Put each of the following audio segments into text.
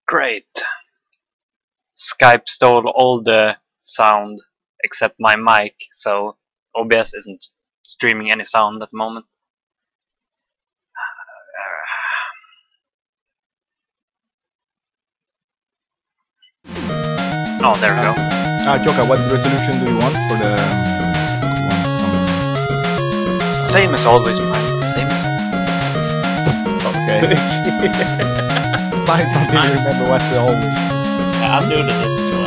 Great. Skype stole all the sound except my mic, so OBS isn't streaming any sound at the moment. Oh, there we go. Joka, what resolution do you want for the... Same as always, man. Same as Okay. I don't even remember what's the always. Yeah, I'm new to this as well.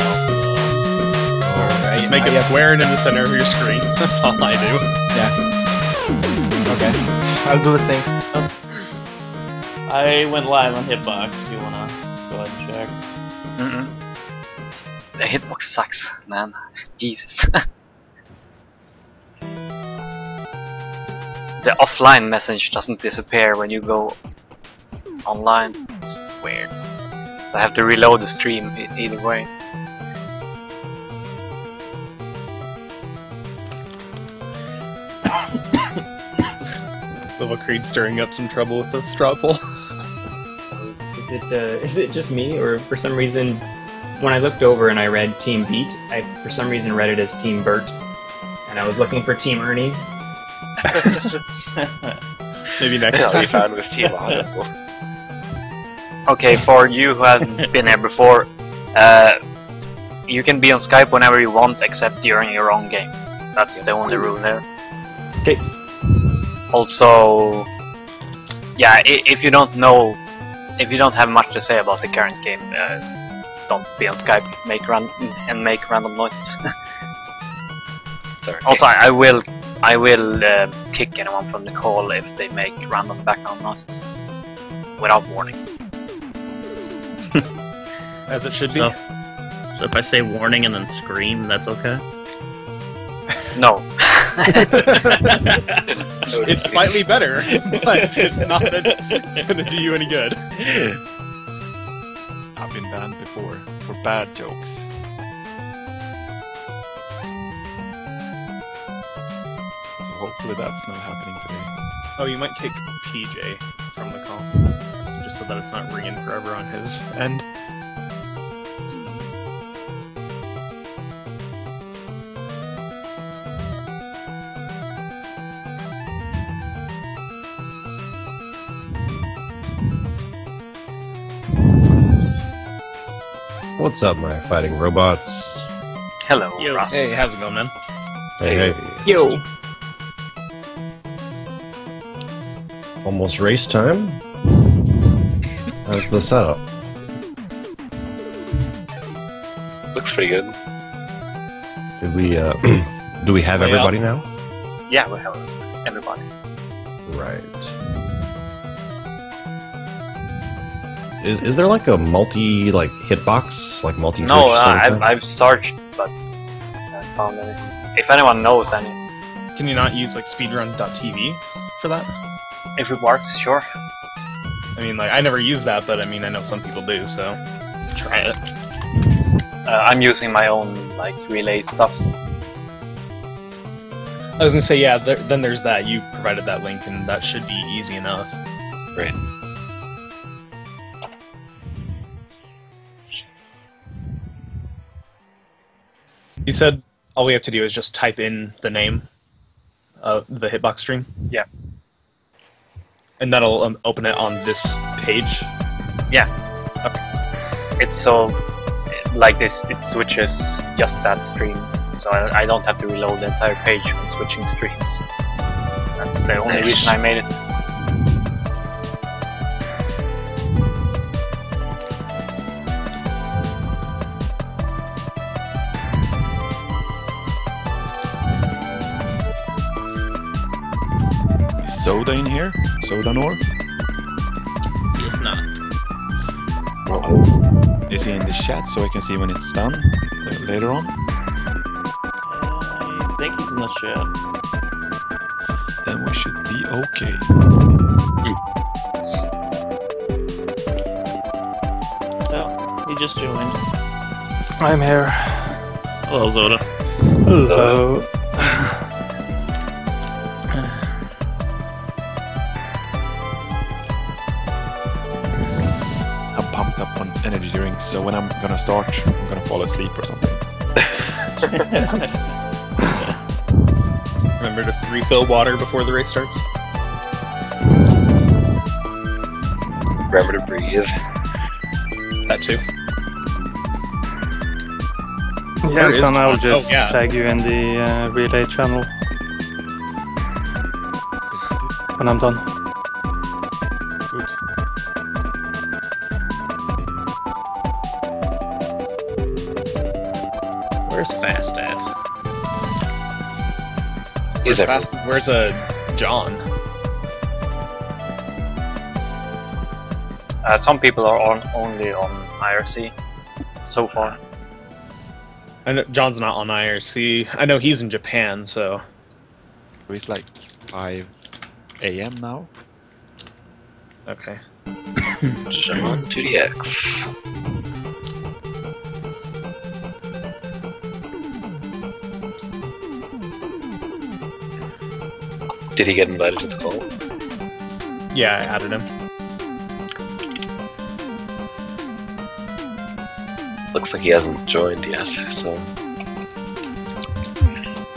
Just make it square and in the center of your screen. That's all I do. Yeah. Okay. I'll do the same. I went live on Hitbox if you wanna go ahead and check. The hitbox sucks, man. Jesus. The offline message doesn't disappear when you go online. It's weird. I have to reload the stream either way. Silva Creed stirring up some trouble with the straw poll. Is it just me, or for some reason, when I looked over and I read Team Beat, I for some reason read it as Team Bert, and I was looking for Team Ernie. Maybe next time. Found with Team Audible. Okay, for you who haven't been here before, you can be on Skype whenever you want, except during your own game. That's the only rule here. Okay. Also, yeah, if you don't know, if you don't have much to say about the current game, don't be on Skype. Make random noises. Also, I will kick anyone from the call if they make random background noises without warning. As it should be. So if I say warning and then scream, that's okay? No. It's slightly better, but it's not gonna do you any good. I've been banned before for bad jokes. So hopefully that's not happening today. Oh, you might kick PJ from the call, just so that it's not ringing forever on his end. What's up, my fighting robots? Hello, Yo. Russ. Hey, how's it going, man? Hey. Yo! Almost race time? How's the setup? Looks pretty good. Did we, do we have Way everybody up. now? Yeah, we have everybody. Right. Is there like a multi, hitbox? Like multi-Twitch No, sort of thing? I've searched, but I haven't found any. If anyone knows any, Can you not use like speedrun.tv for that? if it works, sure. I mean, like I never use that, but I mean I know some people do, so try it. I'm using my own relay stuff. I was gonna say, yeah. Then there's that. You provided that link, and that should be easy enough. Great. You said all we have to do is just type in the name of the Hitbox stream? Yeah. And that'll open it on this page? Yeah. It's so like this. It switches just that stream, so I don't have to reload the entire page when switching streams. That's the only reason I made it. Is Soda in here? Soda Nor? It's not. Is he in the chat so I can see when it's done later on? I think he's in the chat. Then we should be okay. So, he just joined. I'm here. Hello, Zoda. Hello. up on energy drinks, so when I'm gonna start, I'm gonna fall asleep or something. Remember to refill water before the race starts. Remember to breathe. That too. Yeah, Where is then I'll John? just Oh, yeah. tag you in the relay channel when I'm done. Good. Where's Fast at? Where's He's fast? Where's John? Some people are only on IRC so far. I know John's not on IRC. I know he's in Japan, so It's like 5 a.m. now. okay. John 2DX. Did he get invited to the call? Yeah, I added him. Looks like he hasn't joined yet, so...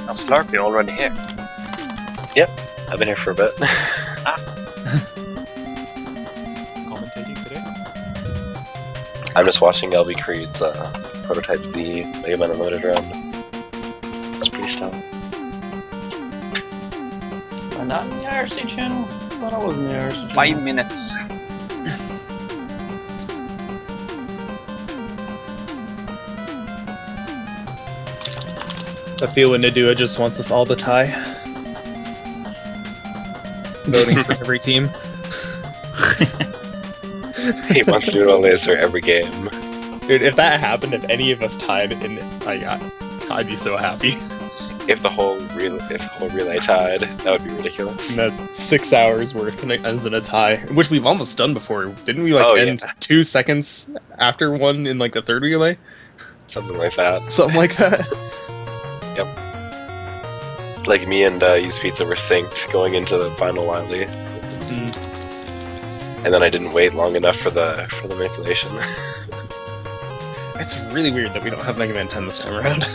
Now Slurpee already here. Yep, I've been here for a bit. Commentating today. I'm just watching LB Creed's Prototype Z Mega Man Unlimited run. It's pretty stout. Am I not in the IRC channel? I thought I was in the IRC channel. 5 minutes. I feel Nadua just wants us all to tie. Voting for every team. He wants to do it on laser every game. Dude, if that happened, if any of us tied, I'd be so happy. If the whole relay tied, that would be ridiculous. And that's 6 hours worth and it ends in a tie, which we've almost done before. Didn't we Oh, end yeah. 2 seconds after one in like the third relay? Something like that. Something like that. Like me and Use Pizza were synced going into the final Wily. And then I didn't wait long enough for the manipulation. It's really weird that we don't have Mega Man 10 this time around.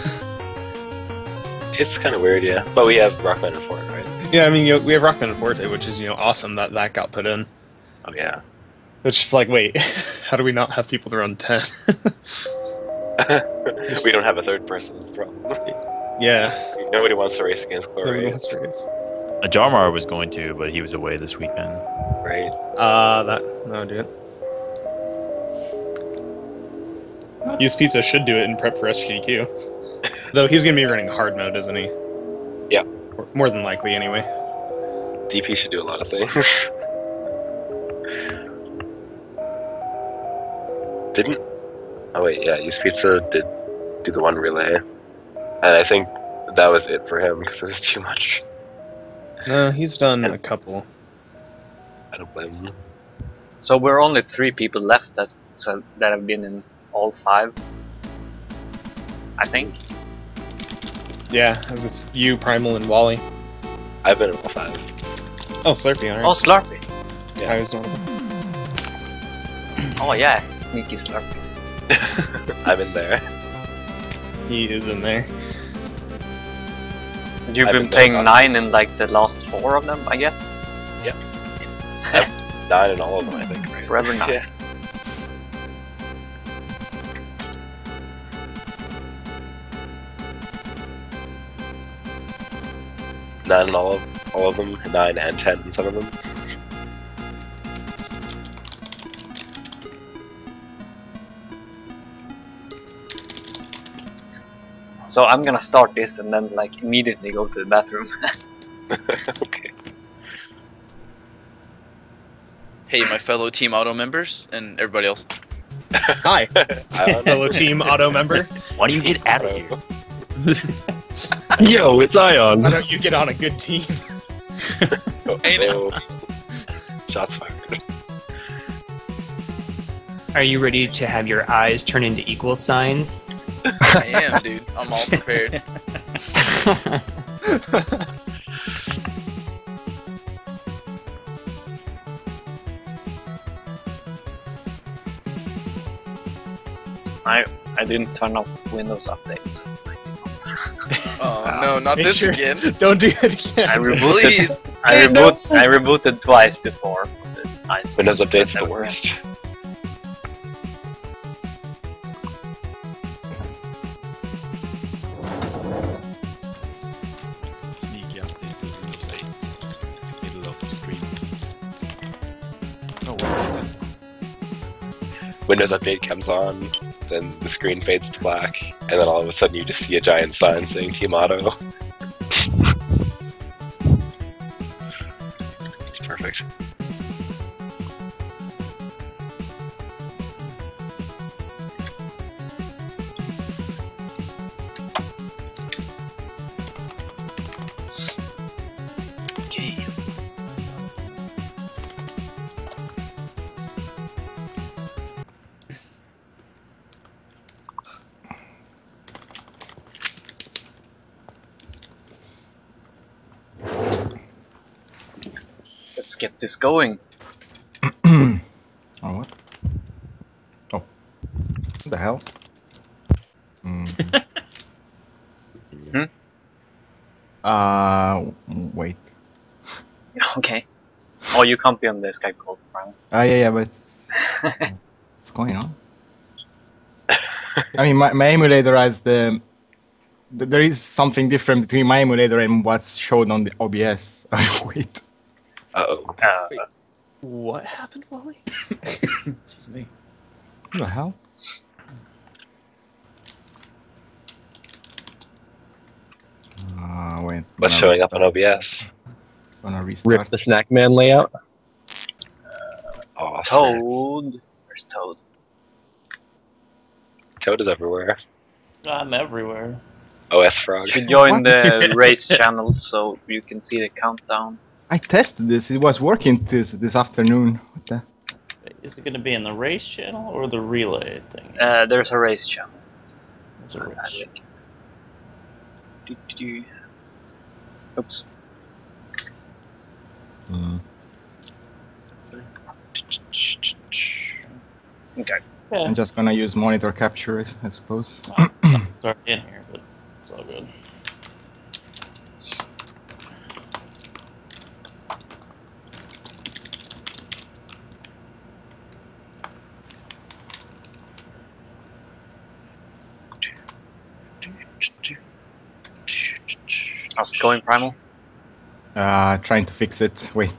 It's kind of weird, yeah. But we have Rockman and Fort, right? Yeah, I mean, we have Rockman and Forte, which is, awesome that got put in. Oh yeah. It's just like, wait, how do we not have people to run 10? We don't have a third person, that's the problem. Yeah. Nobody wants to race against Nobody Chloe. wants to race. Jarmar was going to, but he was away this weekend. Right. That'll do it. Use Pizza should do it in prep for SGDQ. Though he's gonna be running hard mode, isn't he? Yeah. More than likely, anyway. DP should do a lot of things. Didn't? Oh wait, yeah, Use Pizza did do the one relay. And I think that was it for him, because it was too much. No, he's done a couple. I don't blame him. So we're only 3 people left that have been in all 5. I think. Yeah, as it's you, Primal, and Wally. I've been in all 5. Oh, Slurpee, alright. Oh, Slurpee. Yeah. I was not. Oh yeah, sneaky Slurpee. I'm in there. He is in there. You've I've been been playing there. 9 in like the last 4 of them, I guess. Yep. 9 in all of them, I think, right? Forever 9. Yeah. Nine in all of them, 9 and 10 in some of them. So I'm gonna start this and then like immediately go to the bathroom. Okay. Hey, my fellow Team Auto members and everybody else. Hi, fellow Team Auto member. Why don't you get out of here? Yo, it's Ion. Why don't you get on a good team? Hey, now. Shots fired. Are you ready to have your eyes turn into equal signs? I am, dude. I'm all prepared. I didn't turn off Windows updates. Oh no, not Make this sure- again. Don't do it again. I rebooted. Please. I rebooted twice before. Windows Update's the worst. Sneaky update to Windows 8. Middle of the stream. Oh, Windows Update comes on, then the screen fades to black, and then all of a sudden you just see a giant sign saying Team Auto. It's perfect. Okay. Let's get this going. Oh, what? Oh. What the hell? Wait. Okay. Oh, you can't be on the Skype call, right? Yeah, but what's going on? I mean, my emulator has there is something different between my emulator and what's shown on the OBS. Wait. Uh-oh. What happened, Wally? Excuse me. What the hell? Wait. What's showing up on OBS? Gonna restart. Rip the Snack Man layout. Oh, Toad. Where's Toad? Toad is everywhere. I'm everywhere. OS Frog. You should join What? the race channel so you can see the countdown. I tested this. It was working this afternoon. What the? Is it going to be in the race channel or the relay thing? There's a race channel. There's a race. Oops. Okay. I'm just gonna use monitor capture it, I suppose. It's already in here, but it's all good. How's it going, Primal? Trying to fix it. Wait.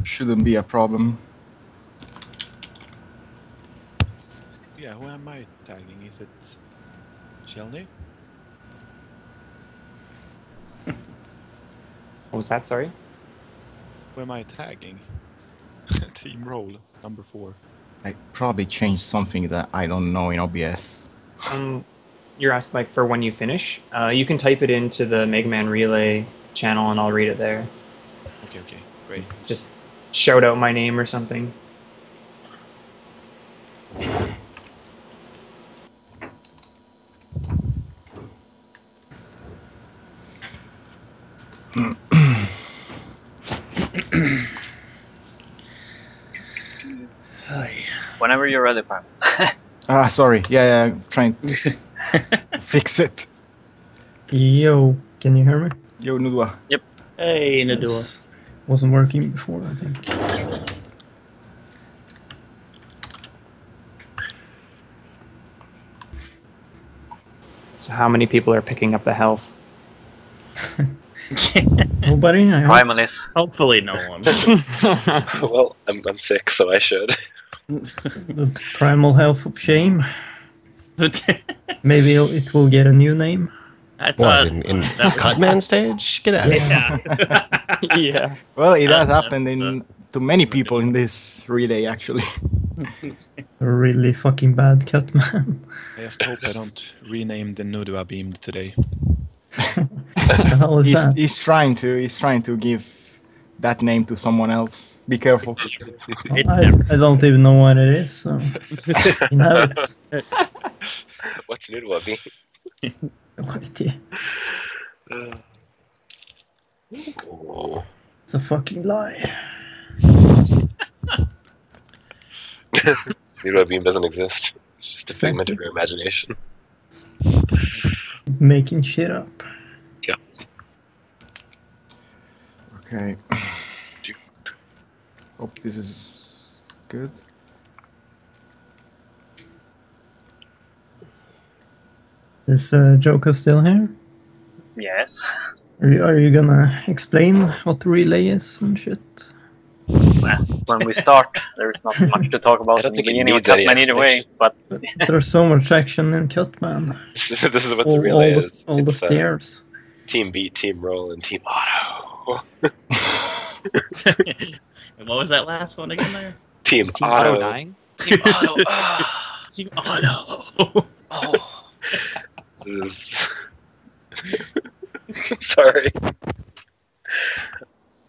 Shouldn't be a problem. yeah, who am I tagging? Is it Shelny? What was that? Sorry. Who am I tagging? Team roll number 4. I probably changed something that I don't know in OBS. You're asked like for when you finish. You can type it into the Mega Man Relay channel, and I'll read it there. Okay, great. Just shout out my name or something. Whenever you're ready, Primal. Sorry. Yeah, trying to fix it. Yo, can you hear me? Yo, Nudwa. Yep. Hey, Nadua. Wasn't working before, I think. So how many people are picking up the health? Nobody? I hope. Primal is. Hopefully no one. Well, I'm sick, so I should. The primal health of shame. Maybe it will get a new name. I thought in Cutman stage? Get out of here. Yeah. Well, it has happened to many people in this relay, actually. A really fucking bad cut, man. I just hope I don't rename the Nudua beam today. How is that? He's trying to give that name to someone else. Be careful. I don't even know what it is, so you know it. What's Nudua beam? No idea. Oh. It's a fucking lie. Zero beam doesn't exist. It's just a figment of your imagination. Making shit up. Yeah. Okay. Hope this is good. Is Joker still here? Yes. Are you gonna explain what the relay is and shit? Well, when we start, there's not much to talk about in the beginning of Cutman either way, but... There's so much action in Cutman. This is what the relay is. All the It's, stairs. Team Beat, Team Roll, and Team Auto. What was that last one again there? Team Auto. dying? Team Auto. Team Auto. Oh. This is... I'm sorry.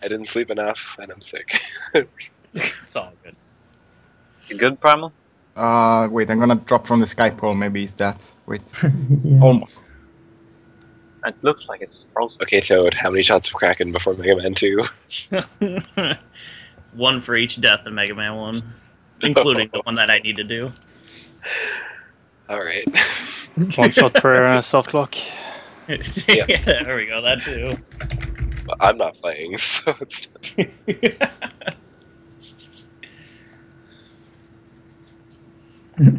I didn't sleep enough, and I'm sick. It's all good. You good, Primal? Wait, I'm gonna drop from the sky pole. Maybe it's that. Wait. Yeah. Almost. It looks like it's frozen. Okay, Toad, how many shots of Kraken before Mega Man 2? One for each death in Mega Man 1, including the one that I need to do. Alright. One shot per soft lock. Yeah, there we go, that too. But I'm not playing, so it's...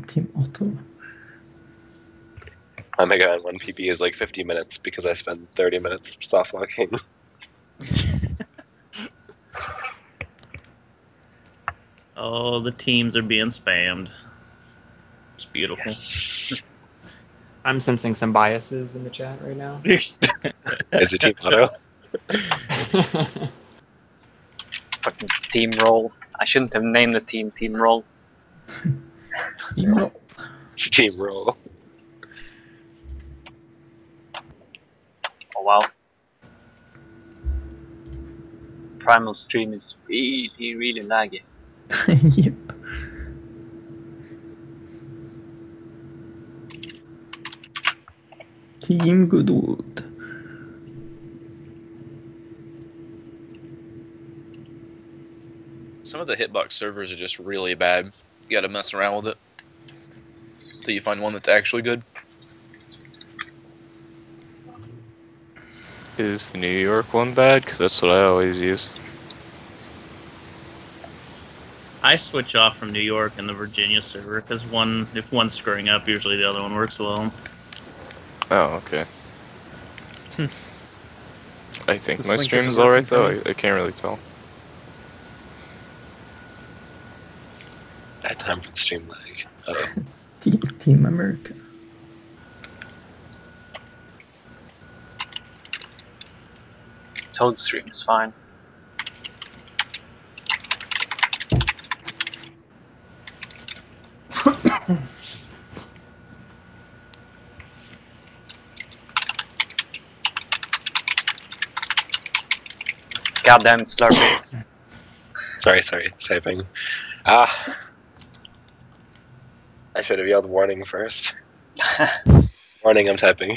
Team Otto. My Mega Man 1 PP is like 50 minutes because I spend 30 minutes soft locking. Oh, the teams are being spammed. It's beautiful. I'm sensing some biases in the chat right now. Is it Team Auto? Fucking Team Roll. I shouldn't have named the team Team Roll. Team Roll. Team Roll. Oh wow. Primal stream is really, really laggy. Yep. Team Goodwood. Some of the hitbox servers are just really bad. You gotta mess around with it till you find one that's actually good. Is the New York one bad? Because that's what I always use. I switch off from New York and the Virginia server because if one's screwing up, usually the other one works well. Oh, okay. I think This my link stream isn't is alright working though. for me. I can't really tell. I had time for the stream lag. Uh-oh. Team America. Toad stream is fine. Goddamn Slurpee. Sorry, it's typing. Ah. I should have yelled warning first. Warning, I'm typing.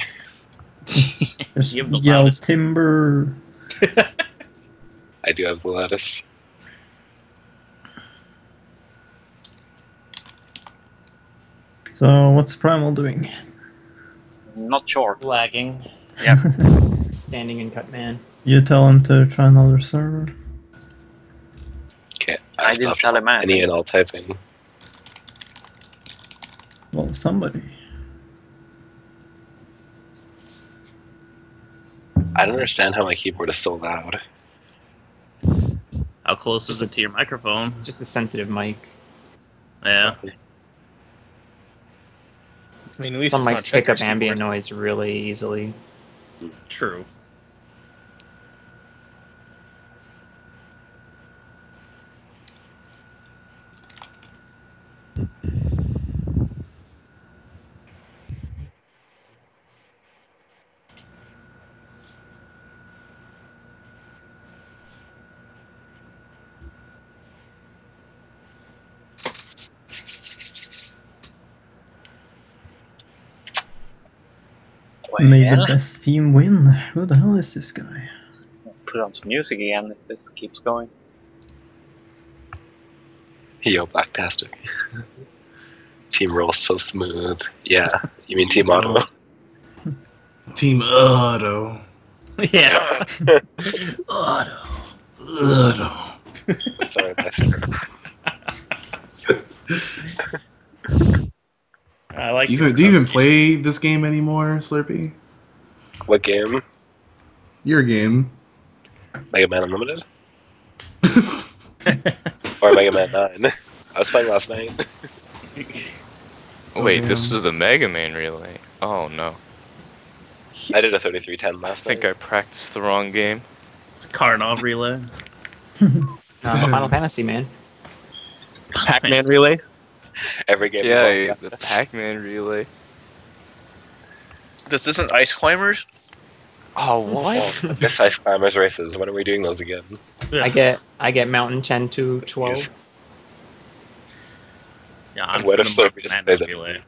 Just You have the yell loudest. timber. I do have the loudest. So what's Primal doing? Not sure. Lagging. Yeah. Standing in Cutman. You tell him to try another server. Okay, I didn't tell him anything. any and all typing. Well, somebody. I don't understand how my keyboard is so loud. How close is it to your microphone? Just a sensitive mic. Yeah. I mean, at least Some it's mics not pick up checkers ambient keyboard. noise really easily. True. May the best team win. Who the hell is this guy? put on some music again if this keeps going. Yo, Blacktastic. Team rolls so smooth. Yeah, you mean Team Auto? Team Auto. Yeah. Auto. Sorry, I like. Do you even play this game anymore, Slurpee? What game? Your game. Mega Man Unlimited? Or Mega Man 9? I was playing last night. Wait, this was the Mega Man relay. Oh no. I did a 3310 last I think I practiced the wrong game. It's a Karnov relay. Final Fantasy, man. Pac-Man relay. Every game. Yeah, the Pac-Man relay. This isn't Ice Climbers? Oh, what? I guess Ice Climbers races. When are we doing those again? I get Mountain 10 to 12. Yeah, I'm What if gonna mark Slurpee that plays it? relay.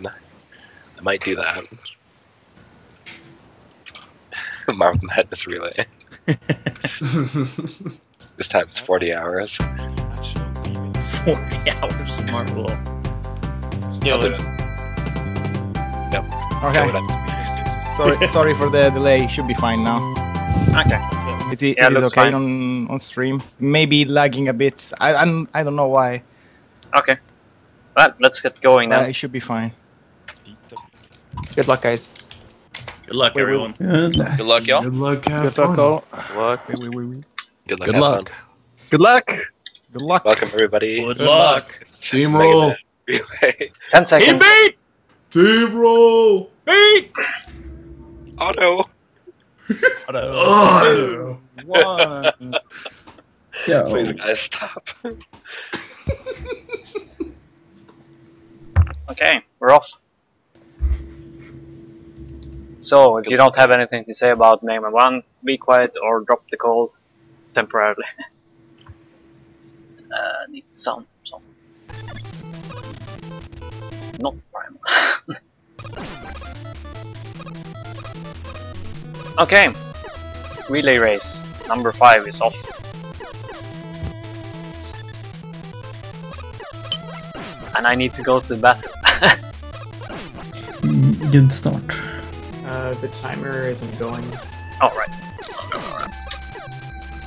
I might do that. Marvel Madness relay. This time it's 40 hours. 40 hours of Marvel. Still, Yep. Okay. Sorry for the delay. Should be fine now. Okay. It is looks okay fine. on stream. Maybe lagging a bit. I don't know why. Okay. Well, let's get going now. It should be fine. good luck, guys. Good luck, everyone. Good luck. Good luck, y'all. Good luck, have Good fun. luck, all. Good luck. Good luck. Good have luck. fun. Good luck. Good luck. Welcome everybody. Good luck. Team Mega roll. Man relay. 10 seconds. Team roll. Auto. Oh. One. Go. Please, guys, stop. Okay, we're off. So, if you don't have anything to say about Mega Man 1, be quiet or drop the call temporarily. Need sound. Not primal. Okay, relay race number 5 is off. And I need to go to the bathroom. Good start. The timer isn't going. Oh, right.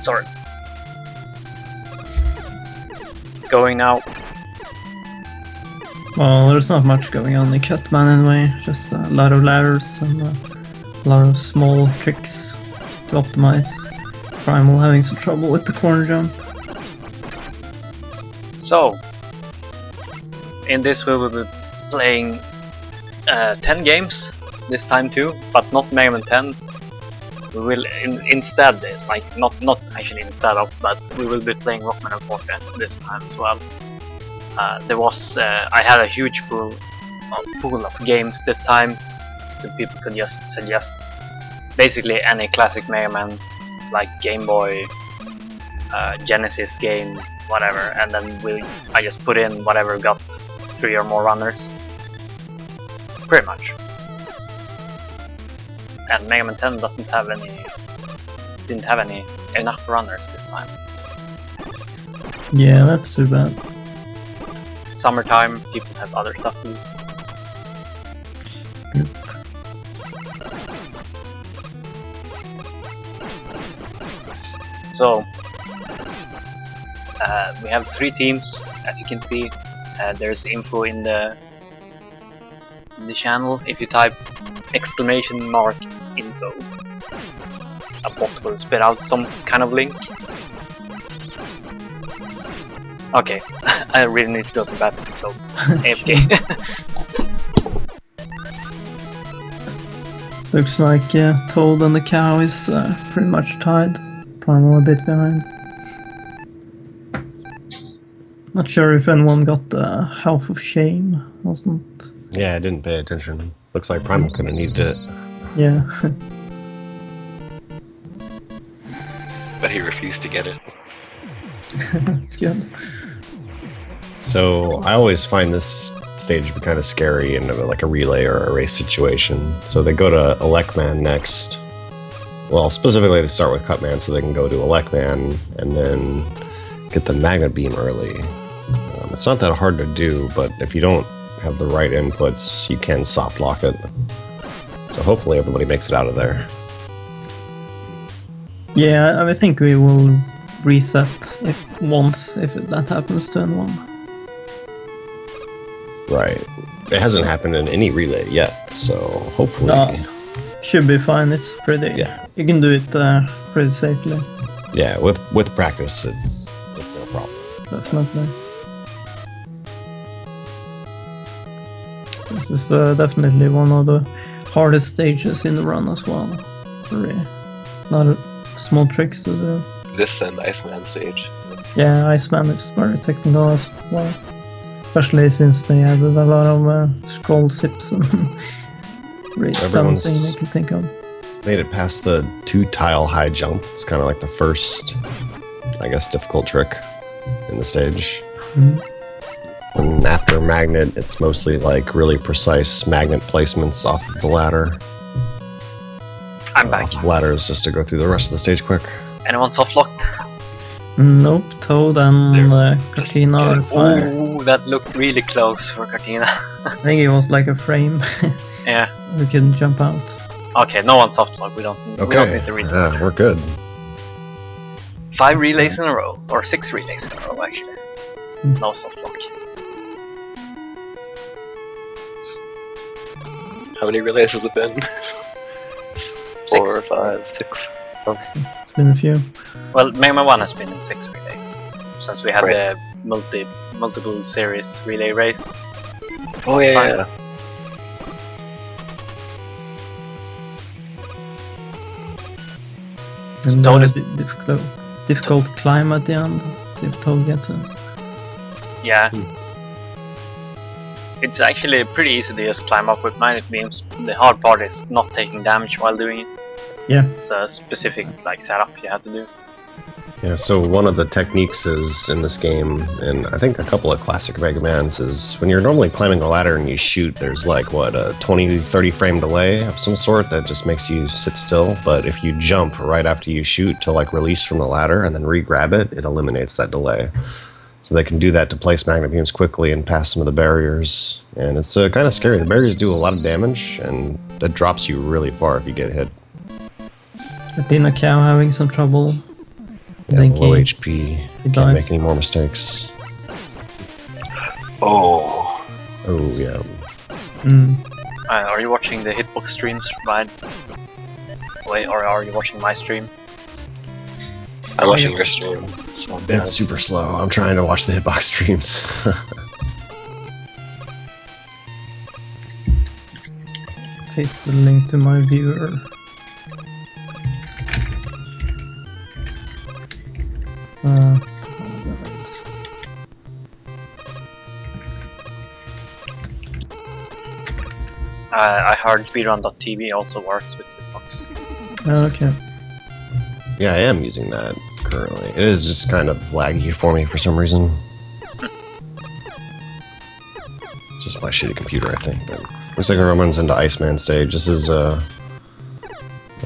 Sorry. It's going now. Well, there's not much going on in Cutman anyway. Just a lot of ladders and a lot of small tricks to optimize. Primal having some trouble with the corner jump. So, in this we will be playing 10 games this time too, but not Mega Man 10. We will instead, like not actually instead of, but we will be playing Rockman and Forte this time as well. There was I had a huge pool of games this time, so people could just suggest basically any classic Mega Man, like Game Boy, Genesis game, whatever, and then I just put in whatever got 3 or more runners. Pretty much. And Mega Man 10 didn't have any enough runners this time. Yeah, that's too bad. Summertime, people have other stuff to do. So, we have 3 teams, as you can see. There's info in the channel. If you type !info, a bot will spit out some kind of link. Okay, I really need to go to the bathroom, so AFK. Looks like Toad and the cow is pretty much tied. Primal a bit behind. Not sure if anyone got the Half of Shame, wasn't? Yeah, I didn't pay attention. Looks like Primal could have needed it. Yeah. But he refused to get it. That's good. So I always find this stage to be kind of scary in like a relay or a race situation. So they go to Elecman next, Well, specifically they start with Cutman so they can go to Electman and then get the Magnet Beam early. It's not that hard to do, but if you don't have the right inputs, you can soft lock it. So hopefully everybody makes it out of there. Yeah, I think we will reset if that happens to anyone. Right. It hasn't happened in any relay yet, so hopefully... No, should be fine. It's pretty... Yeah. You can do it pretty safely. Yeah, with practice, it's no problem. Definitely. This is definitely one of the hardest stages in the run as well. Very lot of small tricks to do. This and Iceman stage. Yeah, Iceman is very technical as well. Especially since they added a lot of scroll zips and great something they can think of. Made it past the 2-tile high jump. It's kind of like the first, I guess, difficult trick in the stage. Mm-hmm. And after Magnet, it's mostly like really precise magnet placements off of the ladder. I'm back. Off of ladders just to go through the rest of the stage quick. Anyone soft locked? Nope, Toad and Katina are fine. Ooh, that looked really close for Katina. I think it was like a frame. Yeah. So we can jump out. Okay, no one soft lock. We don't need the reason. Yeah, we're good. 5 relays in a row, or 6 relays in a row actually. No soft lock. How many relays has it been? 4, 5, 6. Okay. It's been a few. Well, Mega Man 1 has been in 6 relays since we had the multiple series relay race. Oh yeah. And difficult climb at the end. See if Toad gets it. Yeah. It's actually pretty easy to just climb up with magnet beams. The hard part is not taking damage while doing it. Yeah. It's a specific setup you have to do. Yeah, so one of the techniques is in this game, and I think a couple of classic Mega Mans, is when you're normally climbing a ladder and you shoot, there's like, what, a 20-30 frame delay of some sort that just makes you sit still. But if you jump right after you shoot to like release from the ladder and then re-grab it, it eliminates that delay. So they can do that to place magnet beams quickly and pass some of the barriers. And it's kind of scary. The barriers do a lot of damage, and that drops you really far if you get hit. Katina Cow having some trouble. Yeah, low HP. Can't make any more mistakes. Oh. Oh, yeah. Are you watching the Hitbox streams, Ryan? Wait, or are you watching my stream? I'm watching your stream. It's super slow. I'm trying to watch the Hitbox streams. Paste the link to my viewer. I heard speedrun.tv also works with Hitbox. Okay. Yeah, I am using that currently. It is just kind of laggy for me for some reason. Just my shitty computer, I think. But looks like everyone runs into Iceman stage. This is well,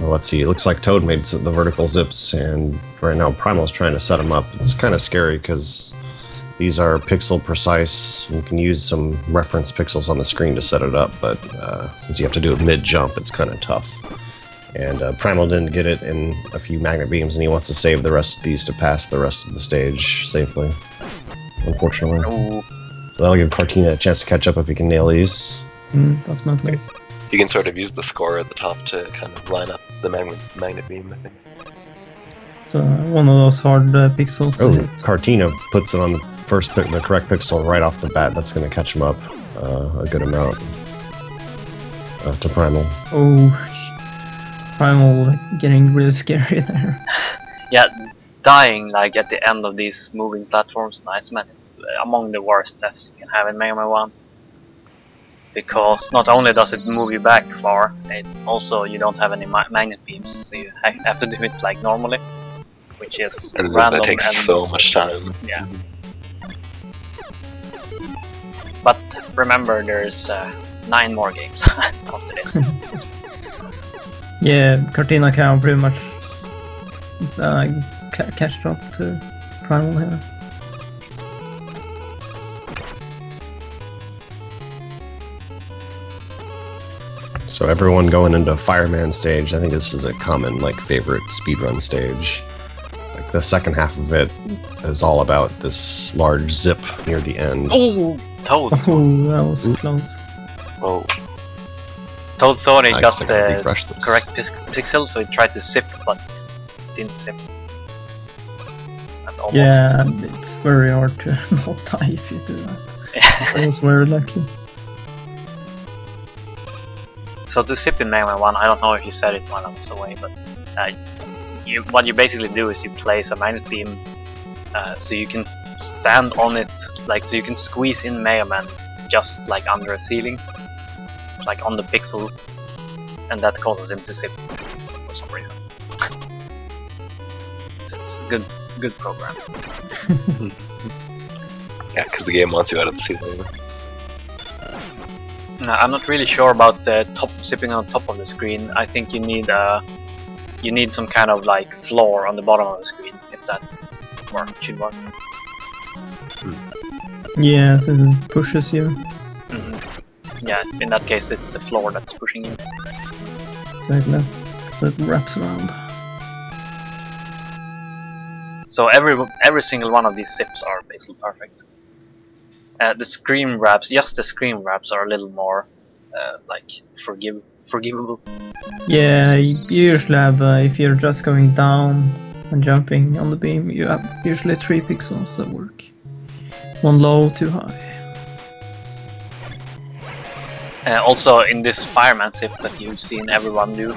let's see. It looks like Toad made the vertical zips, and right now Primal's trying to set them up. It's kind of scary because these are pixel precise. You can use some reference pixels on the screen to set it up, but since you have to do it mid-jump, it's kind of tough. And Primal didn't get it in a few magnet beams, and he wants to save the rest of these to pass the rest of the stage safely, unfortunately. So that'll give Cartina a chance to catch up if he can nail these. Definitely. You can sort of use the score at the top to kind of line up the magnet beam, I think. So one of those hard pixels. Oh, Cartina puts it on the the correct pixel right off the bat. That's going to catch him up a good amount to Primal. Oh, Primal getting really scary there. Yeah, dying like at the end of these moving platforms in Iceman is among the worst deaths you can have in Mega Man 1. Because not only does it move you back far, it also you don't have any magnet beams, so you have to do it like normally, which is and random. That takes so much time. Yeah. But remember, there's 9 more games after this. Yeah, Cortina can pretty much catch up to Primal here. So everyone going into Fireman stage, I think this is a common like favorite speedrun stage. Like the second half of it is all about this large zip near the end. Oh, Toad! Oh, that was close. Whoa. Toad thought he I got guess I can the refresh this. correct pixel, so he tried to zip, but didn't zip. And almost. Yeah, it's very hard to not die if you do that. I was very lucky. So to zip in Mega Man 1, I don't know if you said it while I was away, but what you basically do is you place a magnet beam so you can stand on it, like so you can squeeze in Mega Man just like under a ceiling, like on the pixel, and that causes him to zip for some reason. So it's a good program. Yeah, because the game wants you out of the ceiling. I'm not really sure about the zipping on top of the screen. I think you need some kind of like floor on the bottom of the screen, if that should work. Yeah, so it pushes you. Yeah, in that case it's the floor that's pushing you. Exactly. So it wraps around. So every single one of these zips are basically perfect. The screen wraps, just the screen wraps are a little more like forgivable. Yeah, you usually have, if you're just going down and jumping on the beam, you have usually 3 pixels that work. 1 low, 2 high. Also in this fireman zip that you've seen everyone do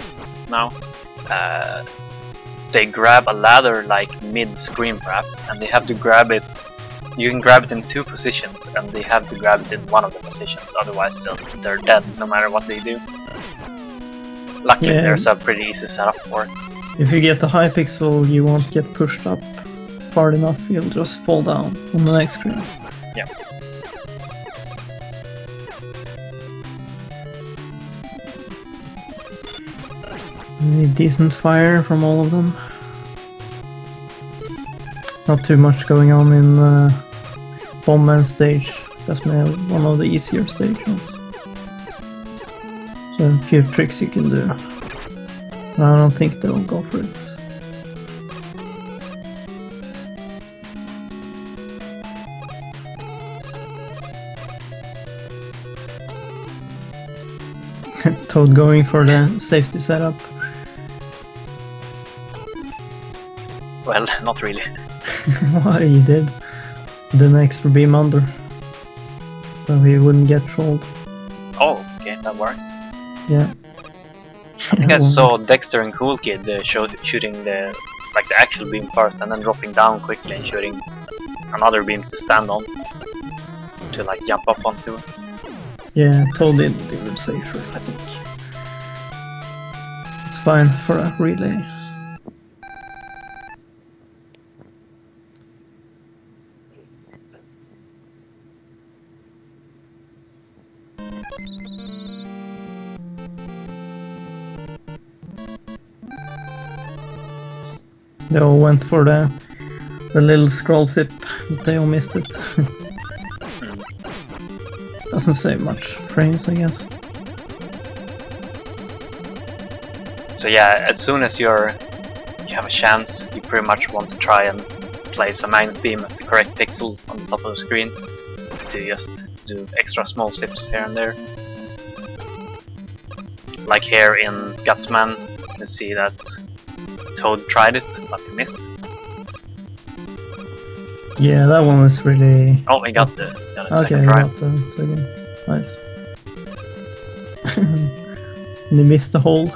now, they grab a ladder like mid-screen wrap, and they have to grab it. You can grab it in 2 positions, and they have to grab it in one of the positions, otherwise they're dead no matter what they do. Luckily there's a pretty easy setup for it. If you get the high pixel, you won't get pushed up far enough, you'll just fall down on the next screen. Yeah. Need decent fire from all of them. Not too much going on in Bomb Man stage. Definitely one of the easier stages. So a few tricks you can do. I don't think they'll go for it. Toad going for the safety setup. Well, not really. Why he did? The extra beam under. So he wouldn't get trolled. Oh, okay, that works. Yeah. I think I saw Dexter and Cool Kid shooting the actual beam first, and then dropping down quickly and shooting another beam to stand on, to like jump up onto. Yeah, Toad did it safer, I think. It's fine for a relay. They all went for the little scroll zip, but they all missed it. Doesn't save much frames, I guess. So yeah, as soon as you have a chance, you pretty much want to try and place a magnet beam at the correct pixel on the top of the screen to just do extra small zips here and there. Like here in Gutsman, you can see that Toad tried it, but he missed. Yeah, that one was really... Oh, he got the okay, second try. Got the second. Nice. And he missed the hole.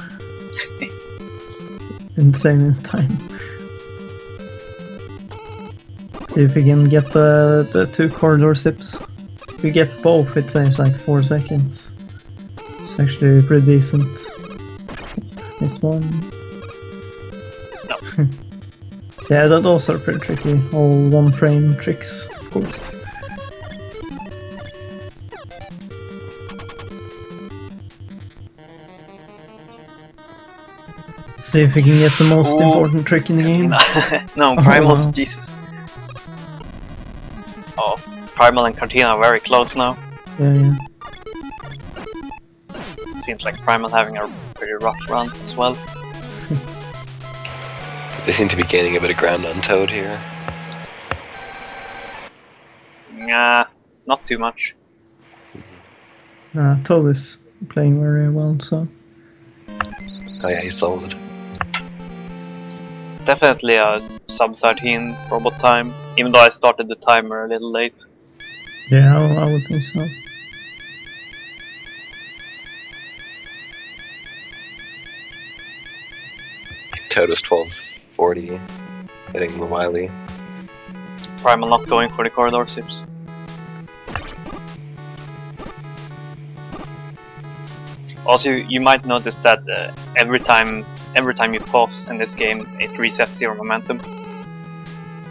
In the same time. See if we can get the 2 corridor zips. If we get both, it saves like 4 seconds. It's actually pretty decent. Missed one. No. Yeah, those are pretty tricky. All 1 frame tricks, of course. See if we can get the most important trick in the game. No, Oh, Primal's wow. Jesus. Oh, Primal and Cortina are very close now. Yeah. Seems like Primal having a pretty rough run as well. They seem to be gaining a bit of ground on Toad here. Nah, not too much. Toad is playing very well, so. Oh yeah, he's solid. Definitely a sub 13 robot time, even though I started the timer a little late. Yeah, I would think so. Toad was 1240, hitting the Wily. Primal not going for the corridor sips. Also, you might notice that every time you pause in this game, it resets your momentum.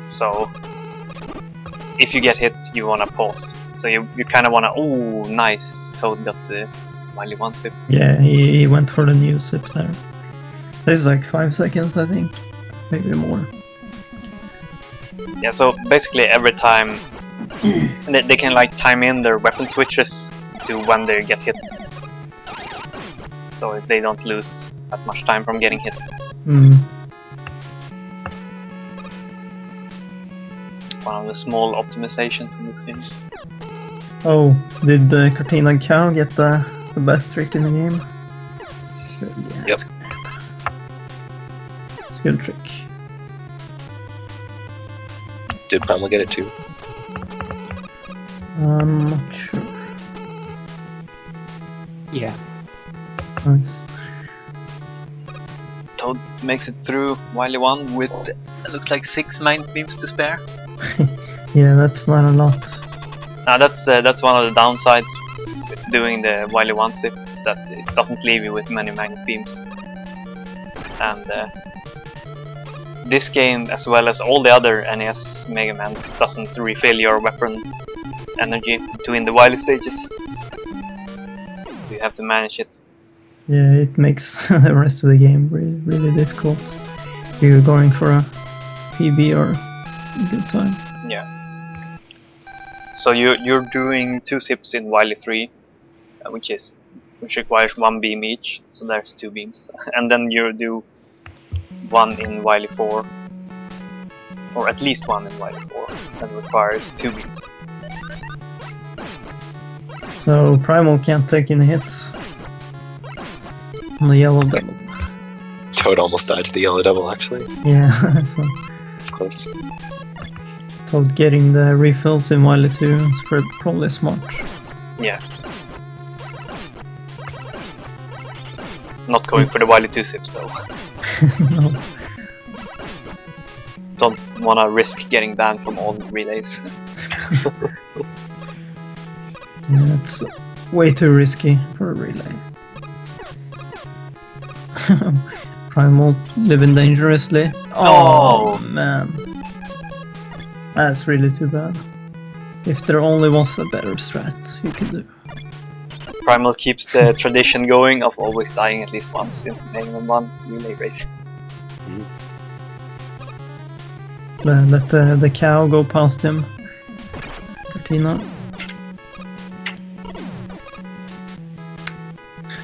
So, if you get hit, you wanna pause. So you kind of wanna, oh, nice, Toad got the Wily 1 sip. Yeah, he went for the new sip there. There's like 5 seconds, I think. Maybe more. Yeah, so basically every time they can like time in their weapon switches to when they get hit. So they don't lose that much time from getting hit. One of the small optimizations in this game. Oh, did Cortina Cow get the best trick in the game? Yeah, Yep. it's a good trick. Did Primal get it too? I'm not sure. Yeah. Nice. Toad makes it through Wily 1 with, looks like 6 main beams to spare. Yeah, that's not a lot. That's one of the downsides with doing the Wily 1 sip, is that it doesn't leave you with many magnet beams. And this game, as well as all the other NES Mega Mans, doesn't refill your weapon energy between the Wily stages. You have to manage it. Yeah, it makes the rest of the game really, really difficult. You're going for a PB or a good time. Yeah. So you're doing 2 sips in Wily 3, which requires 1 beam each. So there's 2 beams, and then you do 1 in Wily 4, or at least 1 in Wily 4, that requires 2 beams. So Primal can't take any hits on the yellow devil. Toad almost died to the yellow devil, actually. Yeah, so Close. Toad getting the refills in Wily 2 is probably smart. Yeah. Not going for the Wily 2 sips though. No. Don't wanna risk getting banned from all relays. Yeah, it's way too risky for a relay. Primal living dangerously. Oh man. That's really too bad. If there only was a better strat you could do. Primal keeps the tradition going of always dying at least once in Mega Man 1 relay race. Let the cow go past him. Cortina.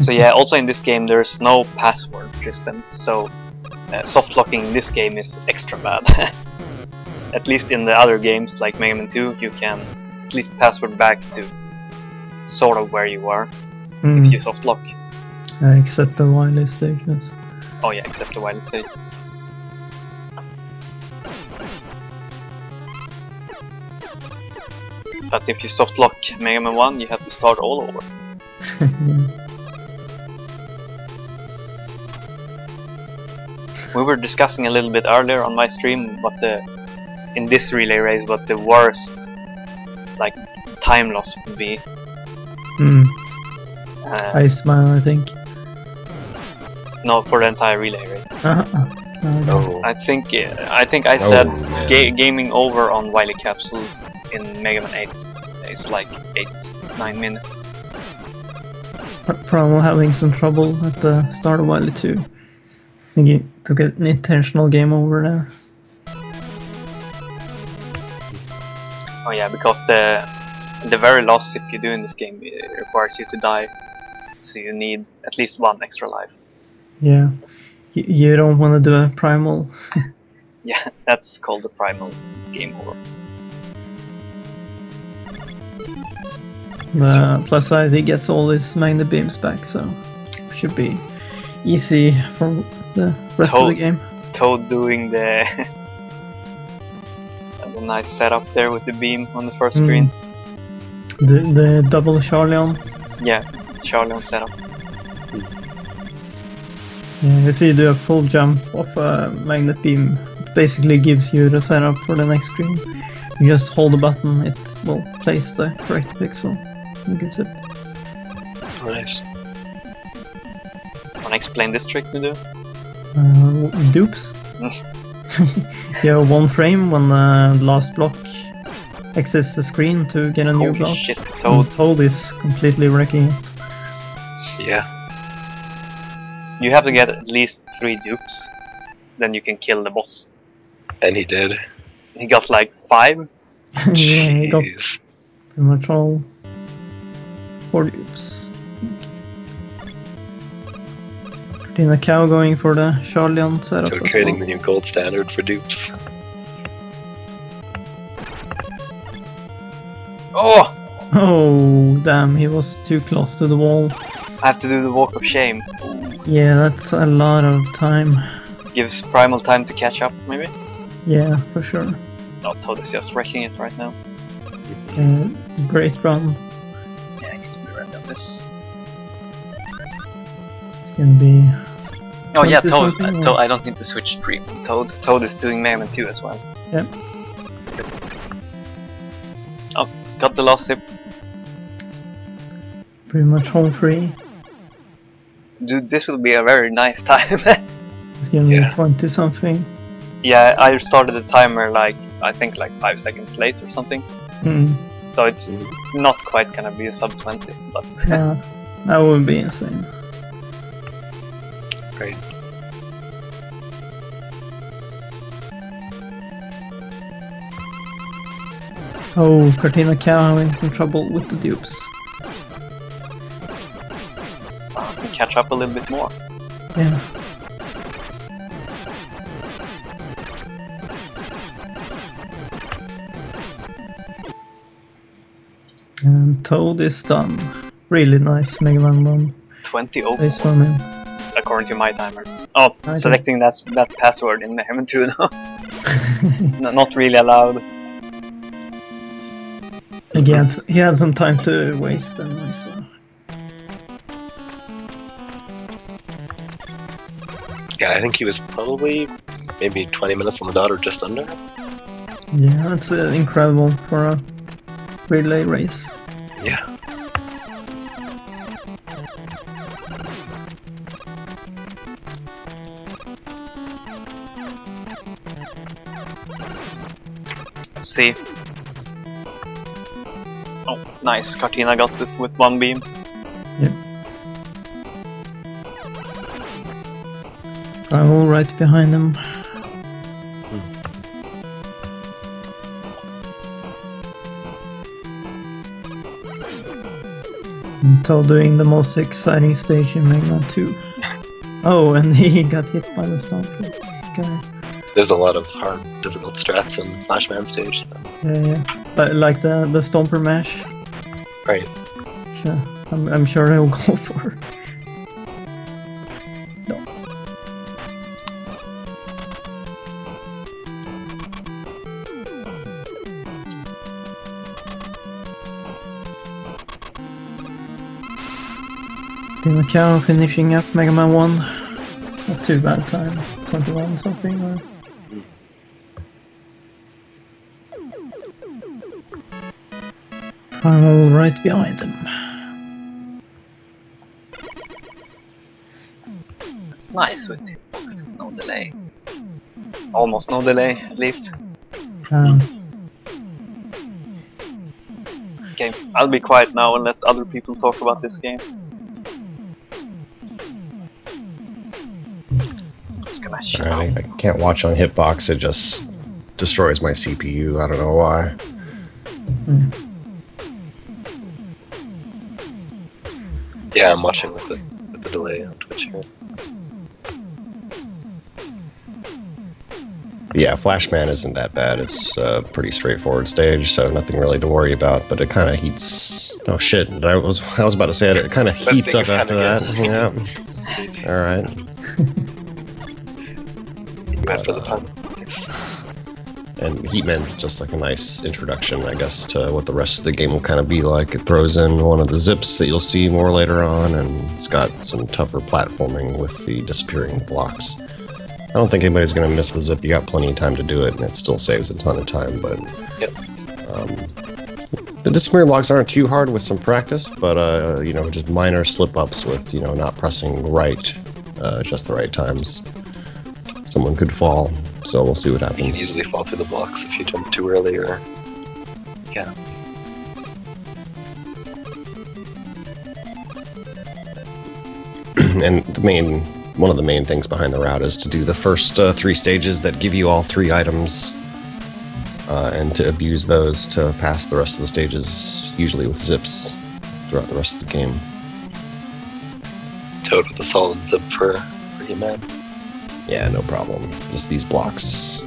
So yeah, also in this game there's no password system, so soft locking in this game is extra bad. At least in the other games like Mega Man 2 you can at least password back to sort of where you are if you soft lock. Except the Wily stages. Oh yeah, except the Wily stages. But if you soft lock Mega Man 1 you have to start all over. We were discussing a little bit earlier on my stream what in this relay race what the worst like time loss would be. Ice Smile, I think. No, for the entire relay race. Oh. I think I said gaming over on Wily Capsule in Mega Man 8 is like 8-9 minutes. Primal having some trouble at the start of Wily 2. think he took an intentional game over there. Oh yeah, because the very last sip you do in this game requires you to die, so you need at least one extra life. Yeah. You don't want to do a primal. Yeah, that's called the primal game over. Plus side, he gets all his magnet beams back, so should be easy for the rest of the game. Toad doing the nice setup there with the beam on the first screen. The double Charleon. Yeah, Charleon setup. Yeah, if you do a full jump of a magnet beam, it basically gives you the setup for the next screen. You just hold the button, it will place the correct pixel. And gives it. Nice. Wanna explain this trick to do? Dupes. You have one frame when the last block exits the screen to get a new Holy block. Shit, Toad. Toad is completely wrecking it. Yeah. You have to get at least 3 dupes, then you can kill the boss. And he did. He got like 5. Yeah, he got pretty much all 4 dupes. Cortina Cow going for the Charleon setup We're as creating well. the new gold standard for dupes. Oh! Oh, damn, he was too close to the wall. I have to do the walk of shame. Yeah, that's a lot of time. Gives Primal time to catch up, maybe? Yeah, for sure. No, Toad is just wrecking it right now. Great run. Yeah, I need to be right on this. It's gonna be... Oh yeah, 20 Toad. something, Toad. I don't need to switch stream. Toad is doing Mega Man 2 as well. Yep. Oh, got the last sip. Pretty much home free. Dude, this will be a very nice time. It's gonna be 20 something. Yeah, I started the timer like, I think like 5 seconds late or something. So it's not quite gonna be a sub 20, but... Yeah, that would be insane. Great. Oh, Cortina Cow having some trouble with the dupes. Can catch up a little bit more. Yeah. And Toad is done. Really nice Mega Man 1. 20 over. Nice from him. According to my timer. Oh, Okay. selecting that password in Mega Man 2 though. No, not really allowed. Again, he had some time to waste anyway, so... Yeah, I think he was probably maybe 20 minutes on the dot or just under. Yeah, that's incredible for a relay race. Yeah. Let's see. Oh, nice. Cortina got it with 1 beam. Yep. I'm all right behind him. Toad doing the most exciting stage in Mega Man 2. Oh, and he got hit by the Stomper guy. There's a lot of hard, difficult strats in Flashman stage. So. Yeah. Like the Stomper mash. Right. Sure. I'm sure he'll go for it. Macau finishing up Mega Man 1. Not too bad time. 21 something or... Primal right behind him. Nice with hitbox. No delay. Almost no delay, at least. Okay, I'll be quiet now and let other people talk about this game. Alright, I can't watch on Hitbox, it just destroys my CPU, I don't know why. Yeah, I'm watching with the delay on Twitch here. Yeah, Flashman isn't that bad. It's a pretty straightforward stage, so nothing really to worry about. But it kind of heats. Oh shit! I was about to say it. It kind of heats up after that. Yeah. All right. You went for the pun. And Heatman's just like a nice introduction, I guess, to what the rest of the game will kind of be like. It throws in one of the zips that you'll see more later on, and it's got some tougher platforming with the disappearing blocks. I don't think anybody's going to miss the zip. You got plenty of time to do it, and it still saves a ton of time. But the disappearing blocks aren't too hard with some practice, but you know, just minor slip-ups with not pressing right, just the right times. Someone could fall, so we'll see what happens. You can easily fall through the blocks if you jump too early, or yeah. And one of the main things behind the route is to do the first 3 stages that give you all 3 items, and to abuse those to pass the rest of the stages, usually with zips, throughout the rest of the game. Toad with a solid zip for you, man. Yeah, no problem. Just these blocks.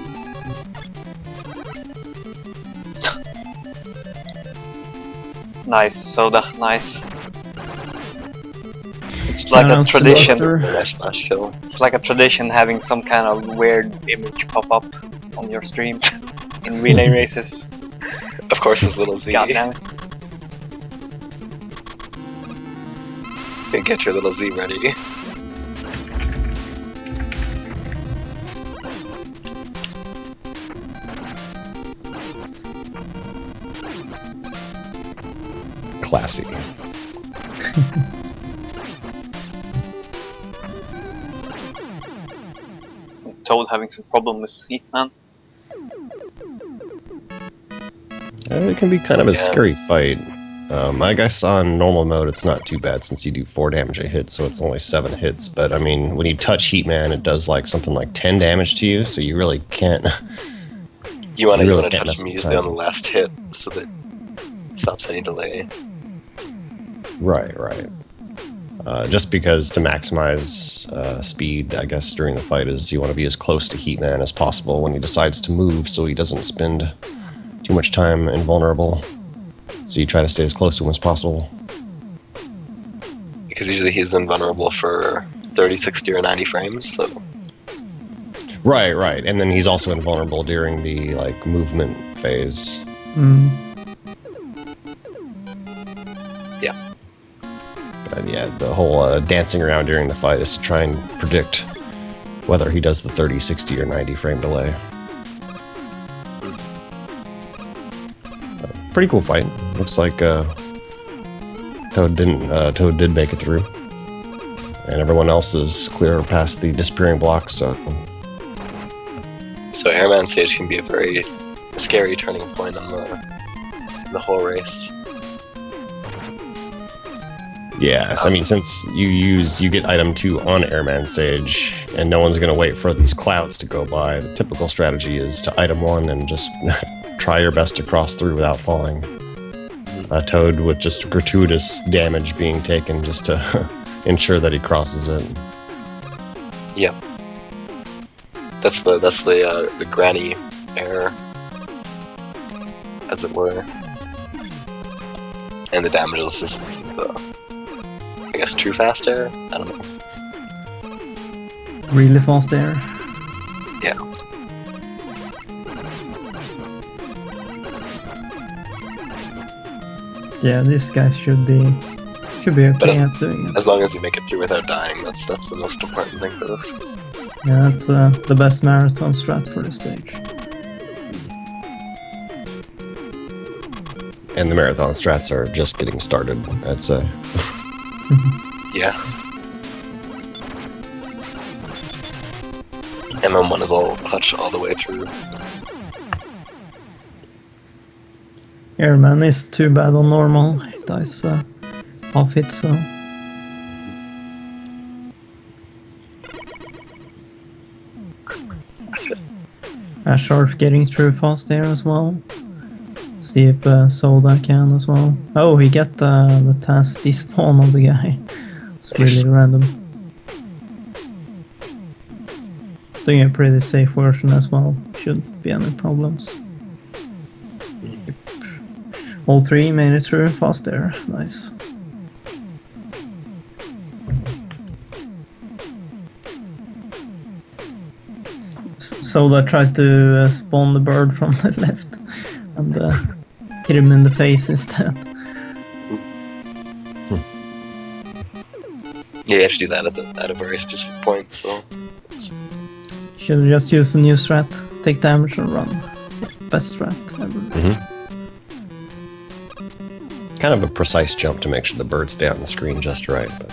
Nice, Soda, nice. It's like a tradition. It's like a tradition having some kind of weird image pop up on your stream in relay races. Of course, his little Z. Goddamn. Get your little Z ready. Classy. Toad having some problem with Heatman. It can be kind of a scary fight. I guess on normal mode it's not too bad since you do 4 damage a hit, so it's only 7 hits. But I mean, when you touch Heatman, it does like something like 10 damage to you, so you really can't. You want to really touch him usually on the last hit, so that it stops any delay. Right. Just because to maximize speed, I guess, during the fight is you want to be as close to Heatman as possible when he decides to move, so he doesn't spend too much time invulnerable. So you try to stay as close to him as possible. Because usually he's invulnerable for 30, 60, or 90 frames, so... Right. And then he's also invulnerable during the, like, movement phase. Yeah. But yeah, the whole dancing around during the fight is to try and predict whether he does the 30, 60, or 90 frame delay. Pretty cool fight. Looks like Toad did make it through, and everyone else is clear past the disappearing blocks. So Airman stage can be a very scary turning point on the whole race. Yes, I mean, since you get item 2 on Airman stage, and no one's gonna wait for these clouds to go by, the typical strategy is to item 1 and just try your best to cross through without falling. Toad with just gratuitous damage being taken just to ensure that he crosses it. Yep. That's the granny error, as it were. And the damage resistance is the, I guess, true fast error? I don't know. Really fast error? Yeah. Yeah, these guys should be okay at doing it. As long as you make it through without dying, that's the most important thing for this. Yeah, that's the best marathon strat for this stage. And the marathon strats are just getting started, I'd say. Yeah. MM1 is all clutch all the way through. Airman is too bad on normal. It dies off hit, so... Sharp getting through fast there as well. See if Soda can as well. Oh, he got the task despawn on the guy. It's really random. Doing a pretty safe version as well. Shouldn't be any problems. Yep. All three made it through fast there. Nice. Soda tried to spawn the bird from the left and hit him in the face instead. Yeah, you have to do that at a very specific point, so... Should just use a new strat, take damage and run. It's the best strat ever. Kind of a precise jump to make sure the birds stay on the screen just right. But...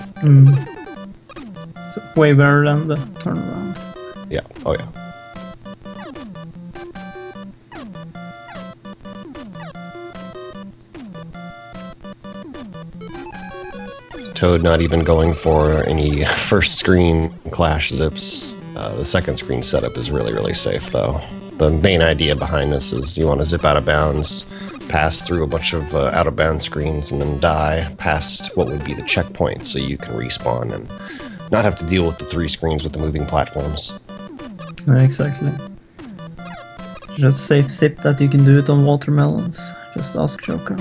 It's way better than the turnaround. Yeah, oh yeah. Toad not even going for any first screen clash zips. The second screen setup is really, really safe though. The main idea behind this is you want to zip out of bounds, pass through a bunch of out of bounds screens, and then die past what would be the checkpoint so you can respawn and not have to deal with the 3 screens with the moving platforms. Exactly. Just safe zip that you can do it on watermelons. Just ask Joker.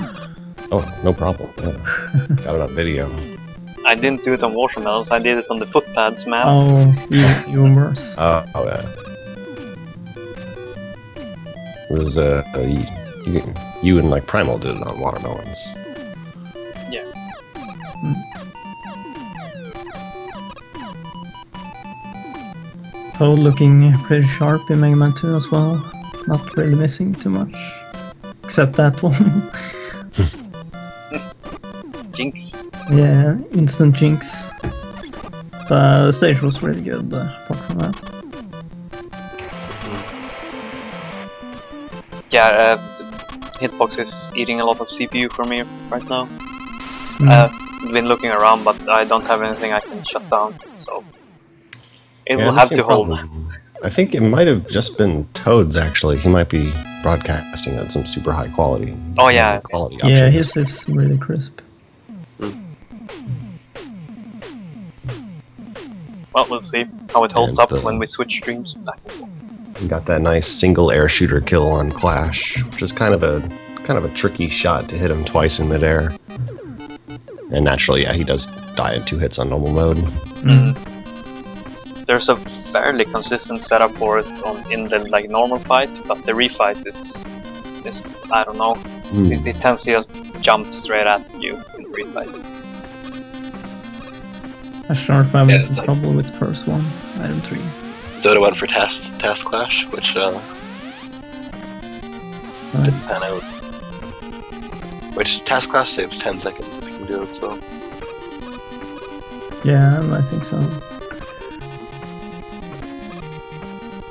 Oh, no problem. Yeah. Got it on video. I didn't do it on watermelons, I did it on the footpads, man. Oh, you were worse. Oh, yeah. It was, you and, like, Primal did it on watermelons. Yeah. Toad looking pretty sharp in Mega Man 2 as well. Not really missing too much. Except that one. Jinx. Yeah, instant jinx. The stage was really good apart from that. Yeah, Hitbox is eating a lot of CPU for me right now. Been looking around, but I don't have anything I can shut down, so it will have to hold. I think it might have just been Toad's actually. He might be broadcasting at some super high quality. Oh yeah. Quality yeah, his is really crisp. Well, we'll see how it holds up when we switch streams back and forth. We got that nice single air shooter kill on Clash, which is kind of a tricky shot to hit him twice in midair. And naturally, yeah, he does die in 2 hits on normal mode. There's a fairly consistent setup for it in the normal fight, but the refight is I don't know. It tends to just jump straight at you in refights. Sharp having some trouble with the first one, item 3. Zoda went for Task Clash, which nice. Which Task Clash saves 10 seconds if you can do it, so... Yeah, I think so.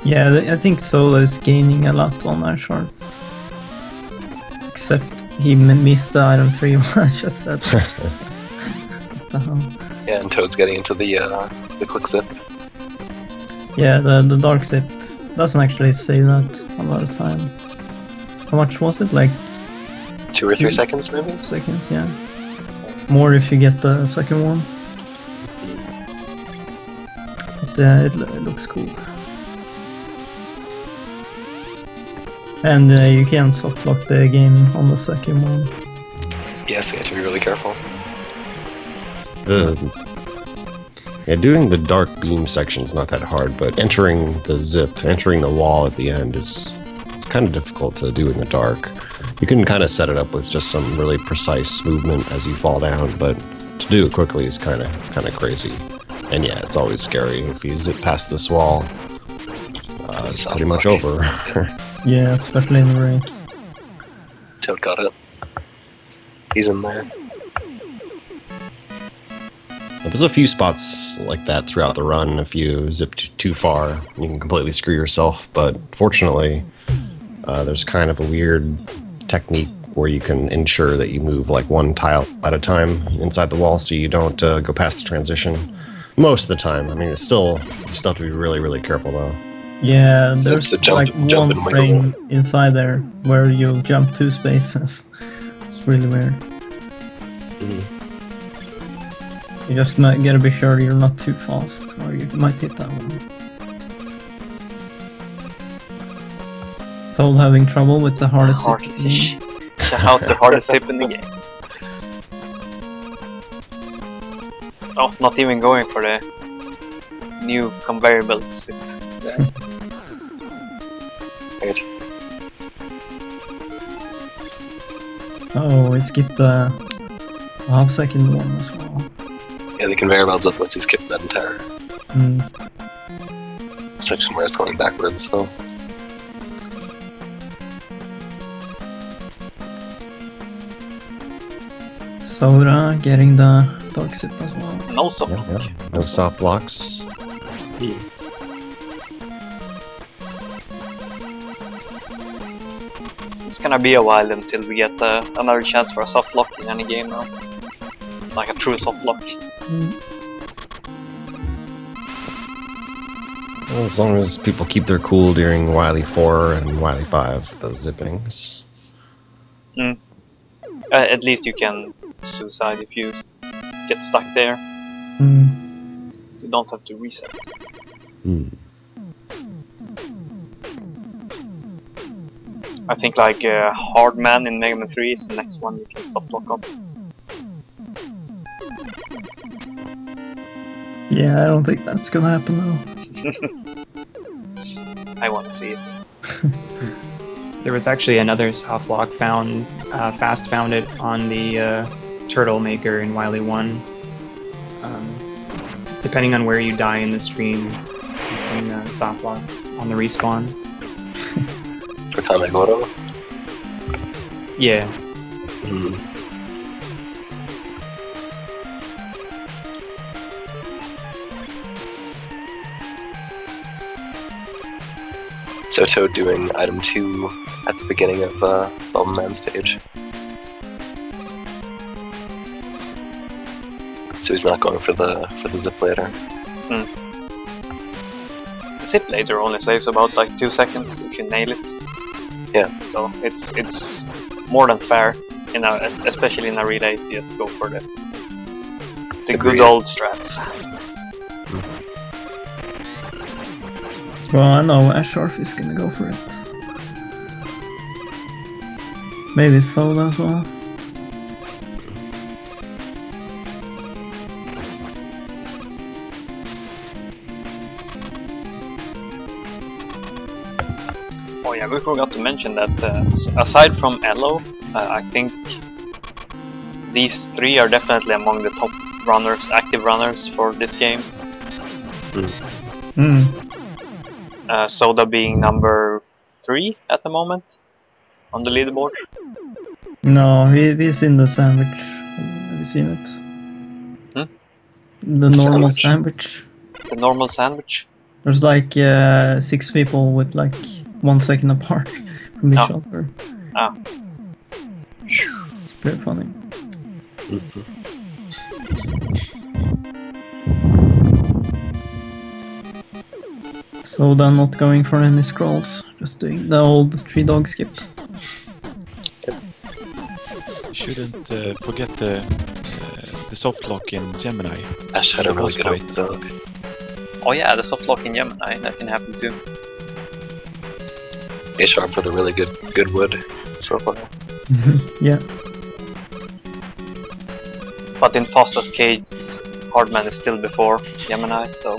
Yeah, I think Soda is gaining a lot on our Sharp. Except he missed the item 3 what I just said. What the hell? Yeah, and Toad's getting into the quick zip. Yeah, the dark zip doesn't actually save that a lot of time. How much was it? Like 2 or 3 seconds, maybe? Seconds, yeah. More if you get the second one. But yeah, it looks cool. And you can soft lock the game on the second one. Yeah, so you have to be really careful. Doing the dark beam section is not that hard, but entering the wall at the end is kind of difficult to do in the dark. You can kind of set it up with just some really precise movement as you fall down, but to do it quickly is kind of crazy. And yeah, it's always scary. If you zip past this wall, it's pretty much over. Yeah, especially in the race. Toad got it. He's in there. There's a few spots like that throughout the run. If you zip too far, you can completely screw yourself. But fortunately, there's kind of a weird technique where you can ensure that you move like 1 tile at a time inside the wall, so you don't go past the transition. Most of the time. I mean, you still have to be really, really careful though. Yeah, there's to jump- like jump one and wiggle. frame inside there where you'll jump 2 spaces. It's really weird. You just gotta be sure you're not too fast, or you might hit that one. Told having trouble with the hardest zip in the game. The hardest zip in the game. Oh, not even going for the new conveyor belt zip. Right. Oh, we skipped the half-second one as well. Yeah, the conveyor belt zip lets you skip that entire Mm. section where it's going backwards, so. Soda getting the dog zip as well. No soft Yeah, lock. yeah. No soft blocks. It's gonna be a while until we get another chance for a soft lock in any game now. Like a true soft lock. Well, as long as people keep their cool during Wily 4 and Wily 5, those zippings. At least you can suicide if you get stuck there. You don't have to reset. I think like Hard Man in Mega Man 3 is the next one you can soft lock up. Yeah, I don't think that's gonna happen though. I want to see it. There was actually another soft lock found, fast found it on the Turtle Maker in Wily 1. Depending on where you die in the stream, you can soft lock on the respawn. For Tamagoro? Yeah. So Toad doing item 2 at the beginning of Bubble Man stage. So he's not going for the zip later. The zip later only saves about like 2 seconds if you nail it. Yeah. So it's more than fair, especially in a relay. You just go for the good old strats. Well, I know Asharf is gonna go for it. Maybe Soda as well. Oh yeah, we forgot to mention that aside from Elo, I think these 3 are definitely among the top runners, active runners for this game. Soda being number 3 at the moment on the leaderboard. No, he's in the sandwich. Have you seen it? The normal sandwich. The normal sandwich? There's like 6 people with like 1 second apart from each other. It's pretty funny. Soda not going for any scrolls, just doing the old 3 dog skip. Shouldn't forget the soft lock in Gemini. Ash had a really good Fight. dog. Oh yeah, the soft lock in Gemini, that can happen too. A-sharp for the really good wood so far. Yeah. But in Fastest Cage, Hardman is still before Gemini, so...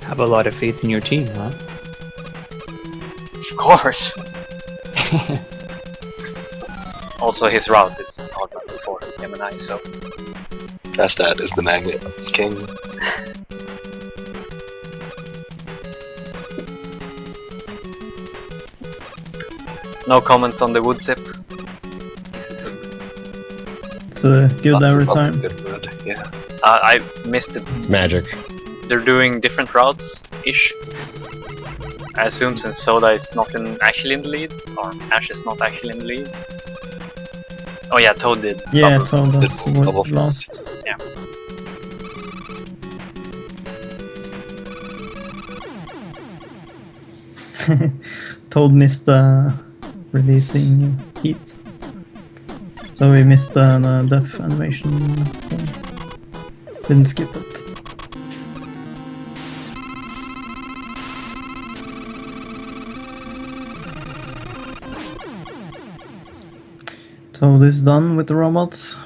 Have a lot of faith in your team, huh? Of course! Also his route is Hardman before Gemini, so... Fastad is the magnet king. No comments on the wood zip. It's good every time. Good wood, yeah. I missed it. It's magic. They're doing different routes-ish. I assume since Soda is not actually in the lead, or Ash is not actually in the lead. Oh yeah, Toad did. Yeah, Bubble. Toad was Bubble. lost. Yeah. Toad missed releasing heat. So we missed the death animation thing. Didn't skip it. So this is done with the robots.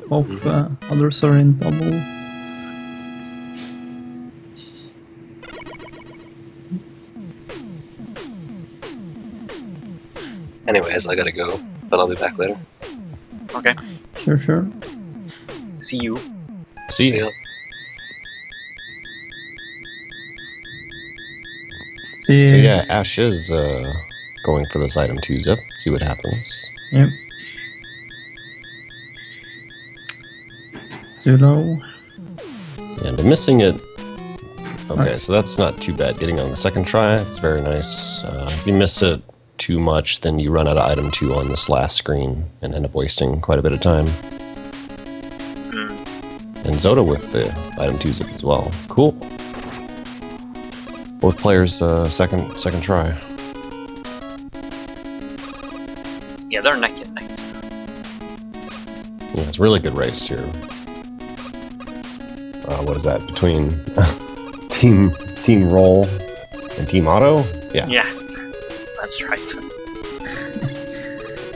Both others are in bubble. Anyways, I gotta go, but I'll be back later. Okay. Sure. See you. See you. So yeah, Ash is going for this item 2 zip. See what happens. Yep. Too low. And missing it. Okay, so that's not too bad. Getting on the second try, it's very nice. If you miss it too much, then you run out of item 2 on this last screen and end up wasting quite a bit of time. And Zoda with the item 2 zip as well. Cool. Both players second try. Yeah, they're neck and neck. Yeah, it's a really good race here. What is that? Between Team Roll and Team Auto? Yeah. Yeah, that's right.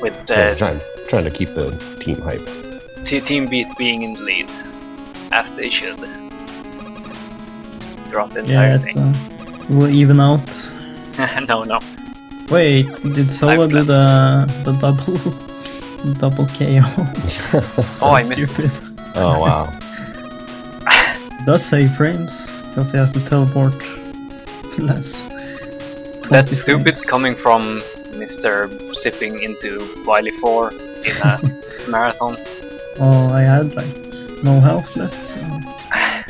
With trying to keep the team hype. Team Beat being in the lead, as they should. Throughout the entire thing. Will even out. No. Wait, did Solo do the double KO? Oh, I missed it. Oh wow. Does save frames because he has to teleport less. That's stupid coming from Mr. Sipping into Wily 4 in a marathon. Oh, I had like no health left, so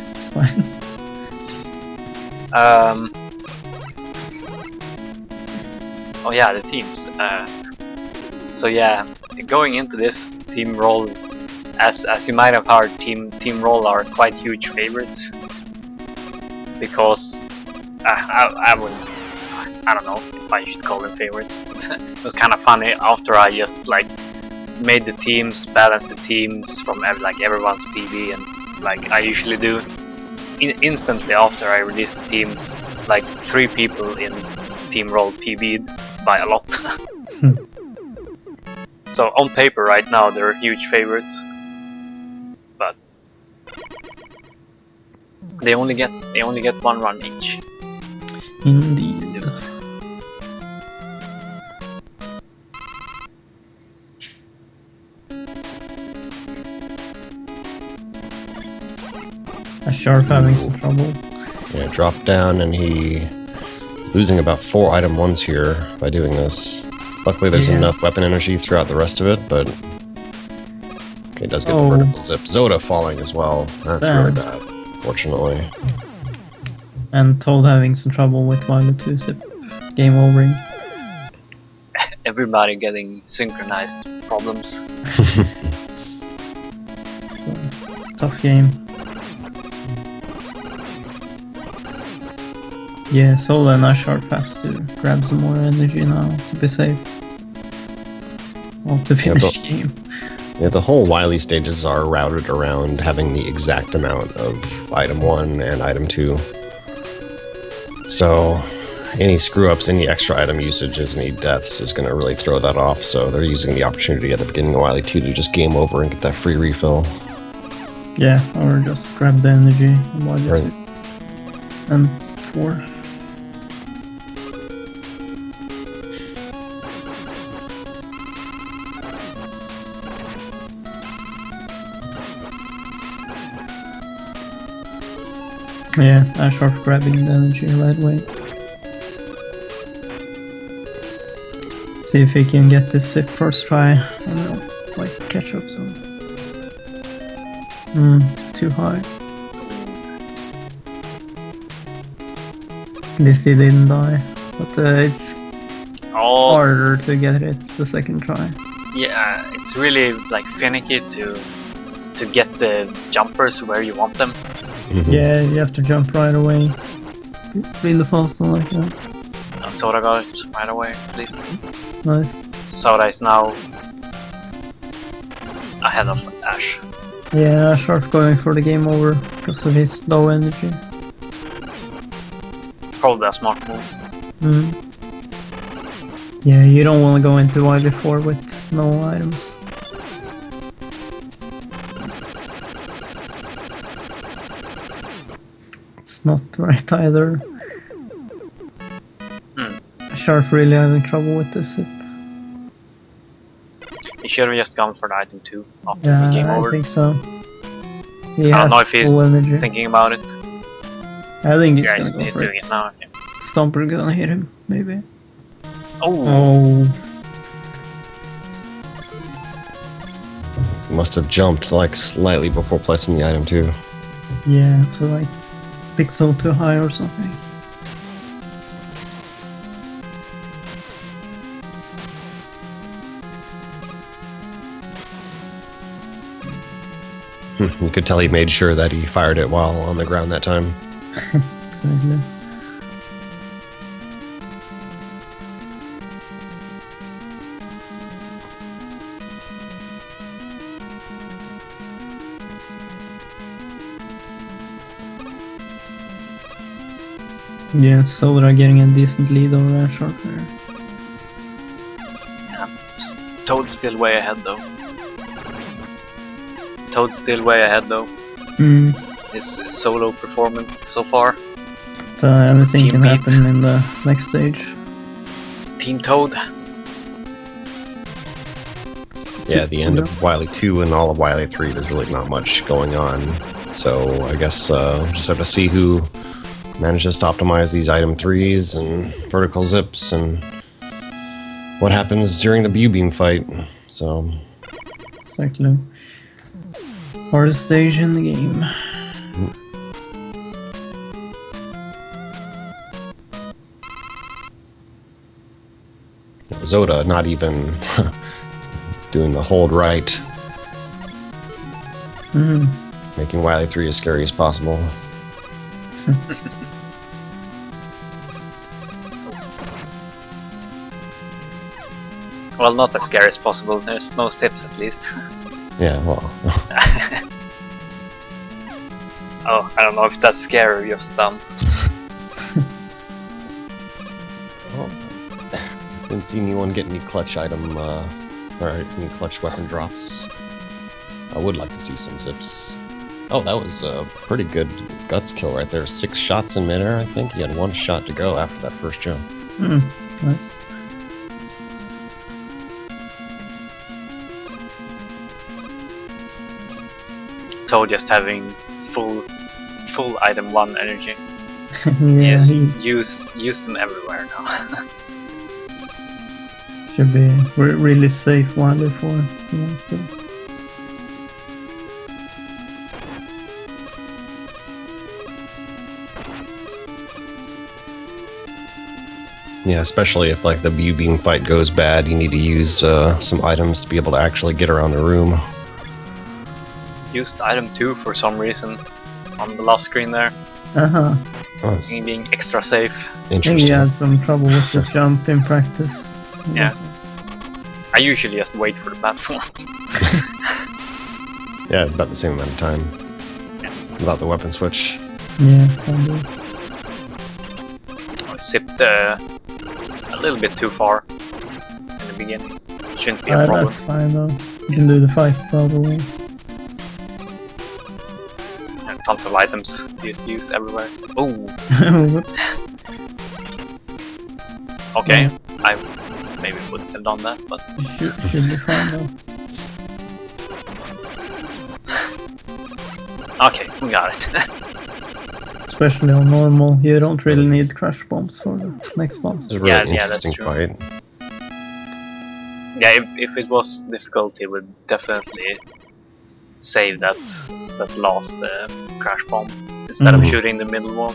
it's fine. Oh yeah, the teams. So yeah, going into this, Team Roll, as you might have heard, Team Roll are quite huge favorites because I don't know if I should call them favorites. It was kind of funny after I just like made the teams, balanced the teams from everyone's PB, and like I usually do. Instantly after I released the teams, like 3 people in Team Roll PB'd by a lot. So on paper right now they're huge favorites, but they only get 1 run each. Indeed. A shark having some trouble. Yeah, dropped down and he's losing about 4 item 1s here by doing this. Luckily there's enough weapon energy throughout the rest of it, but okay, does get the vertical zip. Zoda falling as well. That's really bad, fortunately. And Toad having some trouble with Violet 2 zip. Game overing. Everybody getting synchronized problems. Tough game. Yeah, Sola and Asharp has to grab some more energy now to be safe. Well, to finish the game. Yeah, the whole Wily stages are routed around having the exact amount of item 1 and item 2. So any screw-ups, any extra item usages, any deaths is going to really throw that off. So they're using the opportunity at the beginning of Wily 2 to just game over and get that free refill. Yeah, or just grab the energy and Wily 2. And 4. Yeah, Asharp grabbing the energy right away. See if he can get this zip first try, and I'll like catch up some. Too high. At least he didn't die, but it's harder to get it the second try. Yeah, it's really like finicky to get the jumpers where you want them. Yeah, you have to jump right away. Really fast like that. Soda got it right away, at least. Nice. Soda is now ahead of Ash. Yeah, Sharp going for the game over because of his low energy. Probably a smart move. Yeah, you don't want to go into YB4 with no items. It's not right either. Sharp really having trouble with this zip. He should have just gone for the item 2 after Yeah, the game I over. think so. He I has don't know if he's full energy. thinking about it. I think he's Yeah, gonna go he's for doing it. it now. Okay. Stomper gonna hit him, maybe. Oh. Must have jumped like slightly before placing the item too. Yeah, so like pixel too high or something. You could tell he made sure that he fired it while on the ground that time. Exactly. Yeah, Soda getting a decent lead over Sharp there. Toad's still way ahead though. Toad's still way ahead though. His solo performance so far. Anything Team can beat. happen in the next stage. Team Toad. Yeah, the end of Wily 2 and all of Wily 3, there's really not much going on. So I guess we'll just have to see who manages to optimize these item 3s and vertical zips and what happens during the Beam fight. So Exactly. Hardest stage in the game. Zoda not even doing the hold right, making Wily 3 as scary as possible. Well, not as scary as possible. There's no sips at least. Yeah, well. Oh, I don't know if that's scary or just dumb. Didn't see anyone get any clutch item, or any clutch weapon drops. I would like to see some zips. Oh, that was a pretty good guts kill right there. 6 shots in midair, I think. He had 1 shot to go after that first jump. Nice. Toad just having full item 1 energy. Yeah, Yes, he use them everywhere now. should be really safe while before he wants to. Yeah, especially if like the Beam fight goes bad, you need to use some items to be able to actually get around the room. Used item 2 for some reason on the last screen there. Oh, Being extra safe. Maybe he had some trouble with the jump in practice. Yeah. I usually just wait for the platform. Yeah, about the same amount of time. Without the weapon switch. Yeah, probably. Zipped a little bit too far in the beginning. Shouldn't be a problem. That's fine though. You can do the fight the other way. And tons of items to use everywhere. Oh! Whoops. Okay, Yeah. I maybe wouldn't have done that, but Should be fine though. okay, we got it. Especially on normal, you don't really need crash bombs for the next boss. It's a really Yeah, that's interesting true. fight. Yeah, if it was difficult, he would definitely save that last crash bomb instead of shooting the middle wall.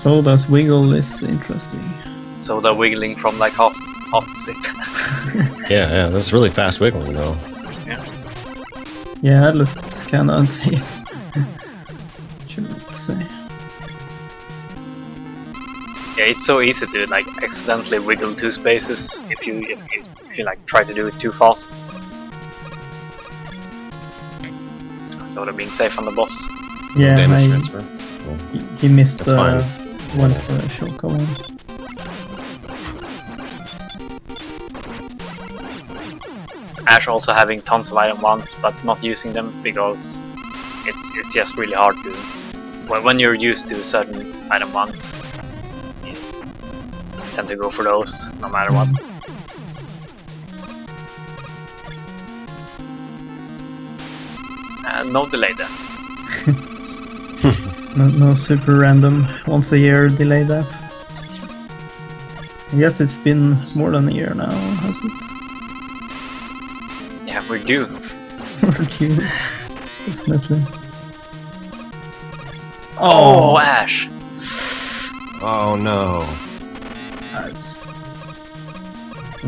Soda's wiggle is interesting. So they're wiggling from like half the zip. Yeah, that's really fast wiggling though. Yeah, it looks kind of unsafe. Shouldn't say. Yeah, it's so easy to like accidentally wiggle 2 spaces if you like try to do it too fast. Sort of being safe on the boss. Yeah, damage transfer. he missed That's fine. one for the Shulker one. Ash also having tons of item ones, but not using them because it's just really hard to. When you're used to certain item ones, you just tend to go for those no matter what. And no delay then. No super random once a year delay that. I guess it's been more than a year now, has it? Yeah, we're due. We're due. Definitely. Oh, Ash! Oh no.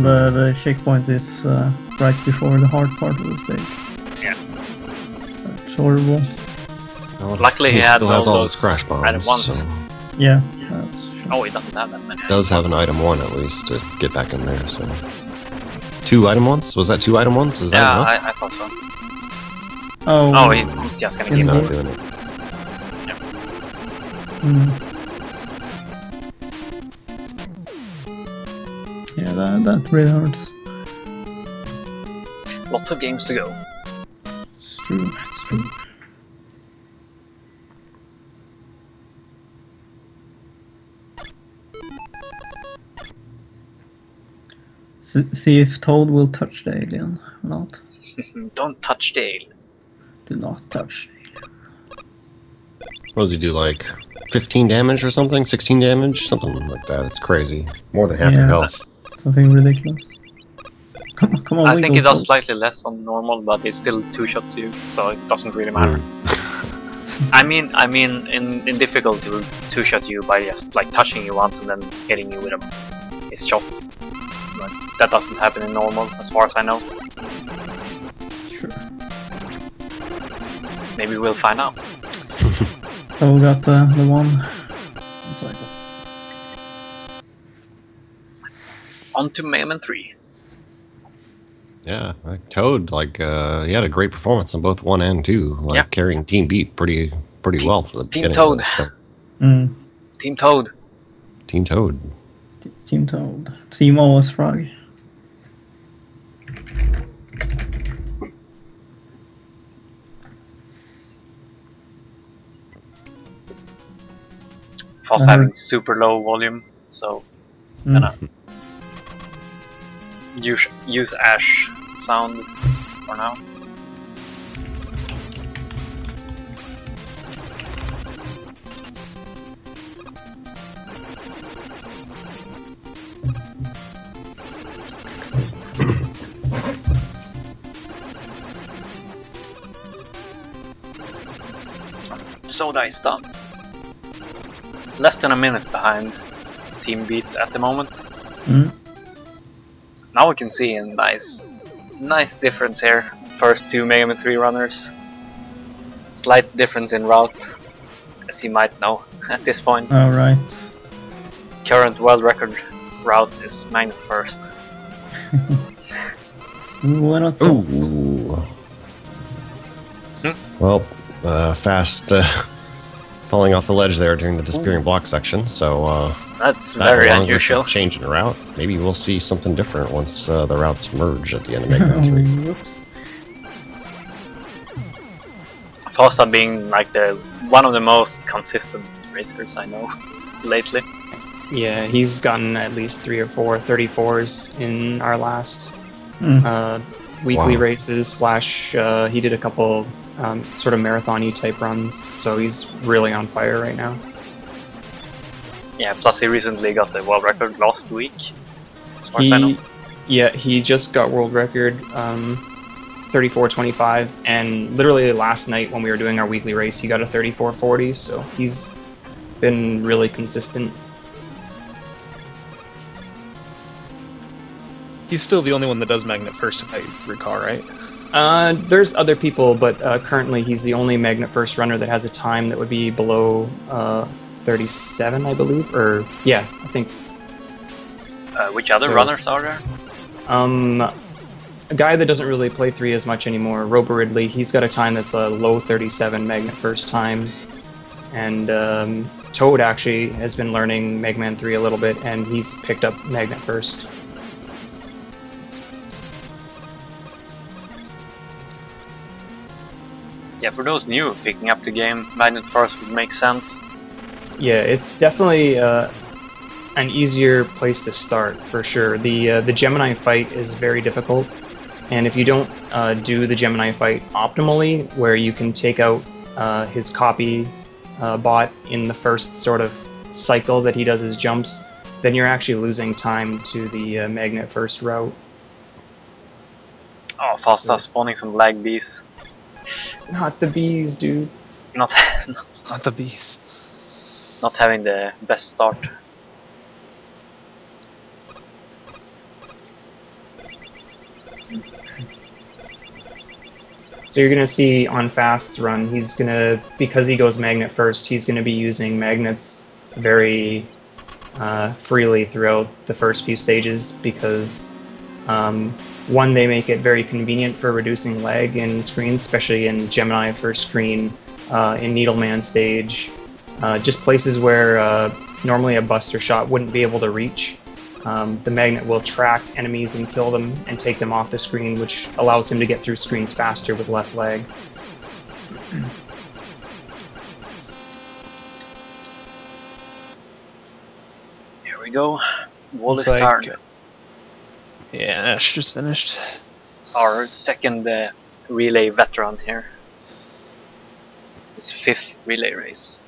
The checkpoint is right before the hard part of the stage. Yeah. It's horrible. Well, Luckily he had still has all those his crash item bombs. ones. So Yeah. Oh, he doesn't have that many. does have an item 1 at least to get back in there. So 2 item 1s? Was that 2 item 1s? Is that Yeah, enough? I thought so. Oh, he's just gonna He's give not it. doing it. Yeah, that really hurts. Lots of games to go. It's true, it's true. See if Toad will touch the alien or not. Don't touch the alien. Do not touch the alien. What does he do, like 15 damage or something? 16 damage? Something like that. It's crazy. More than half your health. Something ridiculous. Come on, I we think go it does Toad. slightly less on normal, but it still 2-shots you, so it doesn't really matter. I mean, in difficult, it will 2-shot you by just like touching you once and then hitting you with his shot. But that doesn't happen in normal, as far as I know. Sure. Maybe we'll find out. Toad got the one. Cycle. On to Mega Man 3. Yeah, like Toad, like he had a great performance on both 1 and 2, like carrying Team Beat pretty well for the beginning Toad. of this thing. Team Toad. Team Toad. Team Toad. Team OS Frog. Fast having super low volume, so gonna use Ash sound for now. Soda is done. Less than a minute behind Team Beat at the moment. Now we can see a nice difference here. First 2 Mega Man 3 runners. Slight difference in route, as you might know at this point. Alright. Current world record route is Magnet first. Why not? Ooh. Well, fast falling off the ledge there during the disappearing block section, so that's that very along with unusual. the change in route. Maybe we'll see something different once the routes merge at the end of Mega Man 3. Whoops. Fosta being like one of the most consistent racers I know lately. Yeah, he's gotten at least 3 or 4 34s in our last weekly races. / he did a couple sort of marathon-y type runs, so he's really on fire right now. Yeah, plus he recently got the world record last week, as far as I know. Yeah, he just got world record 34:25, and literally last night when we were doing our weekly race, he got a 34:40. So he's been really consistent. He's still the only one that does Magnet first, if I recall, right? There's other people, but currently he's the only Magnet First runner that has a time that would be below 37, I believe. Or yeah, I think. Which other runners are there? A guy that doesn't really play 3 as much anymore, Robo Ridley. He's got a time that's a low 37 Magnet First time, and Toad actually has been learning Mega Man 3 a little bit, and he's picked up Magnet First. Yeah, for those new picking up the game, Magnet First would make sense. Yeah, it's definitely an easier place to start, for sure. The Gemini fight is very difficult, and if you don't do the Gemini fight optimally, where you can take out his copy bot in the first sort of cycle that he does his jumps, then you're actually losing time to the Magnet First route. Oh, Fasta spawning some lag bees. Not the bees, dude. Not the bees. Not having the best start. So you're gonna see on Fast's run, he's gonna, because he goes Magnet First, he's gonna be using magnets very freely throughout the first few stages, because one, they make it very convenient for reducing lag in screens, especially in Gemini first screen, in Needleman stage, just places where normally a Buster shot wouldn't be able to reach. The magnet will track enemies and kill them and take them off the screen, which allows him to get through screens faster with less lag. Here we go. Wall is Looks like- turned. Yeah, Ash just finished. Our second relay veteran here. It's 5th relay race.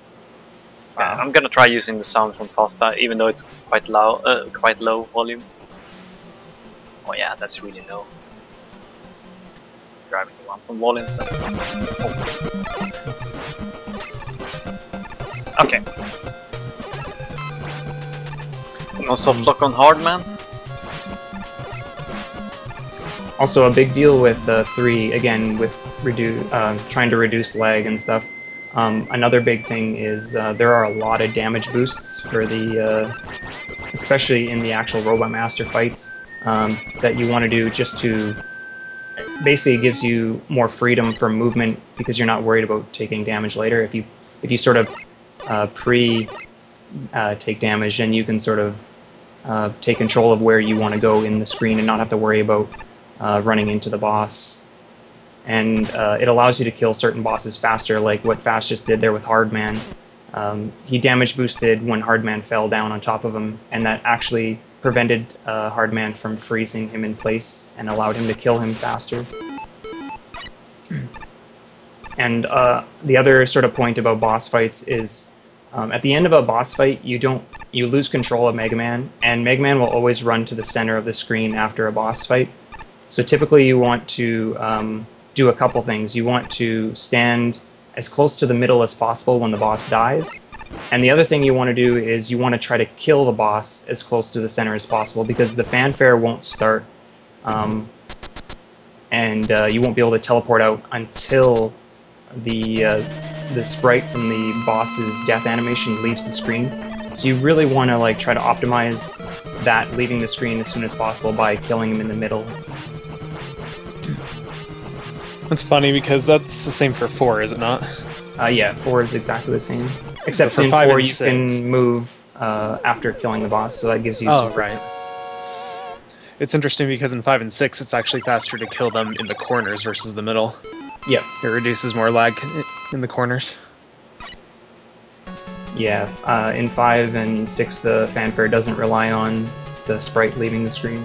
I'm gonna try using the sound from Fasta, even though it's quite low volume. Oh yeah, that's really low. Grabbing the one from Wall instead. Oh. Okay. No soft lock on Hardman. Also, a big deal with 3, again, with trying to reduce lag and stuff. Another big thing is there are a lot of damage boosts for the, especially in the actual Robot Master fights, that you want to do just to, basically it gives you more freedom for movement because you're not worried about taking damage later. If you sort of take damage, then you can sort of take control of where you want to go in the screen and not have to worry about running into the boss. And it allows you to kill certain bosses faster, like what Fast just did there with Hardman. He damage boosted when Hardman fell down on top of him, and that actually prevented Hardman from freezing him in place and allowed him to kill him faster. And the other sort of point about boss fights is at the end of a boss fight, you lose control of Mega Man, and Mega Man will always run to the center of the screen after a boss fight. So typically you want to do a couple things. You want to stand as close to the middle as possible when the boss dies. And the other thing you want to do is you want to try to kill the boss as close to the center as possible, because the fanfare won't start and you won't be able to teleport out until the sprite from the boss's death animation leaves the screen. So you really want to try to optimize that leaving the screen as soon as possible by killing him in the middle. That's funny because that's the same for 4, is it not? Yeah, 4 is exactly the same. Except for in 5 4 and you 6. can move after killing the boss, so that gives you some... right. It's interesting because in 5 and 6 it's actually faster to kill them in the corners versus the middle. Yep. It reduces more lag in the corners. Yeah, in 5 and 6 the fanfare doesn't rely on the sprite leaving the screen.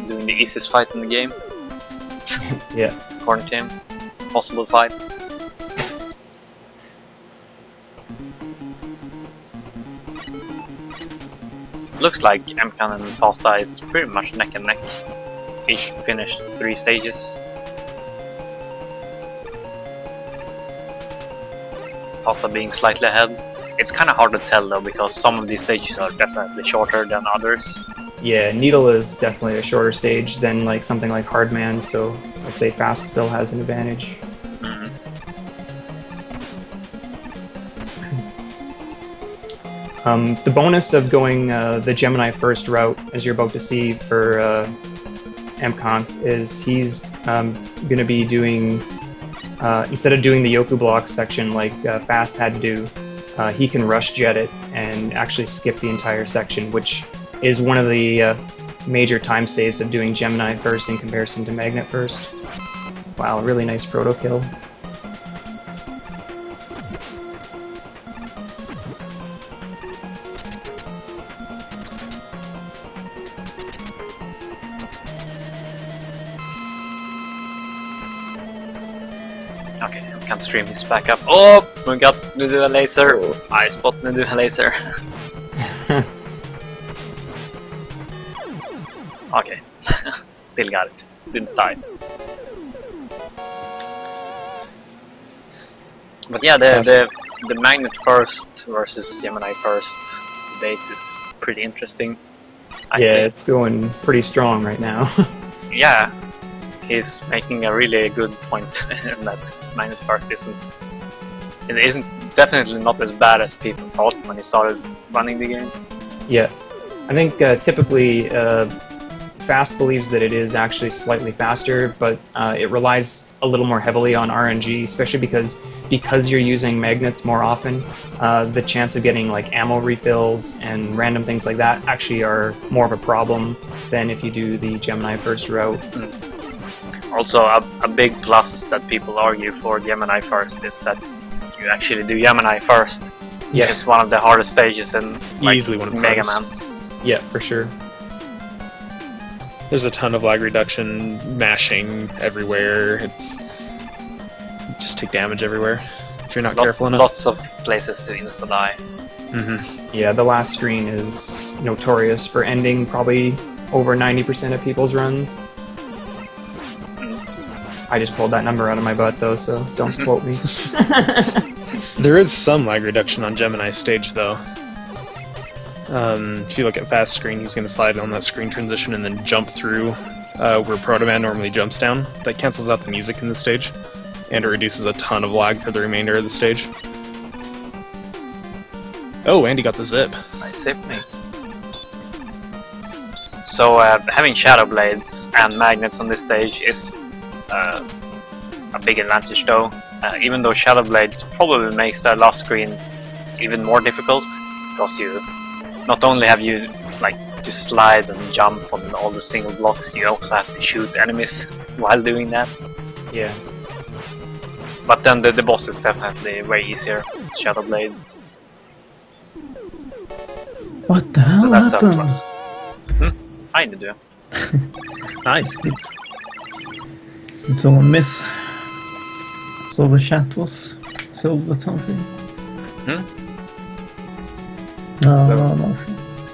Doing the easiest fight in the game. Yeah. According to him. Possible fight. Looks like MCAN and Fasta is pretty much neck and neck. Each finished 3 stages. Fasta being slightly ahead. It's kind of hard to tell though, because some of these stages are definitely shorter than others. Yeah, Needle is definitely a shorter stage than like something like Hardman, so I'd say Fast still has an advantage. The bonus of going the Gemini first route, as you're about to see for MConk, is he's going to be doing, instead of doing the Yoku block section like Fast had to do, he can rush jet it and actually skip the entire section, which is one of the major time saves of doing Gemini first in comparison to Magnet first. Wow, really nice proto kill. Okay, can't stream his back up. Oh, we got Nudu laser. I spot Nudu laser. Okay, still got it. Didn't die. But yeah, the Magnet first versus Gemini first debate is pretty interesting. I Yeah, think. it's going pretty strong right now. Yeah, he's making a really good point in that Magnet first isn't definitely not as bad as people thought when he started running the game. Yeah, I think typically Fast believes that it is actually slightly faster, but it relies a little more heavily on RNG, especially because you're using magnets more often. The chance of getting like ammo refills and random things like that actually are more of a problem than if you do the Gemini first route. Also, a big plus that people argue for Gemini first is that you actually do Gemini first. Yeah. It's one of the hardest stages in like, Easily one of the Mega hardest. Man. Yeah, for sure. There's a ton of lag reduction, mashing everywhere. Just take damage everywhere if you're not careful enough. Lots of places to insta-die. Yeah, the last screen is notorious for ending probably over 90% of people's runs. I just pulled that number out of my butt though, so don't quote me. There is some lag reduction on Gemini's stage though. If you look at Fast Screen, he's going to slide on that screen transition and then jump through where Proto Man normally jumps down. That cancels out the music in the stage, and it reduces a ton of lag for the remainder of the stage. Oh, Andy got the zip. Nice zip. Nice. So having Shadow Blades and Magnets on this stage is a big advantage though. Even though Shadow Blades probably makes the last screen even more difficult, because you not only have you like to slide and jump on all the single blocks, you also have to shoot enemies while doing that. Yeah. But then the boss is definitely way easier with Shadow Blades. What the hell So that's a happened? plus. I need to do. Nice. Did someone miss? So the chat was filled with something. No.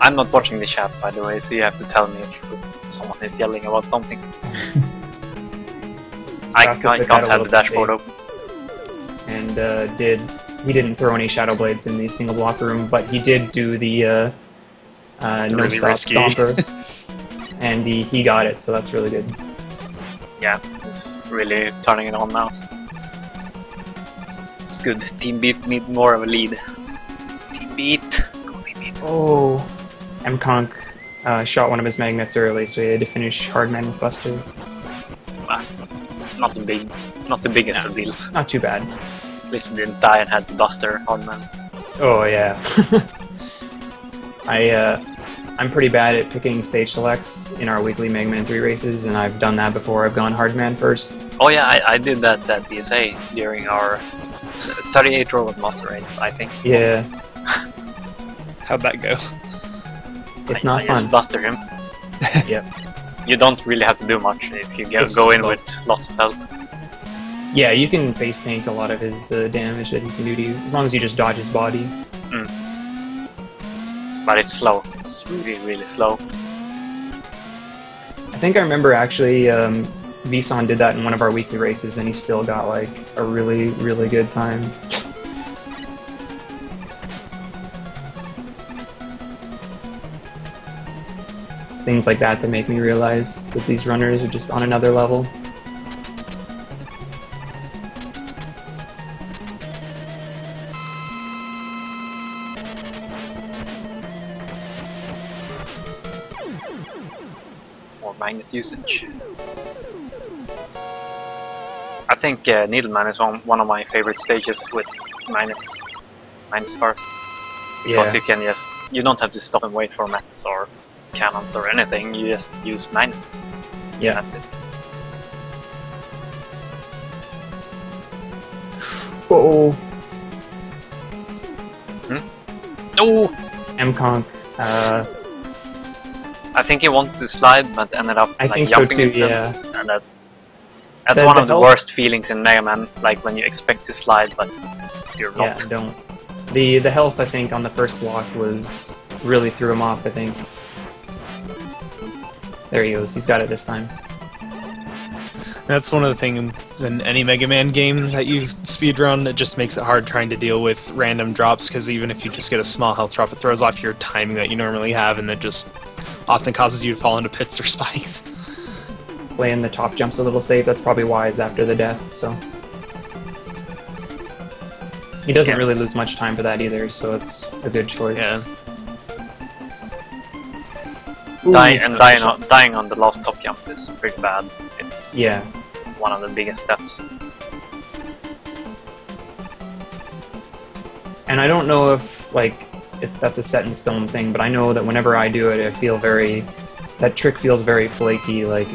I'm not watching the chat, by the way, so you have to tell me if someone is yelling about something. I Fast took can't that a have the little dashboard bit open. And he didn't throw any Shadow Blades in the single block room, but he did do the no really stop risky. stomper, and he got it, so that's really good. Yeah, he's really turning it on now. It's good. Team Beat need more of a lead. Team Beat. Oh, MConk shot one of his magnets early, so he had to finish Hardman with Buster. Not the biggest of deals. Not too bad. At least he didn't die and had to Buster Hardman. Oh yeah. I'm pretty bad at picking stage selects in our weekly Mega Man 3 races, and I've done that before. I've gone Hardman first. Oh yeah, I did that at DSA during our 38 robot master race, I think. Yeah. How'd that go? It's not I fun. just Buster him. Yep. You don't really have to do much if you It's go in slow. with lots of help. Yeah, you can face tank a lot of his damage that he can do to you, as long as you just dodge his body. But it's slow. It's really, really slow. I think I remember actually Vison did that in one of our weekly races, and he still got like a really, really good time. things like that that make me realize that these runners are just on another level. More magnet usage. I think Needleman is one of my favorite stages with magnets. Magnets first. Because Yeah. you don't have to stop and wait for mets or cannons or anything, you just use magnets. Yeah. That's it. Uh-oh. No! M-Conk. I think he wanted to slide but ended up I like think so jumping too, instead. yeah. And that's one of the worst feelings in Mega Man, like when you expect to slide but you're not. Yeah, don't. The health, I think, on the first block was really threw him off, I think. There he goes, he's got it this time. That's one of the things in any Mega Man game that you speedrun, it just makes it hard trying to deal with random drops, because even if you just get a small health drop, it throws off your timing that you normally have, and it just often causes you to fall into pits or spikes. Playing the top jump's a little safe, that's probably why it's after the death, so... He doesn't really lose much time for that either, so it's a good choice. Yeah. Dying on the last top jump is pretty bad. It's one of the biggest deaths. And I don't know if that's a set in stone thing, but I know that whenever I do it, I feel that trick feels very flaky. Like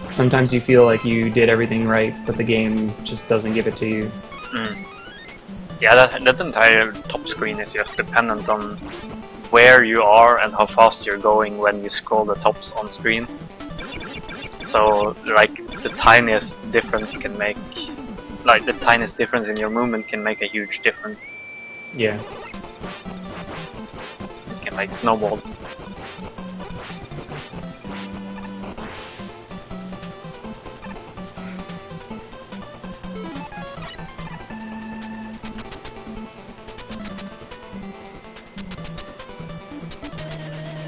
sometimes you feel like you did everything right, but the game just doesn't give it to you. Yeah, that entire top screen is just dependent on where you are and how fast you're going when you scroll the tops on screen. So, like, the tiniest difference can make... Like, the tiniest difference in your movement can make a huge difference. Yeah. It can, like, snowball.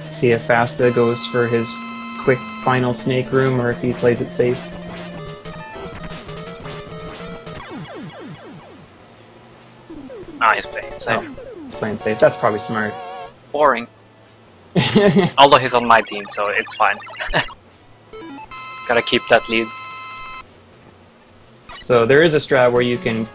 See if Fasta goes for his quick final snake room or if he plays it safe. Ah, he's playing safe. Oh, he's playing safe. That's probably smart. Boring. Although he's on my team, so it's fine. Gotta keep that lead. So there is a strat where you can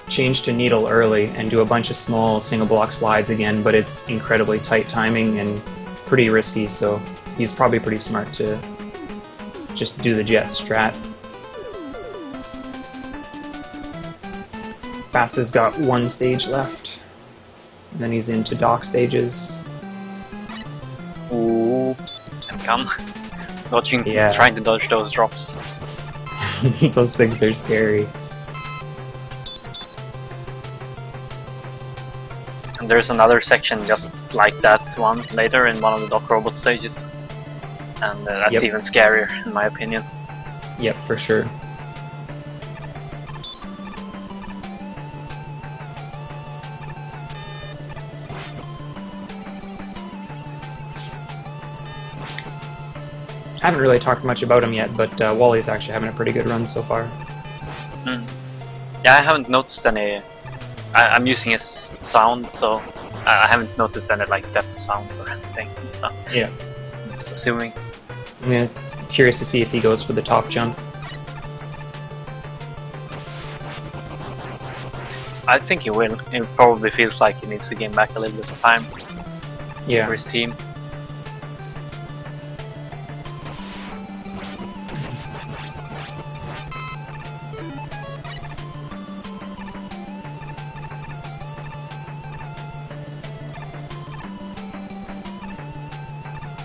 change to needle early and do a bunch of small single block slides again, but it's incredibly tight timing and pretty risky, so he's probably pretty smart to just do the jet strat. Fasta's got one stage left, and then he's into dock stages. Ooh, and come. Trying to dodge those drops. Those things are scary. And there's another section just like that one later in one of the Dock Robot stages. And that's even scarier, in my opinion. Yep, for sure. I haven't really talked much about him yet, but Wally's actually having a pretty good run so far. Yeah, I haven't noticed any... I'm using his sound, so I haven't noticed any like depth sounds or anything. So yeah. Just assuming. I'm curious to see if he goes for the top jump. I think he will. It probably feels like he needs to gain back a little bit of time for his team.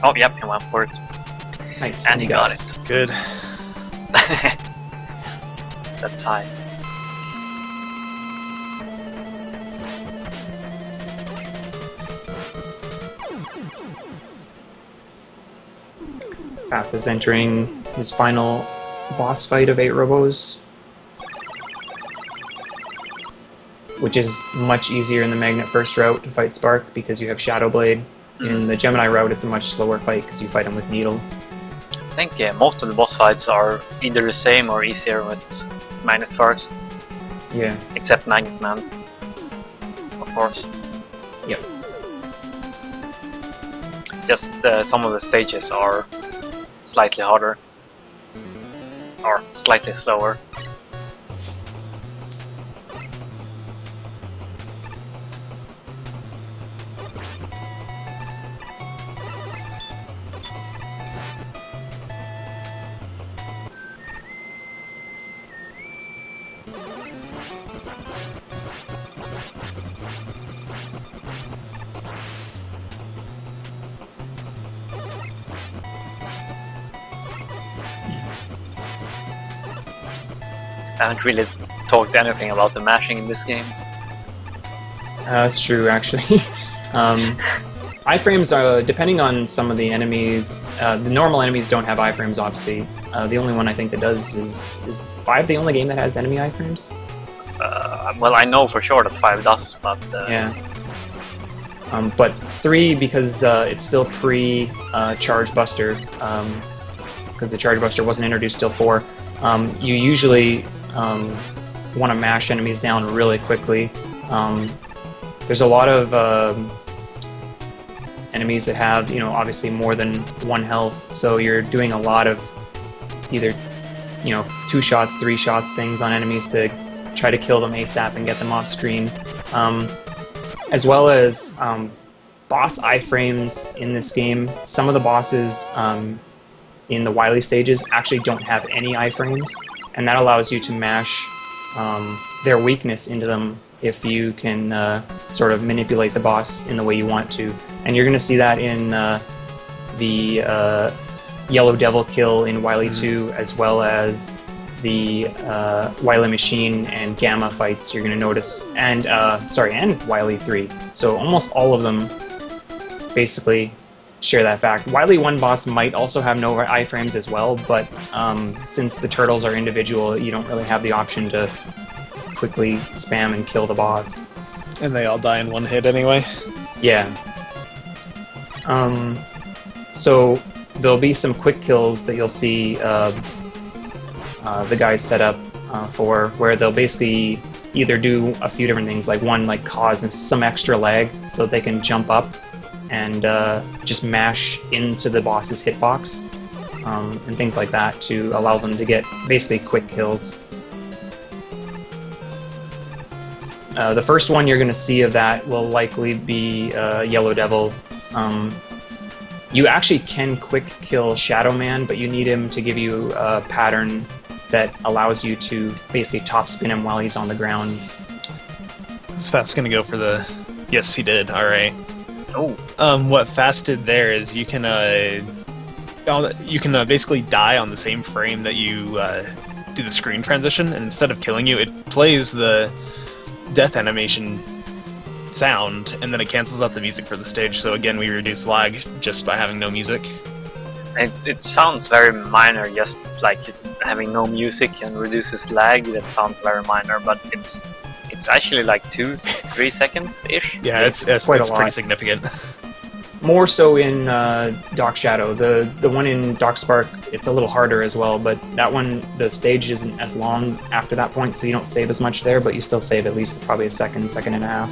Oh, yep, he went for it. Nice. And he got it. Good. That's high. Fasta's entering his final boss fight of 8 Robos, which is much easier in the Magnet First route to fight Spark because you have Shadow Blade. In the Gemini route, it's a much slower fight because you fight him with Needle. I think most of the boss fights are either the same or easier with Magnet first. Yeah. Except Magnet Man, of course. Yep. Just some of the stages are slightly harder. Or slightly slower. I haven't really talked anything about the mashing in this game. That's true, actually. Iframes are, depending on some of the enemies, the normal enemies don't have iframes, obviously. The only one I think that does is 5 the only game that has enemy iframes? Well, I know for sure that 5 does, but... Yeah. But 3, because it's still pre-Charge Buster, because the Charge Buster wasn't introduced till 4, you usually want to mash enemies down really quickly. There's a lot of enemies that have, obviously more than 1 health, so you're doing a lot of either, 2 shots, 3 shots things on enemies to try to kill them ASAP and get them off screen. As well as boss iframes in this game. Some of the bosses in the Wily stages actually don't have any iframes, and that allows you to mash their weakness into them if you can sort of manipulate the boss in the way you want to. And you're going to see that in the Yellow Devil kill in Wily 2, as well as the Wily Machine and Gamma fights you're going to notice, and and Wily 3. So almost all of them basically share that fact. Wily 1 boss might also have no iframes as well, but since the turtles are individual, you don't really have the option to quickly spam and kill the boss. And they all die in one hit anyway. Yeah. So there'll be some quick kills that you'll see the guys set up for, where they'll basically either do a few different things, like one, like cause some extra lag so they can jump up and just mash into the boss's hitbox, and things like that to allow them to get basically quick kills. The first one you're going to see of that will likely be Yellow Devil. You actually can quick kill Shadow Man, but you need him to give you a pattern that allows you to basically top spin him while he's on the ground. Is Fast gonna go for the... Yes, he did. Alright. Oh. What Fast did there is you can basically die on the same frame that you do the screen transition, and instead of killing you, it plays the death animation sound, and then it cancels out the music for the stage, so again we reduce lag just by having no music. It sounds very minor, just like having no music and reduces lag. That sounds very minor, but it's actually like 2-3 seconds ish. Yeah, it's quite a lot. Pretty significant. More so in Doc Shadow. The one in Doc Spark, it's a little harder as well, but that one, the stage isn't as long after that point, so you don't save as much there, but you still save at least probably a second and a half.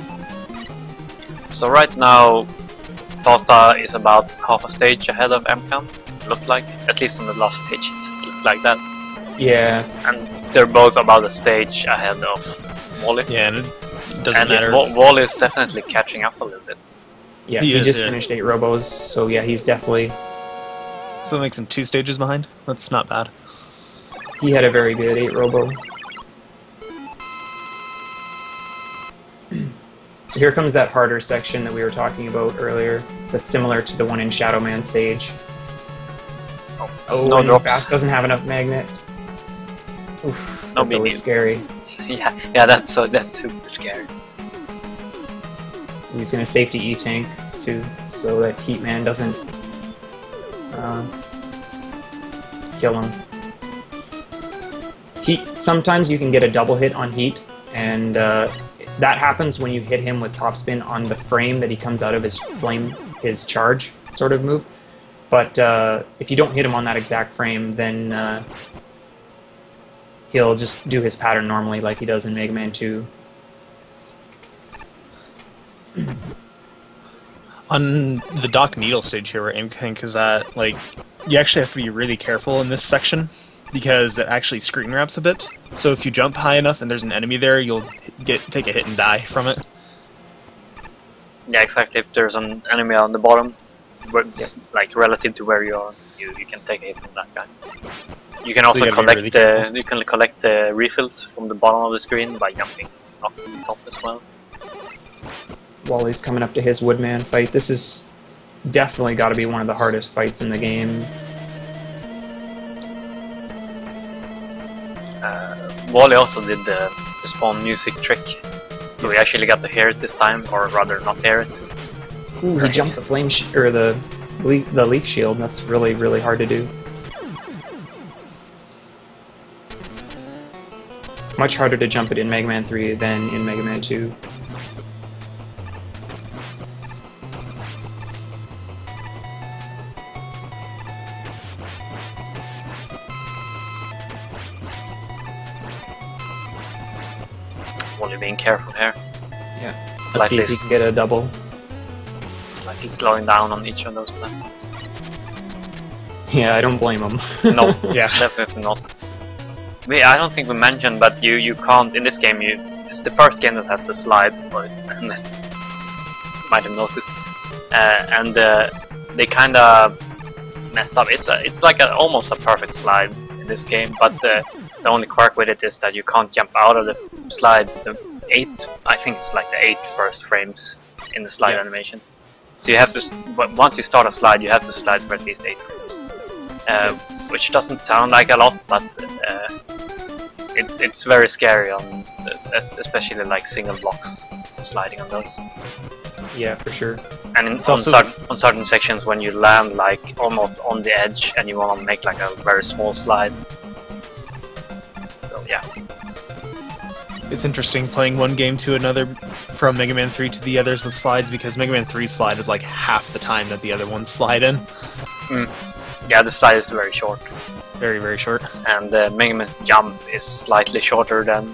So right now, Tosta is about half a stage ahead of MCAM. Looked like, at least in the last stages, it looked like that. Yeah. And they're both about a stage ahead of Wally. Yeah, and it doesn't matter. Wally is definitely catching up a little bit. Yeah, he just finished 8 robos, so yeah, he's definitely... So it makes him 2 stages behind? That's not bad. He had a very good 8 robo. So here comes that harder section that we were talking about earlier, that's similar to the one in Shadow Man stage. No and drops. Fast doesn't have enough magnet. Oof, that's always scary. Yeah, that's super scary. He's gonna safety E-tank too, so that Heatman doesn't kill him. Heat. Sometimes you can get a double hit on Heat, and that happens when you hit him with Topspin on the frame that he comes out of his flame his charge sort of move. But if you don't hit him on that exact frame, then he'll just do his pattern normally like he does in Mega Man 2. On the Doc Needle stage here, where Aimkink is at, like, you actually have to be really careful in this section because it actually screen wraps a bit. So if you jump high enough and there's an enemy there, you'll take a hit and die from it. Yeah, exactly. If there's an enemy on the bottom, like relative to where you are, you can take a hit from that guy. You can also collect the refills from the bottom of the screen by jumping up to the top as well. Wally's coming up to his Woodman fight. This is definitely got to be one of the hardest fights in the game. Wally also did the spawn music trick, so we actually got to hear it this time, or rather not hear it. Ooh, he jumped the flame or the leaf shield. That's really, really hard to do. Much harder to jump it in Mega Man 3 than in Mega Man 2. Wally being careful here. Yeah. Let's see if he can get a double. Slightly slowing down on each of those platforms. Yeah, I don't blame him. No, yeah, definitely not. I don't think we mentioned, but you can't in this game. It's the first game that has to slide, or unless you might have noticed, and they kind of messed up. It's like almost a perfect slide in this game, but the only quirk with it is that you can't jump out of the slide. I think it's like the 8 first frames in the slide animation. So you have to, once you start a slide, you have to slide for at least 8 frames, which doesn't sound like a lot, but it's very scary on, especially like single blocks sliding on those. Yeah, for sure. And on certain sections, when you land like almost on the edge and you want to make like a very small slide. So yeah. It's interesting playing one game to another from Mega Man 3 to the others with slides, because Mega Man 3 slide is like half the time that the other ones slide in. Yeah, the slide is very short. Very, very short. And Mega Man's jump is slightly shorter than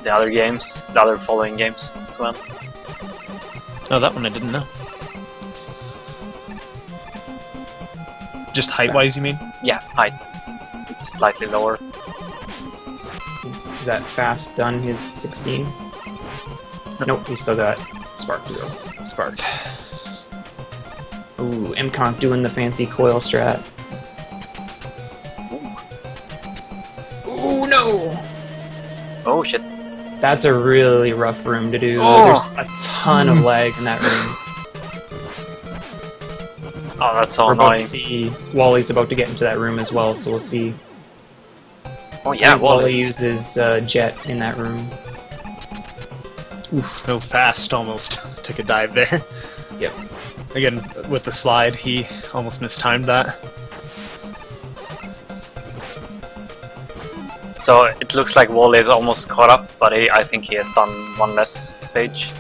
the other games, the other following games as well. Oh, that one I didn't know. Just height-wise, you mean? Yeah, height. It's slightly lower. Is that Fast done his 16? Nope, he still got Spark to go. Spark. Ooh, Aimkink doing the fancy coil strat. Ooh, no! Oh shit. That's a really rough room to do. Oh. There's a ton of lag in that room. Oh, that's so We're about annoying. to see Wally's about to get into that room as well, so we'll see. Oh yeah, Wally uses Jet in that room. Oof, no, Fast almost took a dive there. Yep. Again, with the slide, he almost mistimed that. So it looks like Wally is almost caught up, but I think he has done one less stage.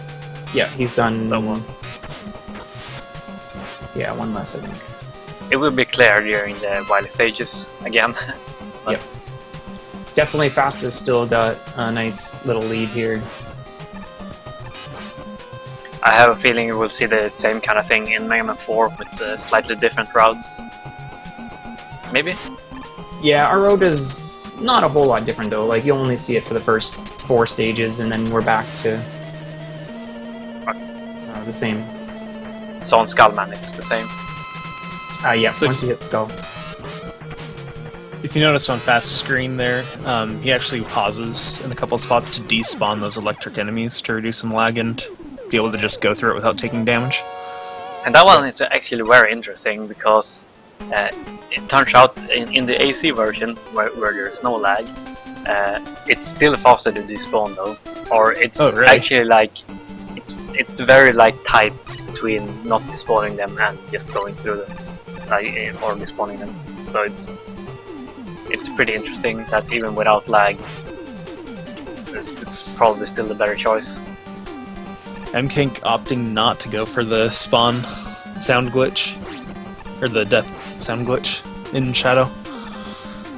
Yeah, he's done. So one. Yeah, one less, I think. It will be clear during the Wily stages again. Yep. Definitely Fast has still got a nice little lead here. I have a feeling we will see the same kind of thing in Mega Man 4 with slightly different routes. Maybe? Yeah, our road is not a whole lot different though. Like, you'll only see it for the first 4 stages, and then we're back to the same. So on Skullman it's the same? Yeah, So once you hit Skull. If you notice on Fast's screen there, he actually pauses in a couple of spots to despawn those electric enemies to reduce some lag and be able to just go through it without taking damage. And that one is actually very interesting because it turns out in the AC version, where there's no lag, it's still faster to despawn though. Or it's actually like, it's very like tight between not despawning them and just going through them, or despawning them. So it's pretty interesting that even without lag, it's probably still the better choice. MKink opting not to go for the spawn sound glitch, or the death sound glitch in Shadow.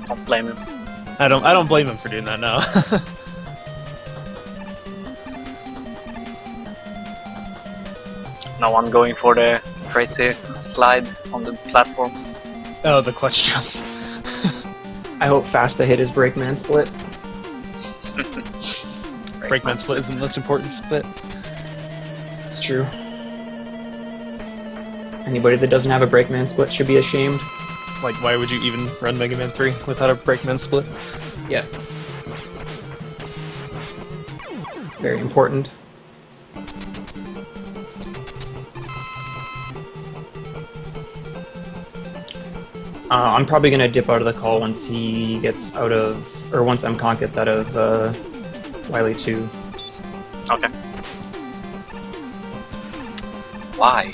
Don't blame him. I don't blame him for doing that. No. No one going for the crazy slide on the platform. Oh, the clutch jump. I hope Fasta hit his Breakman split. Breakman split is the most important split. It's true. Anybody that doesn't have a Breakman split should be ashamed. Like, why would you even run Mega Man 3 without a Breakman split? Yeah. It's very important. I'm probably gonna dip out of the call once he gets out of, or once MConk gets out of Wily 2. Okay. Why?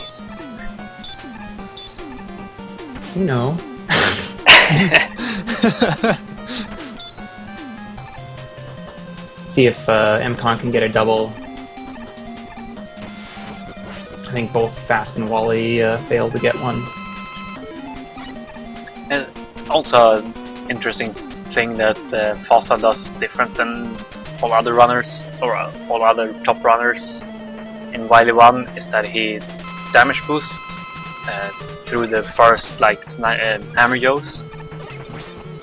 You know. See if MConk can get a double. I think both Fast and Wally failed to get one. And also, an interesting thing that Fasta does different than all other runners, or all other top runners in Wily 1, is that he damage boosts through the first hammer yos.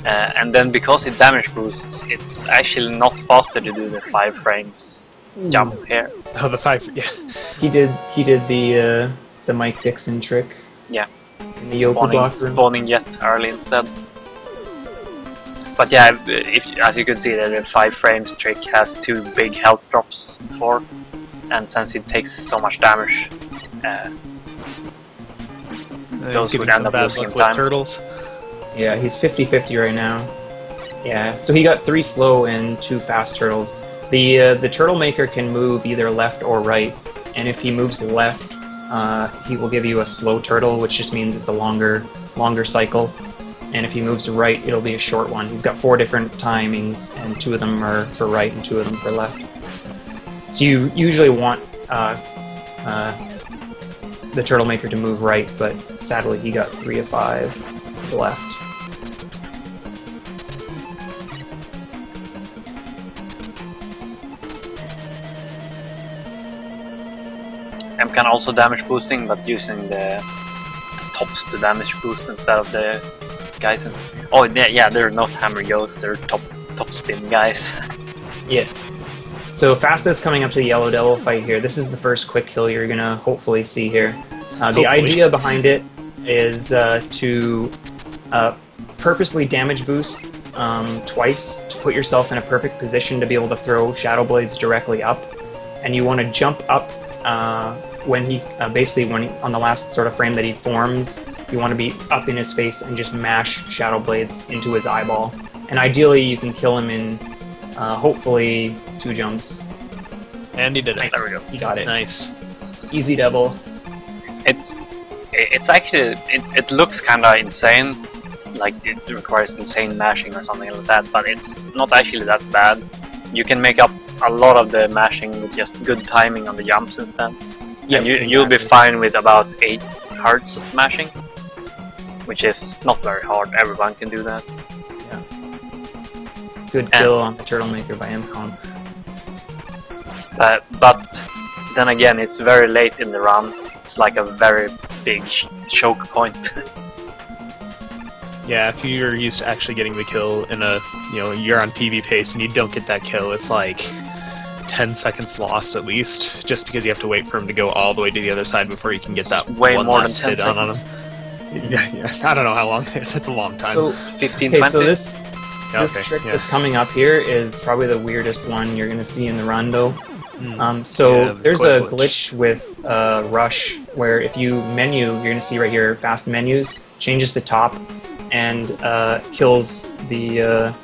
And then because it damage boosts, it's actually not faster to do the 5 frames jump here. Oh, the 5, yeah. He did the Mike Dixon trick. Yeah. In the Yoku block room. Spawning jet early instead. But yeah, as you can see, the 5 frames trick has 2 big health drops before, and since it takes so much damage, those would end up losing time. Turtles. Yeah, he's 50-50 right now. Yeah, so he got 3 slow and 2 fast turtles. The turtle maker can move either left or right, and if he moves left, he will give you a slow turtle, which just means it's a longer cycle. And if he moves right, it'll be a short one. He's got 4 different timings, and 2 of them are for right and 2 of them for left. So you usually want the turtle maker to move right, but sadly he got 3 of 5 to the left. MConk also damage boosting, but using the tops to damage boost instead of the guys. Oh yeah, they're not hammer yos, they're top spin guys. Yeah. So Fasta's coming up to the Yellow Devil fight here. This is the first quick kill you're gonna hopefully see here. The idea behind it is to purposely damage boost twice to put yourself in a perfect position to be able to throw Shadow Blades directly up, and you want to jump up when he basically on the last sort of frame that he forms. You want to be up in his face and just mash Shadow Blades into his eyeball, and ideally you can kill him in hopefully 2 jumps. And he did it. Nice. There we go. He got it. Nice. Easy double. It's actually it looks kind of insane, like it requires insane mashing or something like that, but it's not actually that bad. You can make up a lot of the mashing with just good timing on the jumps instead. Yeah, and you'll be fine with about 8 hertz of mashing, which is not very hard. Everyone can do that. Yeah. Good kill on the Turtle Maker by MConk. But then again, it's very late in the run. It's like a very big choke point. Yeah, if you're used to actually getting the kill in a, you're on PV pace and you don't get that kill, it's like 10 seconds lost at least, just because you have to wait for him to go all the way to the other side before you can get that way one more last than 10 hit on him. Yeah, I don't know how long it is. It's a long time. So 15, okay, 20? so this trick that's coming up here is probably the weirdest one you're going to see in the run, though. There's a glitch with Rush, where if you menu, you're going to see right here, fast menus, changes the top, and kills the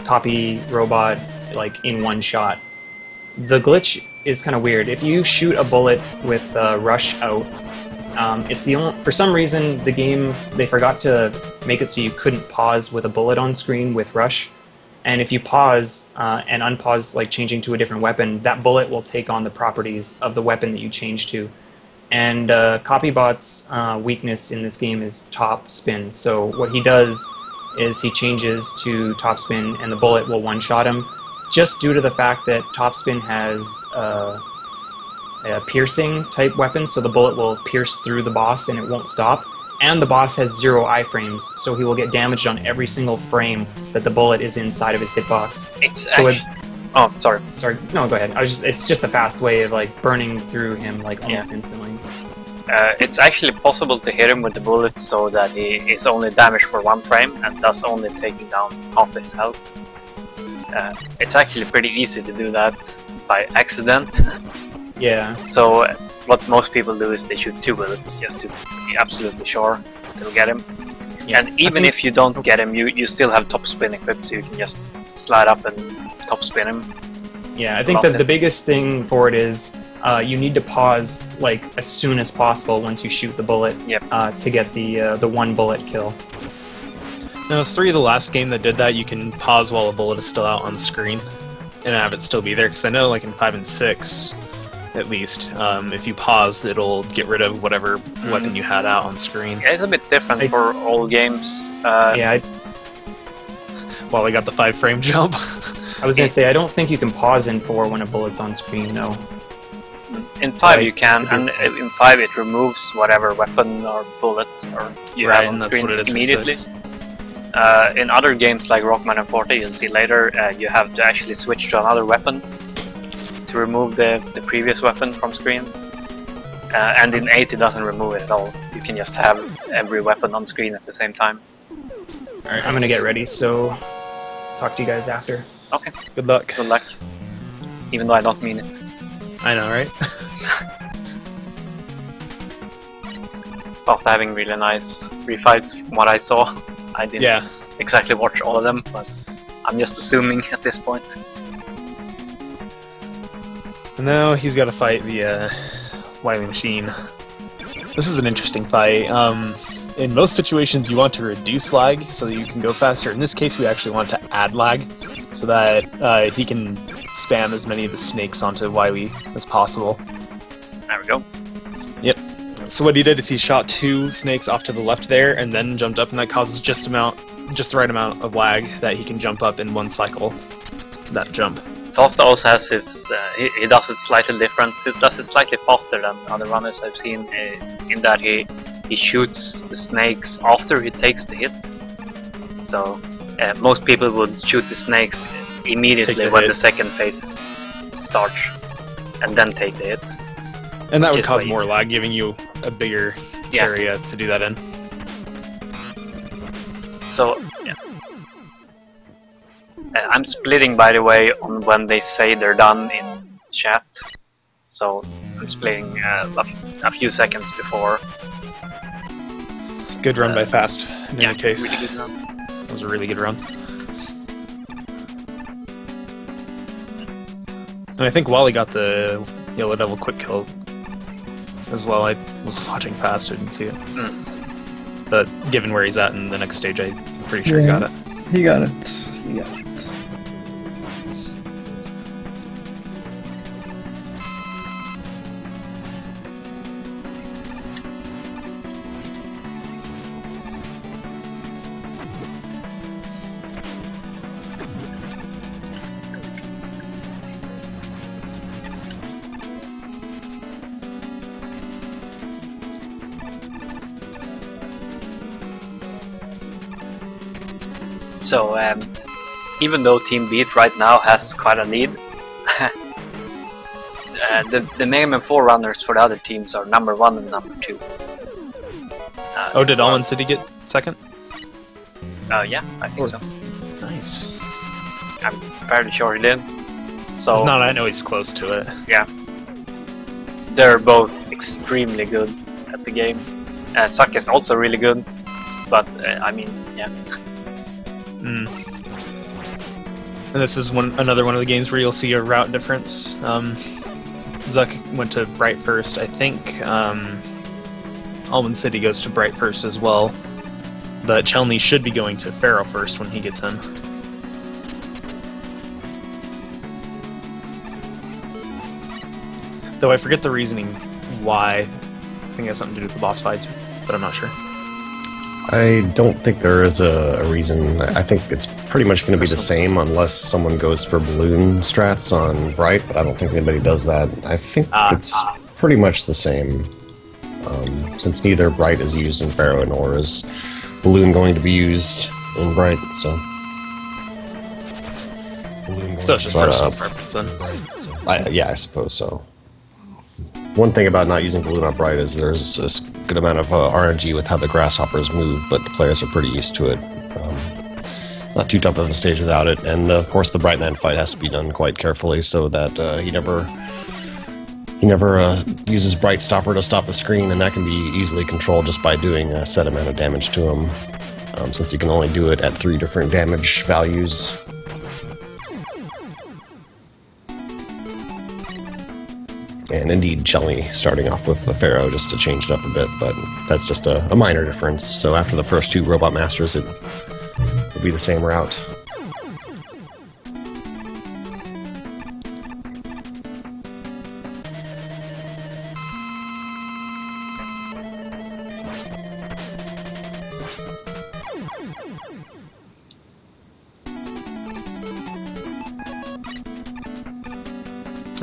copy robot like in one shot. The glitch is kind of weird. If you shoot a bullet with Rush out, it's the only, for some reason the game, they forgot to make it so you couldn't pause with a bullet on screen with Rush. And if you pause and unpause, like changing to a different weapon, that bullet will take on the properties of the weapon that you change to. And Copybot's weakness in this game is top spin. So what he does is he changes to top spin and the bullet will one-shot him, just due to the fact that top spin has a piercing type weapon, so the bullet will pierce through the boss and it won't stop. And the boss has 0 iframes, so he will get damaged on every single frame that the bullet is inside of his hitbox. Oh, sorry. Sorry. No, go ahead. It's just a fast way of like burning through him like almost instantly. It's actually possible to hit him with the bullet so that he is only damaged for 1 frame and thus only taking down half his health. It's actually pretty easy to do that by accident. Yeah. So what most people do is they shoot 2 bullets just to be absolutely sure they'll get him. Yeah. And even if you don't get him, you still have top spin equipped, so you can just slide up and top spin him. Yeah, I think that the biggest thing for it is you need to pause like as soon as possible once you shoot the bullet to get the 1 bullet kill. Now, it's 3 of the last game that did that. You can pause while a bullet is still out on screen and have it still be there. Because I know, like in 5 and 6, at least, if you pause, it'll get rid of whatever weapon you had out on screen. Yeah, it's a bit different for all games. Well, I got the 5-frame jump. I was gonna say, I don't think you can pause in 4 when a bullet's on screen, no. In 5 you can, and in 5 it removes whatever weapon or bullet or you have on screen immediately. In other games like Rockman and 40, you'll see later, you have to actually switch to another weapon to remove the previous weapon from screen. And in 8 it doesn't remove it at all. You can just have every weapon on screen at the same time. Alright, I'm gonna get ready, so talk to you guys after. Okay. Good luck. Good luck. Even though I don't mean it. I know, right? After having really nice refights from what I saw, I didn't exactly watch all of them, but I'm just assuming at this point. And now he's got to fight the Wily Machine. This is an interesting fight. In most situations you want to reduce lag so that you can go faster. In this case we actually want to add lag so that he can spam as many of the snakes onto Wily as possible. There we go. Yep. So what he did is he shot 2 snakes off to the left there and then jumped up, and that causes just the right amount of lag that he can jump up in 1 cycle. That jump. Fast also has his, he does it slightly different. He does it slightly faster than other runners I've seen, in that he shoots the snakes after he takes the hit. So most people would shoot the snakes immediately when the second phase starts, and then take the hit. And that would cause more lag, giving you a bigger area to do that in. So, I'm splitting, by the way, on when they say they're done in chat. So, I'm splitting a few seconds before. Good run by Fast, in any case. Really good run. That was a really good run. And I think Wally got the Yellow Devil quick kill as well. I was watching Fast, I didn't see it. But given where he's at in the next stage, I'm pretty sure he got it. He got it. He got it. So, even though Team Beat right now has quite a lead, the Mega Man 4 runners for the other teams are number 1 and number 2. Did Almond City get second? Yeah, I think so. Nice. I'm fairly sure he did. So, I know he's close to it. Yeah. They're both extremely good at the game. Suck is also really good, but I mean, yeah. And this is another one of the games where you'll see a route difference. Zuck went to Bright first, I think. Almond City goes to Bright first as well. But Chelney should be going to Pharaoh first when he gets in. Though I forget the reasoning why. I think it has something to do with the boss fights, but I'm not sure. I don't think there is a reason. I think it's pretty much going to be the same unless someone goes for balloon strats on Bright, but I don't think anybody does that. I think it's pretty much the same, since neither Bright is used in Pharaoh nor is Balloon going to be used in Bright, so... So it's just personal preference then? Yeah, I suppose so. One thing about not using Balloon on Bright is there's a good amount of RNG with how the grasshoppers move, but the players are pretty used to it. Not too tough of a stage without it, and of course the Brightman fight has to be done quite carefully so that he never uses Bright Stopper to stop the screen, and that can be easily controlled just by doing a set amount of damage to him, since he can only do it at 3 different damage values. And indeed, Chelny starting off with the Pharaoh just to change it up a bit, but that's just a minor difference. So after the first 2 Robot Masters, it would be the same route.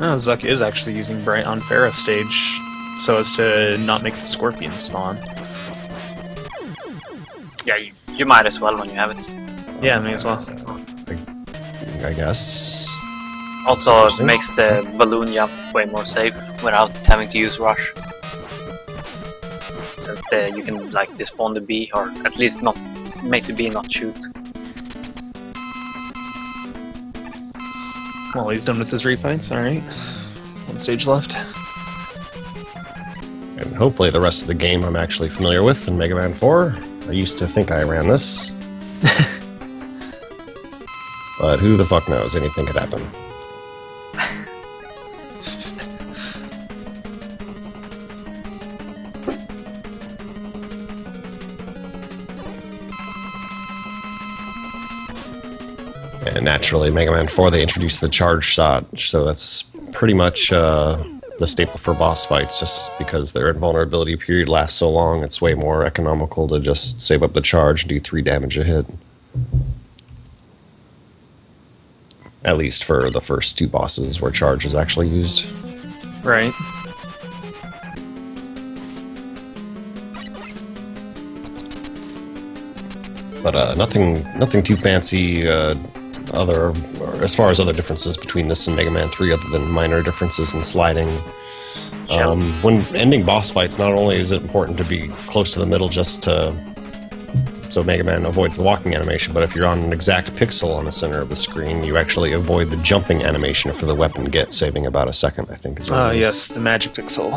Oh, Zuck is actually using Bright on Pharaoh stage so as to not make the Scorpion spawn. Yeah, you might as well when you have it. Yeah, may as well. I guess. Also, it makes the balloon jump way more safe without having to use Rush. Since you can like despawn the bee, or at least not make the bee not shoot. Well, he's done with his refights, alright. 1 stage left. And hopefully the rest of the game I'm actually familiar with in Mega Man 4. I used to think I ran this. But who the fuck knows? Anything could happen. And naturally, Mega Man 4, they introduced the charge shot, so that's pretty much the staple for boss fights, just because their invulnerability period lasts so long, it's way more economical to just save up the charge and do 3 damage a hit. At least for the first 2 bosses where charge is actually used. Right. But nothing too fancy as far as other differences between this and Mega Man 3, other than minor differences in sliding. When ending boss fights, not only is it important to be close to the middle just so Mega Man avoids the walking animation, but if you're on an exact pixel on the center of the screen, you actually avoid the jumping animation for the weapon get, saving about a second, I think. Yes, the magic pixel.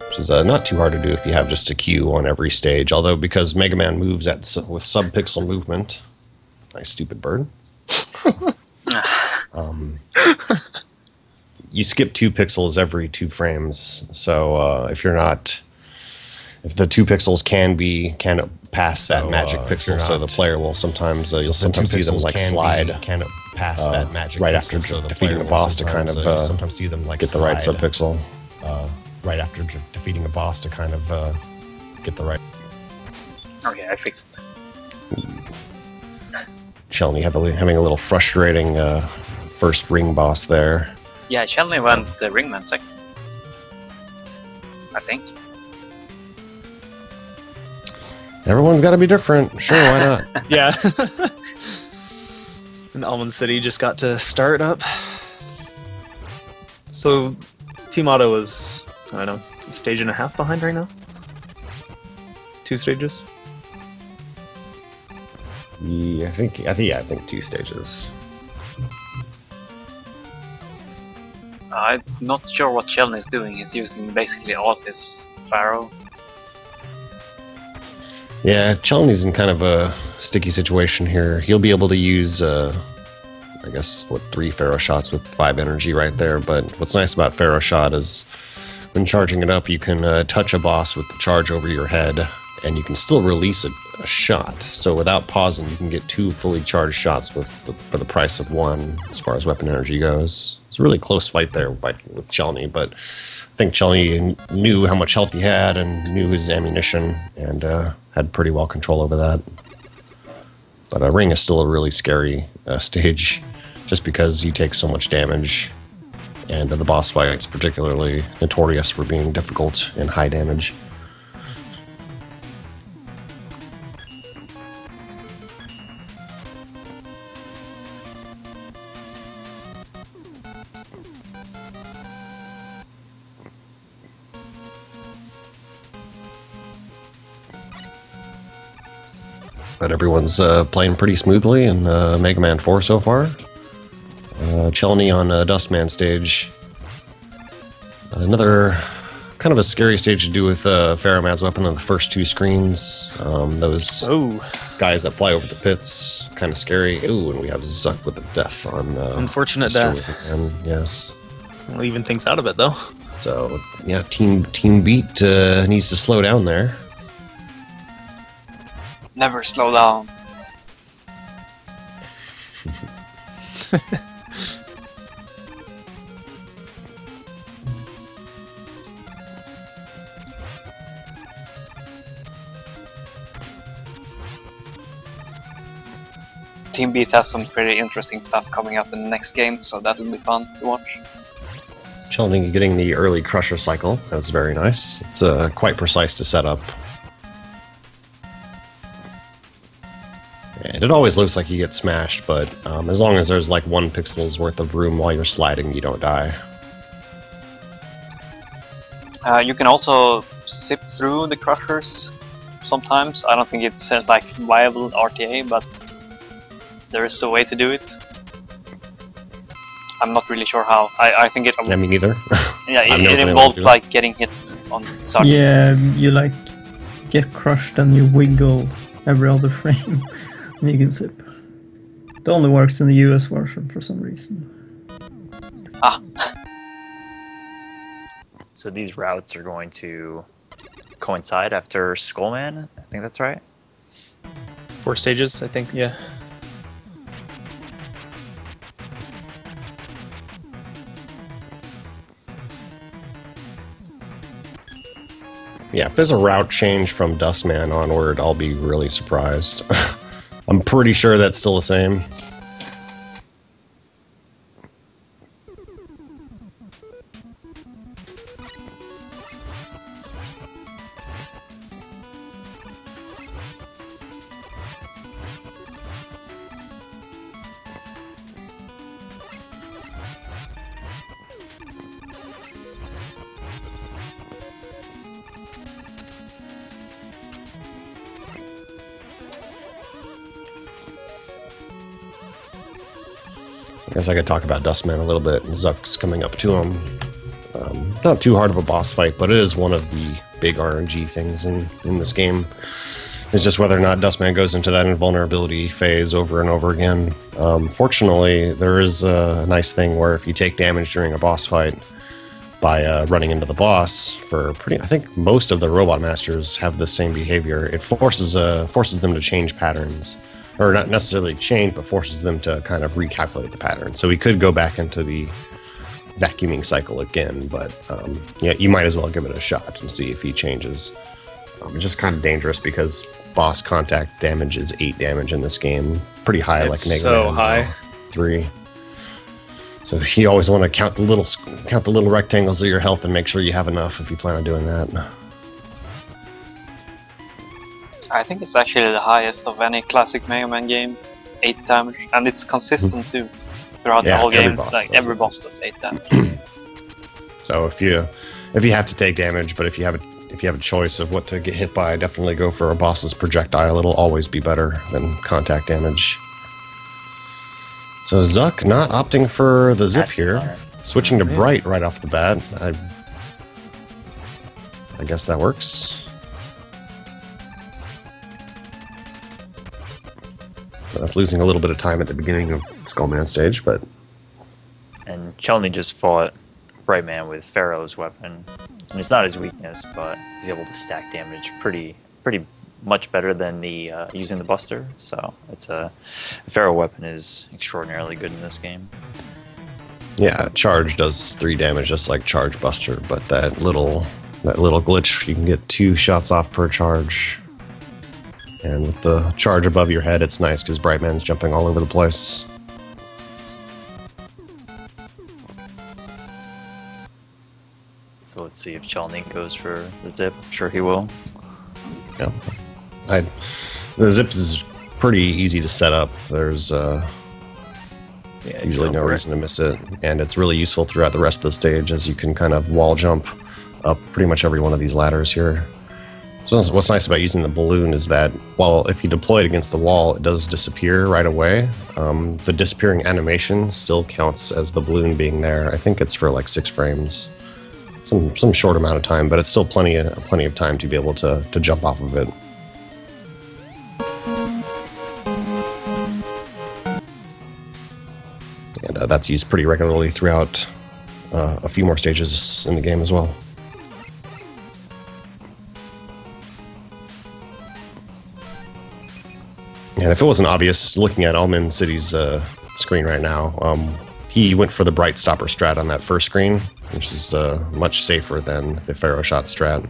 Which is not too hard to do if you have just a Q on every stage, although because Mega Man moves with sub-pixel movement... Nice stupid bird. You skip 2 pixels every 2 frames, so if the 2 pixels can pass that magic pixel, so the player will sometimes you'll sometimes see them like slide past that magic right pixel, after so the defeating player a will boss to kind of sometimes see them like get the right slide, sub-pixel. right after defeating a boss to kind of get the right. Okay, I fixed it. Chelny having a little frustrating first ring boss there. Yeah, Chelny went Ringman second. I think. Everyone's got to be different. Sure, why not? Yeah. And Almond City just got to start up. So, Team Auto is, I don't know, a stage and a half behind right now? 2 stages? Yeah, I think 2 stages. I'm not sure what Chelny is doing. He's using basically all his Pharaoh. Yeah, Chelny's in kind of a sticky situation here. He'll be able to use, I guess, 3 Pharaoh shots with 5 energy right there. But what's nice about Pharaoh shot is when charging it up, you can touch a boss with the charge over your head, and you can still release a shot. So without pausing, you can get 2 fully charged shots for the price of 1 as far as weapon energy goes. was a really close fight there with Chelny, but I think Chelny knew how much health he had and knew his ammunition and had pretty well control over that. But Ring is still a really scary stage just because he takes so much damage, and the boss fight's particularly notorious for being difficult and high damage. But everyone's playing pretty smoothly in Mega Man 4 so far. Chelny on Dustman stage. Another kind of a scary stage to do with Pharaoh's weapon on the first 2 screens. Those guys that fly over the pits, kind of scary. Ooh, and we have Zuck with the death on unfortunate Mr. death. Wickman. Yes. We'll even things out of it though. So yeah, Team Beat needs to slow down there. Never slow down. Team Beat has some pretty interesting stuff coming up in the next game, so that'll be fun to watch. Chelny getting the early Crusher cycle. That's very nice. It's quite precise to set up. And it always looks like you get smashed, but as long as there's like 1 pixel's worth of room while you're sliding, you don't die. You can also zip through the crushers sometimes. I don't think it's like viable RTA, but there is a way to do it. I'm not really sure how. I think it. Yeah, me neither. Yeah, it involved like getting hit on. Sorry. Yeah, you like get crushed and you wiggle every other frame. And you can zip. It only works in the US version for some reason. Ah. So these routes are going to coincide after Skullman? I think that's right. 4 stages, I think, yeah. Yeah, if there's a route change from Dustman onward, I'll be really surprised. I'm pretty sure that's still the same. I guess I could talk about Dustman a little bit. Zuck's coming up to him. Not too hard of a boss fight, but it is one of the big RNG things in this game. It's just whether or not Dustman goes into that invulnerability phase over and over again. Fortunately, there is a nice thing where if you take damage during a boss fight by running into the boss, I think most of the Robot Masters have the same behavior. It forces them to change patterns. Or not necessarily change, but forces them to kind of recalculate the pattern. So we could go back into the vacuuming cycle again, but yeah, you might as well give it a shot and see if he changes. It's just kind of dangerous because boss contact damage is 8 damage in this game. Pretty high, like Mega so Man high. 3. So you always want to count the little rectangles of your health and make sure you have enough if you plan on doing that. I think it's actually the highest of any classic Mega Man game, 8 damage, and it's consistent too throughout the whole game. Like every boss does 8 damage. So if you have to take damage, but if you have a choice of what to get hit by, definitely go for a boss's projectile. It'll always be better than contact damage. So Zuck not opting for the zip here, switching to Bright right off the bat. I guess that works. So that's losing a little bit of time at the beginning of Skullman stage, but... And Chelny just fought Brightman with Pharaoh's weapon. And it's not his weakness, but he's able to stack damage pretty much better than the using the Buster. So it's the Pharaoh weapon is extraordinarily good in this game. Yeah, charge does 3 damage just like Charge Buster, but that little glitch, you can get 2 shots off per charge. And with the charge above your head, it's nice because Brightman's jumping all over the place. So let's see if Chalny goes for the zip. I'm sure he will. Yeah. The zip is pretty easy to set up. There's usually no reason to miss it. And it's really useful throughout the rest of the stage as you can kind of wall jump up pretty much every one of these ladders here. So what's nice about using the balloon is that while if you deploy it against the wall, it does disappear right away. The disappearing animation still counts as the balloon being there. I think it's for like 6 frames. Some short amount of time, but it's still plenty of time to be able to jump off of it. And that's used pretty regularly throughout a few more stages in the game as well. And if it wasn't obvious, looking at Almond City's screen right now, he went for the Bright Stopper strat on that first screen, which is much safer than the Pharaoh Shot strat.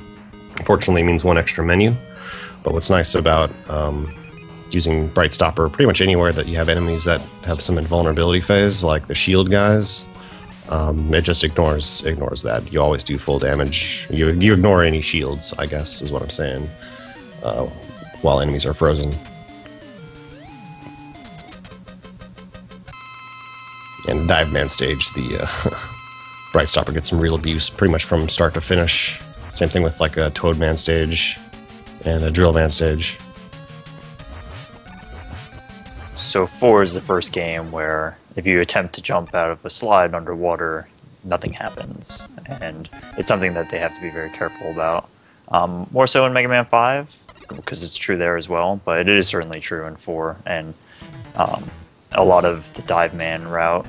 Unfortunately, it means 1 extra menu, but what's nice about using Bright Stopper pretty much anywhere that you have enemies that have some invulnerability phase, like the shield guys, it just ignores that. You always do full damage. You ignore any shields, I guess, is what I'm saying, while enemies are frozen. And Dive Man stage, the Bright Stopper gets some real abuse pretty much from start to finish. Same thing with like a Toad Man stage and a Drill Man stage. So 4 is the first game where if you attempt to jump out of a slide underwater, nothing happens. And it's something that they have to be very careful about. More so in Mega Man 5, because it's true there as well, but it is certainly true in 4. And a lot of the Dive Man route,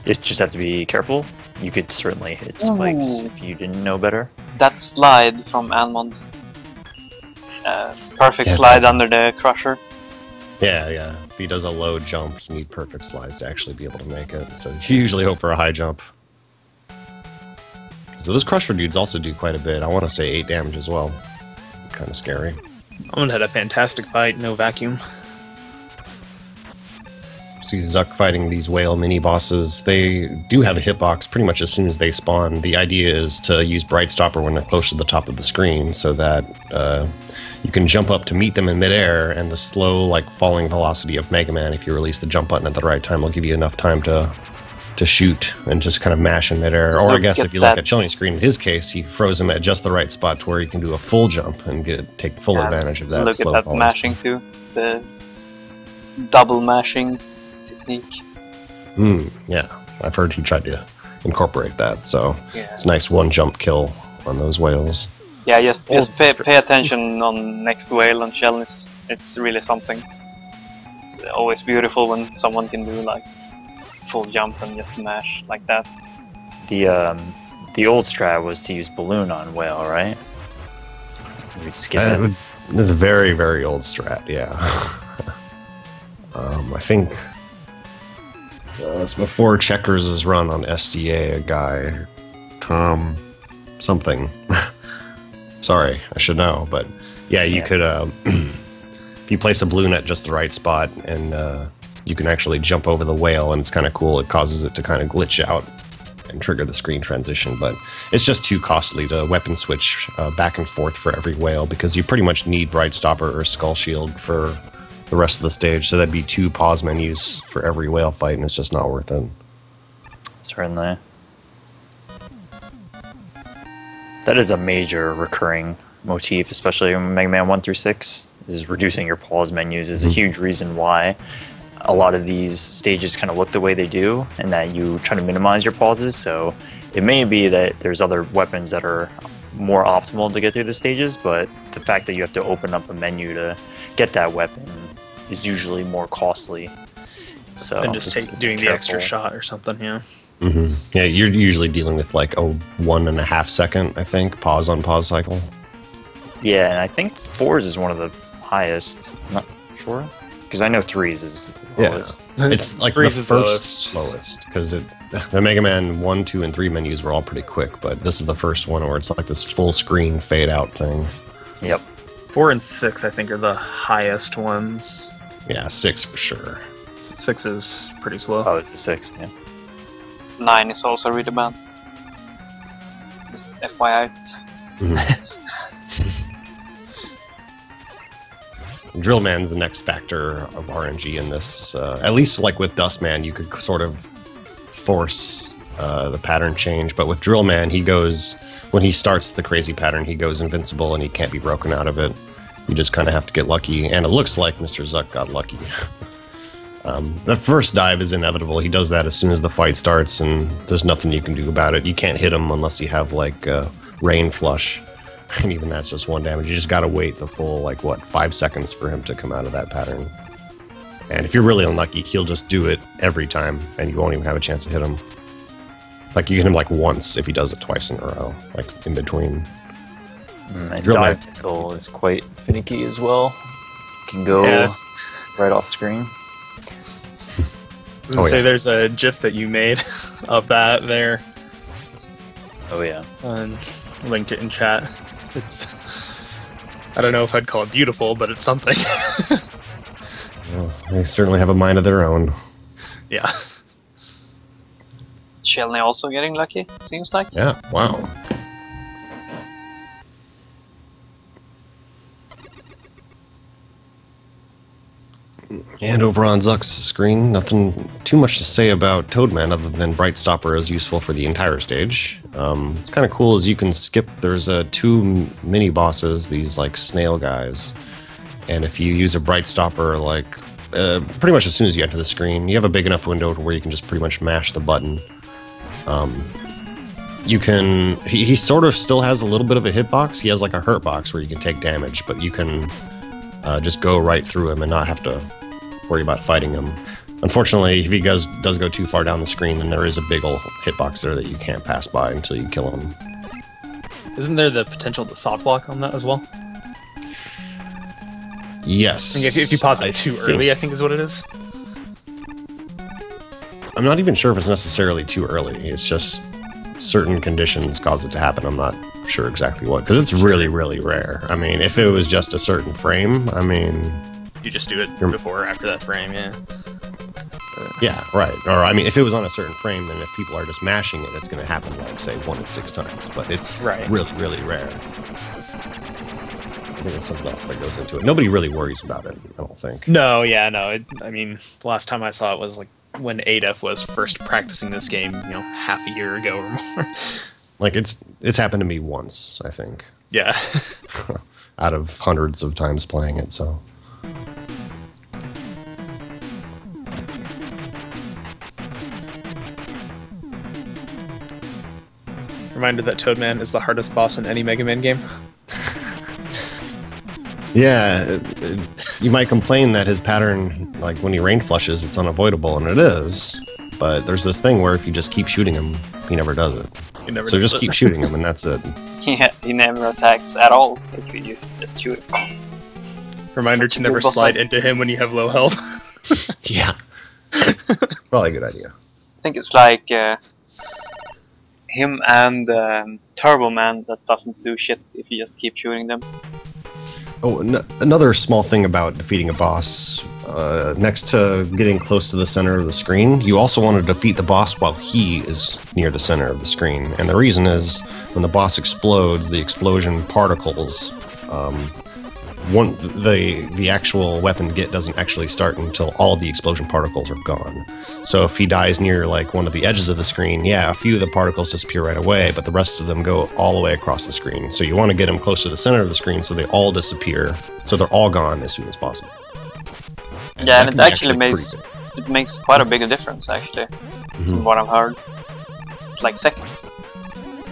you just have to be careful. You could certainly hit spikes if you didn't know better. That slide from Almond. Perfect slide under the crusher. Yeah. If he does a low jump, you need perfect slides to actually be able to make it. So you usually hope for a high jump. So those crusher dudes also do quite a bit. I want to say 8 damage as well. Kind of scary. Almond had a fantastic fight, no vacuum. See Zuck fighting these whale mini-bosses. They do have a hitbox pretty much as soon as they spawn. The idea is to use Bright Stopper when they're close to the top of the screen so that you can jump up to meet them in midair, and the slow, like, falling velocity of Mega Man, if you release the jump button at the right time, will give you enough time to shoot and just kind of mash in midair. Or I guess if you look at Chilny's screen, in his case, he froze him at just the right spot to where he can do a full jump and take full advantage of that. Look slow at that falling mashing too. The double mashing technique. Yeah, I've heard he tried to incorporate that, so it's a nice 1 jump kill on those whales. Yeah, just pay attention on next whale on Chilny's. It's really something. It's always beautiful when someone can do like full jump and just mash like that. The old strat was to use balloon on whale, right? We'd skip it. This is a very, very old strat, yeah. I think it's before Checkers is run on SDA, a guy, Tom something. Sorry, I should know, but yeah, you could, if you place a balloon at just the right spot, and you can actually jump over the whale, and it's kind of cool. It causes it to kind of glitch out and trigger the screen transition, but it's just too costly to weapon switch back and forth for every whale, because you pretty much need Bright Stopper or Skull Shield for the rest of the stage, so that'd be 2 pause menus for every whale fight, and it's just not worth it. Certainly. That is a major recurring motif, especially in Mega Man 1 through 6, is reducing your pause menus is a huge reason why a lot of these stages kind of look the way they do, and that you try to minimize your pauses. So it may be that there's other weapons that are more optimal to get through the stages, but the fact that you have to open up a menu to get that weapon is usually more costly. So and just doing the extra shot or something, yeah. Yeah, you're usually dealing with like a 1.5 second, I think, pause on pause cycle. Yeah, and I think 4's is one of the highest. I'm not sure. Because I know 3s is the Yeah, lowest. it's like the Threes is the first lowest. slowest because the Mega Man 1, 2, and 3 menus were all pretty quick, but this is the first one where it's like this full screen fade out thing. Yep. 4 and 6, I think, are the highest ones. Yeah, 6 for sure. 6 is pretty slow. Oh, it's a 6, yeah. 9 is also really bad. Just FYI. Drill Man's the next factor of RNG in this. At least, like with Dustman, you could sort of force the pattern change. But with Drill Man, he goes, when he starts the crazy pattern, he goes invincible and he can't be broken out of it. You just kind of have to get lucky. And it looks like Mr. Zuck got lucky. The first dive is inevitable. He does that as soon as the fight starts, and there's nothing you can do about it. You can't hit him unless you have, like, Rain Flush. And even that's just 1 damage. You just gotta wait the full, like, what, 5 seconds for him to come out of that pattern. And if you're really unlucky, he'll just do it every time, and you won't even have a chance to hit him. Like, you hit him, like, once if he does it twice in a row, like, in between. And Drill Man. dive missile is quite finicky as well. Can go right off screen. I was gonna say there's a GIF that you made of that there. Oh yeah. And linked it in chat. It's, I don't know if I'd call it beautiful, but it's something. Well, they certainly have a mind of their own. Yeah. Shelny also getting lucky, seems like. Yeah, wow. And over on Zuck's screen, nothing too much to say about Toadman other than Bright Stopper is useful for the entire stage. It's kind of cool as you can skip, there's 2 mini bosses, these like snail guys. And if you use a Bright Stopper, like pretty much as soon as you enter the screen, you have a big enough window to where you can just pretty much mash the button. You can, he sort of still has a little bit of a hitbox. He has like a hurt box where you can take damage, but you can just go right through him and not have to worry about fighting him. Unfortunately, if he does go too far down the screen, then there is a big old hitbox there that you can't pass by until you kill him. Isn't there the potential to soft block on that as well? Yes. I think if you pause it too early, I think is what it is. I'm not even sure if it's necessarily too early. It's just certain conditions cause it to happen. I'm not sure exactly what, because it's really, really rare. I mean, if it was just a certain frame, I mean... You just do it before or after that frame, yeah. Yeah, right. Or, I mean, if it was on a certain frame, then if people are just mashing it, it's going to happen, like, say, 1 in 6 times. But it's really, really rare. I think there's something else that goes into it. Nobody really worries about it, I don't think. No, yeah, no. I mean, the last time I saw it was, like, when ADEF was first practicing this game, you know, half a year ago or more. Like, it's happened to me once, I think. Yeah. Out of hundreds of times playing it, so... Reminder that Toadman is the hardest boss in any Mega Man game. Yeah, you might complain that his pattern, like when he rain flushes, it's unavoidable, and it is. But there's this thing where if you just keep shooting him, he never does it. So just keep shooting him, and that's it. Yeah, he never attacks at all if you just shoot him. Reminder to never slide into him when you have low health. Yeah. Probably a good idea. I think it's like him and Turbo Man that doesn't do shit if you just keep shooting them. Oh, another small thing about defeating a boss, next to getting close to the center of the screen, you also want to defeat the boss while he is near the center of the screen. And the reason is, when the boss explodes, the explosion particles, the actual weapon get doesn't actually start until all the explosion particles are gone. So if he dies near like one of the edges of the screen, yeah, a few of the particles disappear right away, but the rest of them go all the way across the screen. So you want to get them close to the center of the screen so they all disappear, so they're all gone as soon as possible. Yeah, and it actually makes quite a big difference actually, from what I've heard. It's like seconds.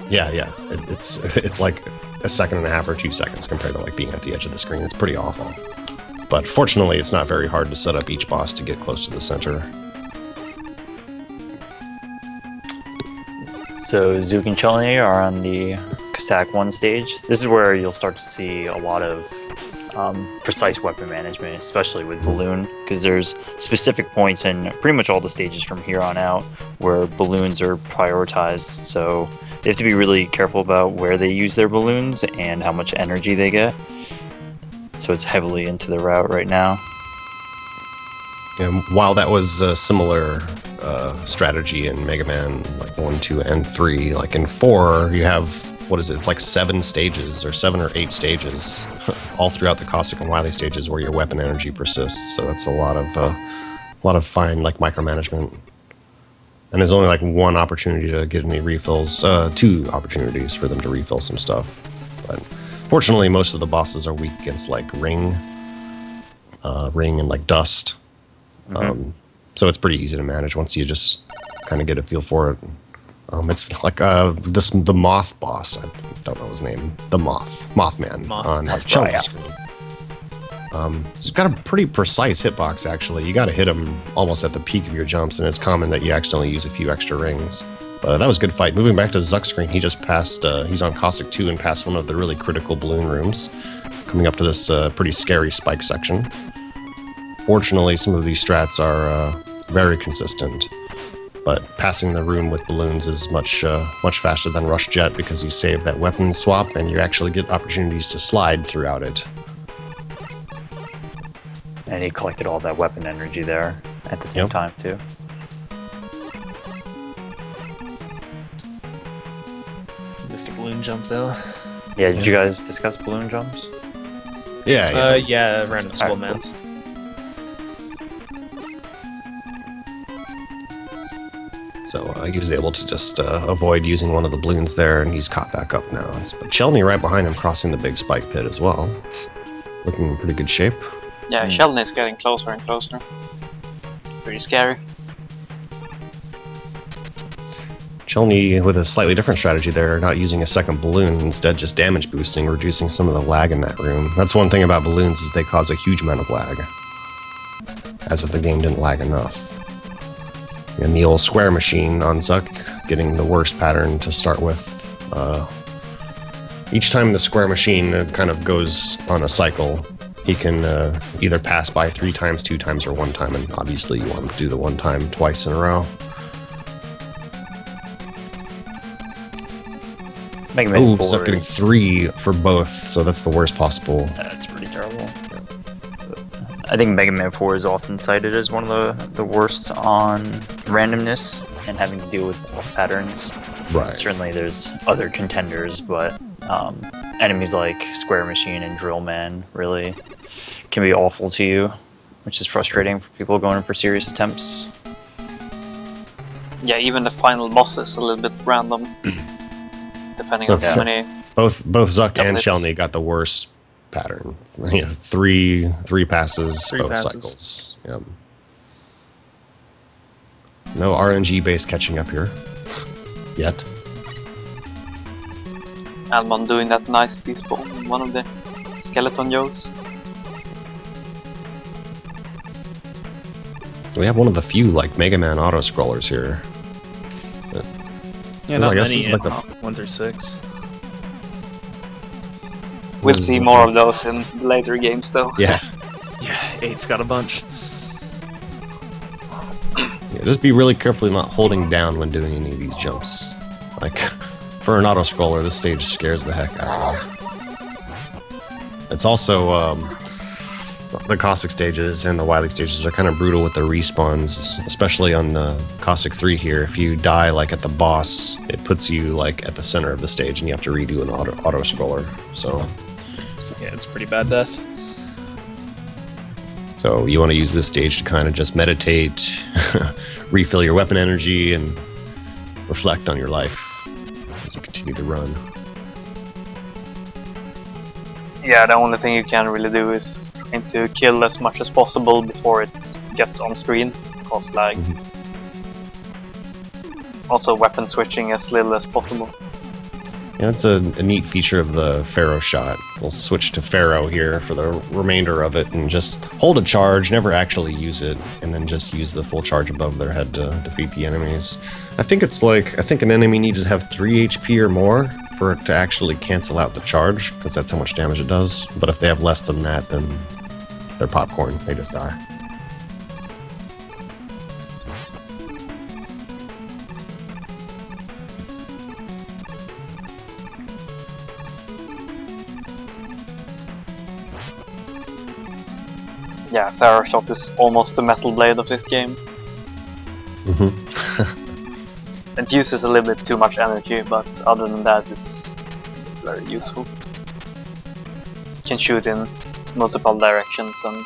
Yeah, it's like a second and a half or 2 seconds compared to like being at the edge of the screen. It's pretty awful. But fortunately, it's not very hard to set up each boss to get close to the center. So Zook and Chun-Li are on the Cossack 1 stage. This is where you'll start to see a lot of precise weapon management, especially with Balloon, because there's specific points in pretty much all the stages from here on out where balloons are prioritized, so they have to be really careful about where they use their balloons and how much energy they get. So it's heavily into the route right now. And while that was a similar strategy in Mega Man like 1, 2, and 3, like in 4 you have, what is it? It's like 7 stages, or 7 or 8 stages, all throughout the Caustic and Wily stages where your weapon energy persists. So that's a lot of fine like micromanagement. And there's only like 1 opportunity to get any refills, 2 opportunities for them to refill some stuff. But fortunately, most of the bosses are weak against like ring and like dust. So it's pretty easy to manage once you just kind of get a feel for it. It's like the Moth boss. I don't know his name. The Mothman on Chelny's screen. He's got a pretty precise hitbox. Actually, you got to hit him almost at the peak of your jumps, and it's common that you accidentally use a few extra rings. But that was a good fight. Moving back to Zuck's screen, he just passed. He's on Caustic 2 and passed one of the really critical balloon rooms, coming up to this pretty scary spike section. Fortunately, some of these strats are very consistent. But passing the room with balloons is much faster than Rush Jet because you save that weapon swap and you actually get opportunities to slide throughout it. And he collected all that weapon energy there at the same time too. Missed a balloon jump though. Yeah, did you guys discuss balloon jumps? Yeah. Yeah, around the school mats. So he was able to just avoid using one of the balloons there, and he's caught back up now. But Chelny right behind him, crossing the big spike pit as well. Looking in pretty good shape. Yeah, Chelny's getting closer and closer. Pretty scary. Chelny with a slightly different strategy there, not using a second balloon, instead just damage boosting, reducing some of the lag in that room. That's one thing about balloons, is they cause a huge amount of lag. As if the game didn't lag enough. And the old square machine on Zuck getting the worst pattern to start with. Each time the square machine kind of goes on a cycle, he can either pass by 3 times, 2 times, or 1 time, and obviously you want him to do the 1 time twice in a row. Mega 4 Zuck getting 3 for both, so that's the worst possible. That's pretty terrible. I think Mega Man 4 is often cited as one of the worst on randomness and having to deal with boss patterns. Right. Certainly there's other contenders, but enemies like Square Machine and Drill Man really can be awful to you, which is frustrating for people going in for serious attempts. Yeah, even the final boss is a little bit random, depending on how many... Both Zuck and Chelny got the worst pattern. Yeah, three passes, both cycles. Yep. No RNG based catching up here yet. Almond doing that nice despawn in one of the skeleton Joes. So we have one of the few like Mega Man auto scrollers here. Yeah, not I guess many this is like the 1 through 6. We'll see more of those in later games, though. Yeah. Yeah, 8's got a bunch. Yeah, just be really careful not holding down when doing any of these jumps. Like, for an auto-scroller, this stage scares the heck out of me. It's also, the Caustic stages and the Wily stages are kind of brutal with the respawns, especially on the Caustic 3 here. If you die, like, at the boss, it puts you, like, at the center of the stage, and you have to redo an auto-scroller, so... Yeah, it's pretty bad death. So you want to use this stage to kind of just meditate, refill your weapon energy, and reflect on your life as you continue to run. Yeah, the only thing you can really do is trying to kill as much as possible before it gets on screen, because like also weapon switching as little as possible. Yeah, that's a neat feature of the Pharaoh shot. We'll switch to Pharaoh here for the remainder of it and just hold a charge, never actually use it, and then just use the full charge above their head to defeat the enemies. I think it's like, I think an enemy needs to have 3 HP or more for it to actually cancel out the charge, because that's how much damage it does. But if they have less than that, then they're popcorn. They just die. Yeah, Pharaoh Shot is almost the Metal Blade of this game. It uses a little bit too much energy, but other than that, it's very useful. You can shoot in multiple directions and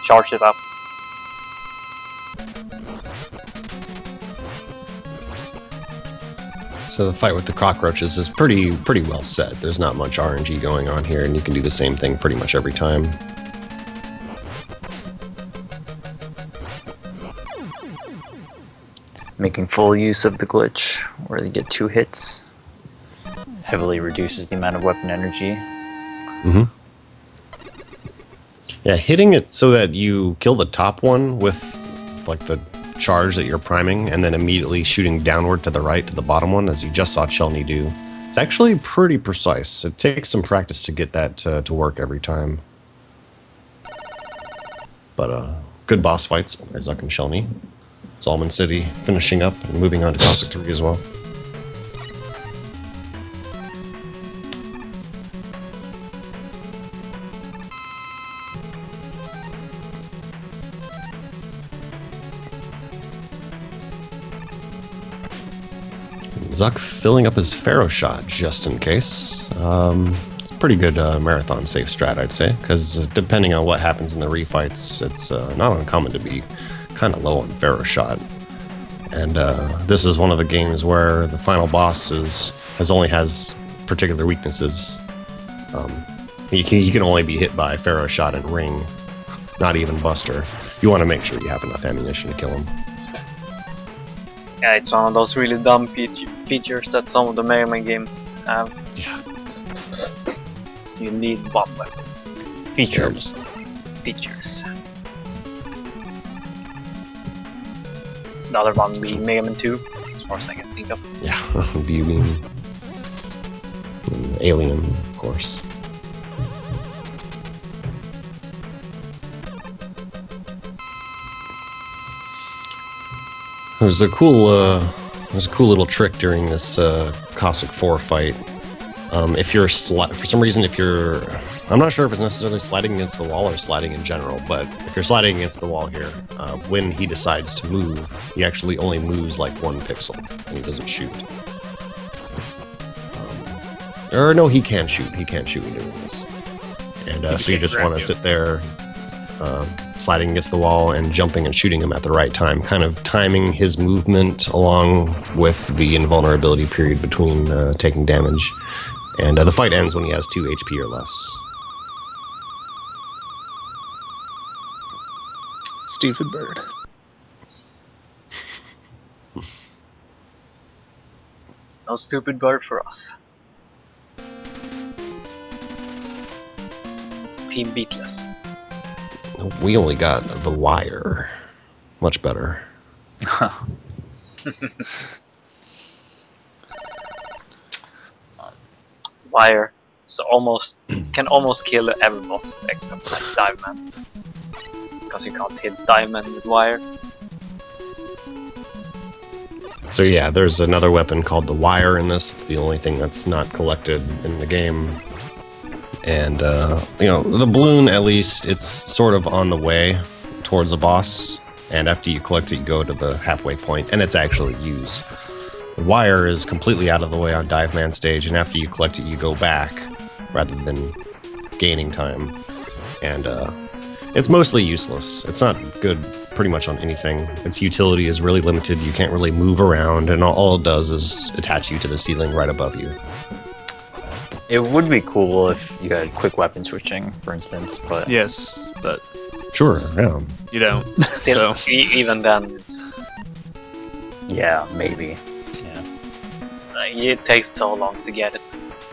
charge it up. So the fight with the cockroaches is pretty well set. There's not much RNG going on here, and you can do the same thing pretty much every time. Making full use of the glitch, where they get 2 hits, heavily reduces the amount of weapon energy. Yeah, hitting it so that you kill the top one with like the charge that you're priming, and then immediately shooting downward to the right to the bottom one, as you just saw Chelny do. It's actually pretty precise. It takes some practice to get that to work every time. But good boss fights by Zuck and Chelny. It's Almond City finishing up and moving on to Classic 3 as well. Zuck filling up his Pharaoh Shot just in case. It's a pretty good marathon safe strat, I'd say, because depending on what happens in the refights, it's not uncommon to be kind of low on Pharaoh Shot. And this is one of the games where the final boss has particular weaknesses. He can only be hit by Pharaoh Shot and Ring, not even Buster. You want to make sure you have enough ammunition to kill him. Yeah, it's one of those really dumb features that some of the Mega Man games have. Yeah. You need bomb weapon. Features. Features. The other one being Mega Man 2, as far as I can think of. Yeah, View-Beam. Alien, of course. There's a cool little trick during this Cossack 4 fight. If you're for some reason, I'm not sure if it's necessarily sliding against the wall or sliding in general, but if you're sliding against the wall here, when he decides to move, he actually only moves like 1 pixel, and he doesn't shoot. Or no, he can shoot. He can shoot when doing this. And so you just want to sit there, sliding against the wall and jumping and shooting him at the right time, kind of timing his movement along with the invulnerability period between taking damage. And the fight ends when he has 2 HP or less. Stupid bird. No stupid bird for us. Team Beatless. We only got The Wire. Much better. Wire. So can almost kill every boss except like Dive Man. Because you can't hit Dive Man with Wire. So yeah, there's another weapon called the Wire in this. It's the only thing that's not collected in the game. And, the balloon, at least, it's sort of on the way towards a boss. And after you collect it, you go to the halfway point, and it's actually used. The Wire is completely out of the way on Dive Man stage, and after you collect it, you go back, rather than gaining time. And, it's mostly useless. It's not good pretty much on anything. Its utility is really limited. You can't really move around, and all it does is attach you to the ceiling right above you. It would be cool if you had quick weapon switching, for instance, but... Yes, but... Sure, yeah. You don't. Still, even then, it's... Yeah, maybe. Yeah. It takes so long to get it.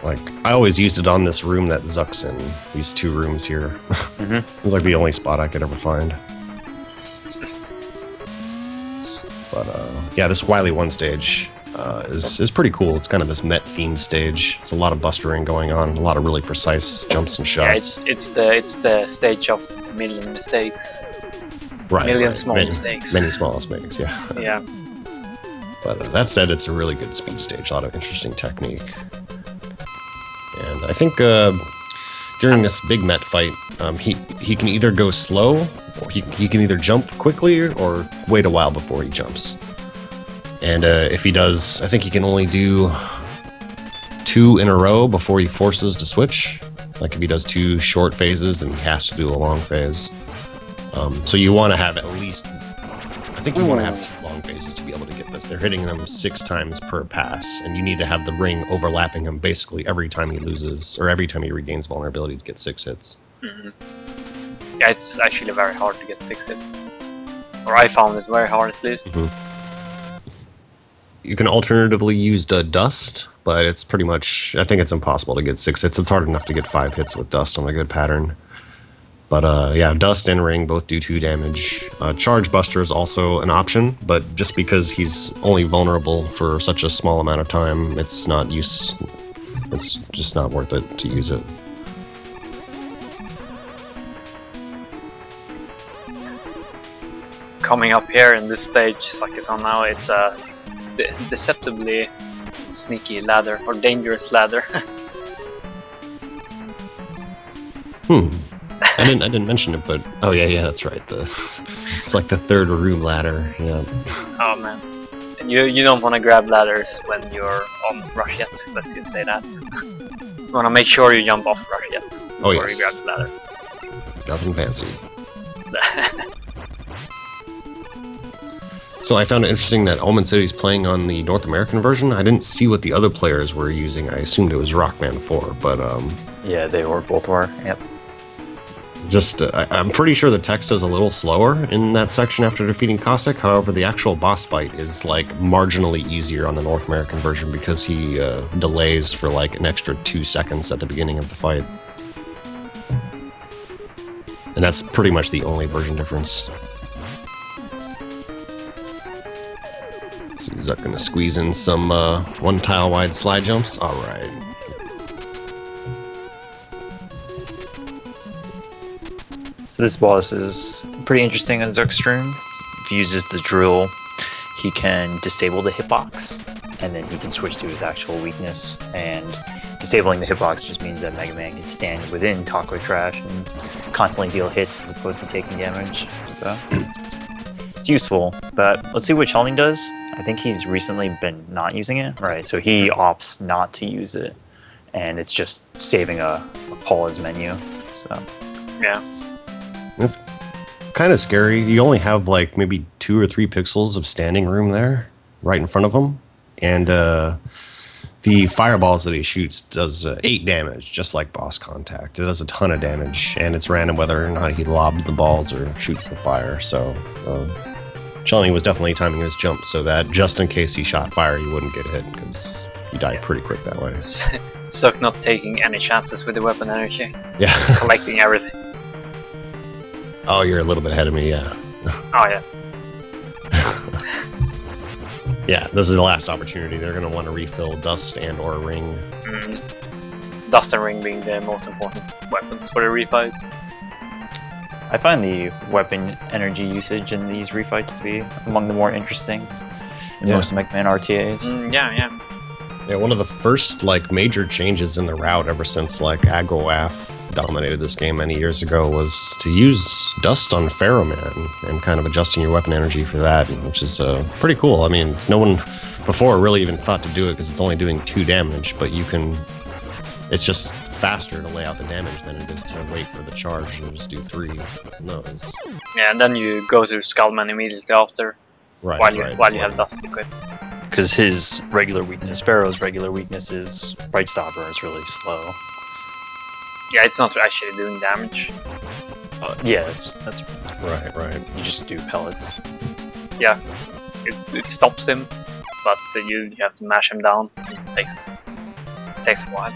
Like, I always used it on this room that Zuck's in. These 2 rooms here. Mm-hmm. It was like the only spot I could ever find. But, yeah, this Wily 1 stage, is pretty cool. It's kind of this Met themed stage. It's a lot of bustering going on, a lot of really precise jumps and shots. Yeah, it's the stage of a million mistakes. Right, Million small mistakes. Many small mistakes, yeah. Yeah. But that said, it's a really good speed stage. A lot of interesting technique. And I think during this big Met fight, he can either go slow, or he can either jump quickly or wait a while before he jumps. And if he does, I think he can only do 2 in a row before he forces to switch. Like if he does 2 short phases, then he has to do a long phase. So you want to have at least, I think you want to have 2 long phases to be able to get this. They're hitting them 6 times per pass, and you need to have the ring overlapping him basically every time he loses, or every time he regains vulnerability to get 6 hits. Mm-hmm. Yeah, it's actually very hard to get 6 hits. Or I found it very hard at least. Mm-hmm. You can alternatively use Dust, but it's pretty much, I think it's impossible to get 6 hits. It's hard enough to get 5 hits with Dust on a good pattern. But yeah, Dust and Ring both do 2 damage. Charge Buster is also an option, but just because he's only vulnerable for such a small amount of time, it's just not worth it to use it. Coming up here in this stage, like it's on now, it's a deceptively sneaky ladder, or dangerous ladder. I didn't mention it, but oh yeah, that's right. It's like the 3rd room ladder. Yeah. Oh man, and you don't want to grab ladders when you're on rush yet. Let's just say that. You want to make sure you jump off rush yet before you grab the ladder. Nothing fancy. So I found it interesting that Omen City's playing on the North American version. I didn't see what the other players were using. I assumed it was Rockman 4, but yeah, they both were. Yep. Just, I'm pretty sure the text is a little slower in that section after defeating Cossack. However, the actual boss fight is like marginally easier on the North American version because he delays for like an extra 2 seconds at the beginning of the fight. And that's pretty much the only version difference. So he's going to squeeze in some 1 tile wide slide jumps. All right. So this boss is pretty interesting on Zuckstream. If he uses the drill, he can disable the hitbox, and then he can switch to his actual weakness. And disabling the hitbox just means that Mega Man can stand within Taco Trash and constantly deal hits as opposed to taking damage. So it's useful, but let's see what Chulni does. I think he's recently been not using it. Right, so he opts not to use it, and it's just saving a pause menu. So yeah. It's kind of scary. You only have like maybe 2 or 3 pixels of standing room there, right in front of him, and the fireballs that he shoots does 8 damage, just like Boss Contact. It does a ton of damage, and it's random whether or not he lobs the balls or shoots the fire. So Chulni was definitely timing his jump so that just in case he shot fire, he wouldn't get hit because he died pretty quick that way. Suck not taking any chances with the weapon energy. Yeah, collecting everything. Oh, you're a little bit ahead of me, yeah. Oh, yes. Yeah, this is the last opportunity. They're going to want to refill Dust and or Ring. Dust and Ring being the most important weapons for the refights. I find the weapon energy usage in these refights to be among the more interesting in most Mega Man RTAs. Yeah. Yeah, one of the first like major changes in the route ever since like Agoaf dominated this game many years ago was to use Dust on Pharaoh Man and kind of adjusting your weapon energy for that, which is pretty cool. I mean, no one before really even thought to do it because it's only doing 2 damage, but you can, it's just faster to lay out the damage than it is to wait for the charge and just do 3 no's. Yeah, and then you go to Skullman immediately after, while you have Dust equipped. Because his regular weakness, Pharaoh's regular weakness is Bright Stopper is really slow. Yeah, it's not actually doing damage. Yeah, that's right. You just do pellets. Yeah, it stops him, but you have to mash him down. It takes a while.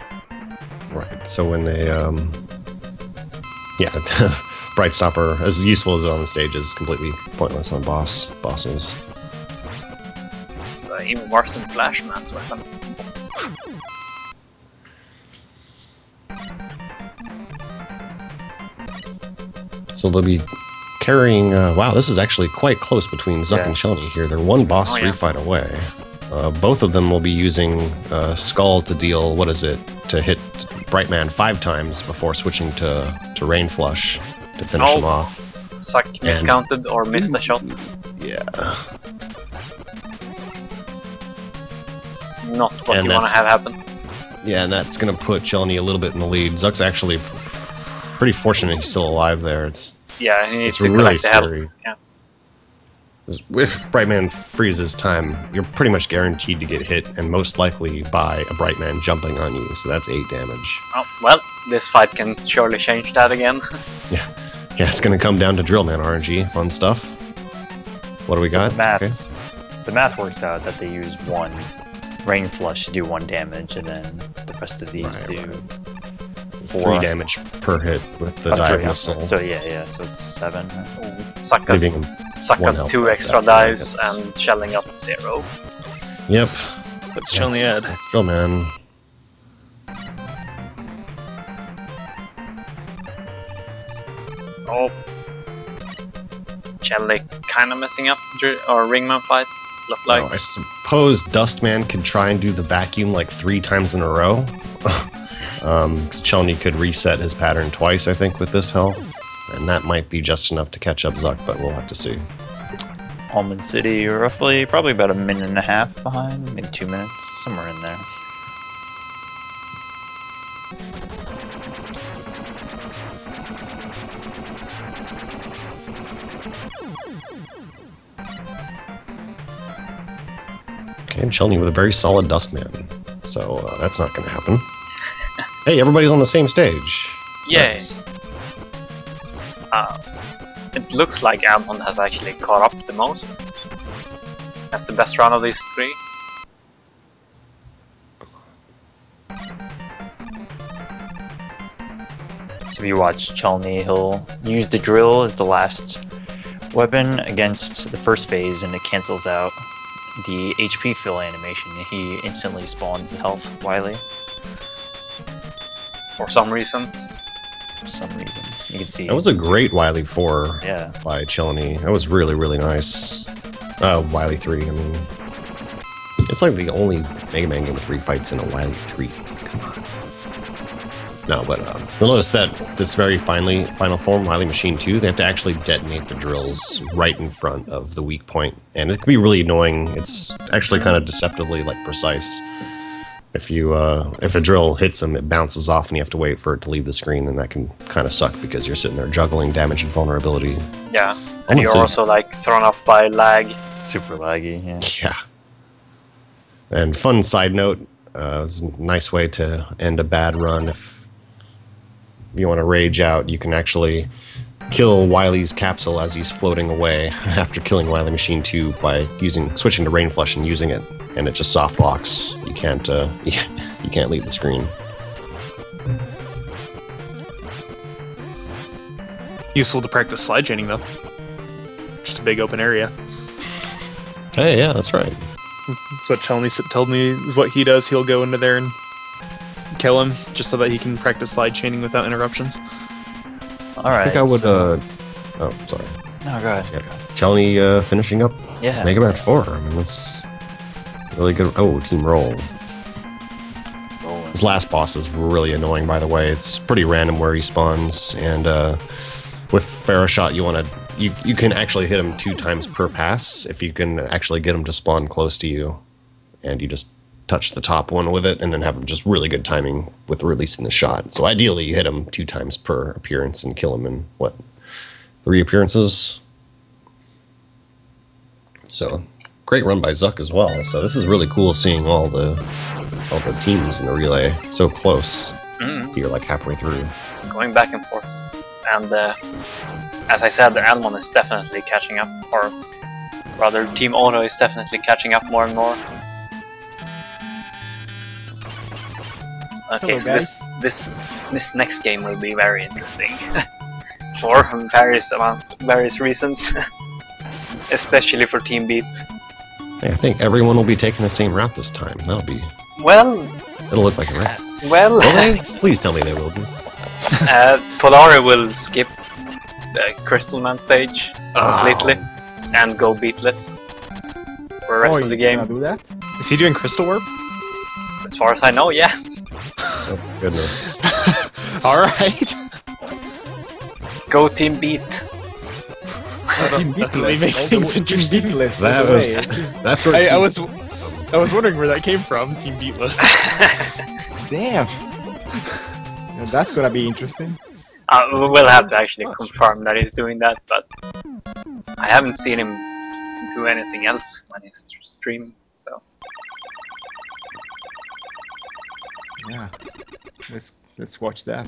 Right. So when they Bright Stopper, as useful as it on the stage, is completely pointless on bosses. So even worse than Flashman's weapon. So they'll be carrying. Wow, this is actually quite close between Zuck and Shelny here. They're one boss free fight away. Both of them will be using Skull to deal. What is it? To hit Brightman 5 times before switching to Rain Flush to finish him off. Zuck miscounted or missed a shot. Yeah. Not what you want to have happen. Yeah, and that's going to put Shelny a little bit in the lead. Zuck's actually pretty fortunate he's still alive there. He needs to really collect the scary. help. Yeah. If Brightman freezes time, you're pretty much guaranteed to get hit, and most likely by a Brightman jumping on you, so that's 8 damage. Oh, well, this fight can surely change that again. Yeah, it's going to come down to Drillman RNG. Fun stuff. What do we got? The math works out that they use 1 Rain Flush to do 1 damage, and then the rest of these do 4 3 damage per hit with the dive missile. So so it's 7. Suck up 2 extra dives and shelling up 0. Yep. That's Shelny Ed. That's Drillman. Oh. Shelly kind of messing up or Ringman fight, look like. I suppose Dustman could try and do the vacuum like 3 times in a row. Because Shelny could reset his pattern twice, I think, with this health. And that might be just enough to catch up Zuck, but we'll have to see. Almond City, probably about 1.5 minutes behind, maybe 2 minutes, somewhere in there. Okay, and Shelny with a very solid Dustman. So that's not going to happen. Hey, everybody's on the same stage. Yay. Nice. It looks like Almond has actually caught up the most. That's the best run of these 3. So if you watch Chelny, he'll use the drill as the last weapon against the first phase, and it cancels out the HP fill animation. He instantly spawns his health, Wily. For some reason. You can see. That was a great Wily 4 Yeah. by Chelny. That was really, really nice. Wily 3, I mean. It's like the only Mega Man game with 3 fights in a Wily 3. Come on. No, but you'll notice that this very final form, Wily Machine 2, they have to actually detonate the drills right in front of the weak point. And it can be really annoying. It's actually kind of deceptively precise. If a drill hits him, it bounces off and you have to wait for it to leave the screen, and that can kind of suck because you're sitting there juggling damage and vulnerability. Yeah, and you're also thrown off by lag. Super laggy, yeah. Yeah. And fun side note, it was a nice way to end a bad run. If you want to rage out, you can actually kill Wily's capsule as he's floating away after killing Wily Machine 2 by switching to Rain Flush and using it. And it just soft locks. You can't leave the screen. Useful to practice slide chaining though. Just a big open area. Hey, yeah, that's right. That's what Chelny told me is what he does. He'll go into there and kill him just so that he can practice slide chaining without interruptions. Alright. I think I would. Oh, sorry. No, go ahead. Yeah. Chelny finishing up Mega Man 4. I mean, that's really good. Oh, Team Roll. His last boss is really annoying, by the way. It's pretty random where he spawns, and with Pharaoh Shot, you can actually hit him 2 times per pass if you can actually get him to spawn close to you, and you just touch the top one with it, and then have just really good timing with releasing the shot. So ideally, you hit him 2 times per appearance and kill him in 3 appearances. So great run by Zuck as well. So this is really cool seeing all the teams in the relay so close. You're halfway through. Going back and forth. And as I said, the Almond is definitely catching up, or rather Team Auto is definitely catching up more and more. Okay, so this next game will be very interesting. For various reasons. Especially for Team Beat. Hey, I think everyone will be taking the same route this time. That'll be. Well, it'll look like a race. Well, please tell me they will be. Polari will skip the Crystal Man stage completely and go beatless for the rest of the game. Do that? Is he doing Crystal Warp? As far as I know, yeah. Oh goodness. Alright. Go Team Beat. Team Beatless. Make things interesting. Beatless. That's where I was wondering where that came from, Team Beatless. Damn. Yeah, that's gonna be interesting. We'll have to actually confirm that he's doing that, but I haven't seen him do anything else when he's streaming, so. Yeah. Let's watch that.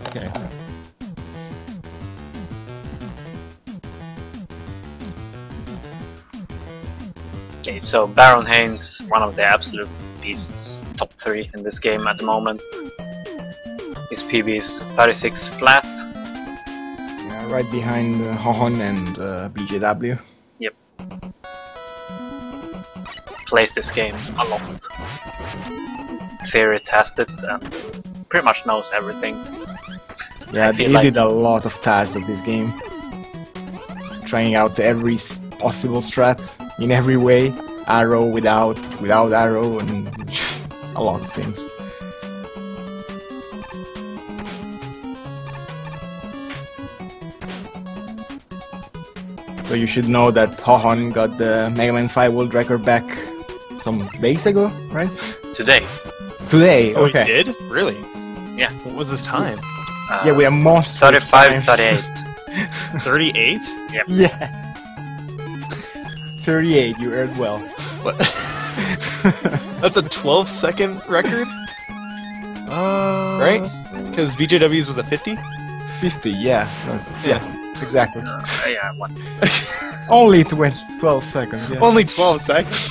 Okay. Okay, so Baron Haynes, one of the absolute beasts, top 3 in this game at the moment. His PB is 36 flat. Yeah, right behind Hohon and BJW. Yep. Plays this game a lot. Theory tested and pretty much knows everything. Yeah, he did a lot of tasks of this game. Trying out every possible strat in every way. Arrow, without arrow, and a lot of things. So you should know that Hohon got the Mega Man 5 World Record back some days ago, right? Today. Today, Oh, okay. he did? Really? Yeah. What was his time? Yeah, we are monstrous 35, time. 38. 38? Yep. Yeah. 38, you heard well. What? That's a 12-second record? Right? Because BJW's was a 50? 50, yeah. Yeah, exactly. Yeah, one. Only 12 seconds, yeah. Only 12 seconds?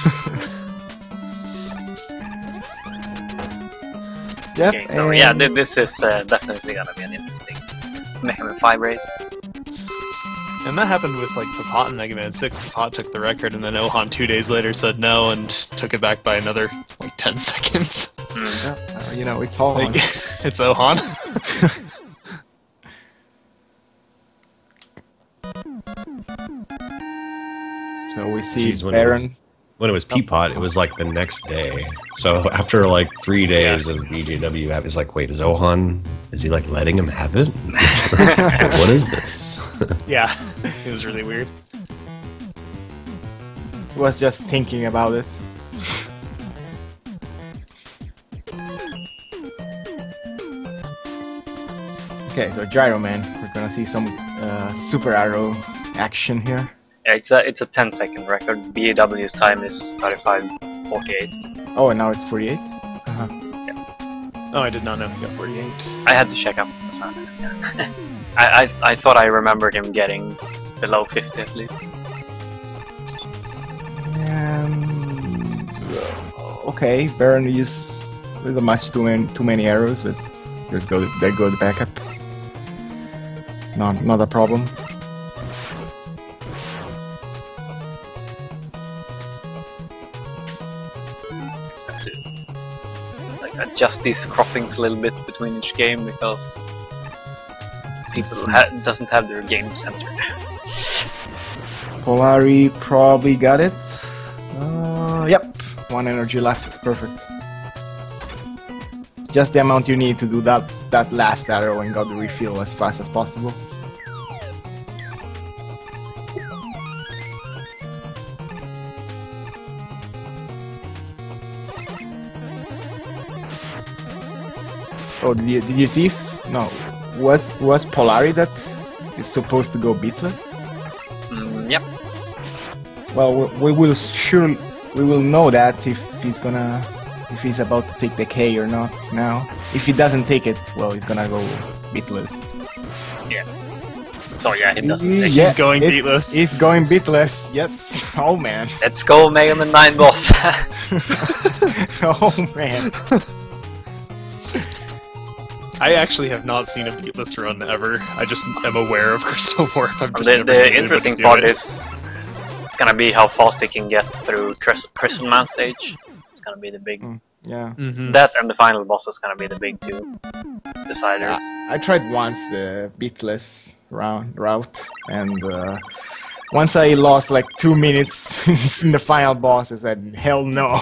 Yep, Okay, so yeah, this is definitely gonna be an interesting Mega Man 5 race. And that happened with like Papat and Mega Man 6. Papat took the record, and then Ohan 2 days later said no and took it back by another like 10 seconds. Yeah, you know, it's Hohon. Like, it's Ohan. So we see Jeez, Baron. When it was Peapod, it was like the next day. So after like 3 days of BJW, it's like, wait, is Ohan? Is he like letting him have it? What is this? Yeah, it was really weird. Was just thinking about it. Okay, so Gyro Man, we're gonna see some super arrow action here. Yeah, it's a 10-second record. BAW's time is 35:48. Oh, and now it's 48? Yeah. Oh, I did not know he got 48. I had to check up. I thought I remembered him getting below 50 at least. Okay, Baron used with a much too many arrows, but there go the backup. Not a problem. Have to like adjust these croppings a little bit between each game because people doesn't have their game centered. Polari probably got it. Yep, 1 energy left, perfect. Just the amount you need to do that last arrow and got the refill as fast as possible. Oh, did you see if... No, was Polari that is supposed to go beatless? Yep. Well, we will know that if he's about to take the K or not now. If he doesn't take it, well, he's gonna go beatless. Yeah. So yeah, he doesn't. He's going beatless. He's going beatless. Yes. Oh man. Let's go, Mega Man 9 boss. Oh man. I actually have not seen a beatless run ever. I just am aware of Crystal Warp. The interesting part is gonna be how fast he can get through Crystal Man stage. It's gonna be the big. Yeah. That and the final boss is gonna be the big two deciders. I tried once the beatless route, and once I lost like 2 minutes in the final boss, I said, "Hell no,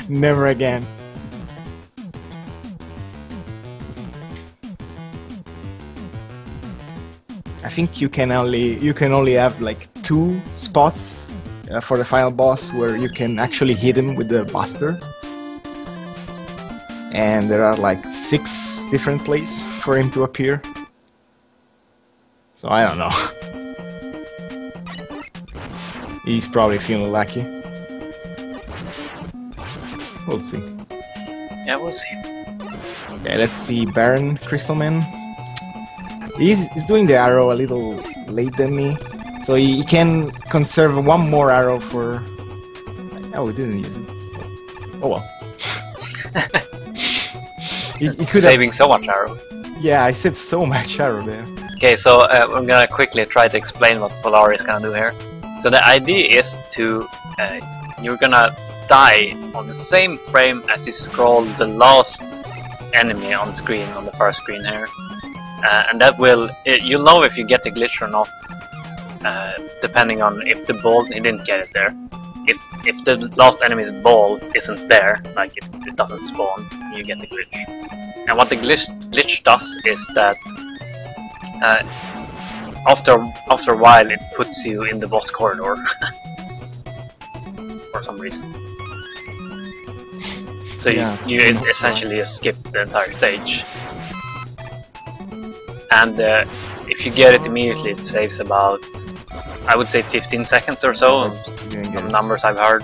never again." I think you can only have like 2 spots for the final boss where you can actually hit him with the buster. And there are like 6 different places for him to appear. So I don't know. He's probably feeling lucky. We'll see. Yeah, we'll see. Okay, let's see Baron Crystalman. He's doing the arrow a little late than me. So he can conserve 1 more arrow for... Oh, we didn't use it. Oh well. He could saving so much arrow. Yeah, I saved so much arrow there. Okay, so I'm gonna quickly try to explain what Polari is gonna do here. So the idea is to you're gonna die on the same frame as you scroll the last enemy on screen, on the first screen here, and that will you'll know if you get the glitch or not, depending on if the ball he didn't get it there. If the last enemy's ball isn't there, like if it doesn't spawn, you get the glitch. And what the glitch does is that after a while it puts you in the boss corridor for some reason. So you essentially just skip the entire stage. And if you get it immediately, it saves about, I would say, 15 seconds or so, from numbers I've heard.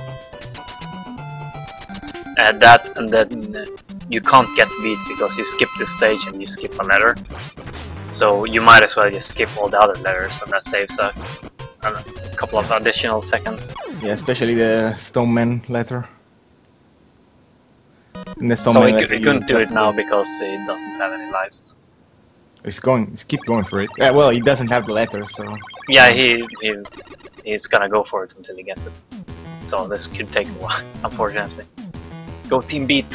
And then you can't get beat because you skip this stage and you skip a letter. So you might as well just skip all the other letters, and that saves a couple of additional seconds. Yeah, especially the Stoneman letter. And the So he couldn't do it now because he doesn't have any lives. He's keep going for it. Well, he doesn't have the letter, so... Yeah, he's gonna go for it until he gets it. So this could take a while, unfortunately. Go Team Beat!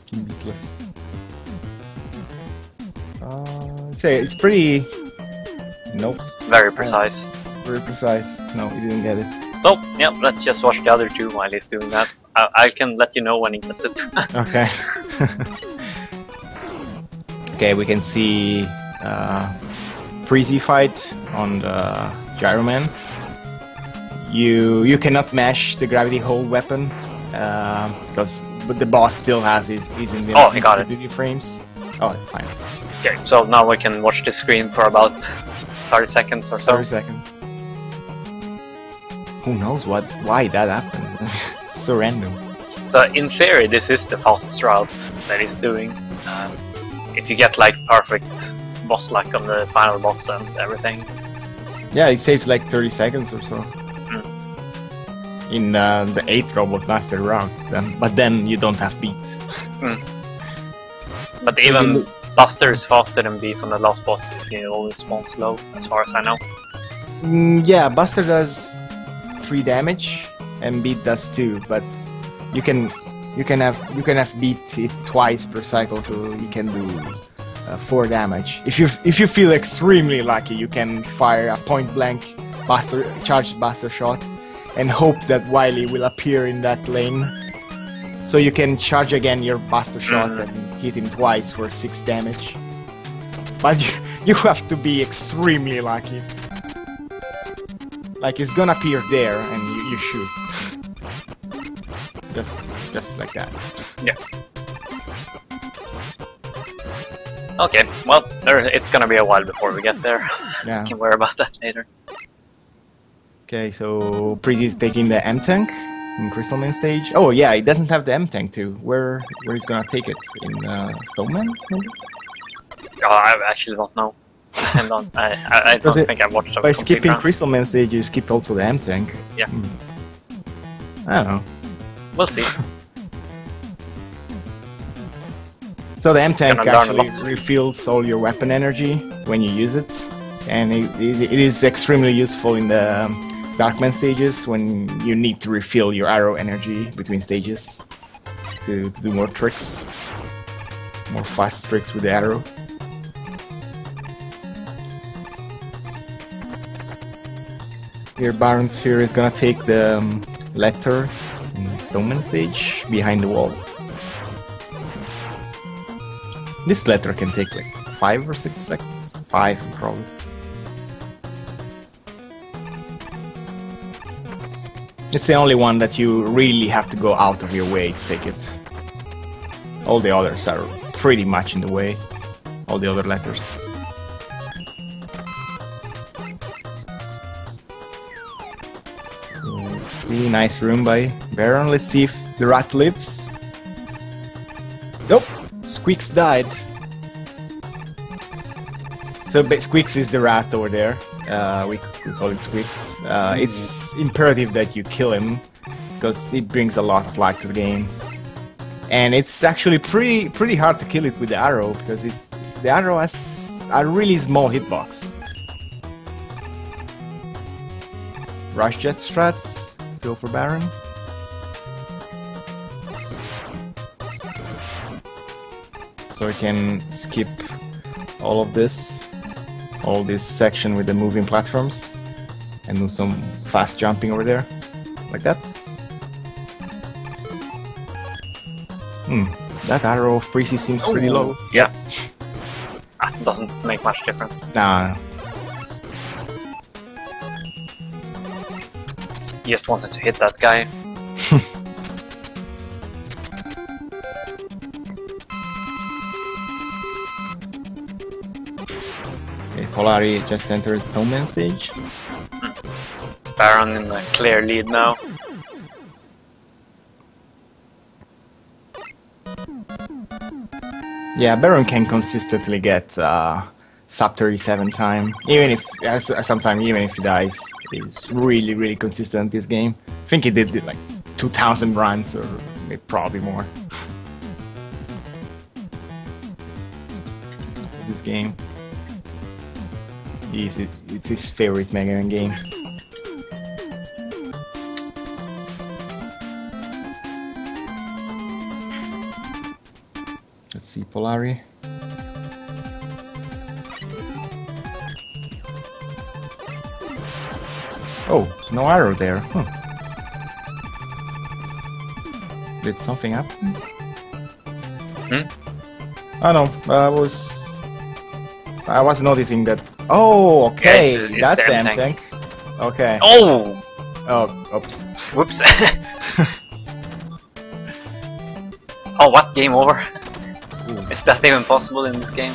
Team Beatless. It's pretty... Nope. Very precise. Very precise. No, he didn't get it. So, yeah, let's just watch the other two while he's doing that. I can let you know when he gets it. Okay. Okay, we can see Prezi fight on the Gyroman. You cannot mash the gravity hold weapon but the boss still has his invisibility frames. Oh, fine. Okay, so now we can watch the screen for about 30 seconds or so. 30 seconds. Who knows why that happens? It's so random. So in theory, this is the fastest route that he's doing. If you get like perfect boss luck on the final boss and everything. Yeah, it saves like 30 seconds or so. In the 8th Robot Master route, but then you don't have beat. But even Buster is faster than Beat on the last boss if you always spawn slow, as far as I know. Yeah, Buster does 3 damage and Beat does 2, but you can have Beat it twice per cycle, so you can do 4 damage. If you feel extremely lucky, you can fire a point blank charged Buster shot and hope that Wily will appear in that lane. So you can charge again your Buster shot and hit him twice for 6 damage. But you have to be extremely lucky. Like, it's gonna appear there and you shoot. Just like that. Yeah. Okay, well, it's gonna be a while before we get there. Yeah. We can worry about that later. Okay, so Prezi is taking the M-Tank in Crystalman stage. Oh yeah, he doesn't have the M-Tank too. Where he's gonna take it? In Stoneman, maybe? Oh, I actually don't know. I don't think I've watched it. By skipping Crystalman stage, you skip also the M-Tank. Yeah. I don't know. We'll see. So the M-Tank actually refills all your weapon energy when you use it. and it is extremely useful in the Darkman stages when you need to refill your arrow energy between stages to do more tricks, more fast tricks with the arrow. Here, Barons here is gonna take the letter in Stoneman stage behind the wall. This letter can take like 5 or 6 seconds. 5 probably. It's the only one that you really have to go out of your way to take it. All the others are pretty much in the way. All the other letters. So, let's see, nice room by Baron. Let's see if the rat lives. Nope, Squeaks died. So Squeaks is the rat over there. We call it Squeaks. It's imperative that you kill him because it brings a lot of life to the game, and it's actually pretty hard to kill it with the arrow because the arrow has a really small hitbox. Rush Jet strats still for Baron. So we can skip all of this. All this section with the moving platforms and do some fast jumping over there, like that. That arrow of Prissy seems pretty low. Yeah. Doesn't make much difference. Nah. Just wanted to hit that guy. Polari just entered Stoneman stage. Baron in the clear lead now. Yeah, Baron can consistently get sub 37 time, even if sometimes even if he dies. He's really consistent this game. I think he did like 2,000 runs or maybe probably more. This game. It's his favorite Mega Man game. Let's see, Polari. Oh, no arrow there. Did something happen? Oh no, I was noticing that. Oh, okay, yeah, it's that's the the M-Tank. M-Tank. Okay. Oh! Oh, oops. Whoops. Oh, what? Game over? Is that even possible in this game?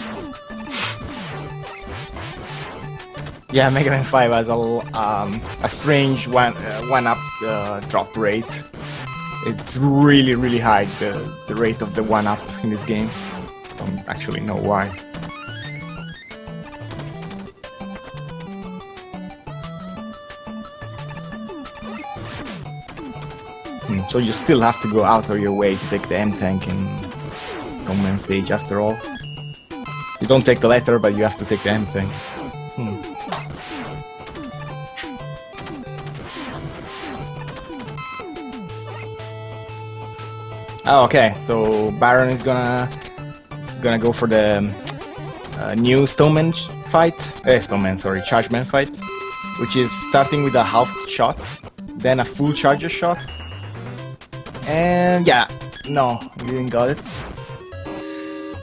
Yeah, Mega Man 5 has a strange one-up drop rate. It's really high, the rate of the one-up in this game. Don't actually know why. So you still have to go out of your way to take the M-Tank in Stoneman stage after all. You don't take the letter, but you have to take the M-Tank. Oh, okay, so Baron is gonna go for the new Stoneman fight. Chargeman fight, which is starting with a half shot, then a full charger shot. And yeah, no, he didn't got it.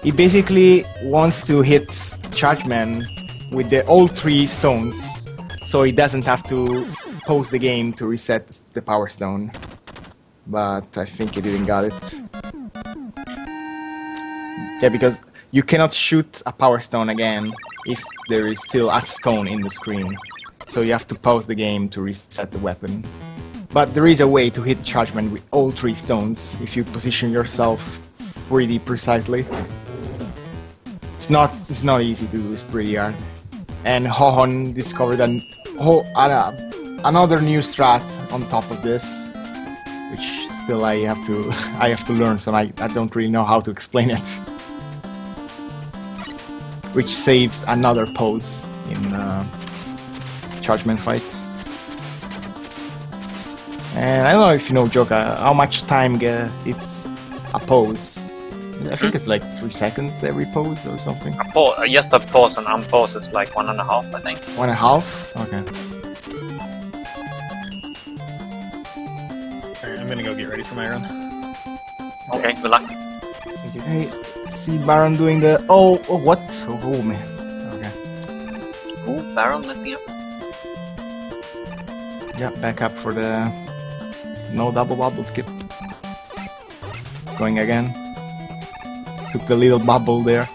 He basically wants to hit Chargeman with all 3 stones, so he doesn't have to pause the game to reset the Power Stone. But I think he didn't got it. Yeah, because you cannot shoot a Power Stone again if there is still a stone in the screen. So you have to pause the game to reset the weapon. But there is a way to hit Chargeman with all 3 stones if you position yourself pretty precisely. It's not easy to do, it's pretty hard. And Hohon discovered another new strat on top of this, which still I have to learn, so I don't really know how to explain it. Which saves another pose in Chargeman fight. And I don't know if you know, Joka, how much time it's a pose. I think it's like 3 seconds every pose or something. Just a pause and unpause is like 1.5, I think. 1.5? Okay. Alright, I'm gonna go get ready for my run. Okay, good luck. Thank you. Hey, see Baron doing the... Oh, what? Oh, man. Okay. Oh, Baron messing up. Yeah, back up for the... No double bubble skip. It's going again. Took the little bubble there.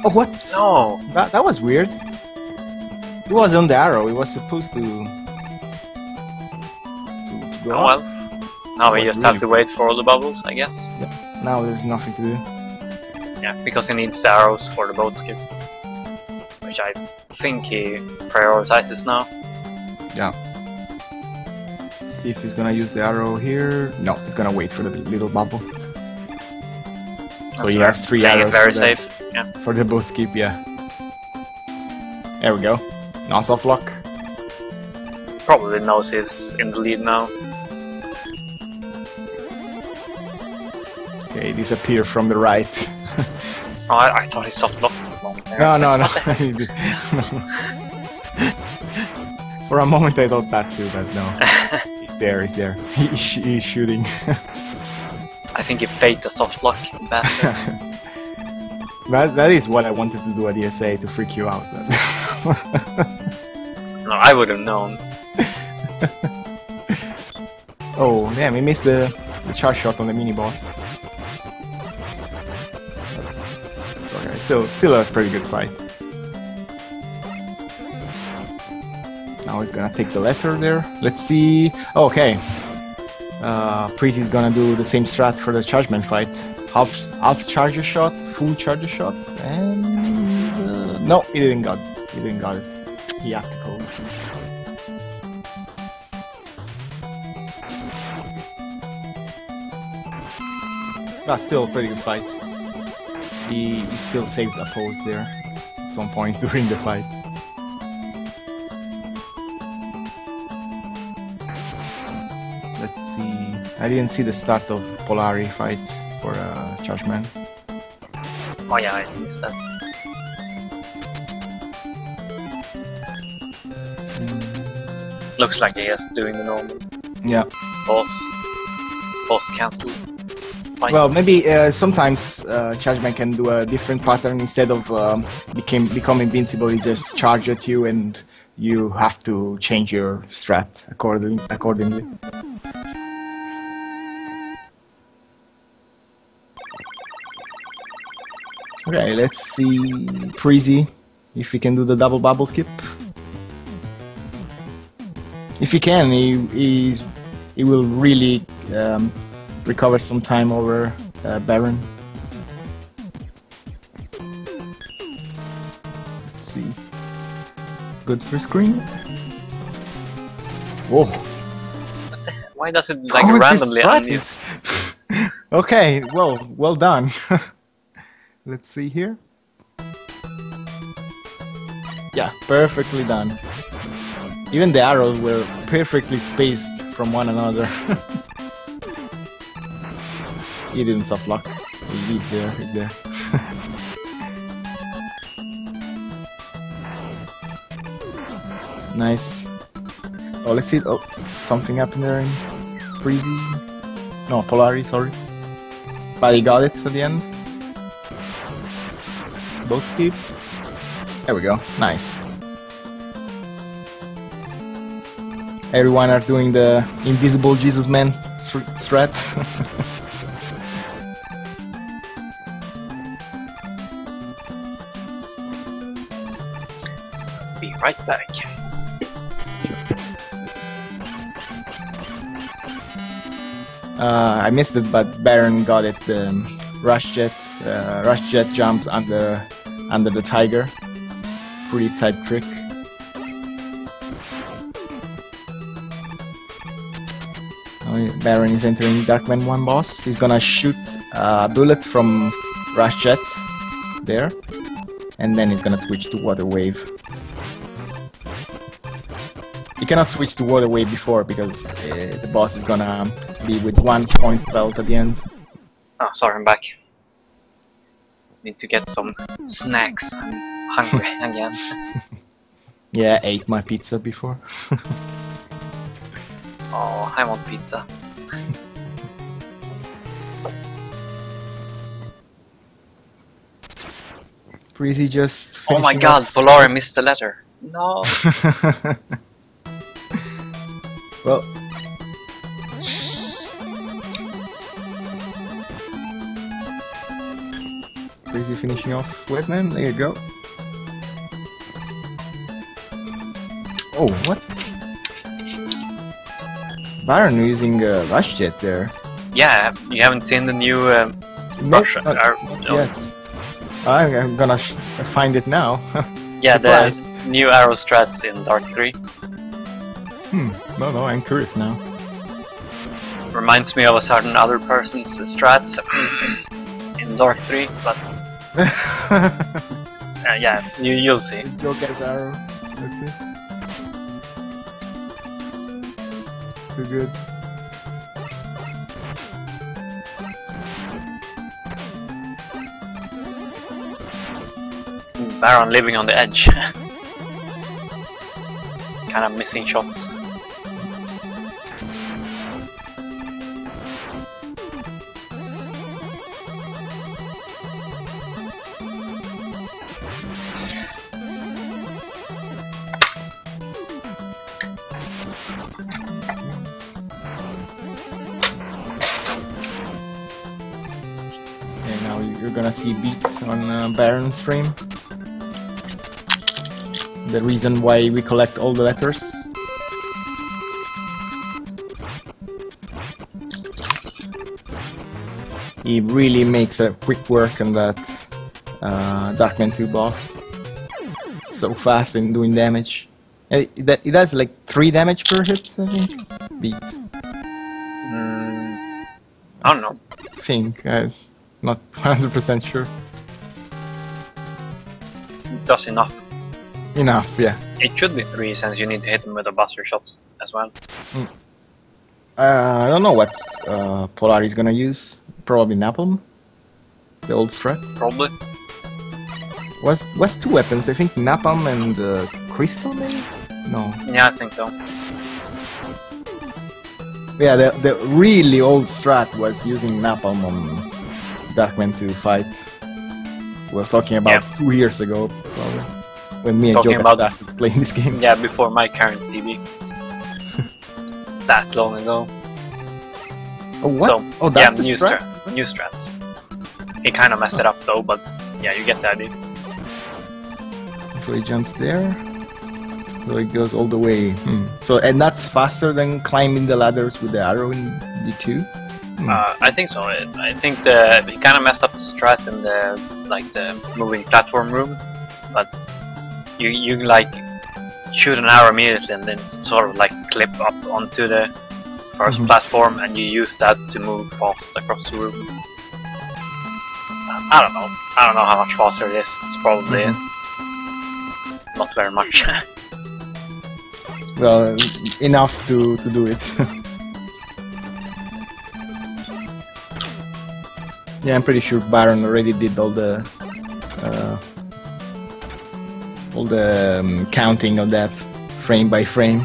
Oh, what? No! That was weird. It was on the arrow. It was supposed to go Oh up. well. Now we just have to wait for all the bubbles, I guess. Yeah. Now there's nothing to do. Yeah, because he needs the arrows for the boat skip. Which I think he prioritizes now. Yeah. See if he's gonna use the arrow here. No, he's gonna wait for the little bubble. So he has 3 arrows very for, safe. Yeah. For the boat skip, yeah. There we go. Now soft lock. Probably knows he's in the lead now. Okay, disappear from the right. Oh, I thought he soft locked for a moment there. No. For a moment I thought that too, but no. He's there. He's shooting. I think he faked a soft lock, bastard. That is what I wanted to do at ESA, to freak you out. No, I would have known. Oh, damn, he missed the charge shot on the mini-boss. Okay, still a pretty good fight. Now he's gonna take the letter there. Let's see... Oh, okay. Priest is gonna do the same strat for the Chargeman fight. Half charger shot, full charger shot, and... no, he didn't got it. He had to close. That's still a pretty good fight. He still saved a pose there at some point during the fight. Let's see. I didn't see the start of Polari fight for Chargeman. Oh yeah, I missed that. Looks like he is doing the normal. Yeah. Boss cancel. Fight. Well, maybe sometimes Chargeman can do a different pattern. Instead of become invincible, he just charge at you and you have to change your strat accordingly. Okay, let's see Preezy if he can do the double bubble skip. If he can, he will really recover some time over Baron. Let's see. Good first screen. Whoa! What the hell? Why does it like randomly this Okay, well done. Let's see here. Yeah, perfectly done. Even the arrows were perfectly spaced from one another. He didn't soft lock. He's there. Nice. Oh, let's see. Oh, something happened there in Preezy. No, Polari, sorry. But he got it at the end. Both skip. There we go. Nice. Everyone are doing the invisible Jesus man strat. Be right back. I missed it, but Baron got it. Rush Jet jumped under the tiger. Pretty tight trick. Baron is entering Darkman 1 boss. He's gonna shoot a bullet from Rush Jet there, and then he's gonna switch to Water Wave. You cannot switch to Water Wave before because the boss is gonna be with 1 point belt at the end. Oh, sorry, I'm back. Need to get some snacks. I'm hungry again. Yeah, I ate my pizza before. Oh, I want pizza. Breezy just. Oh my god, Polari missed the letter. No. Well. Breezy finishing off Webman, there you go. Oh, what? Baron using Rush Jet there. Yeah, you haven't seen the new Rush? Not yet. I'm gonna find it now. Yeah, Surprise. the new arrow strats in Dark 3. No, I'm curious now. Reminds me of a certain other person's strats in Dark 3, but yeah, you'll see. Joker's arrow. Let's see. Too good. Baron living on the edge. Kind of missing shots. Okay, now you're gonna see beat on Baron's stream. The reason why we collect all the letters. He really makes a quick work on that Darkman 2 boss. So fast in doing damage. It does like 3 damage per hit, I think. Beat. I don't know. Think. Not 100% sure. Does enough. Enough, yeah. It should be 3 since you need to hit them with the buster shots as well. I don't know what Polari is gonna use. Probably Napalm? The old strat? Probably. Was 2 weapons, I think Napalm and Crystal maybe? No. Yeah, I think so. Yeah, the really old strat was using Napalm on Darkman 2 fight. We're talking about 2 years ago, probably. When me and Joker started playing this game. Yeah, before my current TV. That long ago. Oh, what? So, oh, that's the new strat? New strats. He kind of messed it up though, but yeah, you get the idea. So he jumps there. So it goes all the way. So, and that's faster than climbing the ladders with the arrow in D2? I think so. I think he kind of messed up the strat in the moving platform room, but you like shoot an arrow immediately and then sort of like clip up onto the first platform, and you use that to move fast across the room. I don't know how much faster it is. It's probably not very much. Well, enough to do it. Yeah, I'm pretty sure Baron already did all the counting of that frame by frame.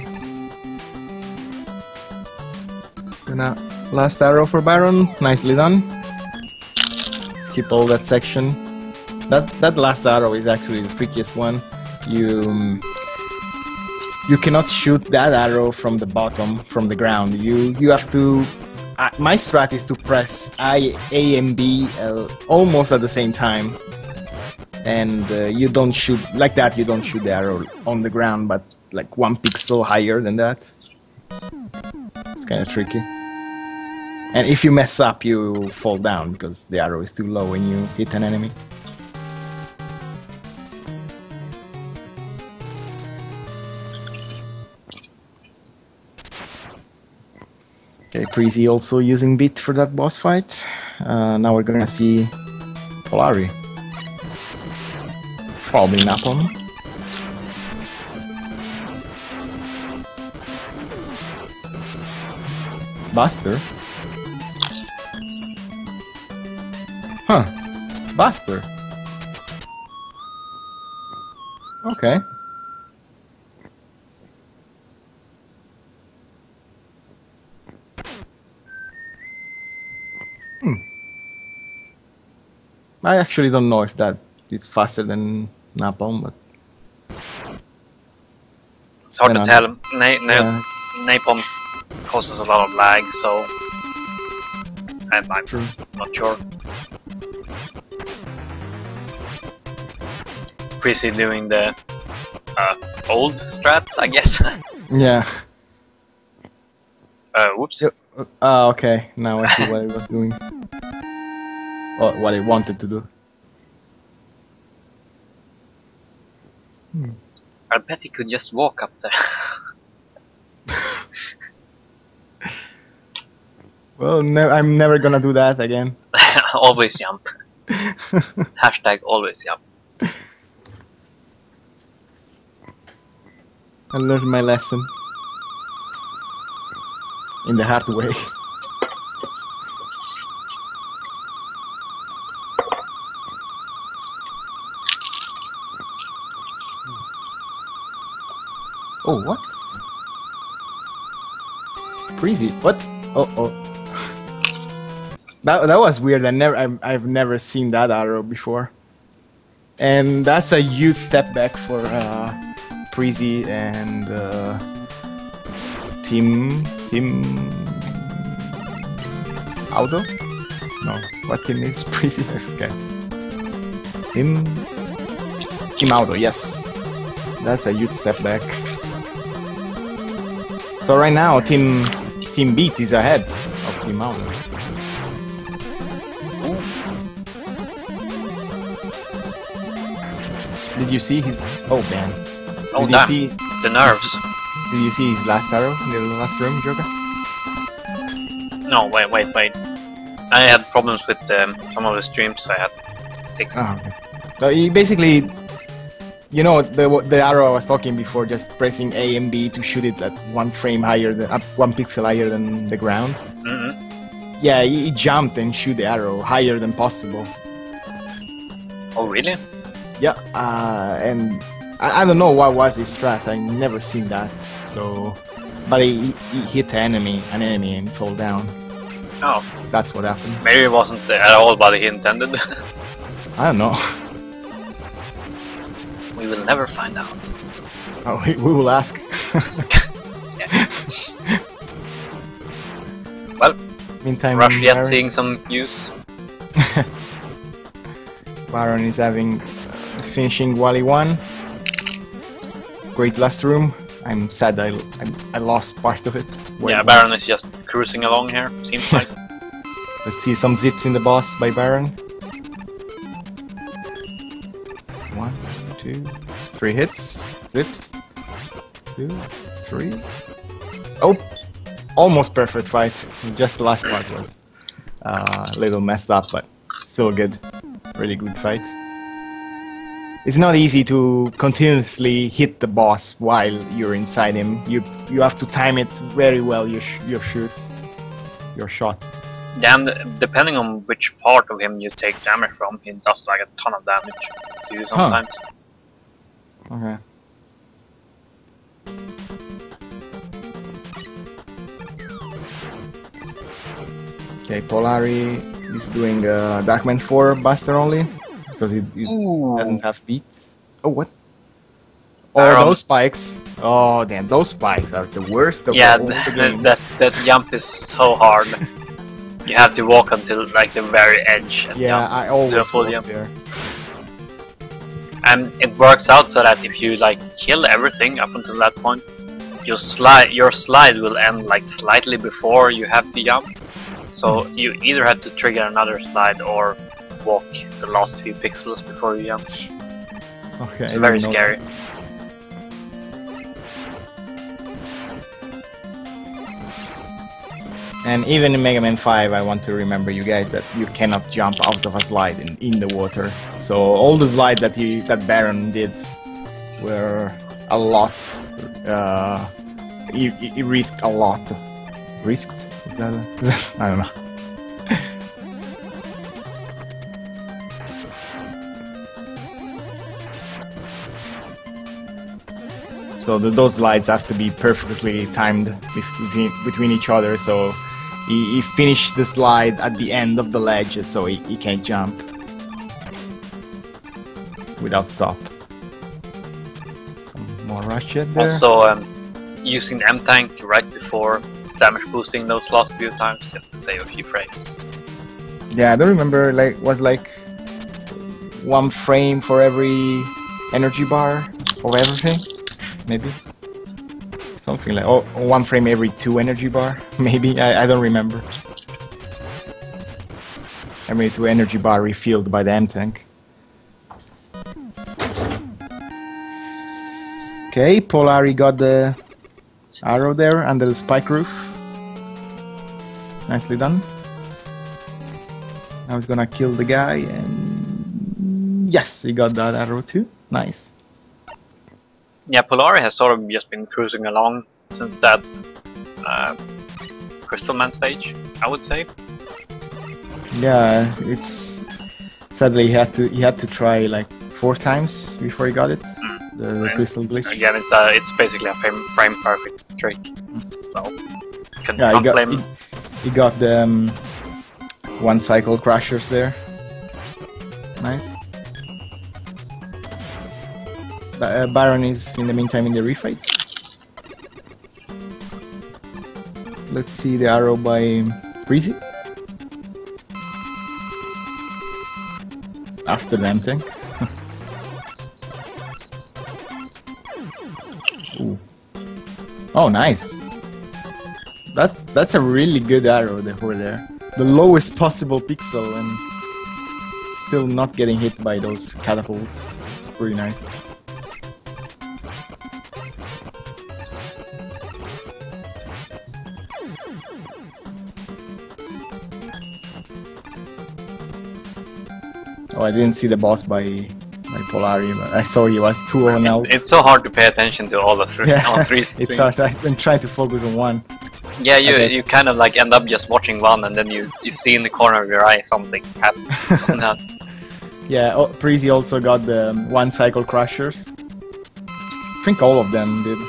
And last arrow for Baron, nicely done. Skip all that section. That last arrow is actually the trickiest one. You cannot shoot that arrow from the bottom, from the ground. You have to. My strat is to press A and B almost at the same time, and you don't shoot like that. You don't shoot the arrow on the ground, but like 1 pixel higher than that. It's kind of tricky. And if you mess up, you fall down because the arrow is too low when you hit an enemy. Okay, Preezy also using Beat for that boss fight. Now we're gonna see Polari. Probably Napalm. Buster? Huh. Buster. Okay. I actually don't know if that it's faster than Napalm, but it's hard to tell. Napalm causes a lot of lag, so I'm not sure. Prissy doing the old strats, I guess. Yeah. Whoops. Okay. Now I see what it was doing. Or what it wanted to do. I bet he could just walk up there. Well, I'm never gonna do that again. Always jump. Hashtag always jump. I learned my lesson. In the hard way. Oh, what? Prissy, what? Oh. That was weird. I've never seen that arrow before. And that's a huge step back for Prissy and Team Auto? No, what team is Prissy? I forget. Team Auto, yes. That's a huge step back. So right now, Team Beat is ahead of Team Auto. Did you see his? Oh man! Oh did damn! You see the nerves. Did you see his last arrow in the last room, Joker? No, wait. I had problems with some of the streams, so I had to fix it. Oh, okay. So he basically, you know, the arrow I was talking before, just pressing A and B to shoot it at 1 frame higher than 1 pixel higher than the ground. Mm-hmm. Yeah, he jumped and shoot the arrow higher than possible. Oh really? Yeah, and I don't know what was his strat. I never seen that. So, but he hit an enemy and fall down. Oh, that's what happened. Maybe it wasn't at all what he intended. I don't know. We will never find out. Oh, we will ask. Well, meantime, Rush yet seeing some use. Baron is having finishing Wally 1. Great last room. I'm sad I lost part of it. Yeah, Baron is just cruising along here, seems like. Let's see some zips in the boss by Baron. 1, 2, 3 hits. Zips. 2, 3. Oh! Almost perfect fight. Just the last part was a little messed up, but still good. Really good fight. It's not easy to continuously hit the boss while you're inside him. You have to time it very well, your shots. Damn, depending on which part of him you take damage from, he does like a ton of damage to you sometimes. Okay. Okay, Polari is doing Darkman 4 Buster only, because it doesn't have beat. Oh, what? Oh, those spikes. Oh, damn, those spikes are the worst of all the game. that jump is so hard. You have to walk until like the very edge. And yeah, jump I always walk jump there. And it works out so that if you like kill everything up until that point, your slide will end like slightly before you have to jump. So you either have to trigger another slide or walk the last few pixels before you jump. Okay, it's very scary. And even in Mega Man 5, I want to remember you guys that you cannot jump out of a slide in the water. So all the slides that Baron did were a lot. He risked a lot. Risked? Is that a... I don't know. So those slides have to be perfectly timed between each other, so he finished the slide at the end of the ledge, so he can't jump without stop. Some more Ratchet there. Also, using the M-Tank right before damage boosting those last few times, just to save a few frames. Yeah, I don't remember, like, was like 1 frame for every energy bar of everything? Maybe? Something like, oh, 1 frame every 2 energy bar? Maybe? I don't remember. Every 2 energy bar refilled by the M-Tank. Okay, Polari got the arrow there under the spike roof. Nicely done. Now he's gonna kill the guy, and yes, he got that arrow too. Nice. Yeah, Polari has sort of just been cruising along since that Crystal Man stage, I would say. Yeah, it's sadly he had to try like 4 times before he got it. The crystal glitch. Again, it's basically a frame perfect trick. So yeah, he got the 1 cycle crushers there. Nice. Baron is in the meantime in the refights. Let's see the arrow by Breezy. After the M-Tank. Ooh. Oh, nice. That's a really good arrow there. The lowest possible pixel and still not getting hit by those catapults. It's pretty nice. Oh, I didn't see the boss by Polari, but I saw he was 2-0 out. It's so hard to pay attention to all the all 3 it's hard. I've been trying to focus on 1. Yeah, you kind of like end up just watching 1, and then you see in the corner of your eye something happen. Yeah, Breezy also got the 1 cycle crushers. I think all of them did.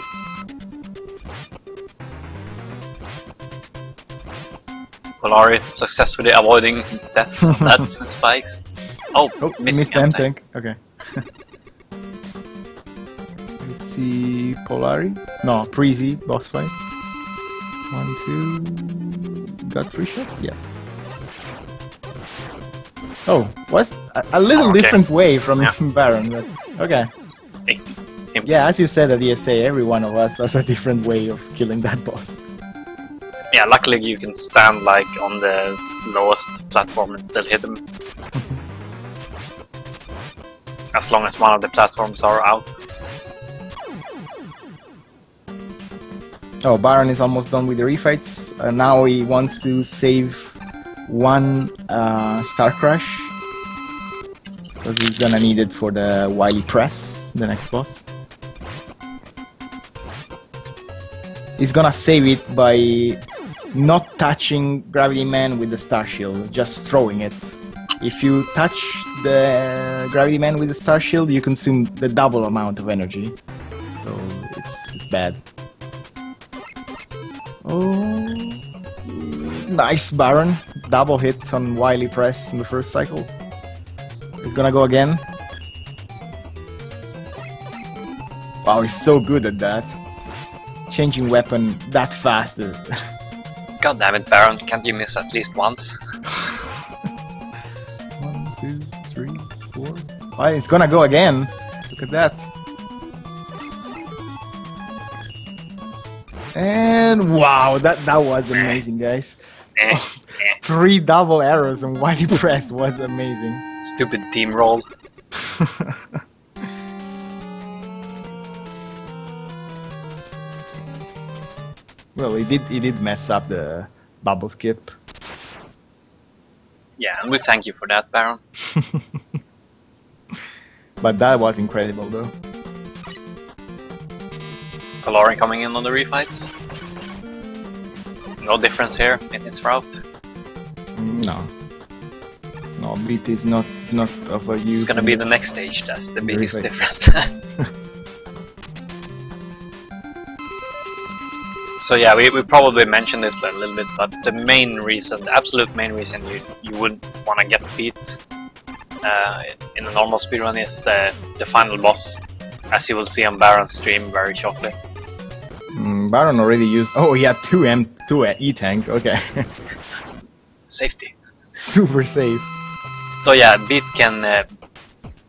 Polari successfully avoiding death from that spikes. Oh, missed the M-Tank. Okay. Let's see, Polari. No, Breezy boss fight. 1, 2. Got 3 shots. Yes. Oh, was a little different way from Baron, but okay. Yeah, as you said at ESA, every one of us has a different way of killing that boss. Yeah, luckily you can stand like on the lowest platform and still hit him. As long as one of the platforms are out. Oh, Baron is almost done with the refights. Now he wants to save 1 Star Crash. Because he's gonna need it for the Wily Press, the next boss. He's gonna save it by not touching Gravity Man with the Star Shield, just throwing it. If you touch the Gravity Man with the Star Shield, you consume the double amount of energy. So it's bad. Oh, nice Baron. Double hit on Wily Press in the first cycle. He's gonna go again. Wow, he's so good at that. Changing weapon that fast. God damn it, Baron, can't you miss at least once? 1, 2, 3, 4. Oh, it's gonna go again. Look at that. And wow, that was amazing, guys. 3 double arrows on Wily Press was amazing. Stupid team roll. Well, he did mess up the bubble skip. Yeah, and we thank you for that, Baron. But that was incredible, though. Polari coming in on the refights. No difference here in his route. No. No, beat is not of a use. It's gonna be the next stage. That's the biggest Very difference. So yeah, we probably mentioned it a little bit, but the main reason, the absolute main reason you wouldn't want to get beat in a normal speedrun is the final boss, as you will see on Baron's stream very shortly. Baron already used. Oh, he had two E-tank. Okay. Safety. Super safe. So yeah, Beat can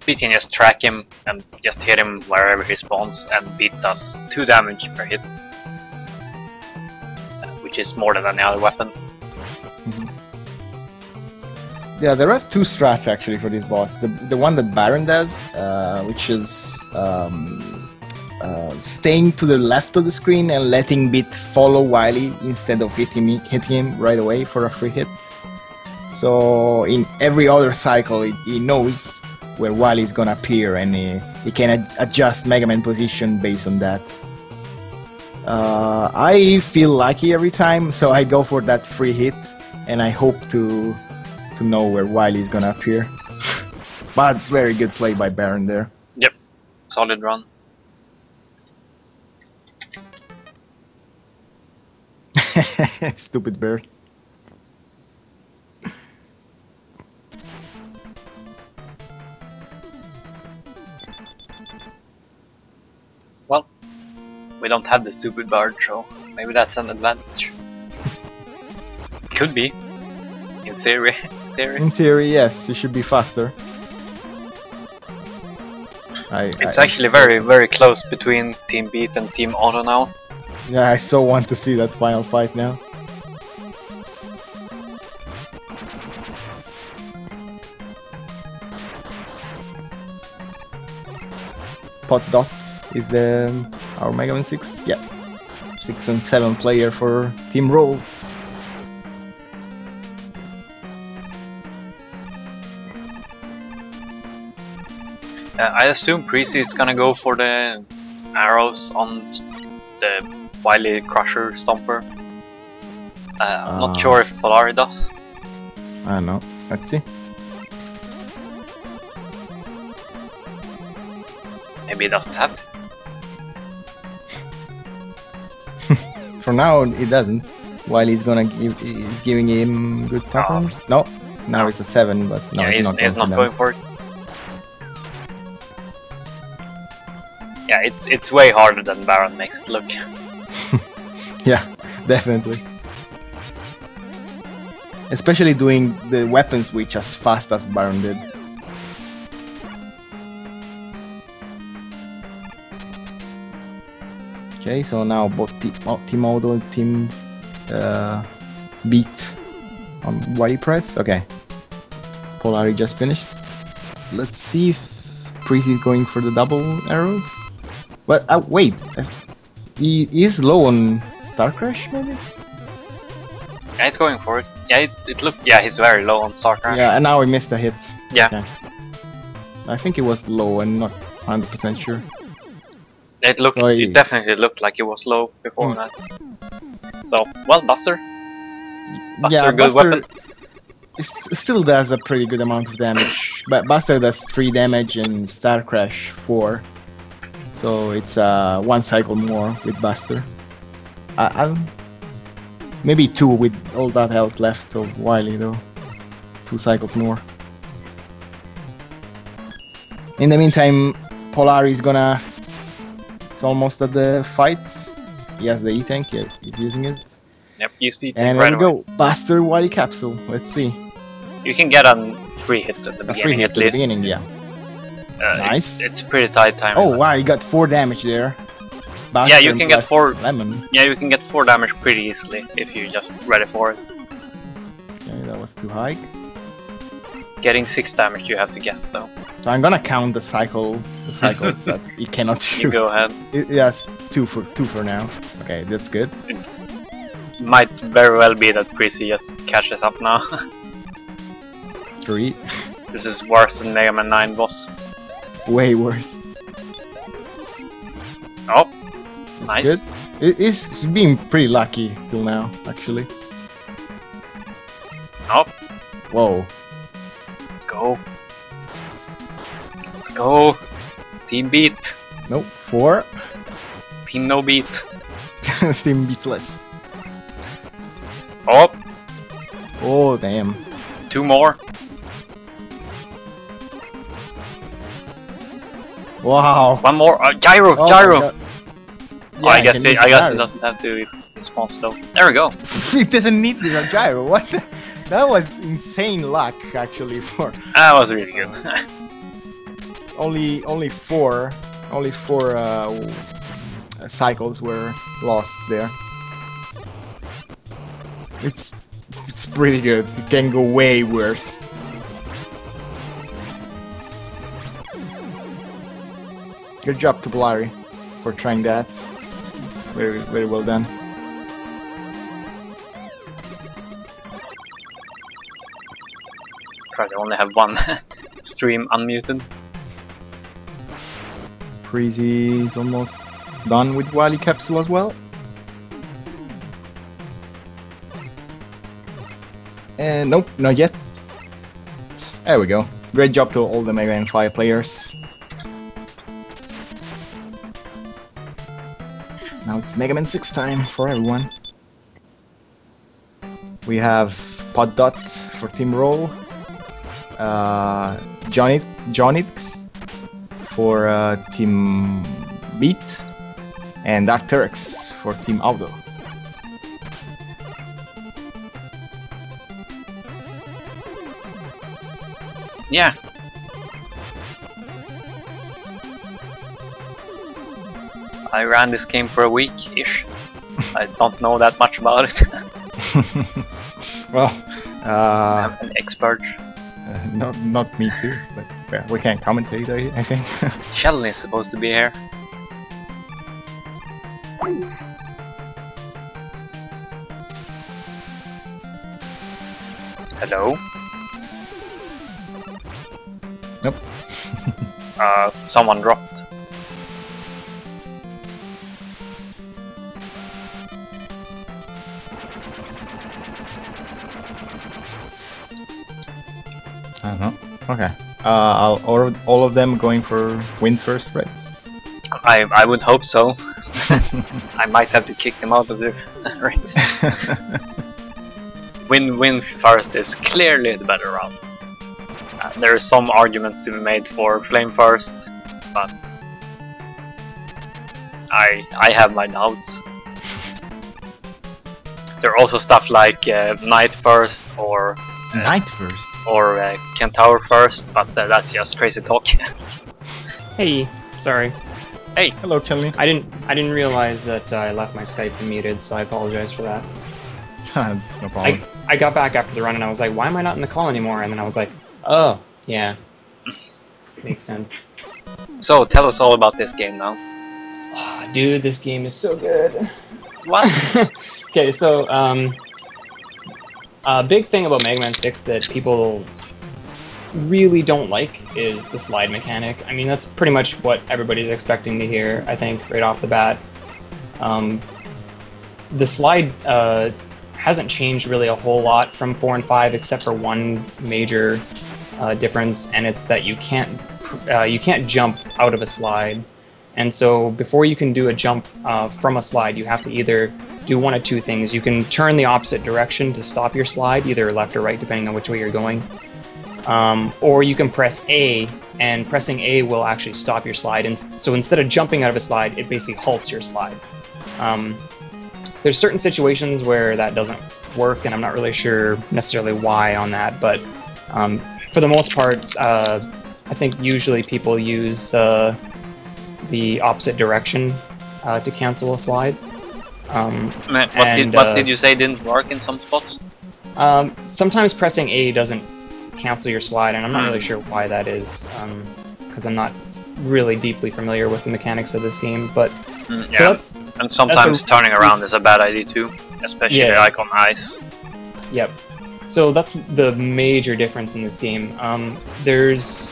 just track him and just hit him wherever he spawns, and Beat does 2 damage per hit, which is more than any other weapon. Yeah, there are 2 strats actually for this boss. The one that Baron does, which is staying to the left of the screen and letting Beat follow Wily instead of hitting him right away for a free hit. So in every other cycle, he knows where Wily is gonna appear, and he can adjust Mega Man position based on that. I feel lucky every time, so I go for that free hit, and I hope to know where Wily is gonna appear. But very good play by Baron there. Yep, solid run. Stupid bird. Well, we don't have the stupid bird, so maybe that's an advantage. Could be, in theory. In theory, yes, it should be faster. It's actually very, very close between Team Beat and Team Auto now. Yeah, I so want to see that final fight now. Pot Dot is our Mega Man 6. Yeah, 6 and 7 player for Team Roll. I assume Precy is gonna go for the arrows on the Wily Crusher Stomper. I'm not sure if Polari does. I don't know. Let's see. Maybe he doesn't have to. For now, it doesn't. While he's giving him good patterns. No, now it's a 7, but no, yeah, he's not going for it. Yeah, it's way harder than Baron makes it look. Yeah, definitely. Especially doing the weapon switch as fast as Baron did. Okay, so now both Team Auto and Team Beat on Wily Press. Okay, Polari just finished. Let's see if Precy is going for the double arrows. But wait, he is low on Star Crash, maybe? Yeah, he's going for it. Yeah, it looked. Yeah, he's very low on Star Crash. Yeah, and now he missed a hit. Yeah. Okay. I think it was low. I'm not 100% sure. It looked. It definitely looked like it was low before that. So, well, Buster. Yeah, good Buster weapon. Still does a pretty good amount of damage. But Buster does 3 damage and Star Crash 4. So it's 1 cycle more with Buster. Maybe 2 with all that health left of Wily though. 2 cycles more. In the meantime, Polari is gonna... It's almost at the fight. He has the E-Tank, yeah, he's using it. Yep, used E-Tank and right there we away. go, Buster Wily Capsule, let's see. You can get a free hit at the beginning. A free hit at at the least. beginning, yeah. Nice. It's pretty tight time. Oh wow, he got 4 damage there. Buster Yeah, you can get 4 lemon. Yeah, you can get 4 damage pretty easily if you just ready for it. Okay, that was too high. Getting 6 damage you have to guess though. So I'm gonna count the cycles that he cannot shoot. You go ahead. Yes, 2 for now. Okay, that's good. It might very well be that Precy just catches up now. 3. This is worse than Mega Man 9 boss. Way worse. Oh, That's nice. good. It's been pretty lucky till now, actually. Oh. Whoa. Let's go. Let's go. Team beat. Nope. 4. Team no beat. Team beatless. Oh. Oh, damn. 2 more. Wow. 1 more. Gyro. Oh Gyro. Yeah, I guess it gyro. doesn't have to respawn slow. There we go. It doesn't need the gyro. What? That was insane luck, actually. For That was really good. only four cycles were lost there. It's pretty good. It can go way worse. Good job to Blari for trying that. Very well done. Try to only have 1 stream unmuted. Preezy is almost done with Wily Capsule as well. And nope, not yet. There we go. Great job to all the Mega Man 5 players. Now it's Mega Man 6 time for everyone. We have Pod Dot for Team Roll, Jonix for Team Beat, and Arcturix for Team Auto. Yeah. I ran this game for a week-ish. I don't know that much about it. Well, I'm an expert. Not me too, but yeah, we can commentate, I think. Sheldon is supposed to be here. Hello? Nope. Someone dropped. I don't know. Okay. All of them going for win first, right? I would hope so. I might have to kick them out of the race. Win first is clearly the better route. There are some arguments to be made for flame first, but I have my doubts. There are also stuff like Knight first or Knight first or Kentaur first, but that's just crazy talk. Hey, sorry. Hey, hello, Chun-Li. I didn't realize that I left my Skype muted, so I apologize for that. No problem. I got back after the run and I was like, why am I not in the call anymore? And then I was like, oh, yeah. Makes sense. So, tell us all about this game now. Oh, dude, this game is so good. What? Okay, so, a big thing about Mega Man 6 that people really don't like is the slide mechanic. I mean, that's pretty much what everybody's expecting to hear, I think, right off the bat. The slide hasn't changed really a whole lot from 4 and 5, except for one major difference, and it's that you can't jump out of a slide. And so before you can do a jump from a slide, you have to either do one of two things. You can turn the opposite direction to stop your slide, either left or right, depending on which way you're going. Or you can press A, and pressing A will actually stop your slide. And so instead of jumping out of a slide, it basically halts your slide. There's certain situations where that doesn't work, and I'm not really sure necessarily why on that, but for the most part, I think usually people use the opposite direction to cancel a slide. What did you say didn't work in some spots? Sometimes pressing A doesn't cancel your slide, and I'm not really sure why that is, because I'm not really deeply familiar with the mechanics of this game, but yeah. So and sometimes turning around is a bad idea too, especially like on ice. Yep. So that's the major difference in this game. There's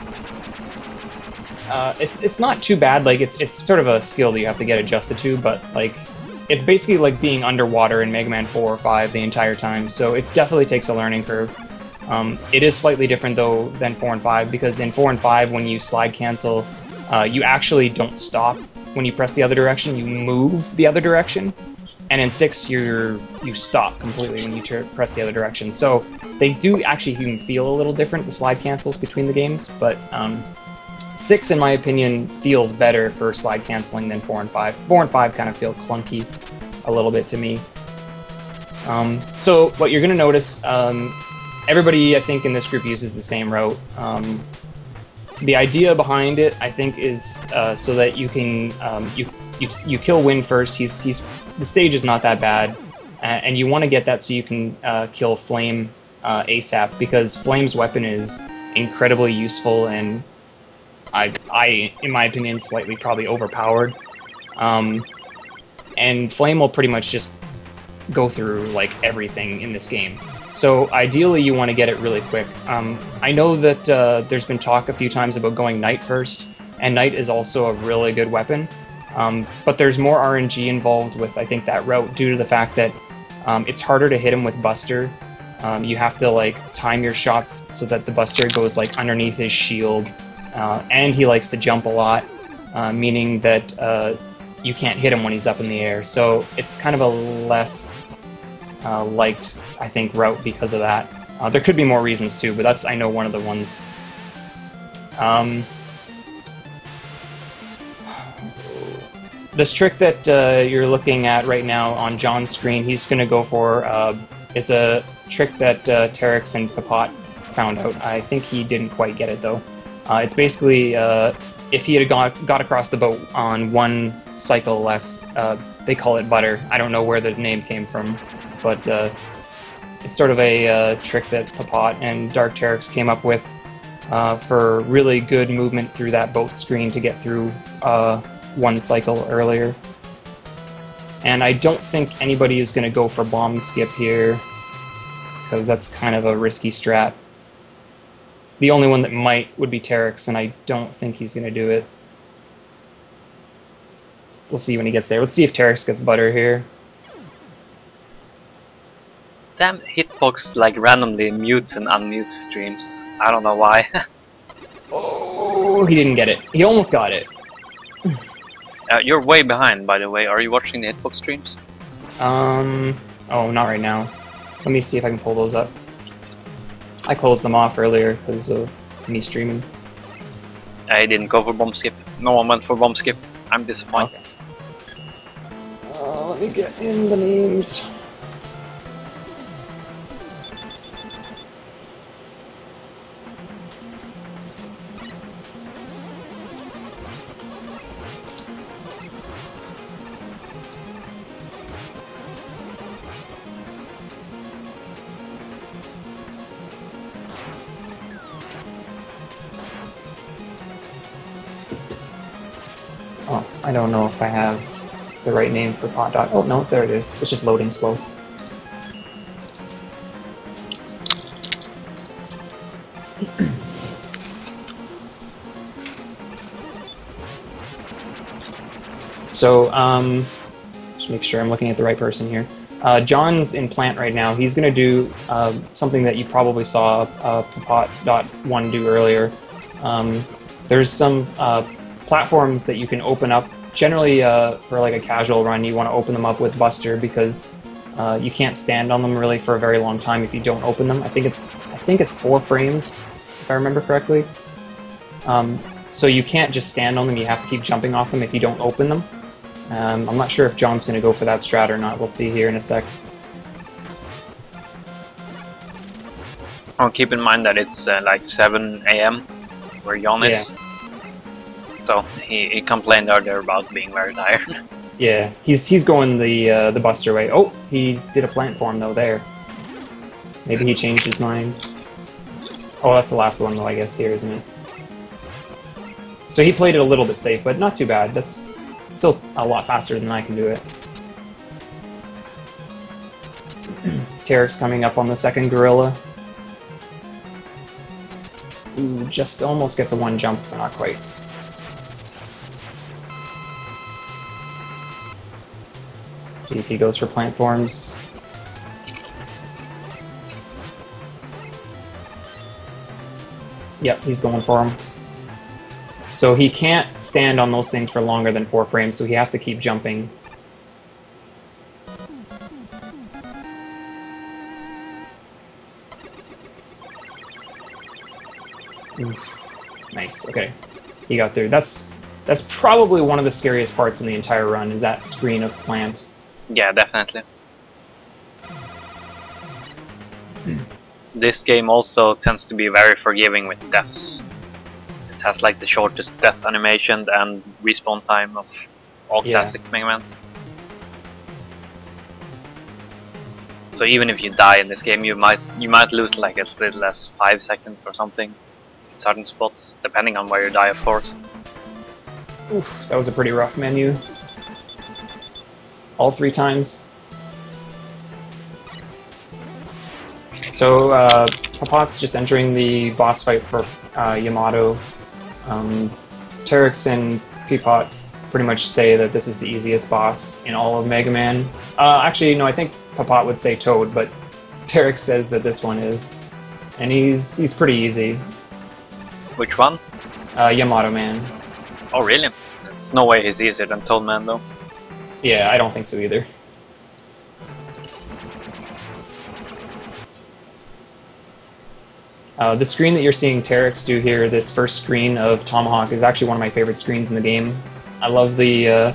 it's not too bad. Like it's sort of a skill that you have to get adjusted to, but like it's basically like being underwater in Mega Man 4 or 5 the entire time, so it definitely takes a learning curve. It is slightly different though than 4 and 5, because in 4 and 5 when you slide cancel, you actually don't stop when you press the other direction, you move the other direction. And in 6, you stop completely when you press the other direction. So they do actually even feel a little different, the slide cancels between the games, but 6, in my opinion, feels better for slide canceling than 4 and 5. 4 and 5 kind of feel clunky a little bit to me. So what you're going to notice, everybody, I think, in this group uses the same route. The idea behind it, I think, is so that you can you kill Wind first. The stage is not that bad, and you want to get that so you can kill Flame ASAP, because Flame's weapon is incredibly useful and I, in my opinion, slightly probably overpowered. And Flame will pretty much just go through like everything in this game. So ideally you want to get it really quick. I know that there's been talk a few times about going Knight first, and Knight is also a really good weapon. But there's more RNG involved with, I think, that route due to the fact that it's harder to hit him with Buster. You have to like time your shots so that the Buster goes like underneath his shield, and he likes to jump a lot, meaning that you can't hit him when he's up in the air. So it's kind of a less liked, I think, route because of that. There could be more reasons too, but that's, I know, one of the ones. This trick that you're looking at right now on John's screen, he's going to go for, it's a trick that Terex and Papat found out. I think he didn't quite get it though. It's basically, if he had got across the boat on one cycle less, they call it butter. I don't know where the name came from, but it's sort of a trick that Papat and Dark Terex came up with for really good movement through that boat screen to get through one cycle earlier. And I don't think anybody is going to go for bomb skip here, because that's kind of a risky strat. The only one that might would be Terex, and I don't think he's going to do it. We'll see when he gets there. Let's see if Terex gets butter here. Damn, Hitbox like randomly mutes and unmutes streams. I don't know why. Oh, he didn't get it. He almost got it. You're way behind, by the way. Are you watching the Hitbox streams? Oh, not right now. Let me see if I can pull those up. I closed them off earlier because of me streaming. I didn't go for bomb skip. No one went for bomb skip. I'm disappointed. Let me get in the names. Oh, I don't know if I have the right name for Pot Dog. Oh, no, there it is. It's just loading slow. So, just make sure I'm looking at the right person here. John's in plant right now. He's going to do something that you probably saw Pot.1 do earlier. There's some platforms that you can open up. Generally, for like a casual run, you want to open them up with Buster because you can't stand on them really for a very long time if you don't open them. I think it's 4 frames, if I remember correctly. So you can't just stand on them. You have to keep jumping off them if you don't open them. I'm not sure if John's going to go for that strat or not. We'll see here in a sec. I'll keep in mind that it's like 7 AM where John is. So he complained earlier about being very tired. Yeah, he's going the Buster way. Oh, he did a plant form though there. Maybe he changed his mind. Oh, that's the last one though, I guess, here, isn't it? So he played it a little bit safe, but not too bad. That's still a lot faster than I can do it. Terex coming up on the second gorilla. Ooh, just almost gets a 1 jump, but not quite. Let's see if he goes for plant forms. Yep, he's going for him. So he can't stand on those things for longer than 4 frames, so he has to keep jumping. Oof. Nice, okay. He got through. That's probably one of the scariest parts in the entire run, is that screen of plant. Yeah, definitely. This game also tends to be very forgiving with deaths. It has like the shortest death animation and respawn time of all classic Mega Mans. So even if you die in this game, you might lose like as little as 5 seconds or something in certain spots, depending on where you die, of course. Oof, that was a pretty rough menu. All 3 times. So, Papat's just entering the boss fight for Yamato. Terex and Peapot pretty much say that this is the easiest boss in all of Mega Man. Actually, no, I think Papat would say Toad, but Terex says that this one is. And he's pretty easy. Which one? Yamato Man. Oh, really? There's no way he's easier than Toad Man, though. Yeah, I don't think so either. The screen that you're seeing Terex do here, this first screen of Tomahawk, is actually one of my favorite screens in the game. I love the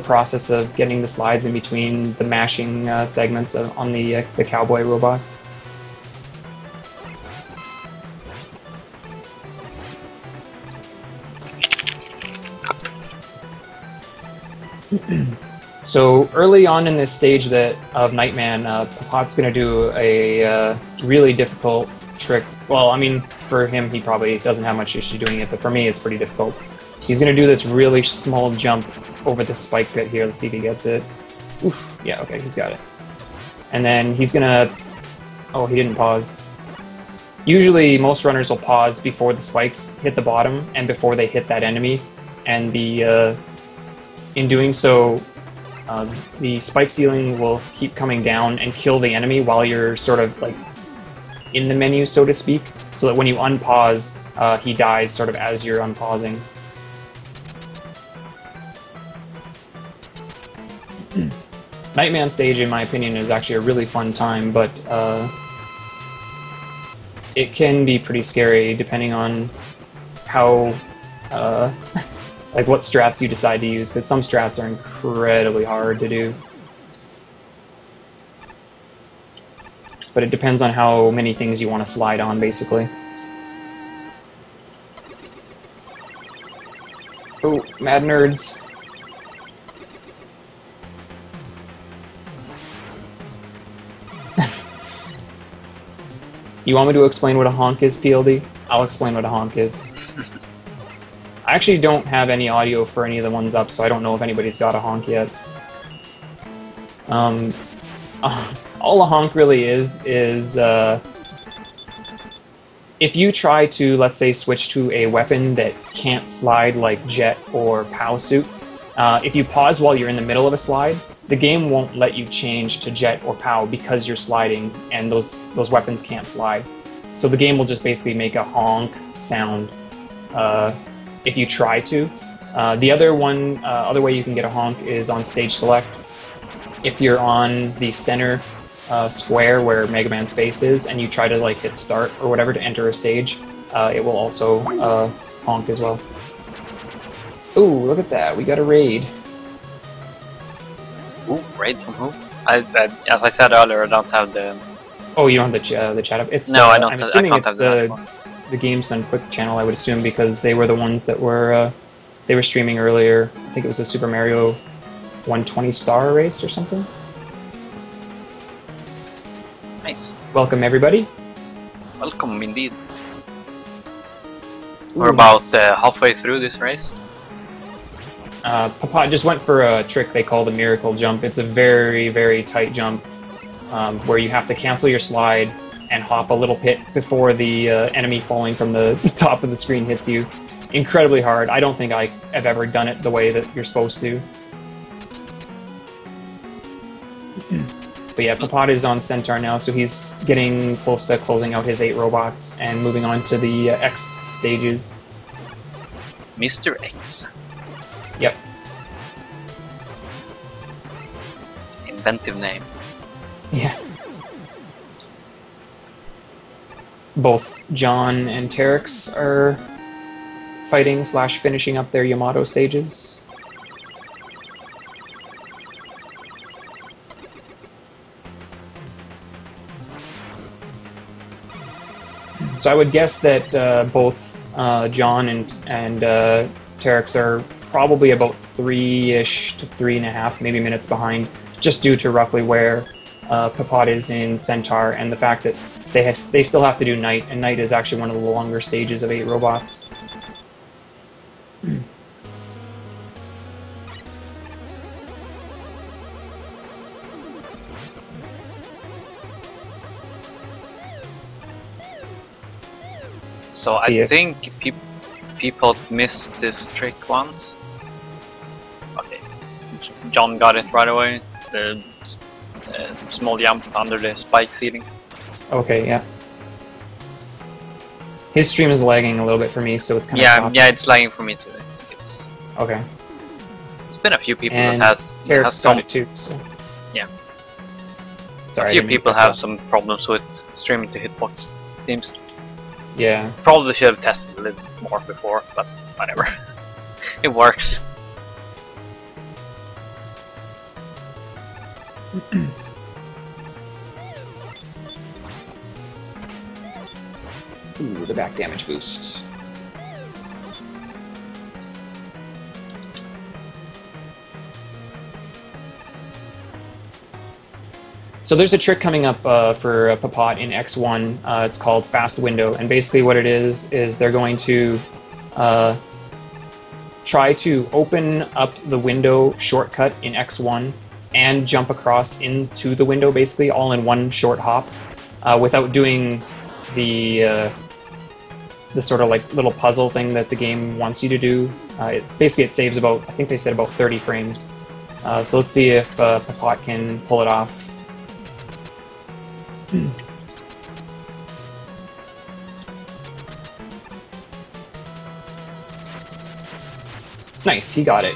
process of getting the slides in between the mashing segments on the cowboy robots. So early on in this stage of Nightman, Papat's going to do a really difficult trick. Well, I mean, for him, he probably doesn't have much issue doing it, but for me, it's pretty difficult. He's going to do this really small jump over the spike pit here. Let's see if he gets it. Oof. Yeah, okay, he's got it. And then he's going to... Oh, he didn't pause. Usually, most runners will pause before the spikes hit the bottom and before they hit that enemy. And in doing so, the spike ceiling will keep coming down and kill the enemy while you're sort of like in the menu, so to speak, so that when you unpause, he dies sort of as you're unpausing. Nightman stage, in my opinion, is actually a really fun time, but it can be pretty scary depending on how like what strats you decide to use, because some strats are incredibly hard to do. But it depends on how many things you want to slide on, basically. Oh, mad nerds. You want me to explain what a honk is, PLD? I'll explain what a honk is. I actually don't have any audio for any of the ones up, so I don't know if anybody's got a honk yet. All a honk really is if you try to, let's say, switch to a weapon that can't slide like Jet or Pow Suit, if you pause while you're in the middle of a slide, the game won't let you change to Jet or Pow because you're sliding and those weapons can't slide. So the game will just basically make a honk sound if you try to. The other way you can get a honk is on stage select. If you're on the center square where Mega Man's face is and you try to like hit start or whatever to enter a stage, it will also honk as well. Ooh, look at that, we got a raid. Ooh, raid from who? As I said earlier, I don't have the... Oh, you don't have the chat up? It's, no, I don't. I'm assuming I can't it's the Games Done Quick channel, I would assume, because they were the ones that were they were streaming earlier. I think it was a Super Mario 120 star race or something. Nice. Welcome, everybody. Welcome, indeed. We're about halfway through this race. Papat just went for a trick they call the Miracle Jump. It's a very, very tight jump where you have to cancel your slide and hop a little pit before the enemy falling from the top of the screen hits you. Incredibly hard. I don't think I have ever done it the way that you're supposed to. But yeah, Papat is on Centaur now, so he's getting close to closing out his 8 robots and moving on to the X stages. Mr. X. Yep. Inventive name. Yeah. Both John and Terex are fighting / finishing up their Yamato stages. So I would guess that both John and Terex are probably about 3-ish to 3.5 maybe minutes behind, just due to roughly where Papat is in Centaur and the fact that they still have to do Night, and Night is actually one of the longer stages of 8 robots. So I think people missed this trick once. Okay, John got it right away. The small jump under the spike ceiling. Okay, yeah. His stream is lagging a little bit for me, so it's kind of choppy. Yeah, it's lagging for me too. I think it's okay. There's been a few people And that has got it too. So. Yeah. Sorry, a few people have some problems with streaming to Hitbox. Seems. Yeah. Probably should have tested a little more before, but whatever. It works. Ooh, the back damage boost. So there's a trick coming up for Papat in X1. It's called Fast Window, and basically what it is they're going to try to open up the window shortcut in X1 and jump across into the window, basically all in one short hop, without doing the sort of like little puzzle thing that the game wants you to do. Basically it saves about, I think they said about 30 frames. So let's see if Papat can pull it off. Nice, he got it.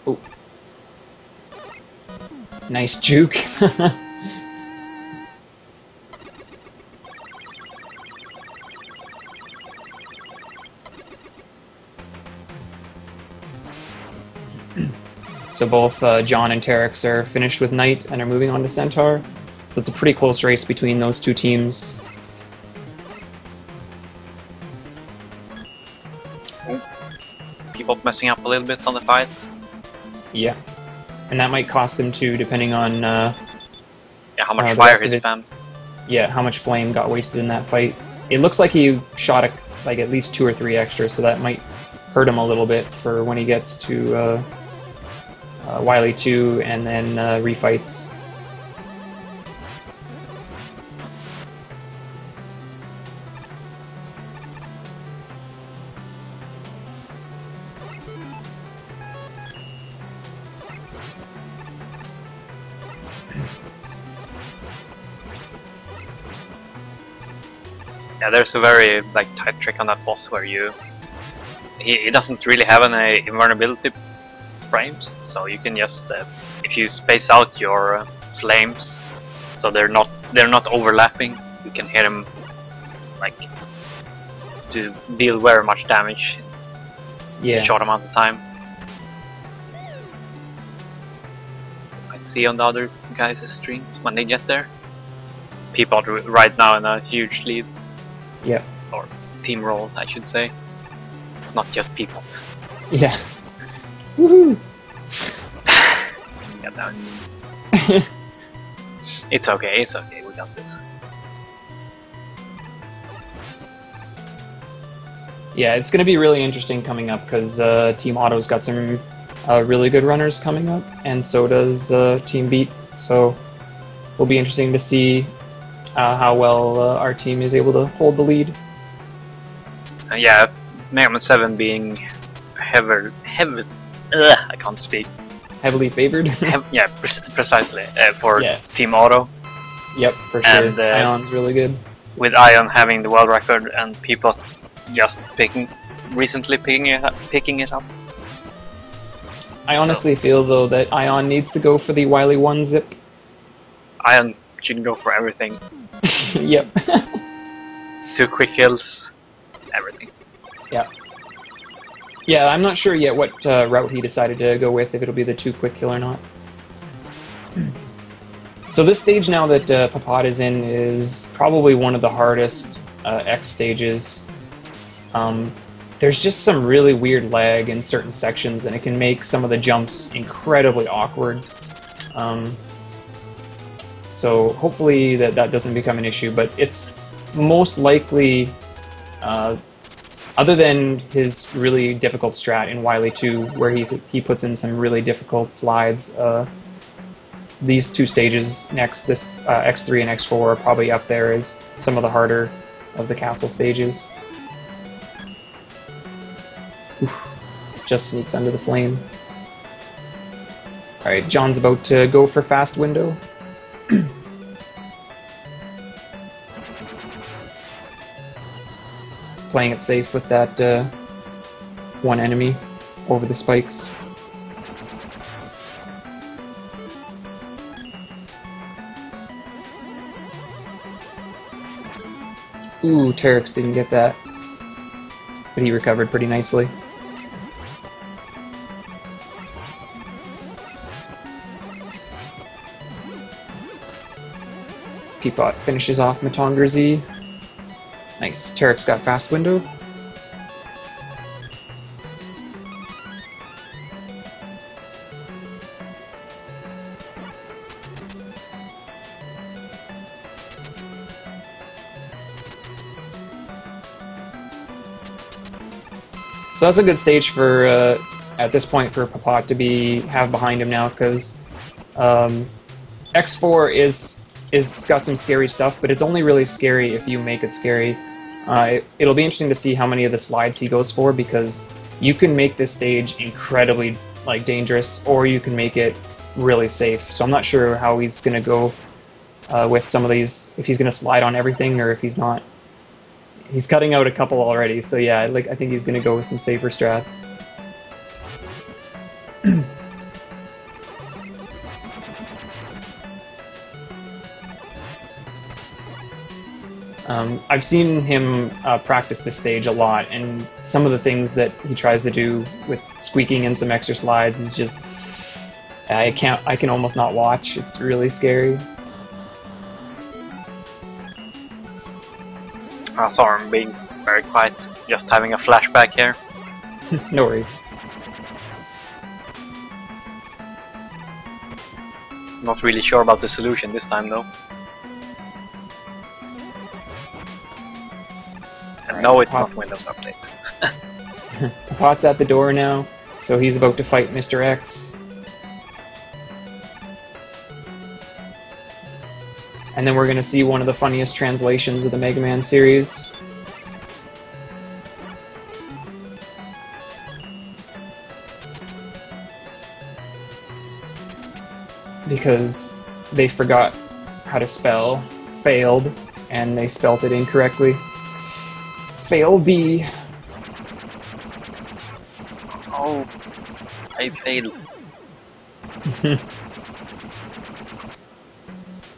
Oh. Nice juke. So both John and Terex are finished with Night and are moving on to Centaur. So it's a pretty close race between those two teams. People messing up a little bit on the fight. Yeah. And that might cost them too, depending on how much fire he spammed. Yeah, how much flame got wasted in that fight. It looks like he shot like at least 2 or 3 extra, so that might hurt him a little bit for when he gets to Wily 2 and then refights. Yeah, there's a very tight trick on that boss where he doesn't really have any invulnerability frames, so you can just if you space out your flames so they're not overlapping, you can hit him to deal very much damage in a short amount of time. I see on the other guys' stream when they get there. People are right now in a huge lead. Yeah. Or team roll, I should say. Not just people. Yeah. Woohoo! Yeah, no. It's okay, we got this. Yeah, it's going to be really interesting coming up because Team Auto's got some really good runners coming up, and so does Team Beat. So it'll be interesting to see how well our team is able to hold the lead. Yeah, Mega Man 7 being heavily I can't speak. Heavily favored? Yeah, precisely. For Yeah. Team Auto. Yep, for sure. And, Ion's really good. With Ion having the world record and people just recently picking it up. I honestly feel, though, that Ion needs to go for the Wily 1-zip. Ion should go for everything. Yep. 2 quick kills, everything. Yeah. Yeah, I'm not sure yet what route he decided to go with, if it'll be the 2 quick kill or not. So this stage now that Papat is in is probably one of the hardest X stages. There's just some really weird lag in certain sections, and it can make some of the jumps incredibly awkward. So hopefully that doesn't become an issue, but it's most likely, other than his really difficult strat in Wily 2, where he puts in some really difficult slides, these 2 stages next, this X3 and X4 are probably up there as some of the harder of the castle stages. Oof. Just sneaks under the flame. Alright, John's about to go for fast window. Playing it safe with that one enemy over the spikes. Ooh, Terex didn't get that, but he recovered pretty nicely. Peapot finishes off Matongar Z. Nice. Terex got fast window. So that's a good stage for, at this point, for Papat to have behind him now, because X4 is got some scary stuff, but it's only really scary if you make it scary. It'll be interesting to see how many of the slides he goes for, because you can make this stage incredibly dangerous, or you can make it really safe. So I'm not sure how he's going to go with some of these, if he's going to slide on everything or if he's not. He's cutting out a couple already, so yeah, I think he's going to go with some safer strats. I've seen him practice this stage a lot, and some of the things that he tries to do with squeaking in some extra slides is just... I can almost not watch. It's really scary. I saw him being very quiet, just having a flashback here. No worries. Not really sure about the solution this time though. And no, it's not Windows Update. Papat's at the door now, so he's about to fight Mr. X. And then we're going to see one of the funniest translations of the Mega Man series. Because they forgot how to spell failed, and they spelt it incorrectly. Failed the... Oh, I failed.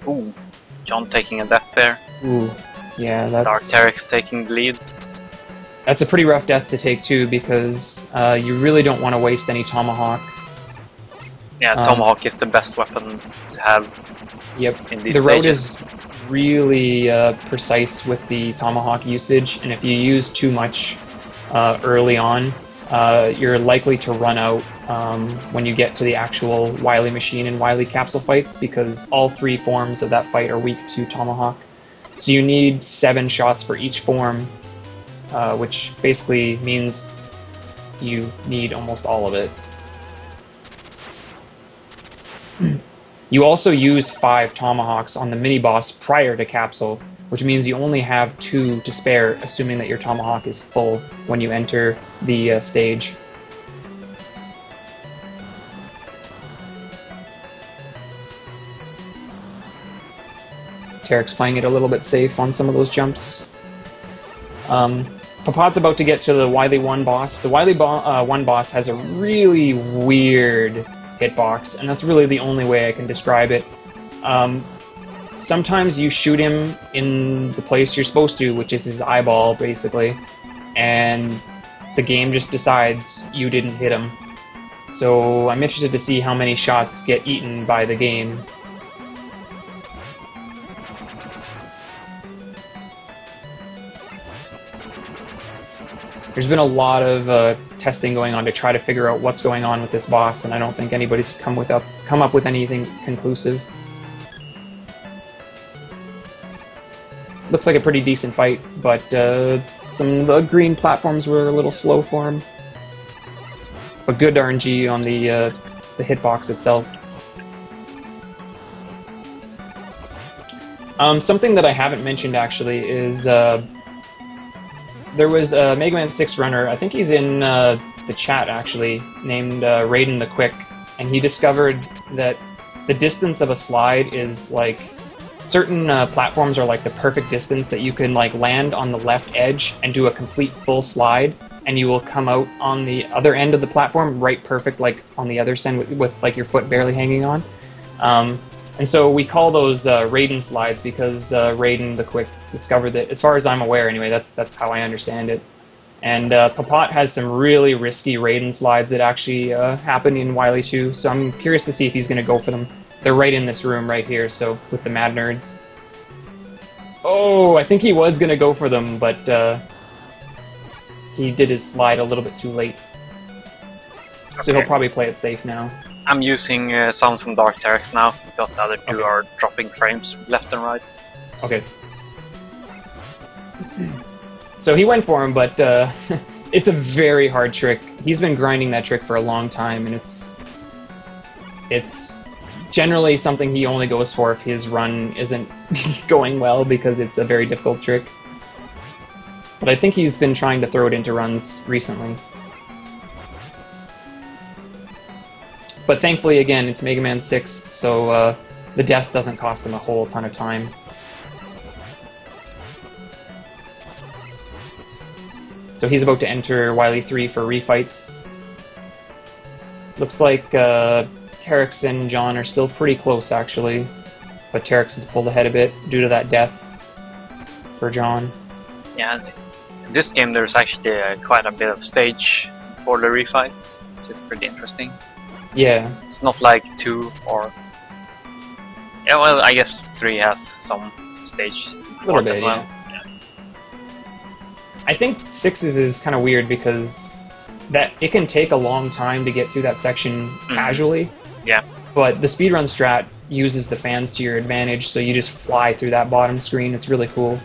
Ooh. John taking a death there. Ooh, yeah, that's... Dark Terex taking the lead. That's a pretty rough death to take too, because you really don't want to waste any Tomahawk. Yeah, Tomahawk is the best weapon to have. Yep. In these the road stages. is really precise with the Tomahawk usage, and if you use too much early on, you're likely to run out when you get to the actual Wily machine and Wily capsule fights, because all 3 forms of that fight are weak to Tomahawk. So you need 7 shots for each form, which basically means you need almost all of it. You also use 5 tomahawks on the mini-boss prior to Capsule, which means you only have 2 to spare, assuming that your tomahawk is full when you enter the stage. Tarek's playing it a little bit safe on some of those jumps. Papat's about to get to the Wily 1 boss. The Wily 1 boss has a really weird hitbox, and that's really the only way I can describe it. Sometimes you shoot him in the place you're supposed to, which is his eyeball, basically, and the game just decides you didn't hit him. So I'm interested to see how many shots get eaten by the game. There's been a lot of testing going on to try to figure out what's going on with this boss, and I don't think anybody's come up with anything conclusive. Looks like a pretty decent fight, but some of the green platforms were a little slow for him. But good RNG on the hitbox itself. Something that I haven't mentioned actually is there was a Mega Man 6 runner, I think he's in the chat actually, named Raiden the Quick, and he discovered that the distance of a slide is like, certain platforms are like the perfect distance that you can like land on the left edge and do a complete full slide, and you will come out on the other end of the platform right perfect, like on the other side with like your foot barely hanging on. And so we call those Raiden slides because Raiden the Quick discovered that, as far as I'm aware anyway, that's how I understand it. And Papat has some really risky Raiden slides that actually happen in Wily 2, so I'm curious to see if he's going to go for them. They're right in this room right here, so with the Mad Nerds. Oh, I think he was going to go for them, but he did his slide a little bit too late. So he'll probably play it safe now. I'm using sound from Dark Terex now, because the other two are dropping frames left and right. Okay. So he went for him, but it's a very hard trick. He's been grinding that trick for a long time, and it's generally something he only goes for if his run isn't going well, because it's a very difficult trick. But I think he's been trying to throw it into runs recently. But thankfully, again, it's Mega Man 6, so the death doesn't cost him a whole ton of time. So he's about to enter Wily 3 for refights. Looks like Terex and John are still pretty close, actually. But Terex has pulled ahead a bit due to that death for John. Yeah, in this game there's actually quite a bit of stage for the refights, which is pretty interesting. Yeah. It's not like 2 or... Yeah, well, I guess 3 has some stage A little bit, as well. yeah. I think 6's is kind of weird because that it can take a long time to get through that section casually. Yeah. But the speedrun strat uses the fans to your advantage, so you just fly through that bottom screen. It's really cool.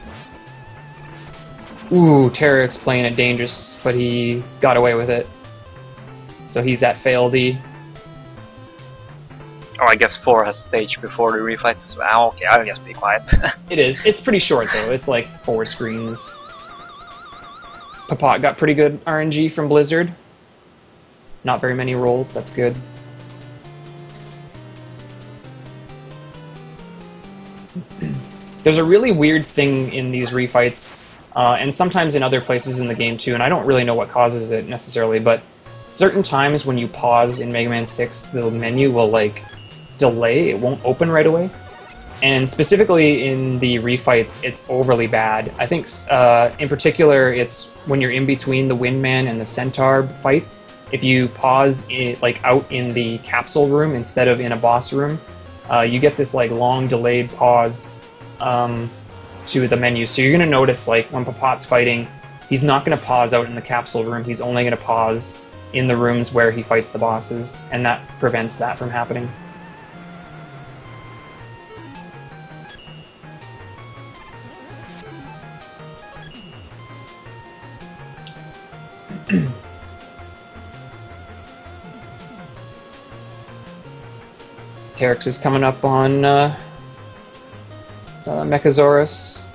Ooh, Terex playing it dangerous, but he got away with it. So he's at fail D. Oh, I guess 4 has stage before the refights as well. Okay, I'll just be quiet. It is. It's pretty short, though. It's like 4 screens. Papat got pretty good RNG from Blizzard. Not very many rolls. That's good. There's a really weird thing in these refights, and sometimes in other places in the game, too, and I don't really know what causes it necessarily, but certain times when you pause in Mega Man 6, the menu will, like, delay. It won't open right away. And specifically in the refights, it's overly bad. I think, in particular, it's when you're in between the Windman and the Centaur fights. If you pause it, like, out in the capsule room instead of in a boss room, you get this, like, long delayed pause to the menu. So you're going to notice, like, when Papat's fighting, he's not going to pause out in the capsule room. He's only going to pause in the rooms where he fights the bosses, and that prevents that from happening. Terex is coming up on Mechasaurus.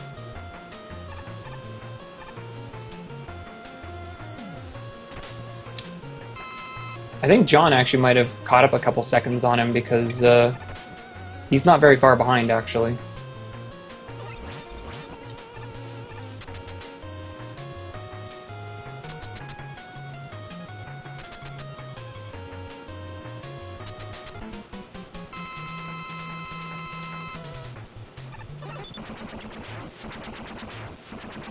I think John actually might have caught up a couple seconds on him because he's not very far behind, actually.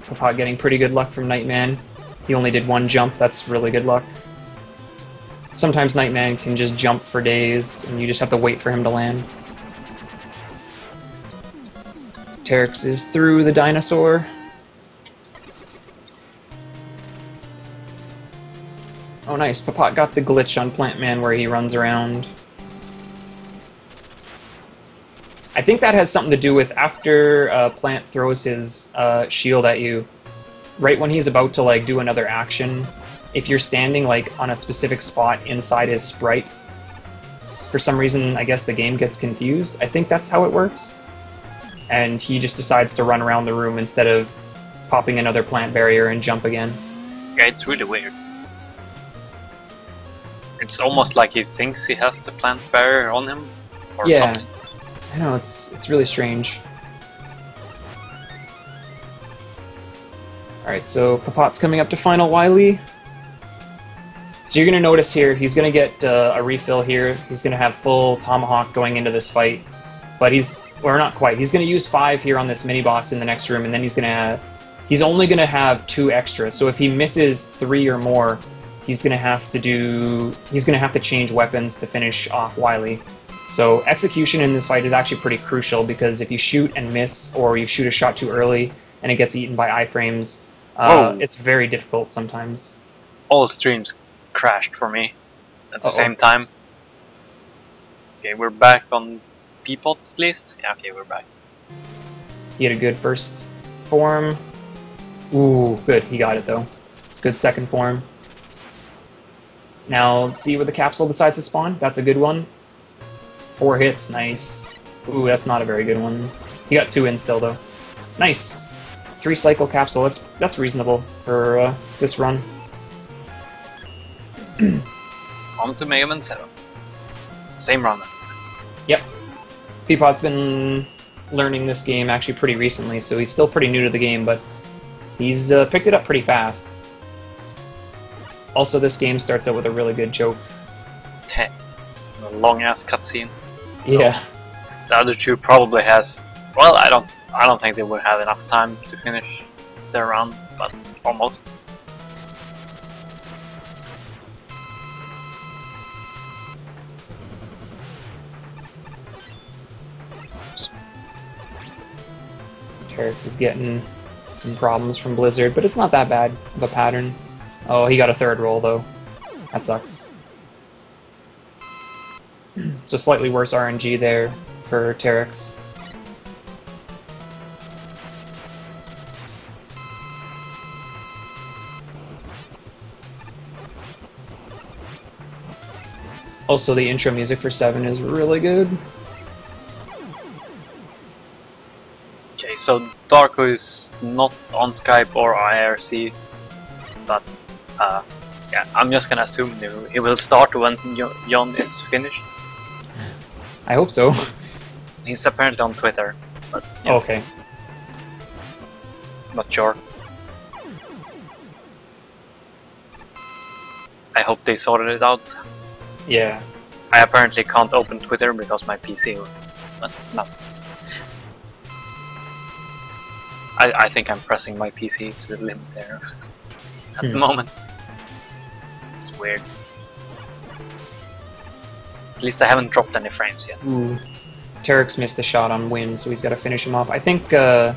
Papot getting pretty good luck from Nightman. He only did one jump, that's really good luck. Sometimes Nightman can just jump for days, and you just have to wait for him to land. Terex is through the dinosaur. Oh nice, Papot got the glitch on Plant Man where he runs around. I think that has something to do with after Plant throws his shield at you, right when he's about to like do another action, if you're standing like on a specific spot inside his sprite, for some reason I guess the game gets confused. I think that's how it works. And he just decides to run around the room instead of popping another plant barrier and jump again. Yeah, it's really weird. It's almost like he thinks he has the plant barrier on him, or yeah, something. I know, it's really strange. Alright, so Papot's coming up to final Wily. So you're going to notice here, he's going to get a refill here. He's going to have full Tomahawk going into this fight. But or not quite, he's going to use 5 here on this mini-boss in the next room, and then he's only going to have 2 extra. So if he misses 3 or more, he's going to have to change weapons to finish off Wily. So execution in this fight is actually pretty crucial, because if you shoot and miss, or you shoot a shot too early and it gets eaten by iframes, it's very difficult sometimes. All streams crashed for me at the same time. Okay, we're back on Peapod at least. Yeah, okay, we're back. He had a good first form. Ooh, good, he got it though. It's a good second form. Now, let's see where the capsule decides to spawn. That's a good one. 4 hits, nice. Ooh, that's not a very good one. He got 2 in still, though. Nice! 3 cycle capsule, that's reasonable for this run. On to Mega Man 7. Same run. Yep. Peapod's been learning this game actually pretty recently, so he's still pretty new to the game, but he's picked it up pretty fast. Also, this game starts out with a really good joke. A long-ass cutscene. So yeah. The other two probably has... Well, I don't think they would have enough time to finish their run, but almost. Terex is getting some problems from Blizzard, but it's not that bad of a pattern. Oh, he got a 3rd roll though. That sucks. So slightly worse RNG there for Terex. Also, the intro music for 7 is really good. Okay, so Darko is not on Skype or IRC, but yeah, I'm just gonna assume he will start when Jon is finished. I hope so. He's apparently on Twitter, but yeah. Okay. Not sure. I hope they sorted it out. Yeah. I apparently can't open Twitter because my PC went nuts. I think I'm pressing my PC to the limit there at the moment. It's weird. At least I haven't dropped any frames yet. Ooh. Terex missed the shot on Win, so he's got to finish him off. I think Papot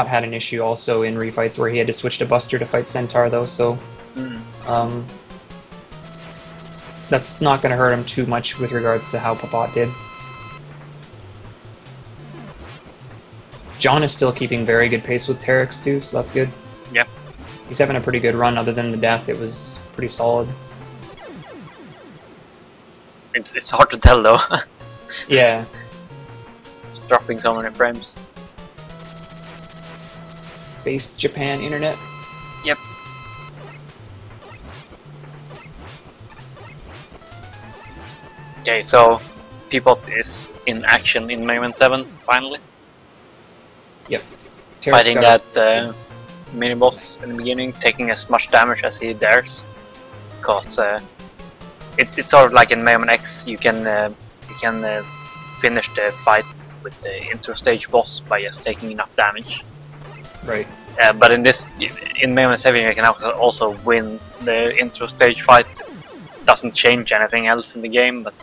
had an issue also in refights where he had to switch to Buster to fight Centaur, though, so that's not going to hurt him too much with regards to how Papot did. John is still keeping very good pace with Terex, too, so that's good. Yep. He's having a pretty good run. Other than the death, it was pretty solid. It's hard to tell though. Yeah. It's dropping so many frames. Based Japan internet. Yep. Okay, so Peapod is in action in Mega Man 7 finally. Yep. Fighting that mini boss in the beginning, taking as much damage as he dares, because it's sort of like in Mega Man X. You can finish the fight with the intro stage boss by just taking enough damage. Right. But in Mega Man 7 you can also win the intro stage fight. It doesn't change anything else in the game, but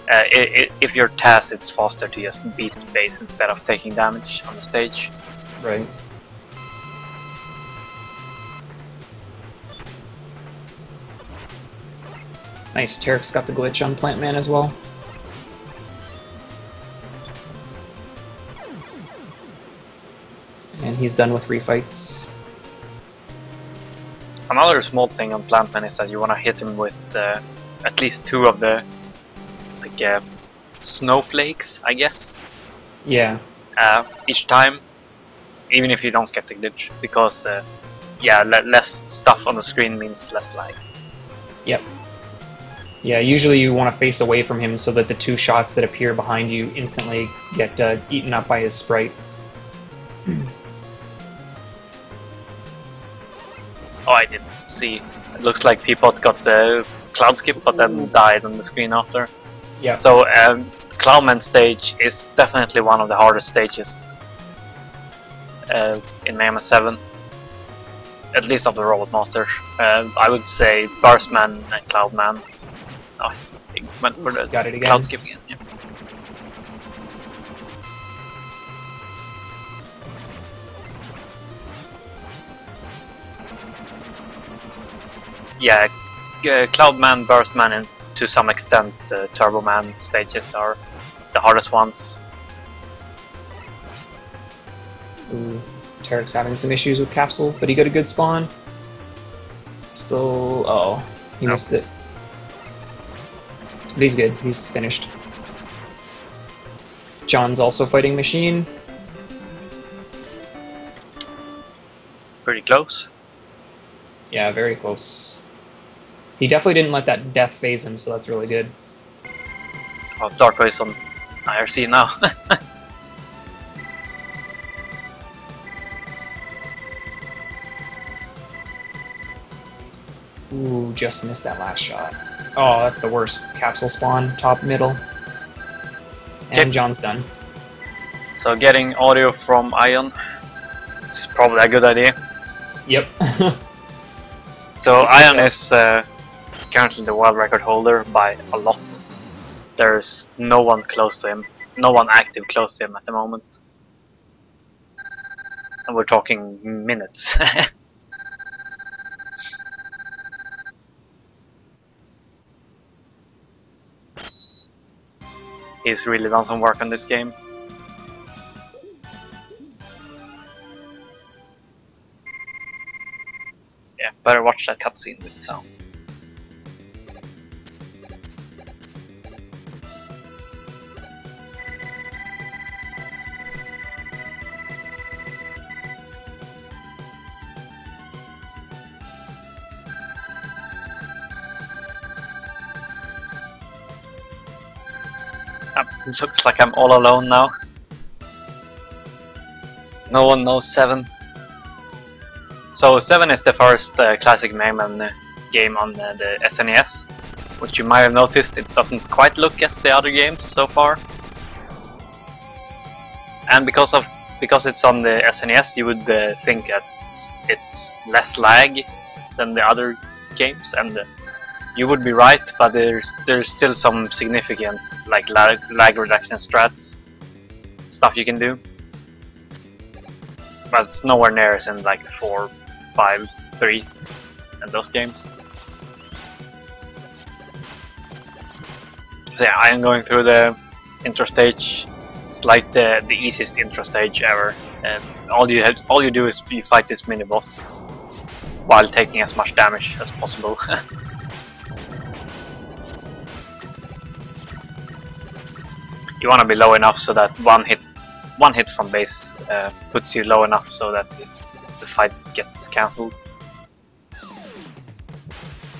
if you're TAS, it's faster to just beat base instead of taking damage on the stage. Right. Nice, Tarek's got the glitch on Plant Man as well. And he's done with refights. Another small thing on Plant Man is that you want to hit him with at least 2 of the snowflakes, I guess. Yeah. Each time, even if you don't get the glitch, because less stuff on the screen means less lag. Yep. Yeah, usually you want to face away from him so that the 2 shots that appear behind you instantly get eaten up by his sprite. Oh, I didn't see. It looks like Peapod got the cloud skip, but then died on the screen after. Yeah. So, Cloudman stage is definitely one of the hardest stages in Mega Man 7. At least of the Robot Master. I would say Burstman and Cloudman. Oh, I think went for the Got it again. cloud skip again. Yeah. Yeah, Cloudman, Burstman, and to some extent Turboman stages are the hardest ones. Ooh, Tarek's having some issues with Capsule, but he got a good spawn. Still, he missed it. But he's good, he's finished. John's also fighting Machine. Pretty close. Yeah, very close. He definitely didn't let that death phase him, so that's really good. Oh, Darko is on IRC now. Ooh, just missed that last shot. Oh, that's the worst. Capsule spawn, top, middle. And John's done. So getting audio from Ion is probably a good idea. Yep. So Ion is currently the world record holder by a lot. There's no one close to him, no one active close to him at the moment. And we're talking minutes. He's really done some work on this game. Yeah, better watch that cutscene with sound. It looks like I'm all alone now. No one knows 7. So 7 is the first classic Mega Man game on the SNES, which you might have noticed it doesn't quite look at the other games so far. And because it's on the SNES, you would think that it's less lag than the other games, and you would be right, but there's still some significant like lag reduction strats stuff you can do, but it's nowhere near as in like 4, 5, 3 and those games. So yeah, I am going through the intro stage. It's like the easiest intro stage ever. All you do is you fight this mini boss while taking as much damage as possible. you want to be low enough so that one hit from base puts you low enough so that the fight gets cancelled.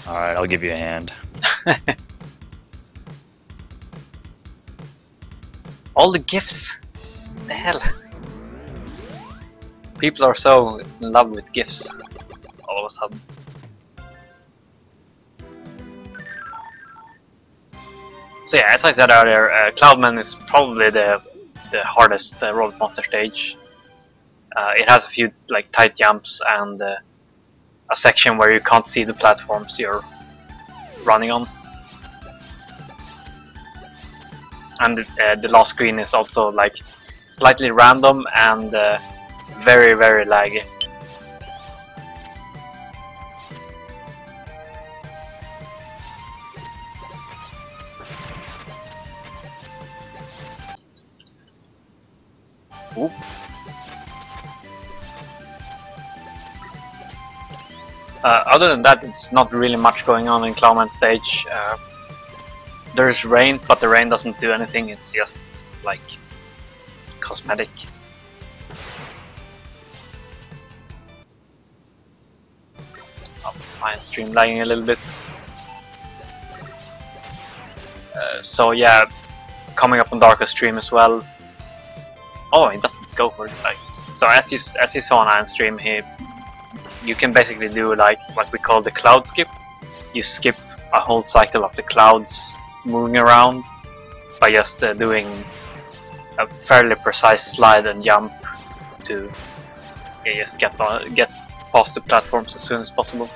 Alright, I'll give you a hand. All the gifts! What the hell? People are so in love with gifts all of a sudden. So yeah, as I said earlier, Cloudman is probably the hardest Robot Monster stage. It has a few like tight jumps and a section where you can't see the platforms you're running on. And the last screen is also like slightly random and very, very laggy. Ooh. Other than that, it's not really much going on in Cloudman stage. There's rain, but the rain doesn't do anything, it's just like cosmetic. Oh, my stream lagging a little bit. So yeah, coming up on Darko's stream as well. Oh, he doesn't go for it. Like, so as you saw on Iron's stream, you can basically do like what we call the cloud skip. You skip a whole cycle of the clouds moving around by just doing a fairly precise slide and jump to just get past the platforms as soon as possible.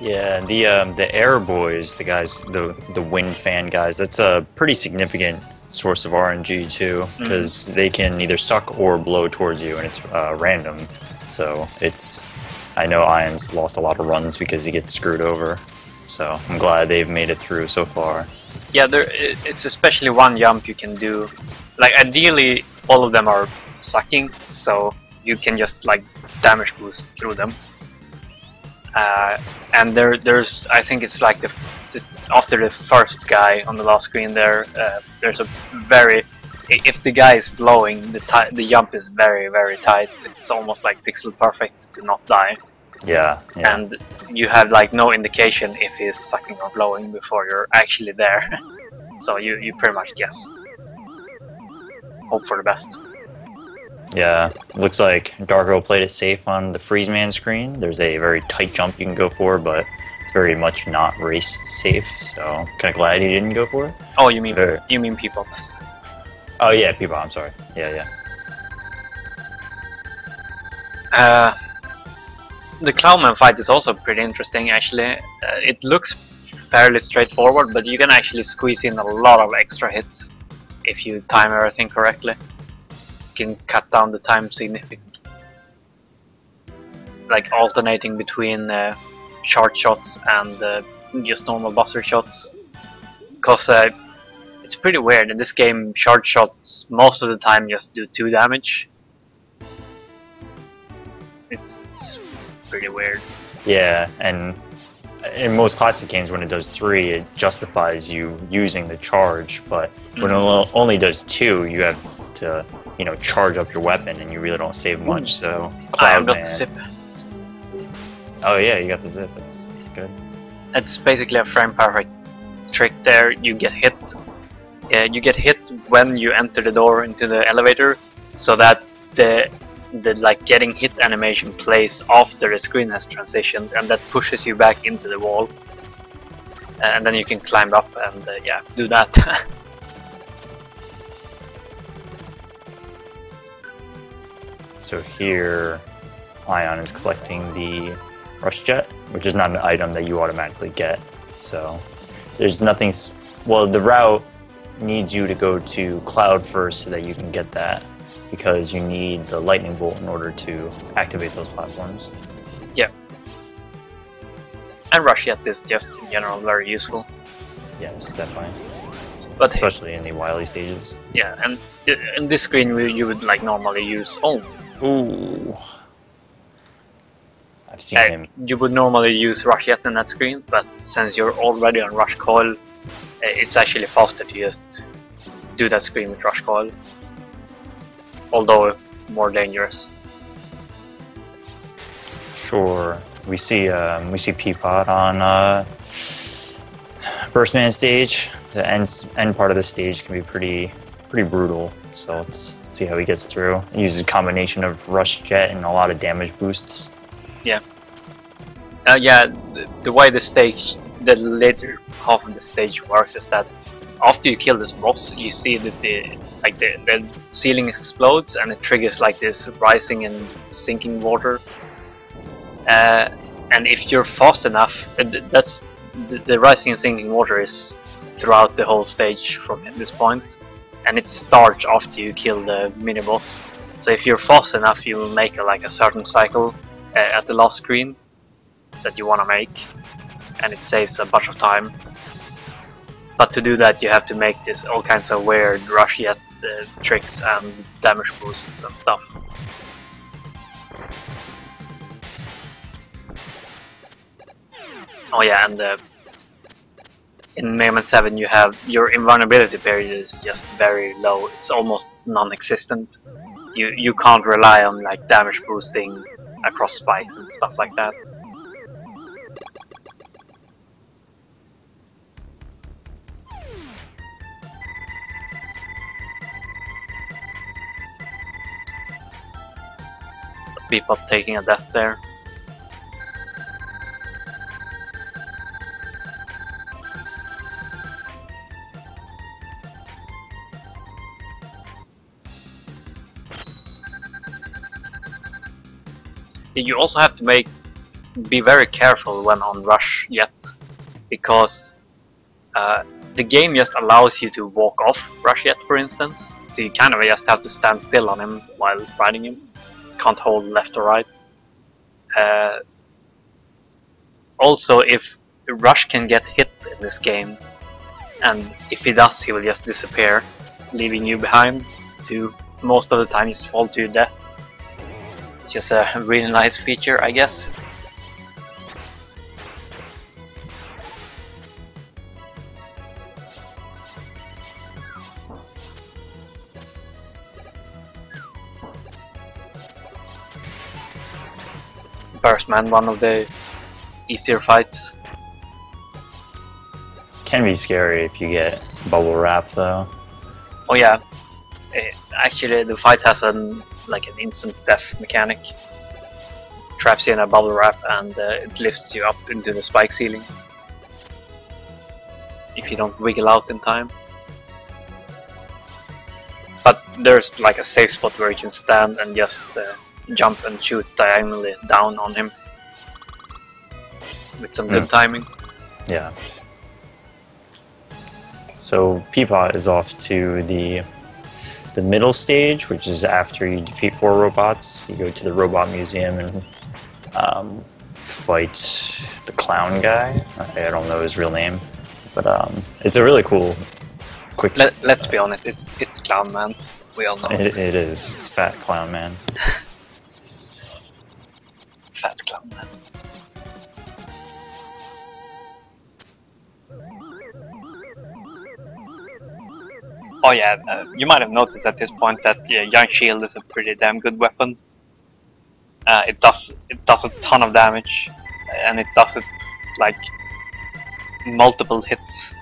Yeah, the Air Boys, the guys, the wind fan guys, that's a pretty significant source of RNG too, because they can either suck or blow towards you, and it's random. So I know Ian's lost a lot of runs because he gets screwed over. So I'm glad they've made it through so far. Yeah, it's especially one jump you can do. Like ideally, all of them are sucking, so you can just like damage boost through them. And there's I think it's like after the first guy on the last screen there, there's a if the guy is blowing, the jump is very, very tight. It's almost like pixel perfect to not die. Yeah. And you have like no indication if he's sucking or blowing before you're actually there. So you pretty much guess. Hope for the best. Yeah, looks like Darko played it safe on the Freeze Man screen. There's a very tight jump you can go for, but it's very much not race safe, so kind of glad he didn't go for it. Oh, you mean Peapod? Oh yeah, Peapod, I'm sorry. Yeah. The Cloudman fight is also pretty interesting, actually. It looks fairly straightforward, but you can actually squeeze in a lot of extra hits if you time everything correctly. You can cut down the time significantly. Like alternating between short shots and just normal buster shots. Because it's pretty weird. In this game, short shots most of the time just do 2 damage. It's pretty weird. Yeah, and in most classic games when it does 3, it justifies you using the charge, but when it only does 2, you have to, charge up your weapon and you really don't save much, so I've got the zip. Oh yeah, you got the zip, that's good. It's basically a frame perfect trick there. You get hit. You get hit when you enter the door into the elevator, so that the like getting hit animation plays after the screen has transitioned, and that pushes you back into the wall. And then you can climb up and do that. So here, Ion is collecting the Rush Jet, which is not an item that you automatically get. So there's nothing. Well, the route needs you to go to Cloud first so that you can get that, because you need the Lightning Bolt in order to activate those platforms. Yeah. And Rush Jet is just in general very useful. Yes, definitely. But especially in the Wily stages. Yeah, and in this screen you would like normally use. Ooh. I've seen him. You would normally use Rush Jet in that screen, but since you're already on Rush Coil, it's actually faster to just do that screen with Rush Coil, although more dangerous. Sure. We see Peapod on Burstman stage. The end part of the stage can be pretty brutal. So let's see how he gets through. He uses a combination of Rush Jet and a lot of damage boosts. Yeah. The way the later half of the stage works is that after you kill this boss, you see that the ceiling explodes and it triggers like this rising and sinking water. And if you're fast enough, that's the rising and sinking water is throughout the whole stage from this point, and it starts after you kill the mini boss. So if you're fast enough, you will make a certain cycle at the last screen that you want to make, and it saves a bunch of time. But to do that, you have to make this all kinds of weird Rush Jet tricks and damage boosts and stuff. Oh yeah, and in Mega Man 7 you have your invulnerability period is just very low. It's almost non-existent. You can't rely on like damage boosting across spikes and stuff like that. Peapod taking a death there. You also have to be very careful when on Rush Jet, because the game just allows you to walk off Rush Jet, for instance. So you kind of just have to stand still on him while riding him. Can't hold left or right. Also, if Rush can get hit in this game, and if he does, he will just disappear, leaving you behind to most of the time just fall to your death. Just a really nice feature, I guess. Burstman, one of the easier fights. Can be scary if you get bubble wrap though. Oh yeah, actually the fight has an instant death mechanic. Traps you in a bubble wrap and it lifts you up into the spike ceiling if you don't wiggle out in time. But there's like a safe spot where you can stand and just jump and shoot diagonally down on him with some good timing. Yeah. So Peapod is off to the middle stage, which is after you defeat 4 robots. You go to the robot museum and fight the clown guy. I don't know his real name, but it's a really cool, quick. Let's be honest, it's Clown Man. We all know it is. It's Fat Clown Man. Fat Clown Man. Oh yeah, you might have noticed at this point that Young Shield is a pretty damn good weapon. It does a ton of damage, and it does it like multiple hits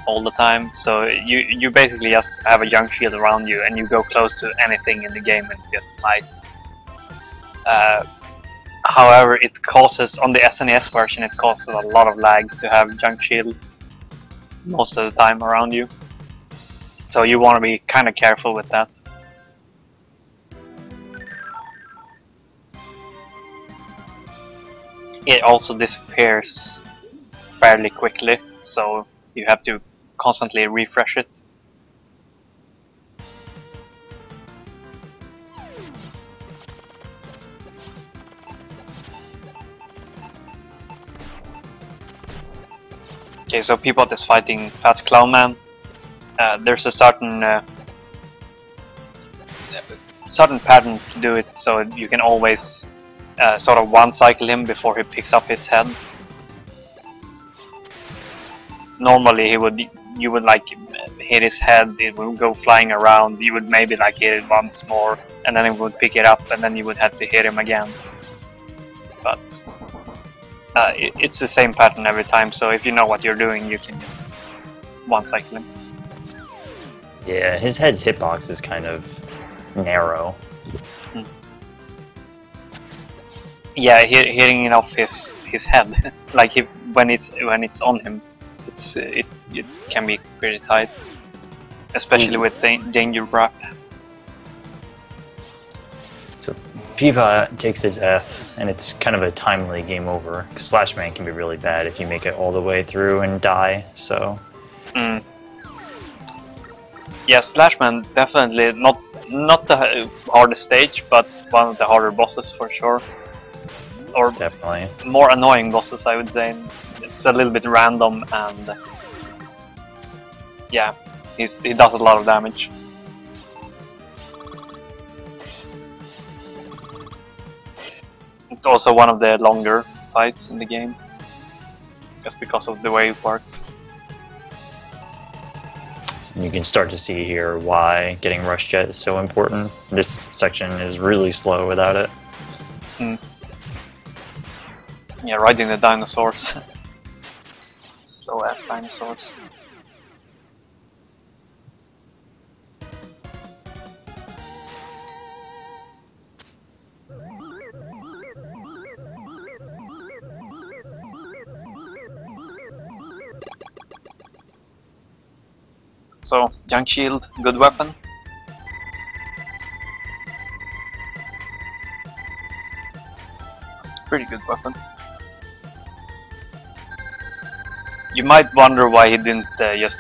all the time. So you basically just have a Young Shield around you, and you go close to anything in the game and it just flies. However, it causes, on the SNES version, it causes a lot of lag to have Young Shield most of the time around you. So you want to be kind of careful with that. It also disappears fairly quickly, so you have to constantly refresh it. Okay, so Peapod is fighting Fat Clown Man. There's a certain pattern to do it, so you can always sort of one-cycle him before he picks up his head. Normally you would like hit his head, it would go flying around. You would maybe like hit it once more, and then it would pick it up, and then you would have to hit him again. But it's the same pattern every time. So if you know what you're doing, you can just one-cycle him. Yeah, his head's hitbox is kind of narrow. Yeah, hitting it off his head, like when it's on him, it can be pretty tight, especially with danger wrap. So Piva takes a death, and it's kind of a timely game over. Slash Man can be really bad if you make it all the way through and die. So. Yeah, Slash Man definitely not the hardest stage, but one of the harder bosses for sure. Or definitely more annoying bosses, I would say. It's a little bit random, and yeah, he does a lot of damage. It's also one of the longer fights in the game, just because of the way it works. You can start to see here why getting Rush Jet is so important. This section is really slow without it. Yeah, riding the dinosaurs. Slow ass dinosaurs. So, Junk Shield, good weapon. Pretty good weapon. You might wonder why he didn't just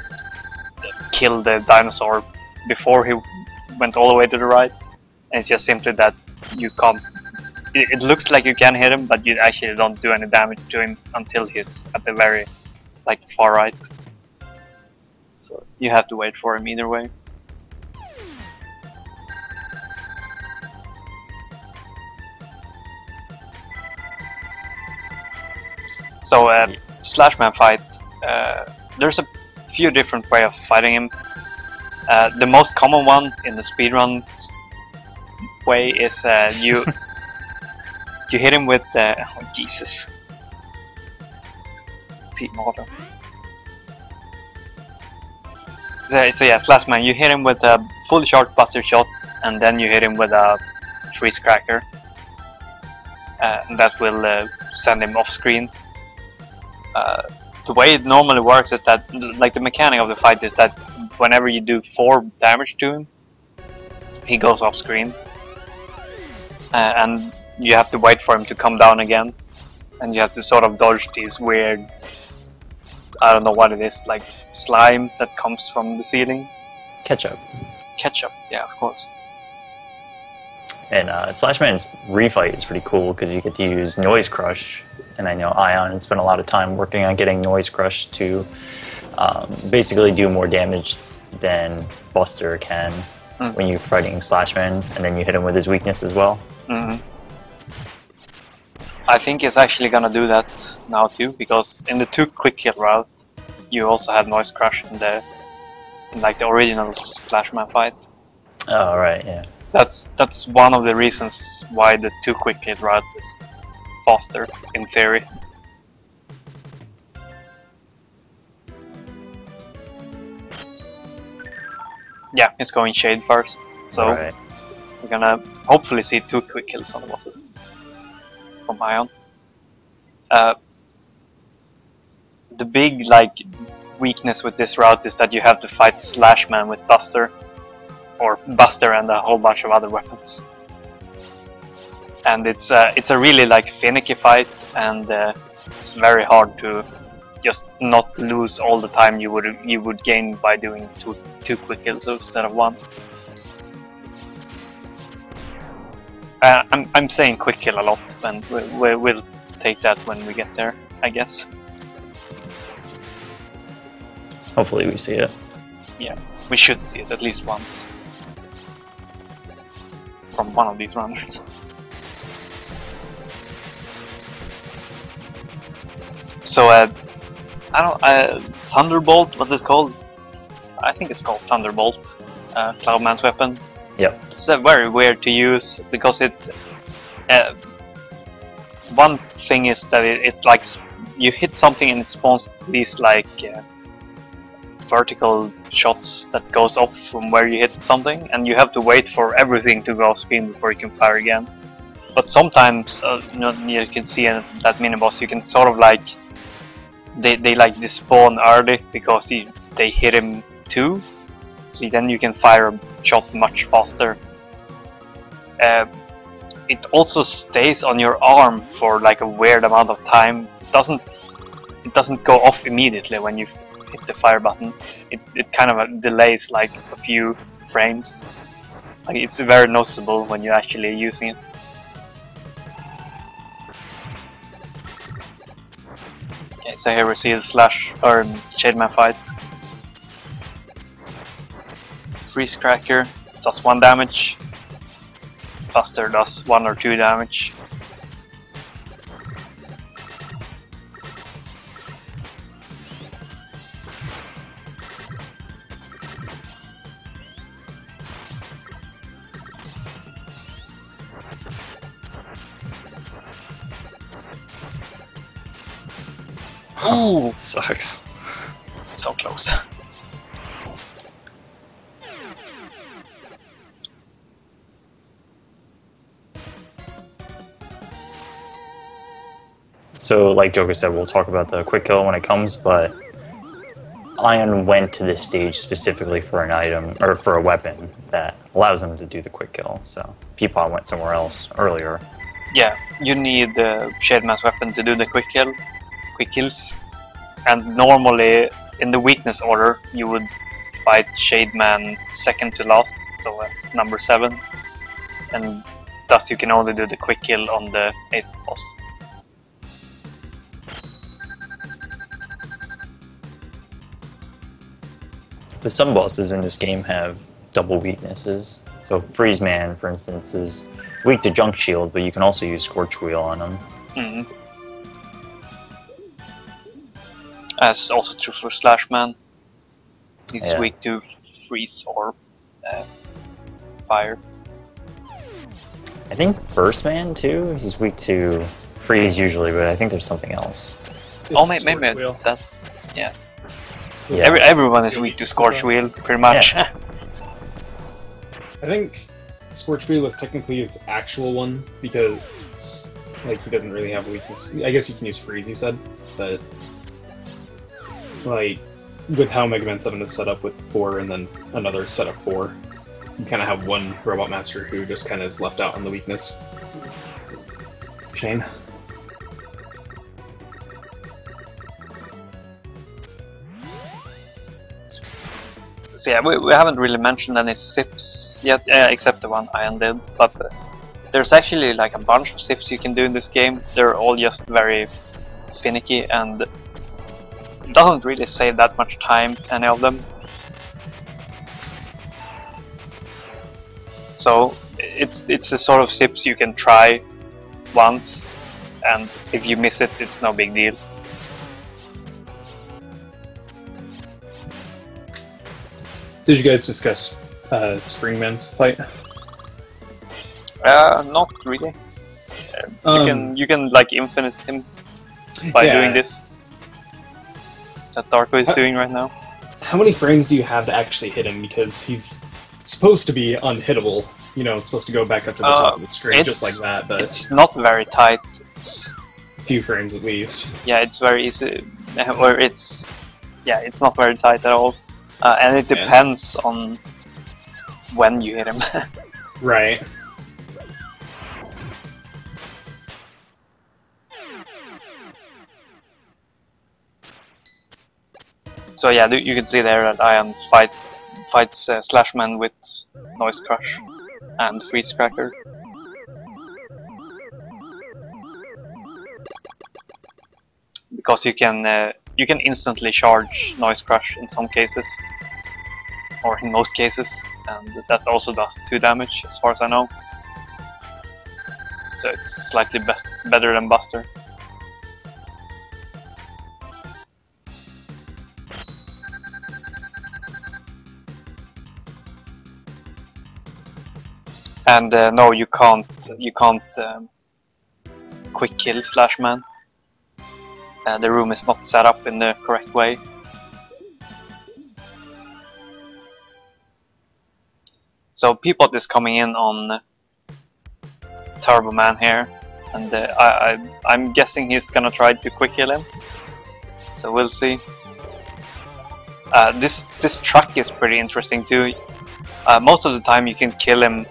kill the dinosaur before he went all the way to the right. And it's just simply that you can't... It looks like you can hit him, but you actually don't do any damage to him until he's at the very, like, far right. So you have to wait for him either way. So Slash Man fight, there's a few different ways of fighting him. The most common one in the speedrun way is you hit him with oh Jesus, Pete Morton. So yeah, Slash Man, you hit him with a full shot Buster Shot, and then you hit him with a Freeze Cracker, and that will send him off screen. The way it normally works is that, like, the mechanic of the fight is that whenever you do 4 damage to him, he goes off screen, and you have to wait for him to come down again, and you have to sort of dodge these weird, I don't know what it is, like slime that comes from the ceiling. Ketchup. Ketchup, yeah, of course. And Slash Man's refight is pretty cool because you get to use Noise Crush. And I know Ion spent a lot of time working on getting Noise Crush to basically do more damage than Buster can when you're fighting Slash Man, and then you hit him with his weakness as well. I think it's actually gonna do that now too, because in the 2 quick kill route, you also have Noise Crush in like the original Slash Man fight. Oh right, yeah. That's one of the reasons why the 2 quick kill route is faster, in theory. Yeah, it's going Shade first, so we're gonna hopefully see 2 quick kills on the bosses from Ion. The big, like, weakness with this route is that you have to fight Slash Man with Buster, or Buster and a whole bunch of other weapons. And it's a really, like, finicky fight, and it's very hard to just not lose all the time you would gain by doing two quick kills instead of 1. I'm saying quick kill a lot, and we'll take that when we get there, I guess. Hopefully we see it. Yeah, we should see it at least once from one of these runners. So, Thunderbolt, what's it called? I think it's called Thunderbolt, Cloudman's weapon. Yep. It's very weird to use because it. One thing is that it like you hit something and it spawns these like vertical shots that goes off from where you hit something, and you have to wait for everything to go off spin before you can fire again. But sometimes, you can see in that mini boss, you can sort of like they like despawn early because they hit him too, so then you can fire a shot much faster. It also stays on your arm for like a weird amount of time. It doesn't go off immediately when you hit the fire button. It kind of delays like a few frames. Like it's very noticeable when you're actually using it. Okay, so here we see the Shademan fight. Freeze Cracker does 1 damage. Buster does 1 or 2 damage. Ooh, it sucks. So close. So, like Joker said, we'll talk about the quick kill when it comes, but Ion went to this stage specifically for an item, or for a weapon that allows him to do the quick kill, so Peapod went somewhere else earlier. Yeah, you need the Shademan's weapon to do the quick kills, and normally in the weakness order you would fight Shademan second to last, so as number 7, and thus you can only do the quick kill on the 8th boss. But some bosses in this game have double weaknesses. So Freeze Man, for instance, is weak to Junk Shield, but you can also use Scorch Wheel on him. Mm-hmm. That's also true for Slashman. He's weak to freeze or fire. I think Burst Man too. He's weak to freeze usually, but I think there's something else. Oh, maybe that. Yeah. Everyone is weak to Scorch Wheel, pretty much. I think Scorch Wheel is technically his actual one because, like, he doesn't really have a weakness. I guess you can use Freeze, you said, but like with how Mega Man 7 is set up with 4 and then another set of 4, you kind of have one Robot Master who just kind of is left out on the weakness. Shane? So yeah, we haven't really mentioned any sips yet, except the one Ion did, but there's actually like a bunch of sips you can do in this game. They're all just very finicky and doesn't really save that much time, any of them. So it's the sort of sips you can try once, and if you miss it, it's no big deal. Did you guys discuss Springman's fight? Not really. You can like infinite him by doing this. That Darko is doing right now. How many frames do you have to actually hit him? Because he's supposed to be unhittable. You know, supposed to go back up to the top of the screen just like that. But it's not very tight. It's a few frames at least. Yeah, it's very easy. Or it's not very tight at all. And it depends on when you hit him. Right. So yeah, you can see there that Ion fights Slashman with Noise Crush and Freeze Cracker. Because you can instantly charge Noise Crush in some cases, or in most cases, and that also does 2 damage as far as I know. So it's slightly better than Buster. And no, you can't quick kill Slashman. The room is not set up in the correct way. So Peapod is coming in on Turbo Man here, and I'm guessing he's gonna try to quick kill him. So we'll see. This truck is pretty interesting too. Most of the time you can kill him,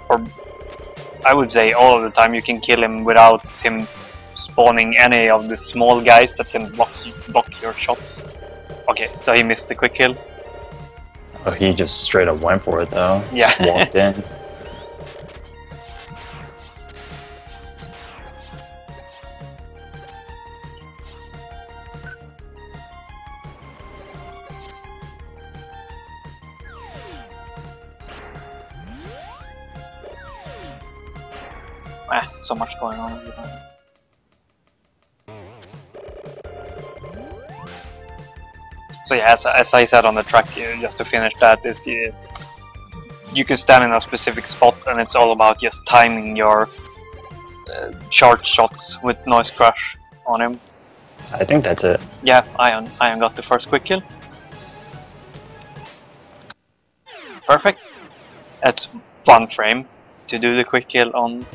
or I would say all of the time you can kill him without him spawning any of the small guys that can block your shots. Okay, so he missed the quick kill. Oh, he just straight up went for it though. Yeah. Just walked in. So much going on. So yeah, as I said on the track, just to finish that, is you can stand in a specific spot, and it's all about just timing your short shots with Noise Crush on him. I think that's it. Yeah, Ion got the first quick kill. Perfect. That's 1 frame to do the quick kill on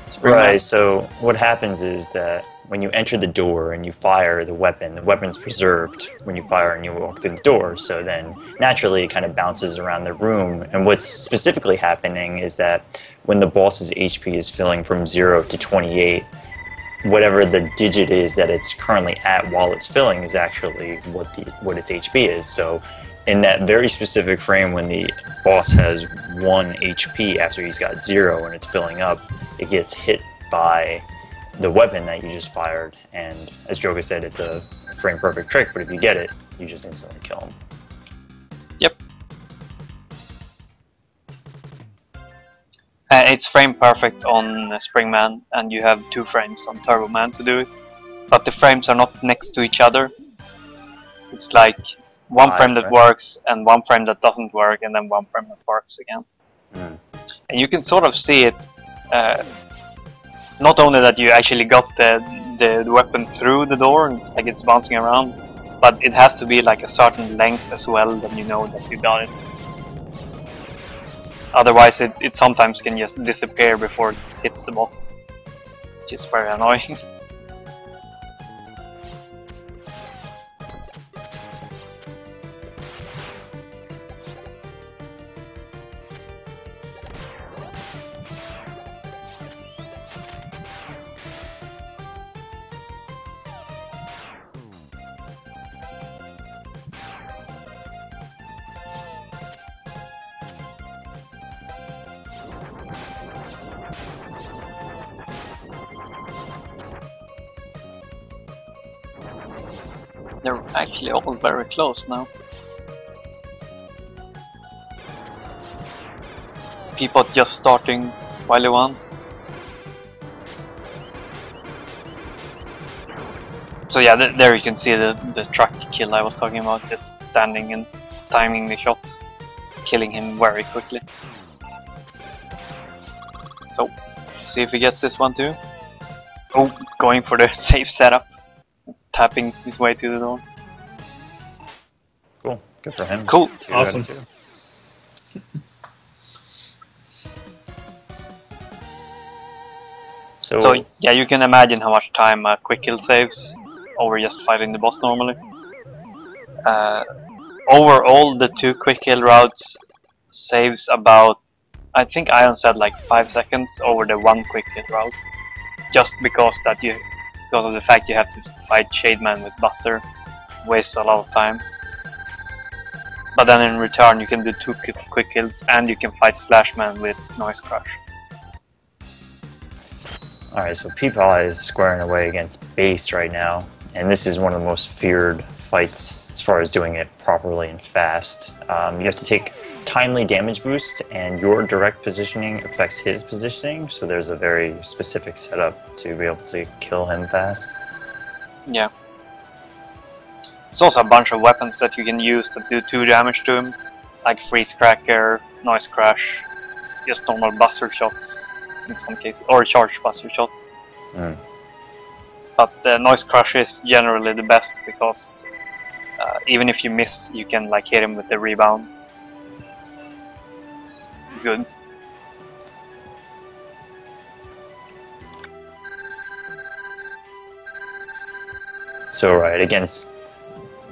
Springman. Right, so what happens is that when you enter the door and you fire the weapon's preserved when you fire and you walk through the door, so then naturally it kind of bounces around the room. And what's specifically happening is that when the boss's HP is filling from 0 to 28, whatever the digit is that it's currently at while it's filling is actually what its HP is. So in that very specific frame when the boss has 1 HP after he's got 0 and it's filling up, it gets hit by the weapon that you just fired, and as Joker said, it's a frame perfect trick, but if you get it, you just instantly kill him. Yep. It's frame perfect on Springman, and you have 2 frames on Turbo Man to do it. But the frames are not next to each other. It's like 1 frame that works, and 1 frame that doesn't work, and then 1 frame that works again. And you can sort of see it, not only that you actually got the weapon through the door, like it's bouncing around, but it has to be like a certain length as well, then you know that you got it. Otherwise it sometimes can just disappear before it hits the boss, which is very annoying. They're actually all very close now. People just starting Wily 1. So yeah, there you can see the truck kill I was talking about, just standing and timing the shots, killing him very quickly. So, see if he gets this one too. Oh, going for the safe setup. Tapping his way to the door. Cool. Good for him. Cool. Awesome. So yeah, you can imagine how much time a quick kill saves over just fighting the boss normally. Overall, the 2 quick kill routes saves about, I think Ion said like 5 seconds over the 1 quick kill route, just because of the fact you have to fight Shademan with Buster, wastes a lot of time. But then in return you can do 2 quick kills and you can fight Slashman with Noise Crush. Alright, so Peapod is squaring away against Bass right now, and this is one of the most feared fights as far as doing it properly and fast. You have to take timely damage boost, and your direct positioning affects his positioning, so there's a very specific setup to be able to kill him fast. Yeah. There's also a bunch of weapons that you can use that do 2 damage to him, like Freeze Cracker, Noise Crush, just normal buster shots in some cases, or charge buster shots. But Noise Crusher is generally the best because even if you miss, you can like hit him with the rebound. It's good. So right, against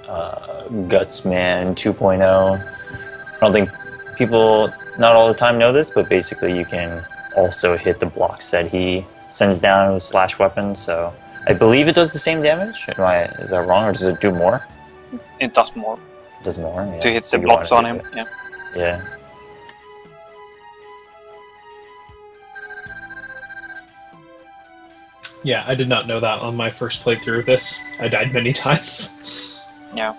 Gutsman 2.0, I don't think people, not all the time, know this, but basically you can also hit the blocks that he sends down with slash weapons, so I believe it does the same damage. Is that wrong, or does it do more? It does more. It does more, yeah. To hit So the you blocks wanna on do him, it. yeah. Yeah. Yeah, I did not know that on my first playthrough of this. I died many times. Yeah.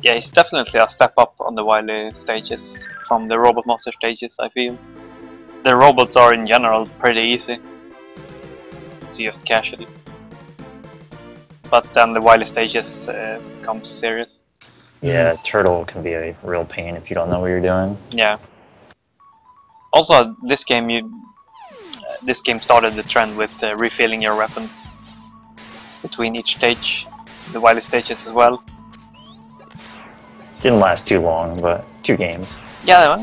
Yeah, it's definitely a step up on the Wily stages from the Robot Monster stages, I feel. The robots are in general pretty easy to just casually. But then the Wily stages becomes serious. Yeah, Turtle can be a real pain if you don't know what you're doing. Yeah. Also, this game started the trend with refilling your weapons between each stage, the Wily stages as well. Didn't last too long, but 2 games. Yeah,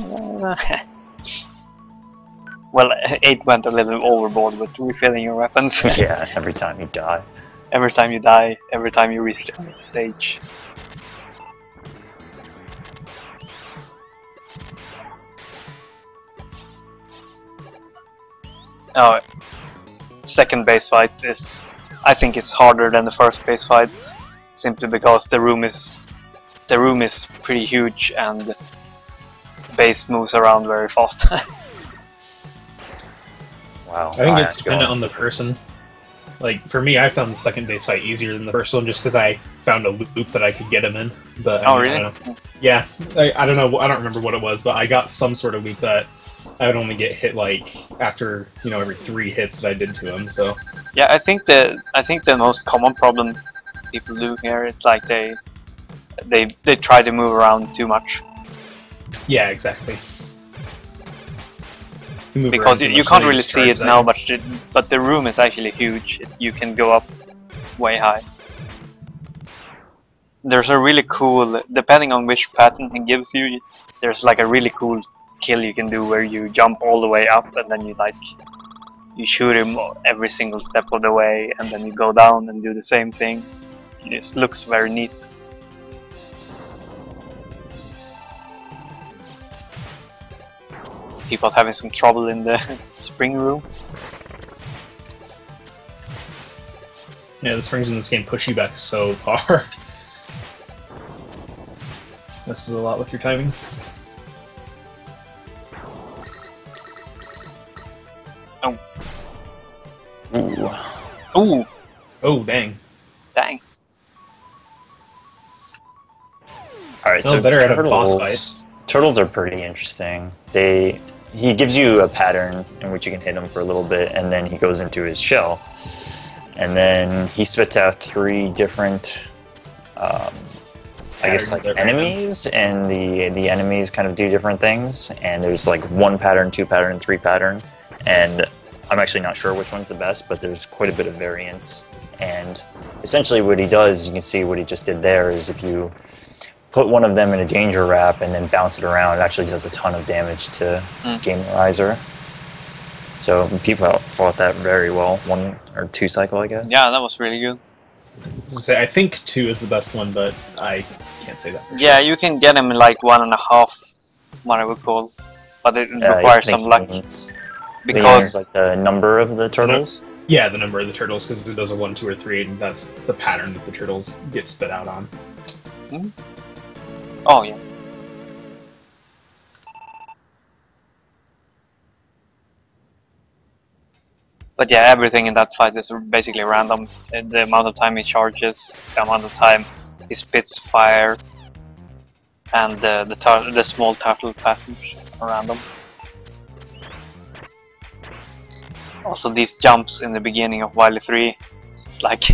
well, 8 went a little overboard with refilling your weapons. Yeah, every time you die. Every time you die, every time you reach the next stage. Oh, second base fight is, I think it's harder than the first base fight, simply because the room is pretty huge and the base moves around very fast. Wow. I think it's dependent on the person. Like, for me, I found the second base fight easier than the first one just because I found a loop that I could get him in. But Oh, really? I don't know. Yeah, I don't know. I don't remember what it was, but I got some sort of loop that I would only get hit like after every 3 hits that I did to him. So Yeah, I think the most common problem people do here is like they try to move around too much. yeah, exactly. Move Because around too you much, can't then really just see it charges now, at you. but the room is actually huge. You can go up way high. There's a really cool, depending on which pattern he gives you, there's like a really cool kill you can do where you jump all the way up and then you shoot him every single step of the way, and then you go down and do the same thing. It just looks very neat. People having some trouble in the spring room. Yeah, the springs in this game push you back so far. This is a lot with your timing. Oh. Ooh. Ooh. Oh, dang. Dang. Alright, so better at a boss turtles are pretty interesting. He gives you a pattern in which you can hit him for a little bit, and then he goes into his shell. And then he spits out 3 different, I guess, like enemies, and the enemies kind of do different things. And there's like 1 pattern, 2 pattern, 3 pattern. And I'm actually not sure which one's the best, but there's quite a bit of variance. And essentially what he does, you can see what he just did there, is if you put one of them in a danger wrap and then bounce it around, it actually does a ton of damage to Gamerizer. So people fought that very well. 1 or 2 cycle, I guess. Yeah, that was really good. I think 2 is the best one, but I can't say that. Yeah, you can get him in like 1.5, what I would call, but it requires some luck. Because like the number of the turtles. Yeah, the number of the turtles, because it does a 1, 2, or 3, and that's the pattern that the turtles get spit out on. Mm-hmm. Oh yeah. But yeah, everything in that fight is basically random. The amount of time he charges, the amount of time he spits fire, and the small turtle patterns are random. Also, these jumps in the beginning of Wily 3, it's like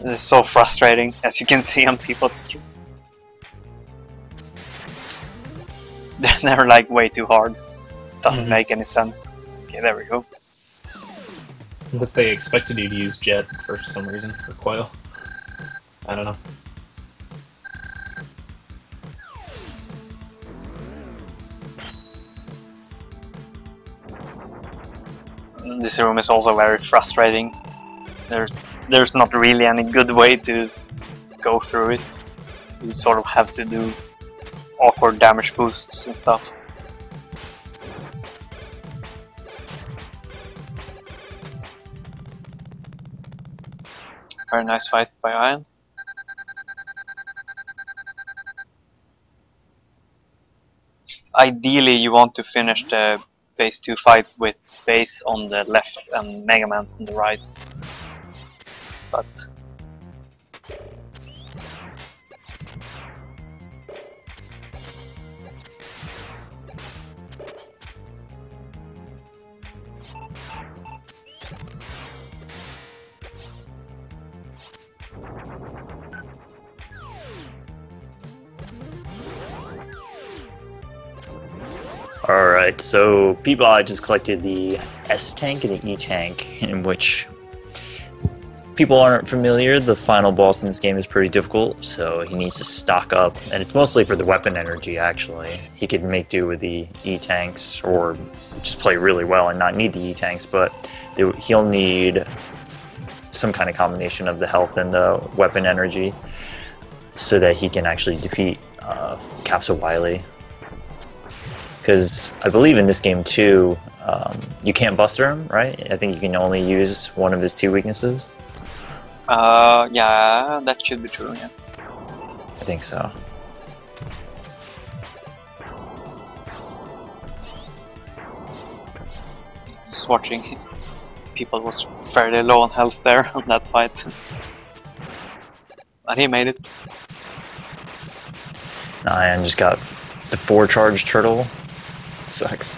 they're so frustrating, as you can see on people's stream. they're like way too hard. Doesn't make any sense. Okay, there we go. Unless they expected you to use Jet for some reason, or Coil. I don't know. This room is also very frustrating. There's not really any good way to go through it. You sort of have to do awkward damage boosts and stuff. Very nice fight by Ian. Ideally, you want to finish the Phase 2 fight with Base on the left and Mega Man on the right. But Alright, so Peabody just collected the S tank and the E tank, in which people aren't familiar. The final boss in this game is pretty difficult, so he needs to stock up, and it's mostly for the weapon energy actually. He could make do with the E tanks, or just play really well and not need the E tanks, but he'll need some kind of combination of the health and the weapon energy so that he can actually defeat Capsule Wily. Because I believe in this game too, you can't buster him, right? I think you can only use one of his 2 weaknesses. yeah, that should be true, yeah. I think so. Just watching, people was fairly low on health there on that fight. And he made it. Ian just got the 4-charge turtle. Sucks.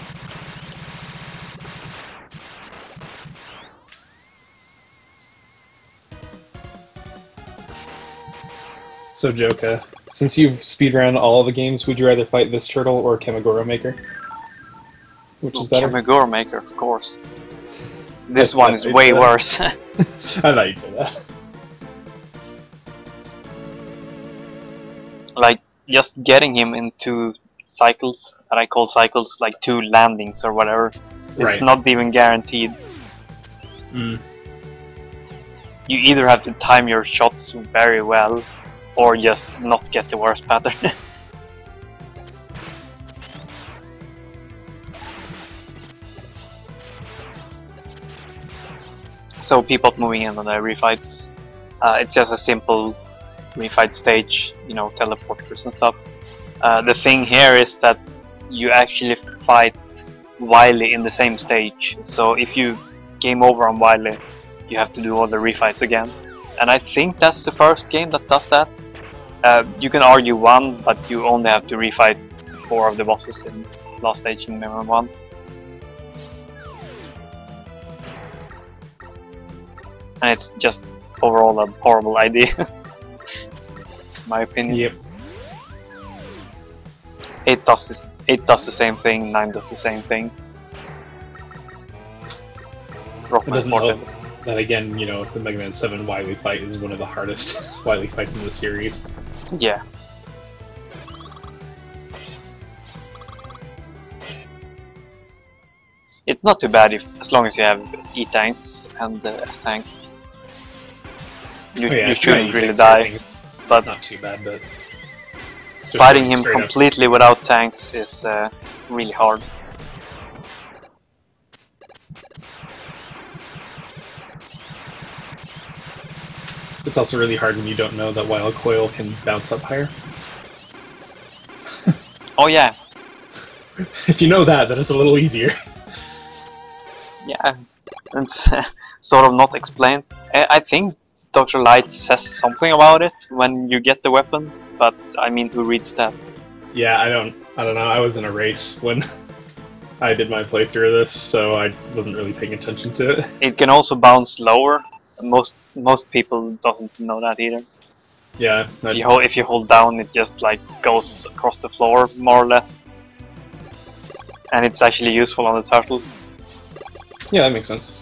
So Joka, since you've speedrun all the games, would you rather fight this turtle or Kemigoro Maker? Which is better? Kemigoro Maker, of course. This one is way worse. I thought you'd say that. Like, just getting him into cycles, that I call cycles, like 2 landings or whatever, it's not even guaranteed. You either have to time your shots very well, or just not get the worst pattern. So people moving in on the refights, it's just a simple refight stage, you know, teleporters and stuff. The thing here is that you actually fight Wily in the same stage, so if you game over on Wily, you have to do all the refights again. And I think that's the first game that does that. You can argue 1, but you only have to refight 4 of the bosses in last stage in Mega Man 1. And it's just overall a horrible idea, in my opinion. Yep. 8 does the same thing, 9 does the same thing. It doesn't help that, again, you know, the Mega Man 7 Wily fight is one of the hardest Wily fights in the series. Yeah. It's not too bad as long as you have E tanks and S tank. You shouldn't really die, but not too bad. But fighting him completely without tanks is really hard. It's also really hard when you don't know that Wild Coil can bounce up higher. Oh yeah. If you know that, then it's a little easier. Yeah, it's sort of not explained. I think Dr. Light says something about it when you get the weapon, but I mean, who reads that? Yeah, I don't know. I was in a race when I did my playthrough of this, so I wasn't really paying attention to it. It can also bounce lower. Most people doesn't know that either. Yeah. If you hold down, it just like goes across the floor more or less. and it's actually useful on the turtle. Yeah, that makes sense.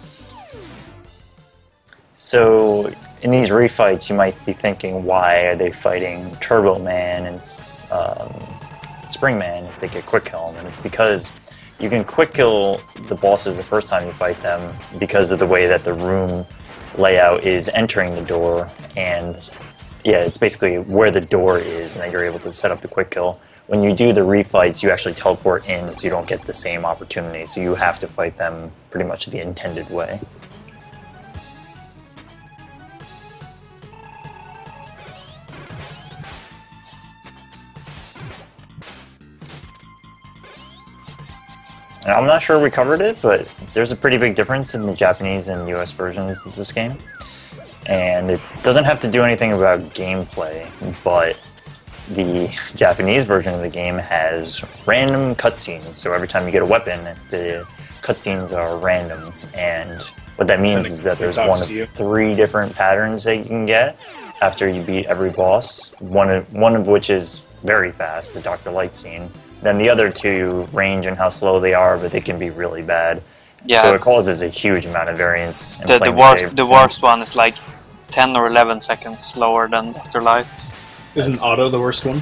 So, in these refights, you might be thinking, why are they fighting Turbo Man and Spring Man if they get quick kill them? And it's because you can quick kill the bosses the first time you fight them because of the way that the room layout is entering the door, and yeah, it's basically where the door is, and then you're able to set up the quick kill. When you do the refights, you actually teleport in, so you don't get the same opportunity, so you have to fight them pretty much the intended way. And I'm not sure we covered it, but there's a pretty big difference in the Japanese and US versions of this game. And it doesn't have to do anything about gameplay, but the Japanese version of the game has random cutscenes. So every time you get a weapon, the cutscenes are random. And what that means is that there's one of 3 different patterns that you can get after you beat every boss. One of which is very fast, the Dr. Light scene. Then the other 2 range in how slow they are, but they can be really bad. Yeah. So it causes a huge amount of variance. In The worst one is like 10 or 11 seconds slower than Dr. Light. Isn't Auto the worst one?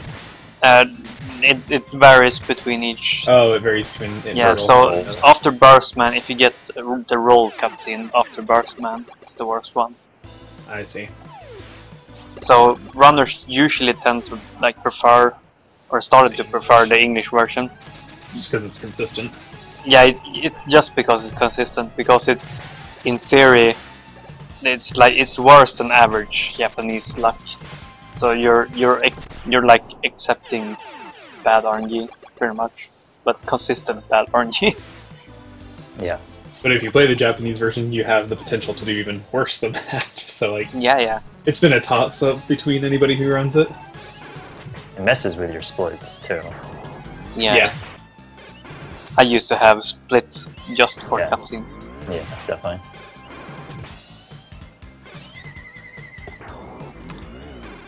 It varies between each. Oh, it varies between. Yeah, so after Burstman, if you get the roll cutscene after Burstman, it's the worst one. I see. So runners usually tend to like prefer, or started to prefer, the English version. Just because it's consistent. Yeah, it's just because it's consistent. Because it's, in theory, it's worse than average Japanese luck. So you're like accepting bad RNG pretty much, but consistent bad RNG. Yeah. But if you play the Japanese version, you have the potential to do even worse than that. So like. Yeah. It's been a toss-up between anybody who runs it. It messes with your splits too. Yeah. I used to have splits just for cutscenes. Yeah, definitely.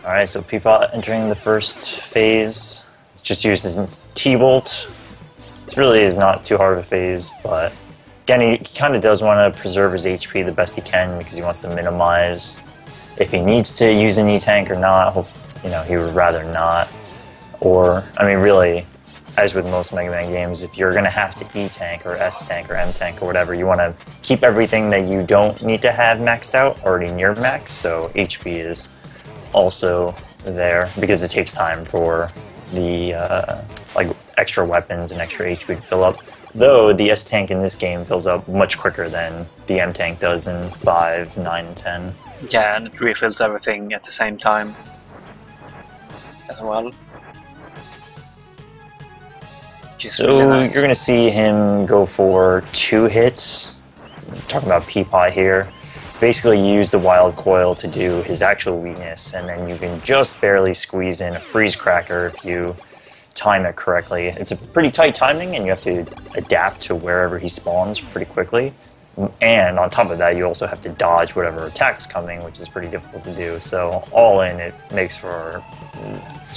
Alright, so Peapod entering the first phase. It's just using T-Bolt. This really is not too hard of a phase, but again, he kind of does want to preserve his HP the best he can because he wants to minimize if he needs to use an E-Tank or not. He would rather not. Or, I mean, really, as with most Mega Man games, if you're going to have to E-Tank or S-Tank or M-Tank or whatever, you want to keep everything that you don't need to have maxed out already near max, so HP is also there because it takes time for the like extra weapons and extra HP to fill up. Though the S-Tank in this game fills up much quicker than the M-Tank does in 5, 9, and 10. Yeah, and it refills everything at the same time as well. So really nice. You're going to see him go for 2 hits. I'm talking about Peapod here. Basically use the Wild Coil to do his actual weakness, and then you can just barely squeeze in a Freeze Cracker if you time it correctly. It's a pretty tight timing, and you have to adapt to wherever he spawns pretty quickly. And on top of that, you also have to dodge whatever attack's coming, which is pretty difficult to do. So all in, it makes for,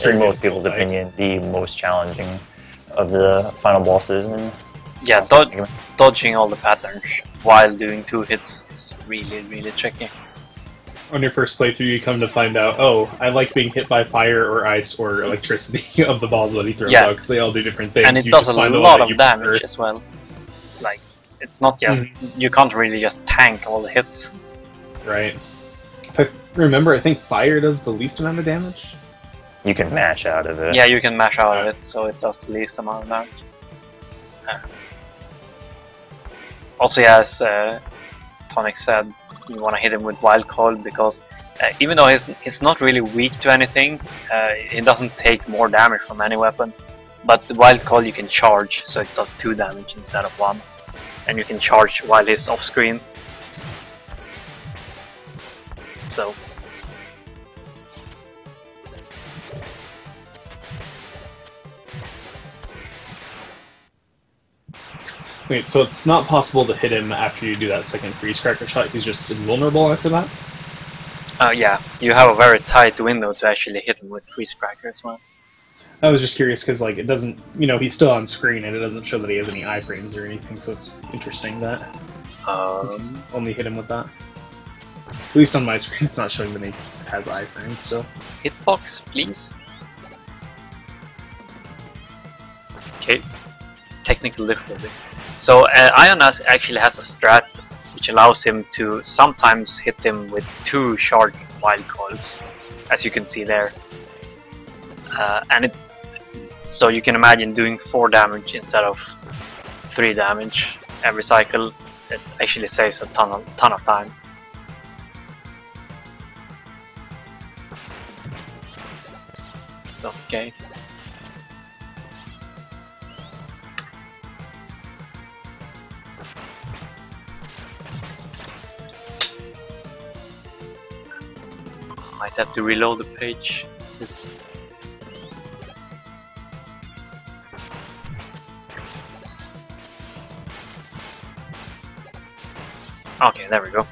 in most people's opinion, the most challenging of the final bosses. And yeah, dodging all the patterns while doing 2 hits is really, really tricky. On your first playthrough, you come to find out, oh, I like being hit by fire or ice or electricity of the balls that he throws out, because they all do different things. And it does a lot of damage as well. Like, it's not just, you can't really just tank all the hits. Right. If I remember, I think fire does the least amount of damage? You can mash out of it. Yeah, you can mash out of it, so it does the least amount of damage. Also, yeah, as Tonic said, you want to hit him with Wild Coil because even though he's not really weak to anything, he doesn't take more damage from any weapon. But the Wild Coil you can charge, so it does 2 damage instead of 1. And you can charge while he's off screen. So. Wait, so it's not possible to hit him after you do that second Freeze Cracker shot? He's just invulnerable after that? Yeah, you have a very tight window to actually hit him with Freeze Cracker as well. I was just curious because like it doesn't, he's still on screen and it doesn't show that he has any iframes or anything, so it's interesting that you can only hit him with that. At least on my screen, it's not showing that he has iframes still. Hitbox, please. Okay. Technical difficulty. So Ion actually has a strat which allows him to sometimes hit him with 2 short wild coils, as you can see there. So you can imagine doing 4 damage instead of 3 damage every cycle. It actually saves a ton of time. So okay. Might have to reload the page. Okay, there we go.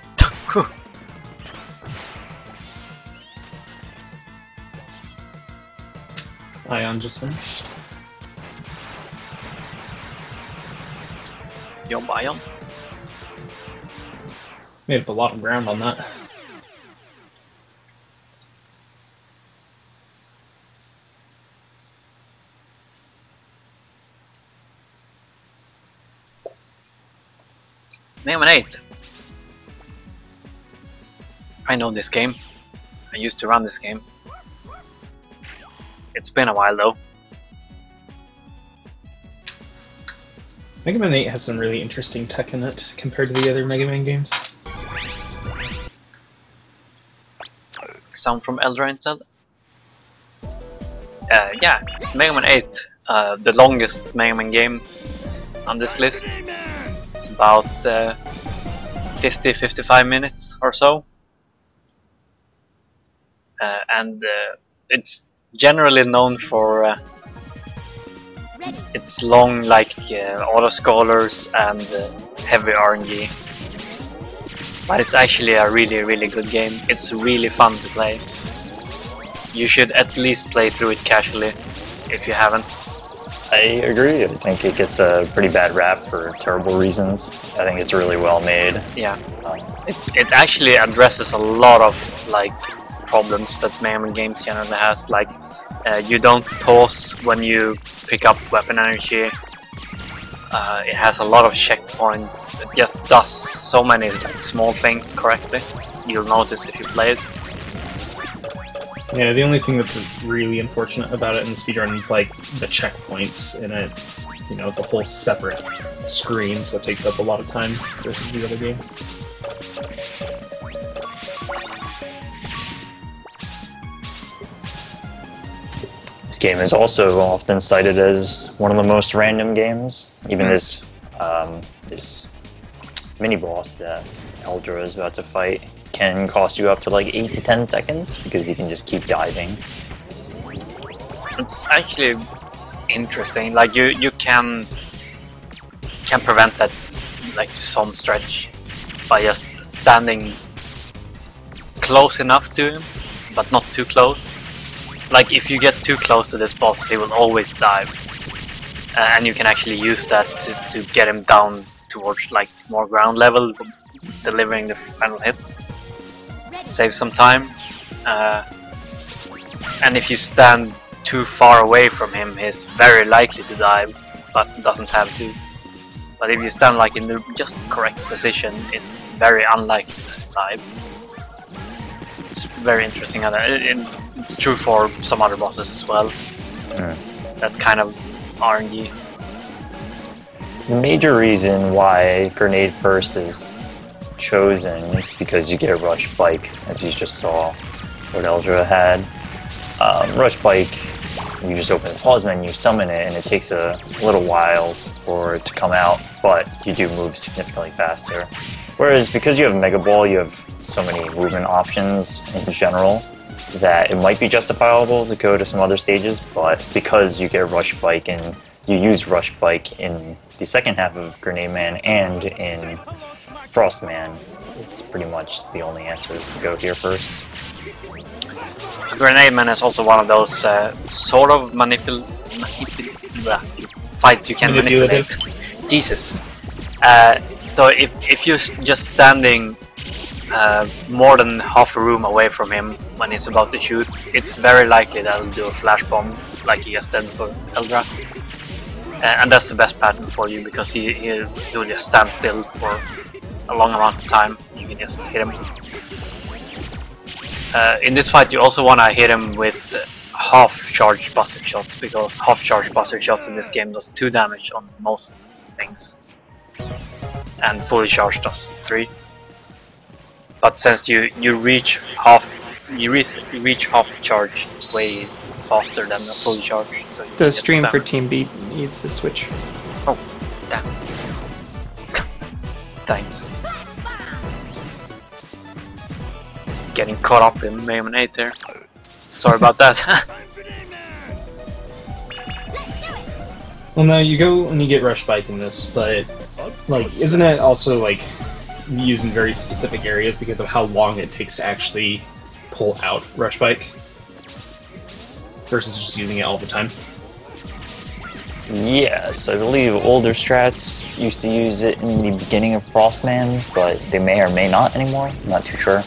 Ion just finished. Yo, Ion. Made up a lot of ground on that. Mega Man 8. I know this game. I used to run this game. It's been a while though. Mega Man 8 has some really interesting tech in it compared to the other Mega Man games. Sound from Eldraine said? Yeah, Mega Man 8, the longest Mega Man game on this list. It's about 50-55 minutes or so. And it's generally known for its long auto-scrollers and heavy RNG. But it's actually a really good game. It's really fun to play. You should at least play through it casually if you haven't. I agree. I think it gets a pretty bad rap for terrible reasons. I think it's really well made. Yeah. It actually addresses a lot of problems that Mega Man games generally has. You don't pause when you pick up weapon energy. It has a lot of checkpoints. It just does so many small things correctly. You'll notice if you play it. Yeah, the only thing that's really unfortunate about it in the speedrun is the checkpoints in it. It's a whole separate screen, so it takes up a lot of time versus the other games. This game is also often cited as one of the most random games. Even this mini boss that Eldra is about to fight can cost you up to 8 to 10 seconds because you can just keep diving. It's actually interesting. You can prevent that to some stretch by just standing close enough to him, but not too close. If you get too close to this boss, he will always dive, and you can actually use that to get him down towards more ground level, delivering the final hit. Save some time, and if you stand too far away from him, he's very likely to dive, but doesn't have to. But if you stand in the just correct position, it's very unlikely to dive. It's very interesting. It's true for some other bosses as well. That kind of RNG. The major reason why Grenade First is chosen is because you get a Rush Bike, as you just saw what Eldra had. Rush Bike, you just open the pause menu, summon it, and it takes a little while for it to come out, but you do move significantly faster. Whereas because you have Mega Ball, you have so many movement options in general that it might be justifiable to go to some other stages, but because you get Rush Bike and you use Rush Bike in the second half of Grenade Man and in Frost Man, it's pretty much the only answer is to go here first. Grenade Man is also one of those sort of fights you can manipulate. Jesus. So if you're just standing more than half a room away from him when he's about to shoot, it's very likely that he'll do a flash bomb like he just did for Eldra. And that's the best pattern for you, because he'll just stand still for a long amount of time. You can just hit him. In this fight you also want to hit him with half-charged buster shots, because half-charged buster shots in this game does 2 damage on most things, and fully charged does 3. But since you reach half charge way faster than a fully charged, so you The stream for Team Beat needs to switch. Oh, damn. Thanks. Getting caught up in Mega Man 8 there. Sorry about that. Well, now you go and you get Rush Bike in this, but like, isn't it also like used in very specific areas because of how long it takes to actually pull out Rush Bike versus just using it all the time? Yes, I believe older strats used to use it in the beginning of Frostman, but they may or may not anymore. I'm not too sure.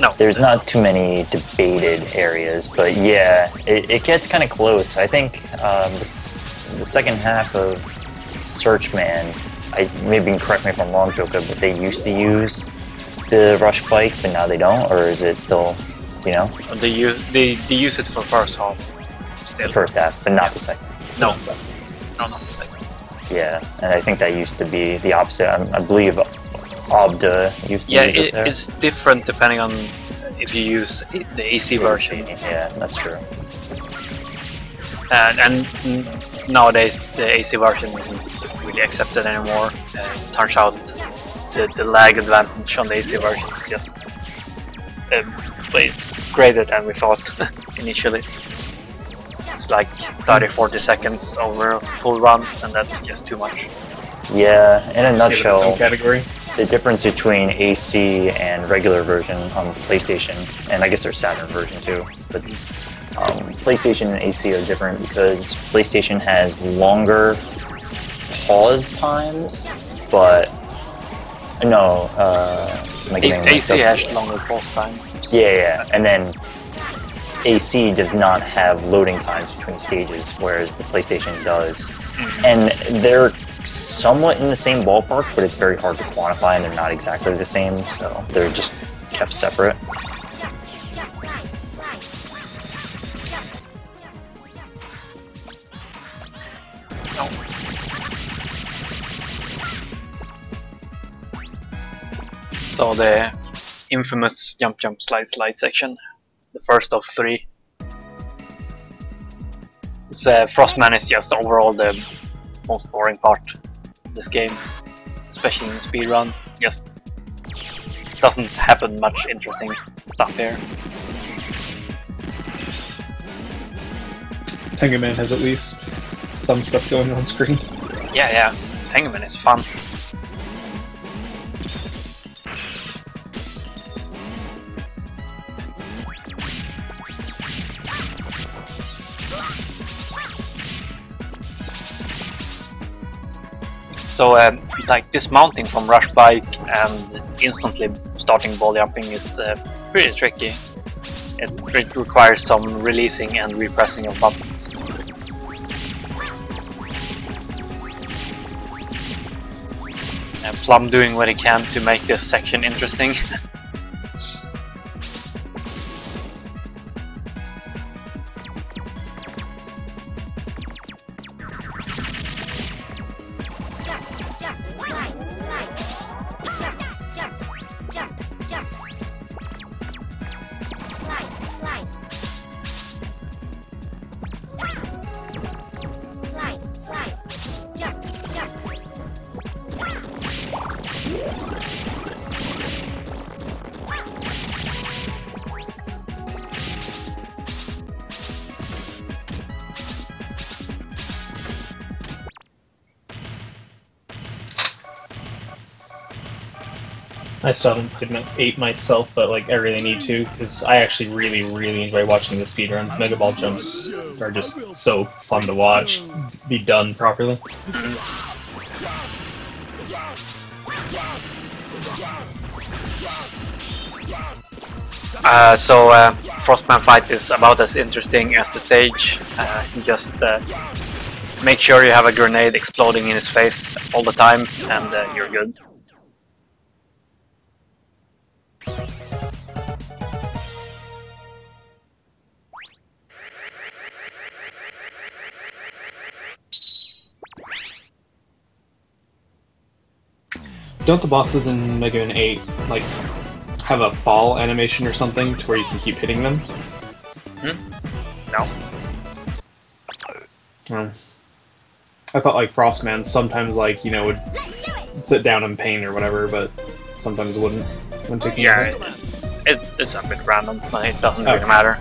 No. There's not too many debated areas, but yeah, it gets kind of close. I think the second half of Searchman, maybe you can correct me if I'm wrong, Joka, but they used to use the Rush Bike, but now they don't, or is it still, you know? They use it for first half. Still. The first half, but not the second. No, not the second. Yeah, and I think that used to be the opposite. I believe Obda used to use it there. It's different depending on if you use the AC version. Yeah, that's true. And nowadays the AC version isn't really accepted anymore. It turns out the lag advantage on the AC version is just it's greater than we thought initially. It's like 30-40 seconds over a full run, and that's just too much. Yeah, in a nutshell, category. The difference between AC and regular version on PlayStation, and I guess there's Saturn version too, but PlayStation and AC are different because PlayStation has longer pause times, but no, AC has longer pause time. Yeah, and then AC does not have loading times between stages, whereas the PlayStation does. And they're somewhat in the same ballpark, but it's very hard to quantify, and they're not exactly the same, so they're just kept separate. So the infamous jump slide section, the first of 3. Frostman is just overall the most boring part of this game, especially in speedrun. Just doesn't happen much interesting stuff here. Tengaman has at least some stuff going on screen. Yeah, Tengaman is fun. So, like dismounting from Rush Bike and instantly starting ball jumping is pretty tricky. It requires some releasing and repressing of buttons. And Plum doing what he can to make this section interesting. I still haven't played 8 myself, but like I really need to because I actually really enjoy watching the speedruns. Mega Ball jumps are just so fun to watch, be done properly. Frostman fight is about as interesting as the stage. You just make sure you have a grenade exploding in his face all the time, and you're good. Don't the bosses in Mega Man 8 like have a fall animation or something to where you can keep hitting them? No. I thought like Frostman sometimes like, you know, would sit down in pain or whatever, but sometimes wouldn't when taking it's a bit random, but it doesn't really matter.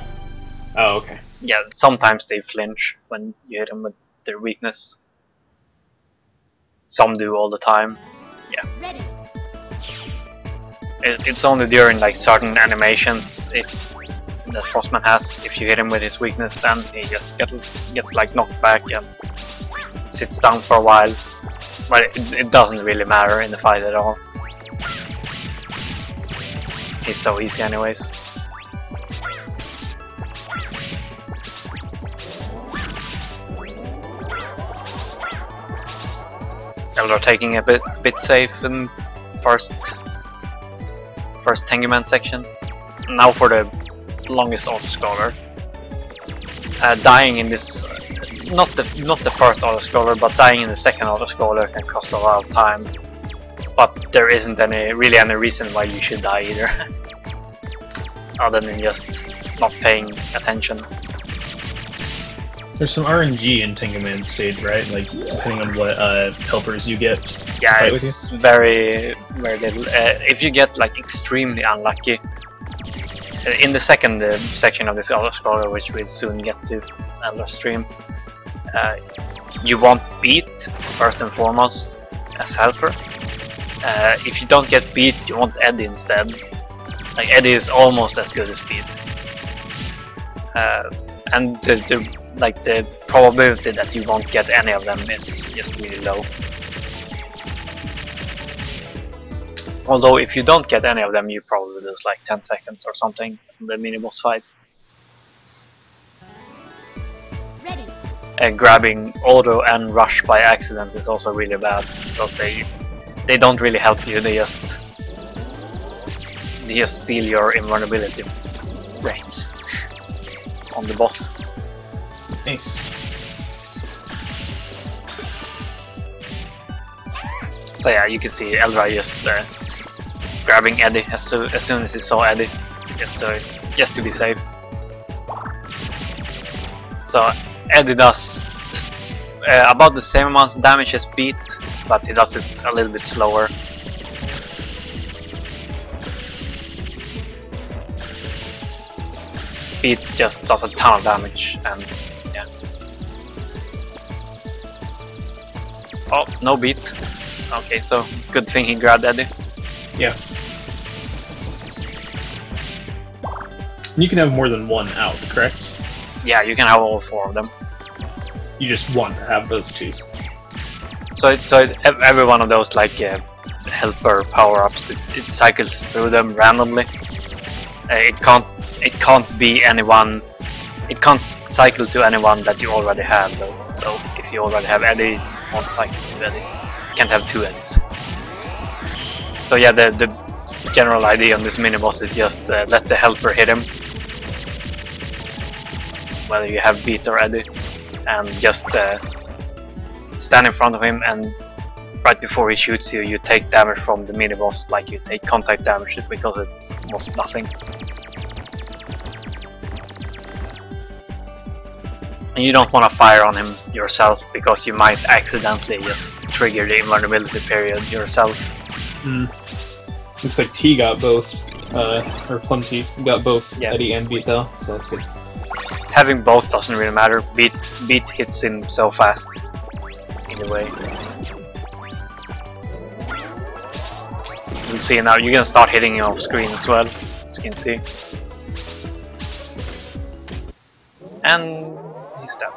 Oh, okay. Yeah, sometimes they flinch when you hit them with their weakness. Some do all the time. Yeah. It's only during like certain animations that Frostman has. If you hit him with his weakness, then he just gets like knocked back and sits down for a while. But it doesn't really matter in the fight at all. He's so easy anyways. Eldar taking a bit safe in first Tenguman section. Now for the longest autoscroller. Dying in this, not the first autoscroller, but dying in the second autoscroller can cost a lot of time. But there isn't really any reason why you should die either, other than just not paying attention. There's some RNG in Tenguman stage, right? Like, depending on what helpers you get. Yeah, it's very little. If you get like extremely unlucky, in the second section of this autoscroller, which we'll soon get to Eldar stream, you won't beat first and foremost as helper. If you don't get beat, you want Eddie instead. Like Eddie is almost as good as beat, and the probability that you won't get any of them is just really low. Although if you don't get any of them, you probably lose like 10 seconds or something in the mini-boss fight. Grabbing auto and rush by accident is also really bad, because they don't really help you, they just steal your invulnerability frames on the boss. Nice. So yeah, you can see Eldar just grabbing Eddie as soon as he saw Eddie, just to be safe. So Eddie does about the same amount of damage as Beat, but he does it a little bit slower. Beat just does a ton of damage, and yeah. Oh, no Beat. Okay, so good thing he grabbed Eddie. Yeah. You can have more than one out, correct? Yeah, you can have all 4 of them. You just want to have those 2. So every one of those like helper power-ups, it cycles through them randomly. It can't be anyone. It can't cycle to anyone that you already have though. So if you already have Eddie, it won't cycle to Eddie. You can't have 2 Eddies. So yeah, the general idea on this mini-boss is just let the helper hit him, whether you have Beat or Eddie, and just stand in front of him, and right before he shoots you, you take damage from the mini-boss like you take contact damage because it's almost nothing. And you don't want to fire on him yourself because you might accidentally just trigger the invulnerability period yourself. Looks like T got both, or Plum T got both Eddie and Beat though, so that's good. Having both doesn't really matter. Beat hits him so fast. Either way. We'll see now. You're gonna start hitting him off screen as well, as you can see. And he's dead.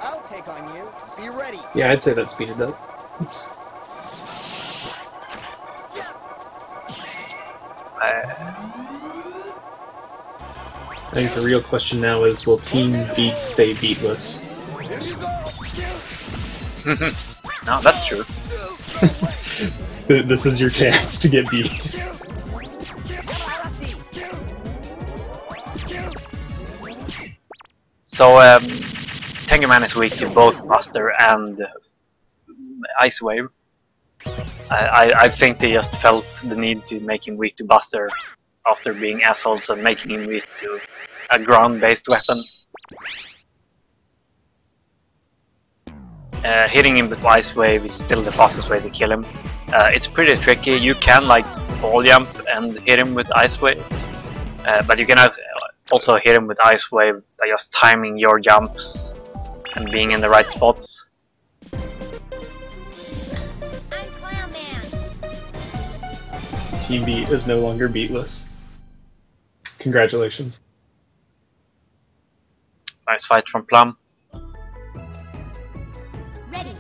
I'll take on you. Be ready. Yeah, I'd say that speeded up. I think the real question now is, will Team Beat stay beatless? No, that's true. This is your chance to get beat. So, Tengu Man is weak to both Buster and Ice Wave. I think they just felt the need to make him weak to Buster after being assholes and making him weak to a ground-based weapon. Hitting him with Ice Wave is still the fastest way to kill him. It's pretty tricky. You can like ball jump and hit him with Ice Wave, but you can also hit him with Ice Wave by just timing your jumps and being in the right spots. Team Beat is no longer beatless. Congratulations. Nice fight from Plum. Ready.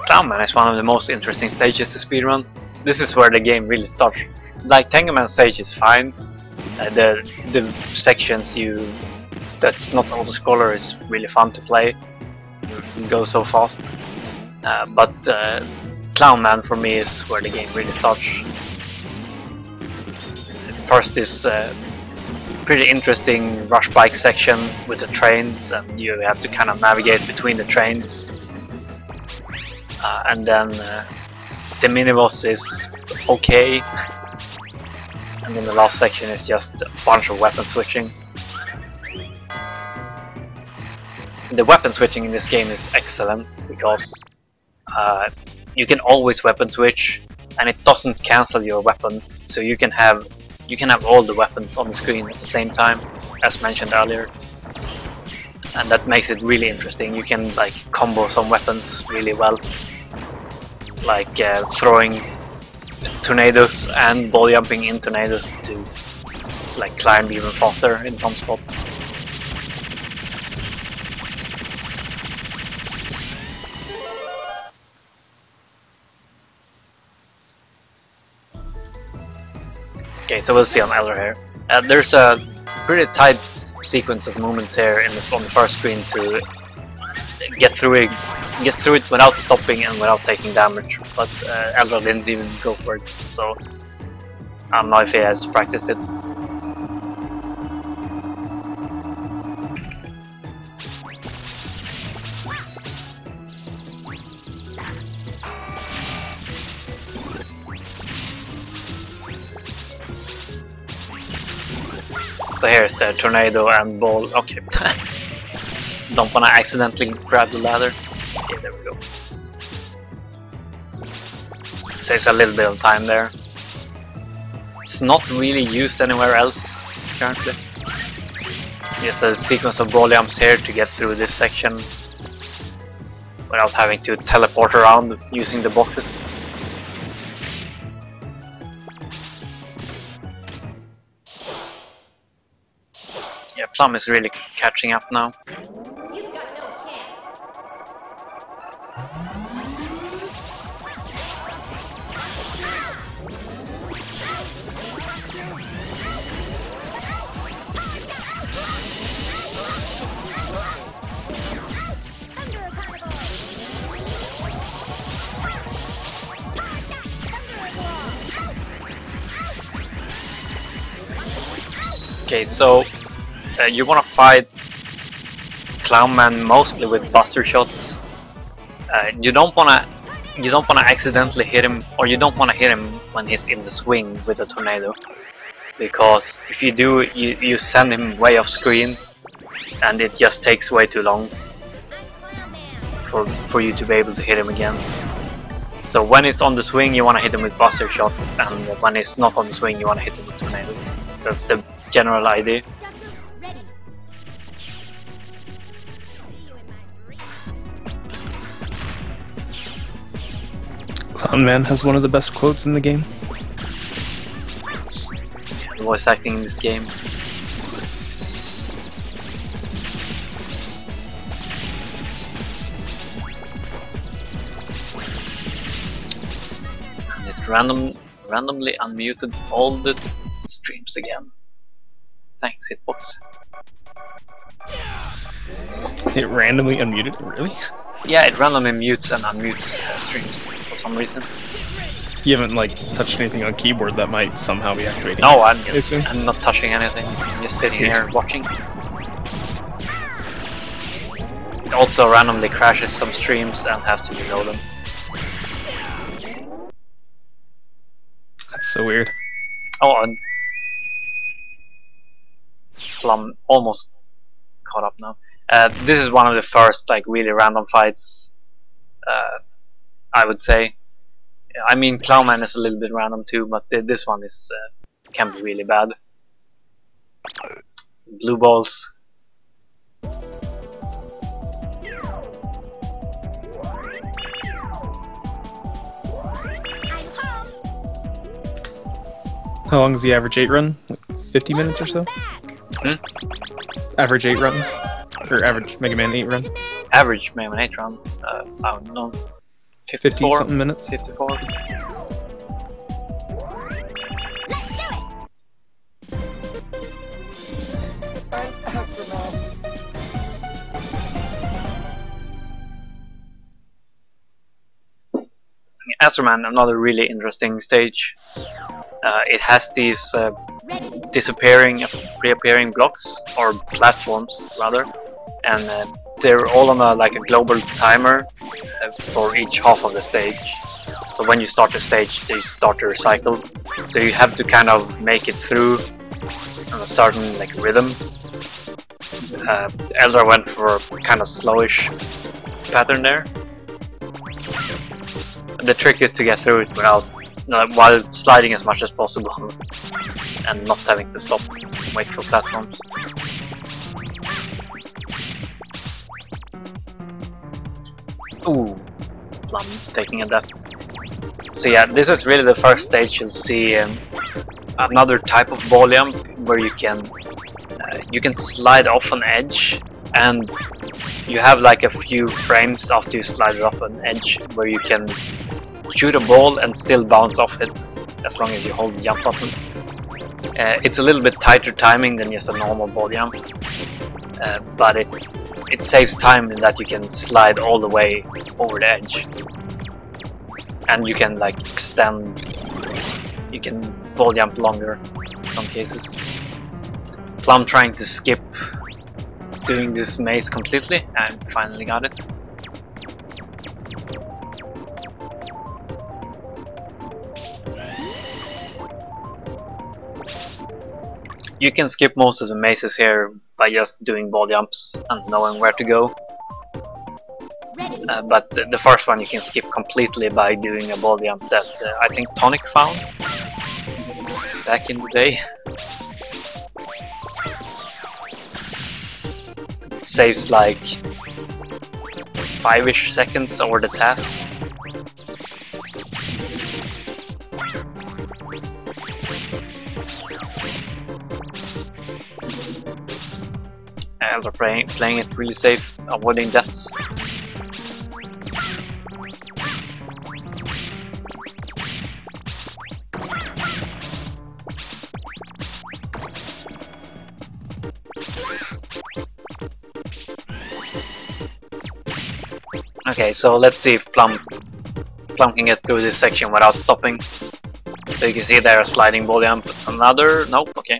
Clown Man is one of the most interesting stages to speedrun. This is where the game really starts. Like Tengu Man stage is fine. The sections that's not auto-scroller is really fun to play. You go so fast. But Clown Man for me is where the game really starts. First this pretty interesting rush bike section with the trains, and you have to kind of navigate between the trains. And then the mini-boss is okay. And then the last section is just a bunch of weapon switching. The weapon switching in this game is excellent because you can always weapon switch, and it doesn't cancel your weapon, so you can have all the weapons on the screen at the same time, as mentioned earlier, and that makes it really interesting. You can like combo some weapons really well, like throwing tornadoes and ball jumping in tornadoes to like climb even faster in some spots. Okay, so we'll see on Elder here. There's a pretty tight sequence of movements here on the first screen to get through it without stopping and without taking damage. But Elder didn't even go for it, so I don't know if he has practiced it. So here's the tornado and ball. Okay. Don't wanna accidentally grab the ladder. Okay, there we go. Saves a little bit of time there. It's not really used anywhere else currently. Just a sequence of ball jumps here to get through this section without having to teleport around using the boxes. Yeah, Plum is really catching up now. You've got no chance. Okay, so you want to fight Clown Man mostly with Buster shots. You don't wanna accidentally hit him, or you don't wanna hit him when he's in the swing with a tornado, because if you do, you send him way off screen, and it just takes way too long for you to be able to hit him again. So when it's on the swing, you wanna hit him with Buster shots, and when it's not on the swing, you wanna hit him with tornado. That's the general idea. Clownman has one of the best quotes in the game. Voice acting in this game. And it randomly unmuted all the streams again. Thanks, Hitbox. It randomly unmuted? Really? Yeah, it randomly mutes and unmutes streams for some reason. You haven't like touched anything on keyboard that might somehow be activating? No, I'm not touching anything. I'm just sitting here watching. It also randomly crashes some streams and have to reload them. That's so weird. Oh, and Plum almost caught up now. This is one of the first like really random fights, I would say. I mean, Clownman is a little bit random too, but this one is can be really bad. Blue balls. How long is the average 8 run? Like 50 minutes or so? Average 8 run? Or average Mega Man 8 run? Average Mega Man 8 run? I don't know. 50 something minutes? 54. Astroman, another really interesting stage. It has these disappearing, reappearing blocks, or platforms rather, and they're all on a global timer for each half of the stage. So when you start the stage, they start to recycle. So you have to kind of make it through on a certain rhythm. Eldar went for a kind of slowish pattern there. The trick is to get through it without, while sliding as much as possible and not having to stop and wait for platforms. Ooh, Plum taking a death. So yeah, this is really the first stage. You'll see another type of ball jump where you can slide off an edge, and you have a few frames after you slide it off an edge where you can shoot a ball and still bounce off it as long as you hold the jump button. It's a little bit tighter timing than just a normal ball jump, but it saves time in that you can slide all the way over the edge, and you can extend. You can ball jump longer in some cases. Plum trying to skip doing this maze completely, and finally got it. You can skip most of the mazes here by just doing ball jumps and knowing where to go. But the first one you can skip completely by doing a ball jump that I think Tonic found back in the day. It saves 5-ish seconds over the task. Elder playing it really safe, avoiding deaths. Okay, so let's see if Plum can get through this section without stopping. So you can see there a sliding ball jump. Another, nope, okay.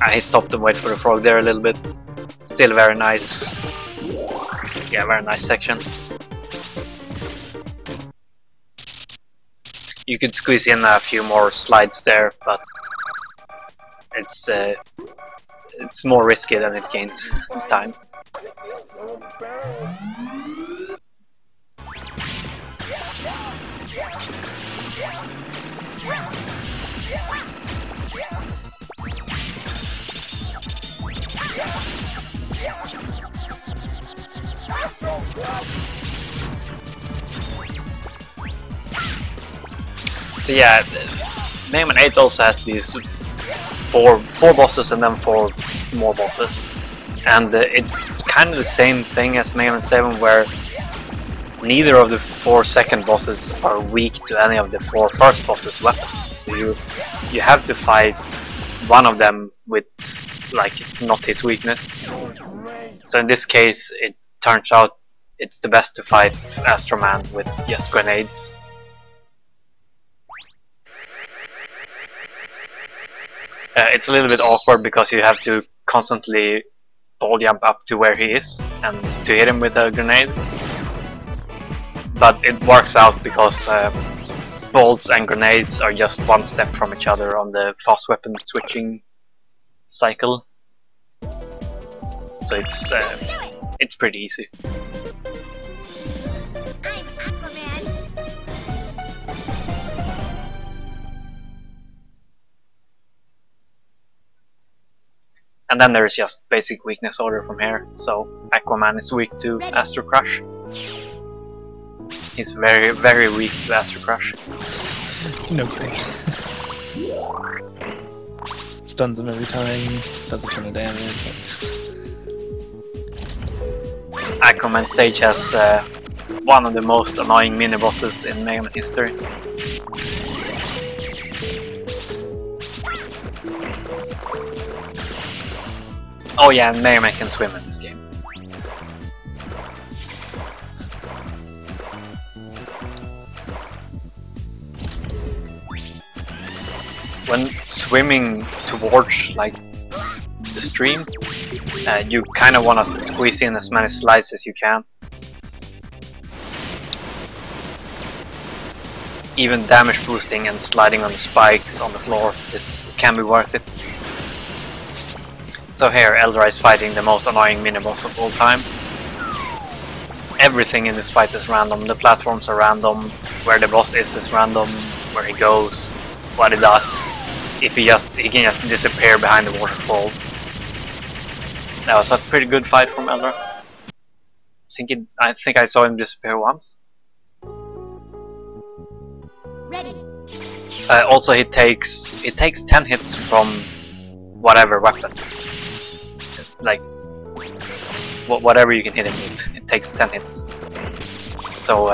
I stopped and wait for the frog there a little bit. Still very nice. Yeah, very nice section. You could squeeze in a few more slides there, but it's more risky than it gains time. So yeah, Mega Man 8 also has these four bosses and then 4 more bosses. And it's kind of the same thing as Mega Man 7, where neither of the 4 second bosses are weak to any of the 4 first bosses' weapons. So you have to fight one of them with like not his weakness. So in this case, it turns out it's the best to fight Astro Man with just grenades. It's a little bit awkward because you have to constantly ball jump up to where he is and to hit him with a grenade. But it works out because bolts and grenades are just one step from each other on the fast weapon switching cycle. So it's pretty easy. And then there's just basic weakness order from here. So Aquaman is weak to Astro Crush. He's very, very weak to Astro Crush. No kidding. Stuns him every time, does a ton of damage. Aquaman stage has one of the most annoying mini-bosses in Mega Man history. Oh yeah, and Mega Man can swim in this game. When swimming towards like the stream, you kind of want to squeeze in as many slides as you can. Even damage boosting and sliding on the spikes on the floor can be worth it. So here, Eldra is fighting the most annoying mini-boss of all time. Everything in this fight is random. The platforms are random. Where the boss is random. Where he goes, what he does. He can just disappear behind the waterfall. That was a pretty good fight from Eldra. I think I saw him disappear once. Ready. Also, he takes 10 hits from whatever weapon. Like whatever you can hit him with, it takes 10 hits. So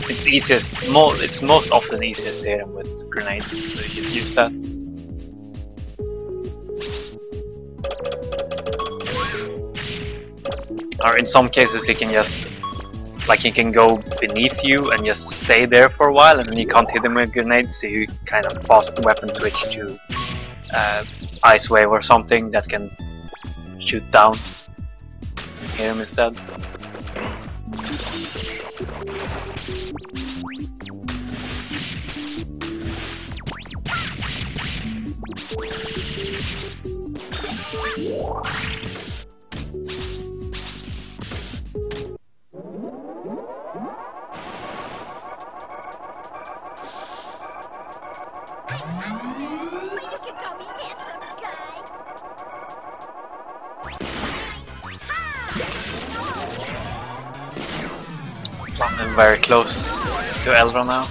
it's most often easiest to hit him with grenades, so you just use that. Or in some cases he can just, like, he can go beneath you and just stay there for a while, and then you can't hit him with grenades, so you kind of fast weapon switch to Ice Wave or something that can shoot down, hit him instead. I'm very close to Eldra now.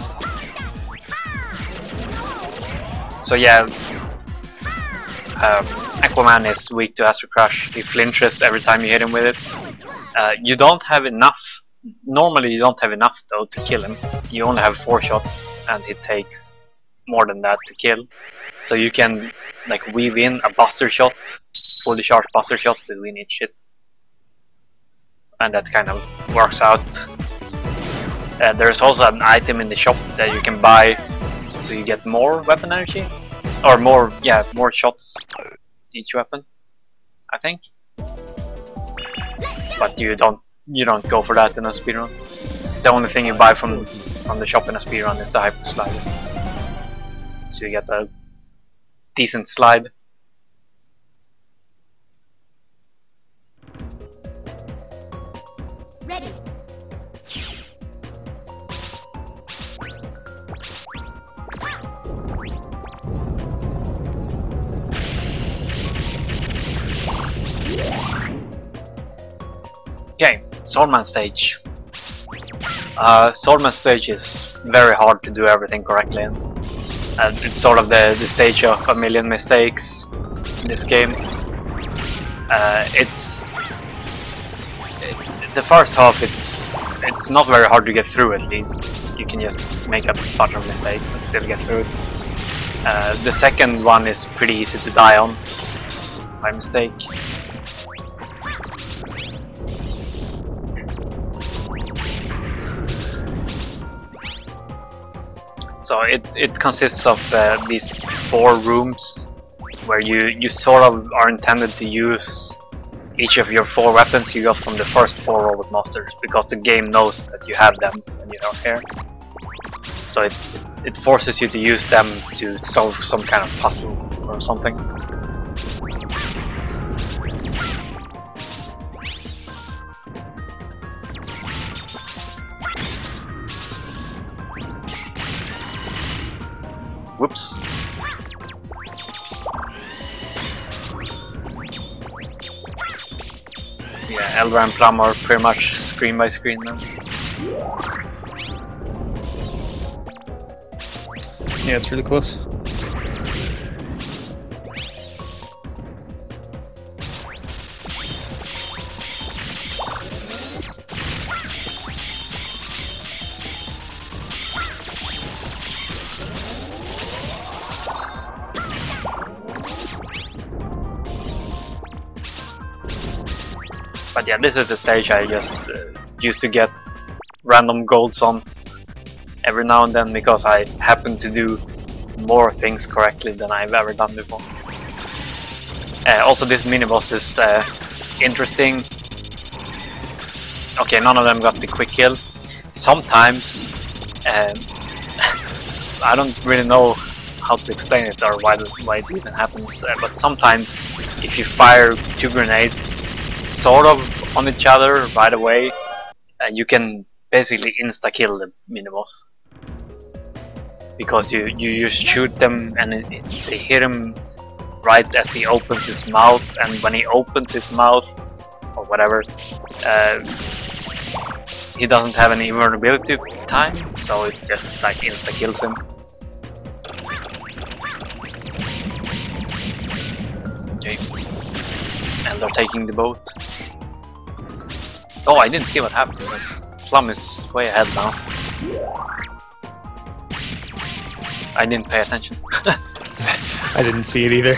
So yeah, Aquaman is weak to Astro Crush. He flinches every time you hit him with it. You don't have enough. Normally you don't have enough though to kill him. You only have 4 shots and it takes more than that to kill. So you can like weave in a buster shot, fully charged buster shot between each hit. And that kind of works out. There's also an item in the shop that you can buy, so you get more weapon energy, or more shots each weapon, I think. But you don't go for that in a speedrun. The only thing you buy from the shop in a speedrun is the hyper slider, so you get a decent slide. Ready. Okay, Soulman stage. Swordman stage is very hard to do everything correctly in. And it's sort of the stage of a million mistakes in this game. The first half it's not very hard to get through, at least. You can just make a bunch of mistakes and still get through it. The second one is pretty easy to die on by mistake. So it consists of these 4 rooms where you sort of are intended to use each of your 4 weapons you got from the first 4 Robot Masters, because the game knows that you have them when you're not here. So it forces you to use them to solve some kind of puzzle or something. Whoops. Yeah, Elra and Plum are pretty much screen by screen now. Yeah, it's really close. But yeah, this is a stage I just used to get random golds on every now and then, because I happen to do more things correctly than I've ever done before. Also, this mini-boss is interesting. Okay, none of them got the quick kill. Sometimes, I don't really know how to explain it or why it even happens, but sometimes if you fire 2 grenades sort of on each other right away, you can basically insta-kill the mini-boss. Because you just shoot them and they hit him right as he opens his mouth, and when he opens his mouth, or whatever, he doesn't have any invulnerability time, so it just like insta-kills him. Okay. And they're taking the boat. Oh, I didn't see what happened. Plum is way ahead now. I didn't pay attention. I didn't see it either.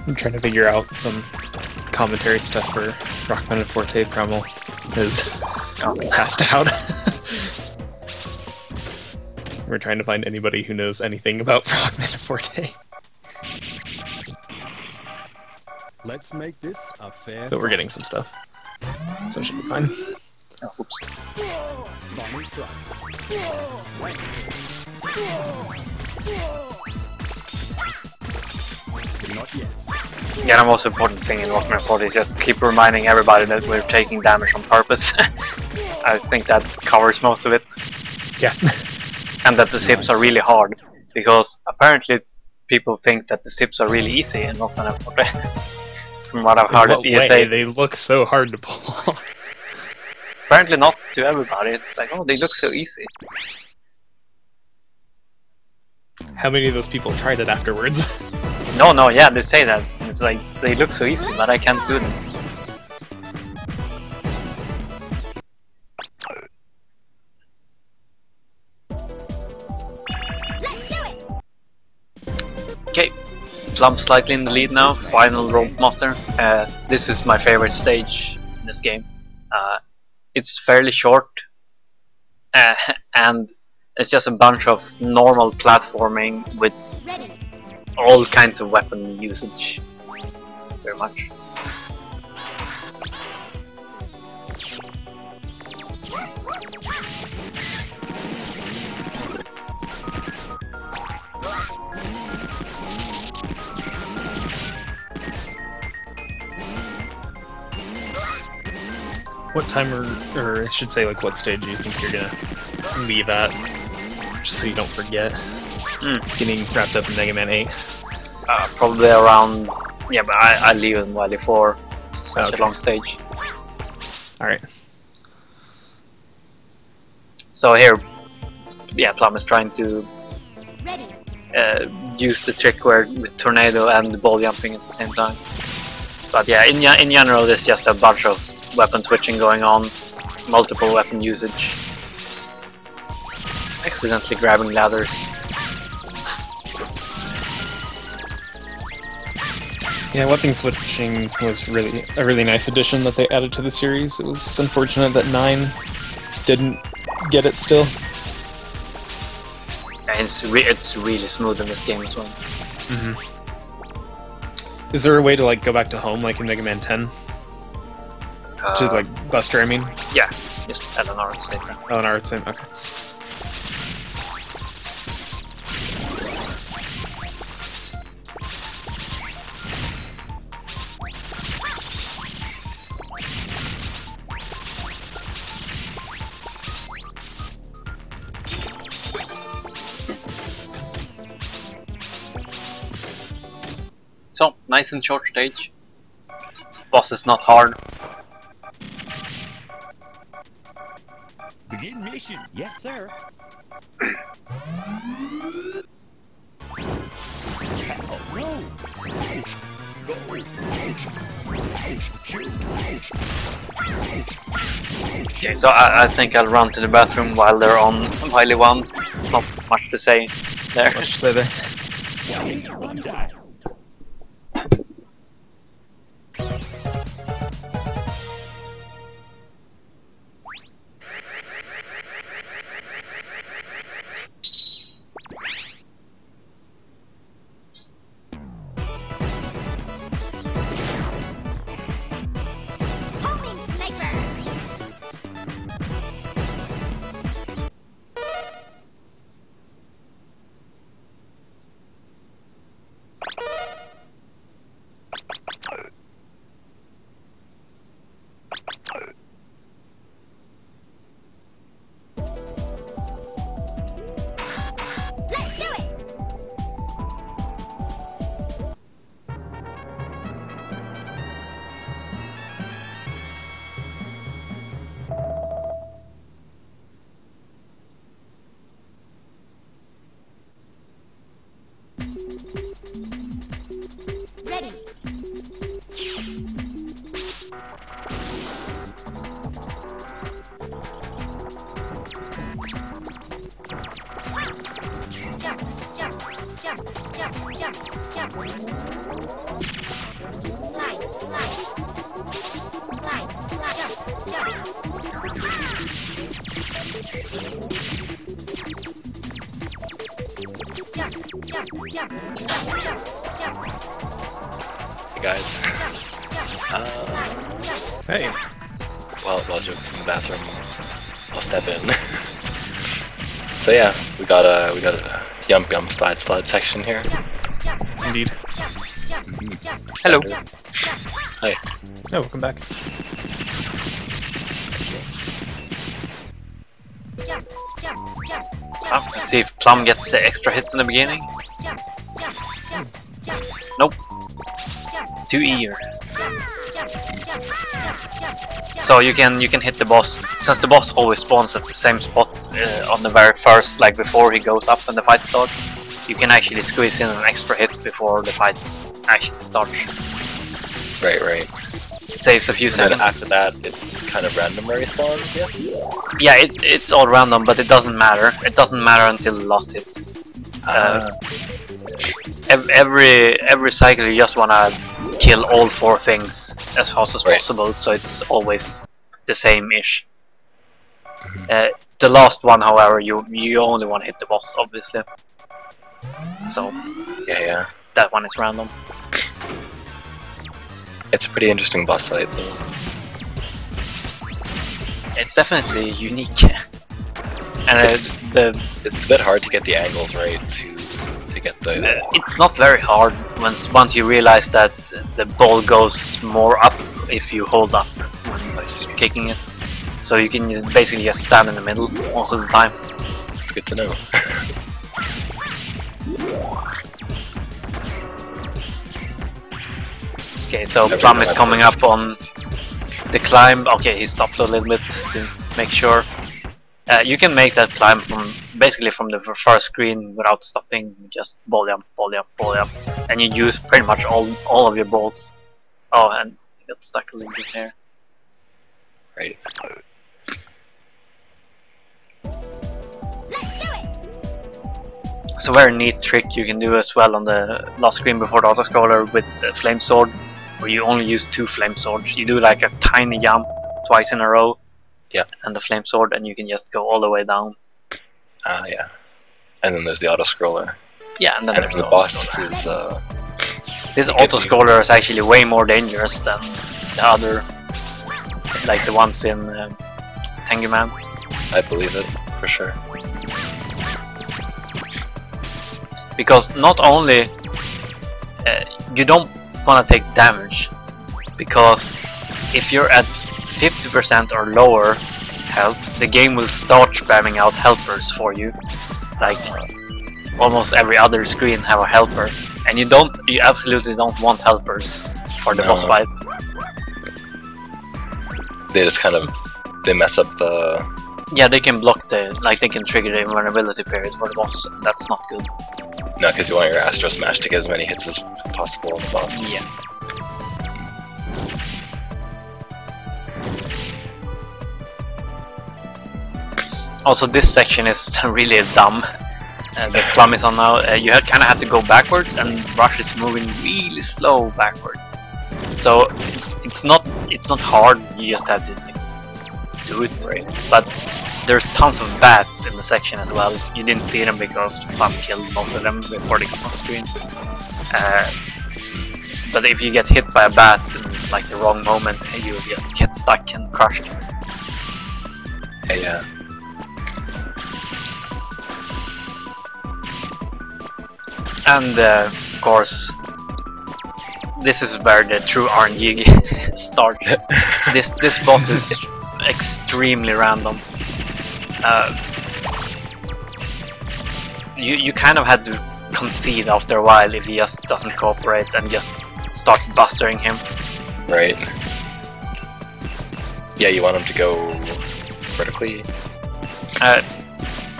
I'm trying to figure out some commentary stuff for Rockman and Forte. Primal is passed out. We're trying to find anybody who knows anything about Rockman and Forte. Let's make this a fair. But we're getting some stuff, so it should be fine. Oh, oops. Not yet. Yeah, the most important thing in Rockman 40 is just keep reminding everybody that we're taking damage on purpose. I think that covers most of it. Yeah. And that the zips are really hard, because apparently people think that the zips are really easy in Rockman 40. From what I've heard at ESA. They look so hard to pull. Apparently not to everybody. It's like, oh, they look so easy. How many of those people tried it afterwards? No, yeah, they say that. It's like, they look so easy, but I can't do them. Okay, Plum slightly in the lead now. Final Robot Master. This is my favorite stage in this game. It's fairly short, and it's just a bunch of normal platforming with all kinds of weapon usage. Very much. What time or I should say, like, what stage do you think you're gonna leave at? Just so you don't forget. Getting wrapped up in Mega Man 8. Probably around, yeah, but I leave in Wily 4. Such a long stage. Alright. So here, yeah, Plum is trying to use the trick where with tornado and the ball jumping at the same time. But yeah, in general, there's just a bunch of weapon switching going on, multiple weapon usage, accidentally grabbing ladders. Yeah, weapon switching was really a really nice addition that they added to the series. It was unfortunate that 9 didn't get it still. And it's really smooth in this game as well. Mm-hmm. Is there a way to like go back to home like in Mega Man 10? To like Buster, I mean? Yeah, just LNR state. LNR same, okay. So, nice and short stage. Boss is not hard. Begin mission. Yes, sir. Okay, so I think I'll run to the bathroom while they're on Wily 1. Not much to say there. Much to say there. Ready. Jump, jump, jump, jump, jump, jump. Slide, slide. Slide, slide, jump, jump. Jump, jump, jump, jump, jump, jump. Hey guys. Hey. While Joke's in the bathroom, I'll step in. So yeah, we got a Yum Yum slide section here. Indeed. Hello. Hi. Oh, welcome back. Oh, let's see if Plum gets the extra hit in the beginning. Nope. Too eager. So you can hit the boss, since the boss always spawns at the same spot on the very first, like before he goes up and the fight starts. You can actually squeeze in an extra hit before the fights actually start. Right. Saves a few seconds. And then after that, it's kind of random where he spawns, yes? Yeah, it's all random, but it doesn't matter. It doesn't matter until the last hit. Every cycle you just wanna kill all 4 things as fast as possible, so it's always the same-ish. The last one, however, you only want to hit the boss, obviously. So yeah, that one is random. It's a pretty interesting boss fight, though. It's definitely unique, and it's a bit hard to get the angles right to get the. It's not very hard once you realize that the ball goes more up if you hold up when just kicking it. So you can basically just stand in the middle most of the time. It's good to know. Okay, so Plum is coming up on the climb. Okay, he stopped a little bit to make sure. You can make that climb from basically from the first screen without stopping. Just ball jump, ball jump, ball jump, and you use pretty much all of your balls. Oh, and you got stuck a little bit there. Right. So very neat trick you can do as well on the last screen before the autoscroller with the flame sword, where you only use 2 flame swords. You do like a tiny jump twice in a row. Yeah. And the flame sword, and you can just go all the way down. Yeah. And then there's the auto scroller. Yeah, and then there's the boss is. This auto scroller is actually way more dangerous than the other, like the ones in Tengu Man. I believe it for sure. Because not only you don't want to take damage, because if you're at 50% or lower health, the game will start spamming out helpers for you. Like almost every other screen have a helper, and you absolutely don't want helpers for the boss fight. They just kind of mess up the. Yeah, they can block they can trigger the invulnerability period for the boss. That's not good. No, because you want your Astro Smash to get as many hits as possible on the boss. Yeah. Also, this section is really dumb. The Plum is on now. You kind of have to go backwards, and Rush is moving really slow backward. So it's not hard. You just have to do it right. But there's tons of bats in the section as well. You didn't see them because Plum killed most of them before they come on screen. But if you get hit by a bat in like the wrong moment, you will just get stuck and crushed. Yeah. And of course, this is where the true RNG starts. This boss is extremely random. You kind of had to concede after a while if he just doesn't cooperate and just start bustering him. Right. Yeah, you want him to go vertically.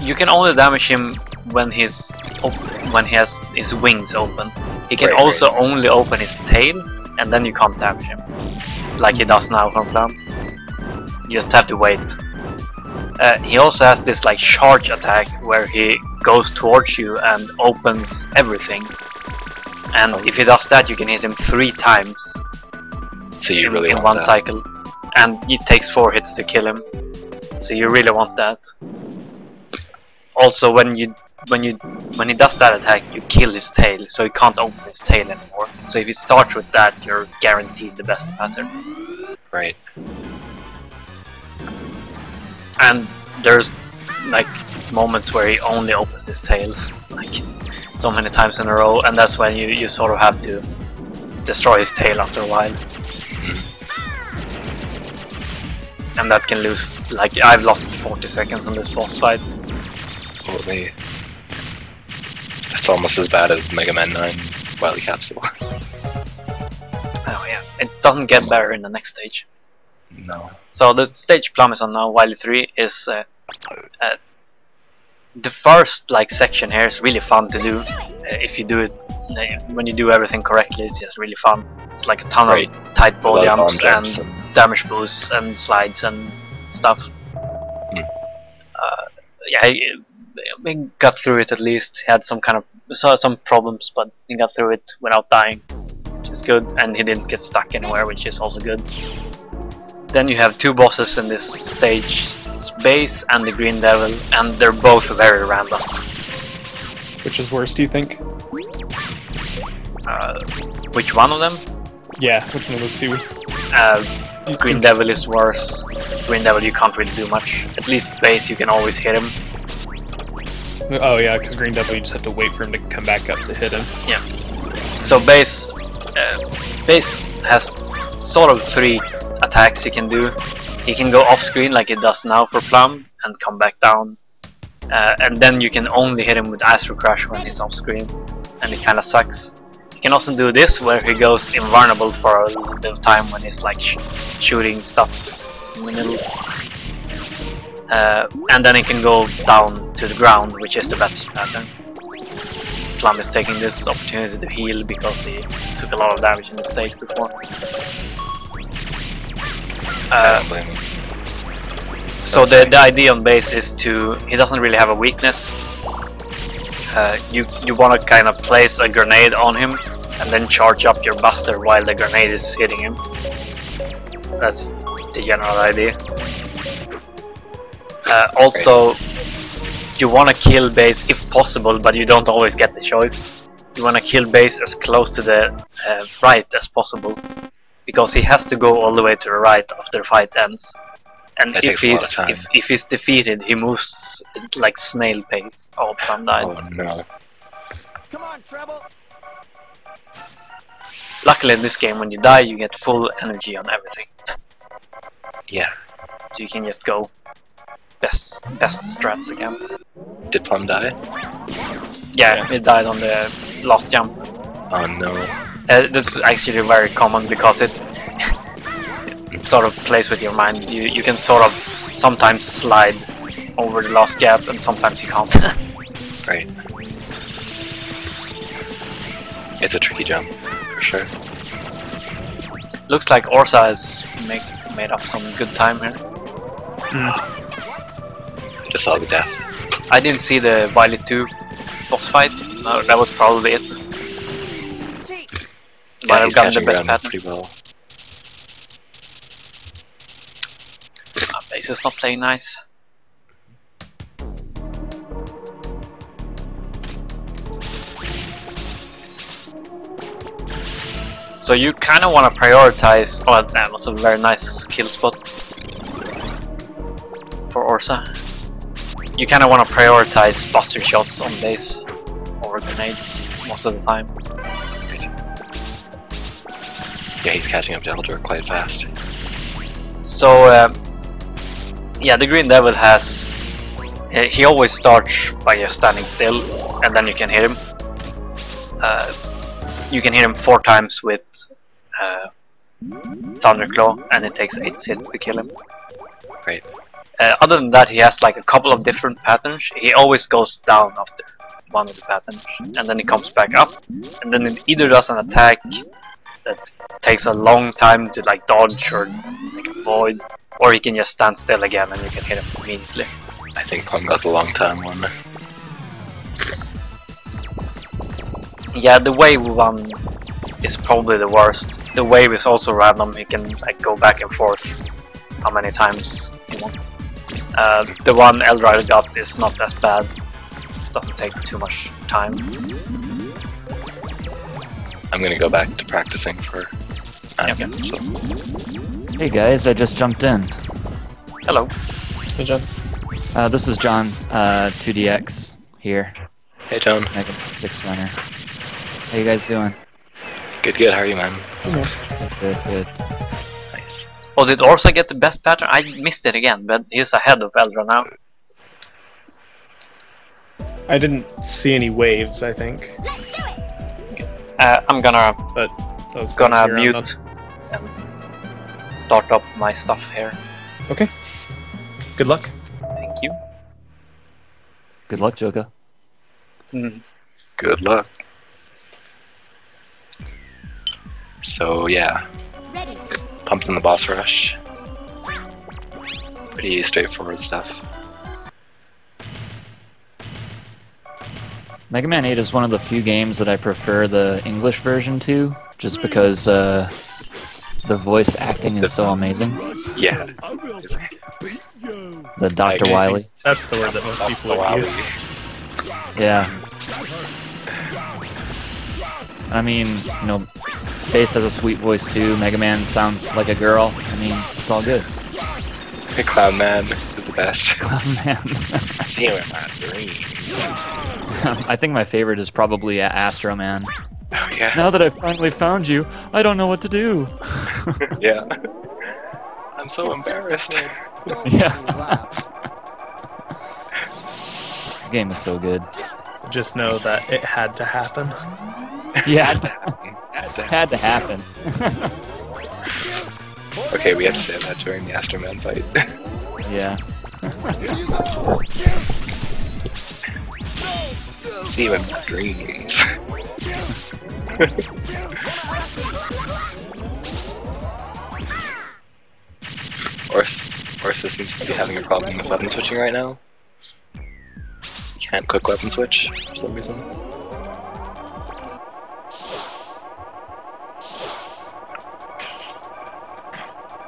You can only damage him when he has his wings open. He can also only open his tail, and then you can't damage him, like he does now from Plum. You just have to wait. He also has this like charge attack where he goes towards you and opens everything. And if he does that, you can hit him 3 times. So you really in want one cycle, and it takes 4 hits to kill him. So you really want that. Also, when he does that attack, you kill his tail, so he can't open his tail anymore. So if it starts with that, you're guaranteed the best pattern. Right. And there's like moments where he only opens his tail, like so many times in a row, and that's when you sort of have to destroy his tail after a while. And that can lose, like I've lost 40 seconds on this boss fight. Holy. That's almost as bad as Mega Man 9 Wily Capsule. Oh yeah, it doesn't get better in the next stage. No. So the stage Plum is on now, Wily 3, is the first like section here is really fun to do. If you do it, when you do everything correctly, it's just really fun. It's like a ton of tight ball jumps and damage boosts and slides and stuff. Yeah, he got through it at least. He had some problems, but he got through it without dying, which is good. And he didn't get stuck anywhere, which is also good. Then you have 2 bosses in this stage. It's Base and the Green Devil, and they're both very random. Which is worse, do you think? Which one of them? Yeah, which one of those 2? Green Devil is worse. Green Devil you can't really do much. At least Base you can always hit him. Oh yeah, because Green Devil you just have to wait for him to come back up to hit him. Yeah. So Base has sort of 3 attacks he can do. He can go off screen like it does now for Plum and come back down. And then you can only hit him with Astro Crash when he's off screen, and it kinda sucks. He can also do this where he goes invulnerable for a little bit of time when he's like shooting stuff in the middle. and then he can go down to the ground, which is the best pattern. Plum is taking this opportunity to heal because he took a lot of damage in the stage before. So the idea on base is he doesn't really have a weakness. You want to kind of place a grenade on him and then charge up your buster while the grenade is hitting him. That's the general idea. Also, you want to kill base if possible, but you don't always get the choice. You want to kill base as close to the right as possible, because he has to go all the way to the right after the fight ends. And if he's defeated, he moves like snail pace. Oh, Plum died. Oh no. Come on, Treble. Luckily in this game, when you die, you get full energy on everything. Yeah. So you can just go best strats again. Did Plum die? Yeah, he died on the last jump. Oh no. That's actually very common because it sort of plays with your mind. You can sort of sometimes slide over the last gap and sometimes you can't. Right. It's a tricky jump, for sure. Looks like Orsa has made up some good time here. I just saw the death. I didn't see the Wily 2 boss fight. No, that was probably it. But I've gotten the best pattern. Pretty well. Base is not playing nice. So you kind of want to prioritize. Oh, that was a very nice kill spot for Orsa. You kind of want to prioritize buster shots on base over grenades most of the time. Yeah, he's catching up to Eldor quite fast. So, yeah, the Green Devil has... he always starts by just standing still, and then you can hit him. You can hit him 4 times with Thunderclaw, and it takes 8 hits to kill him. Right. Other than that, he has like a couple of different patterns. He always goes down after one of the patterns, and then he comes back up, and then it either does an attack that takes a long time to like dodge or like avoid, or he can just stand still again and you can hit him immediately. I think Plum got the long time one. Yeah, the wave one is probably the worst. The wave is also random, he can like go back and forth how many times he wants. The one Eldrider got is not as bad, doesn't take too much time. I'm gonna go back to practicing for... Okay. Hey guys, I just jumped in. Hello. Hey John. This is John, 2DX here. Hey John. Mega 6 runner. How you guys doing? Good, how are you, man? Good. Oh, did Orsa get the best pattern? I missed it again, but he's ahead of Eldra now. I didn't see any waves, I think. I'm gonna mute and start up my stuff here. Okay. Good luck. Thank you. Good luck, Joka. Good luck. So yeah, pumps in the boss rush. Pretty straightforward stuff. Mega Man 8 is one of the few games that I prefer the English version to, just because the voice acting is so amazing. Yeah. The Dr. Wily. That's the word that most people would use. Yeah. I mean, you know, Bass has a sweet voice too. Mega Man sounds like a girl. I mean, it's all good. Clown Man is the best. Clown Man. They were my dreams. I think my favorite is probably Astro Man. Oh yeah. Now that I've finally found you, I don't know what to do. Yeah. I'm so embarrassed. Yeah. This game is so good. Just know that it had to happen. Yeah. Had to happen. Okay, we have to say that during the Astro Man fight. Yeah. See what dreams. Orsa seems to be having a problem with weapon switching right now. He can't quick weapon switch for some reason.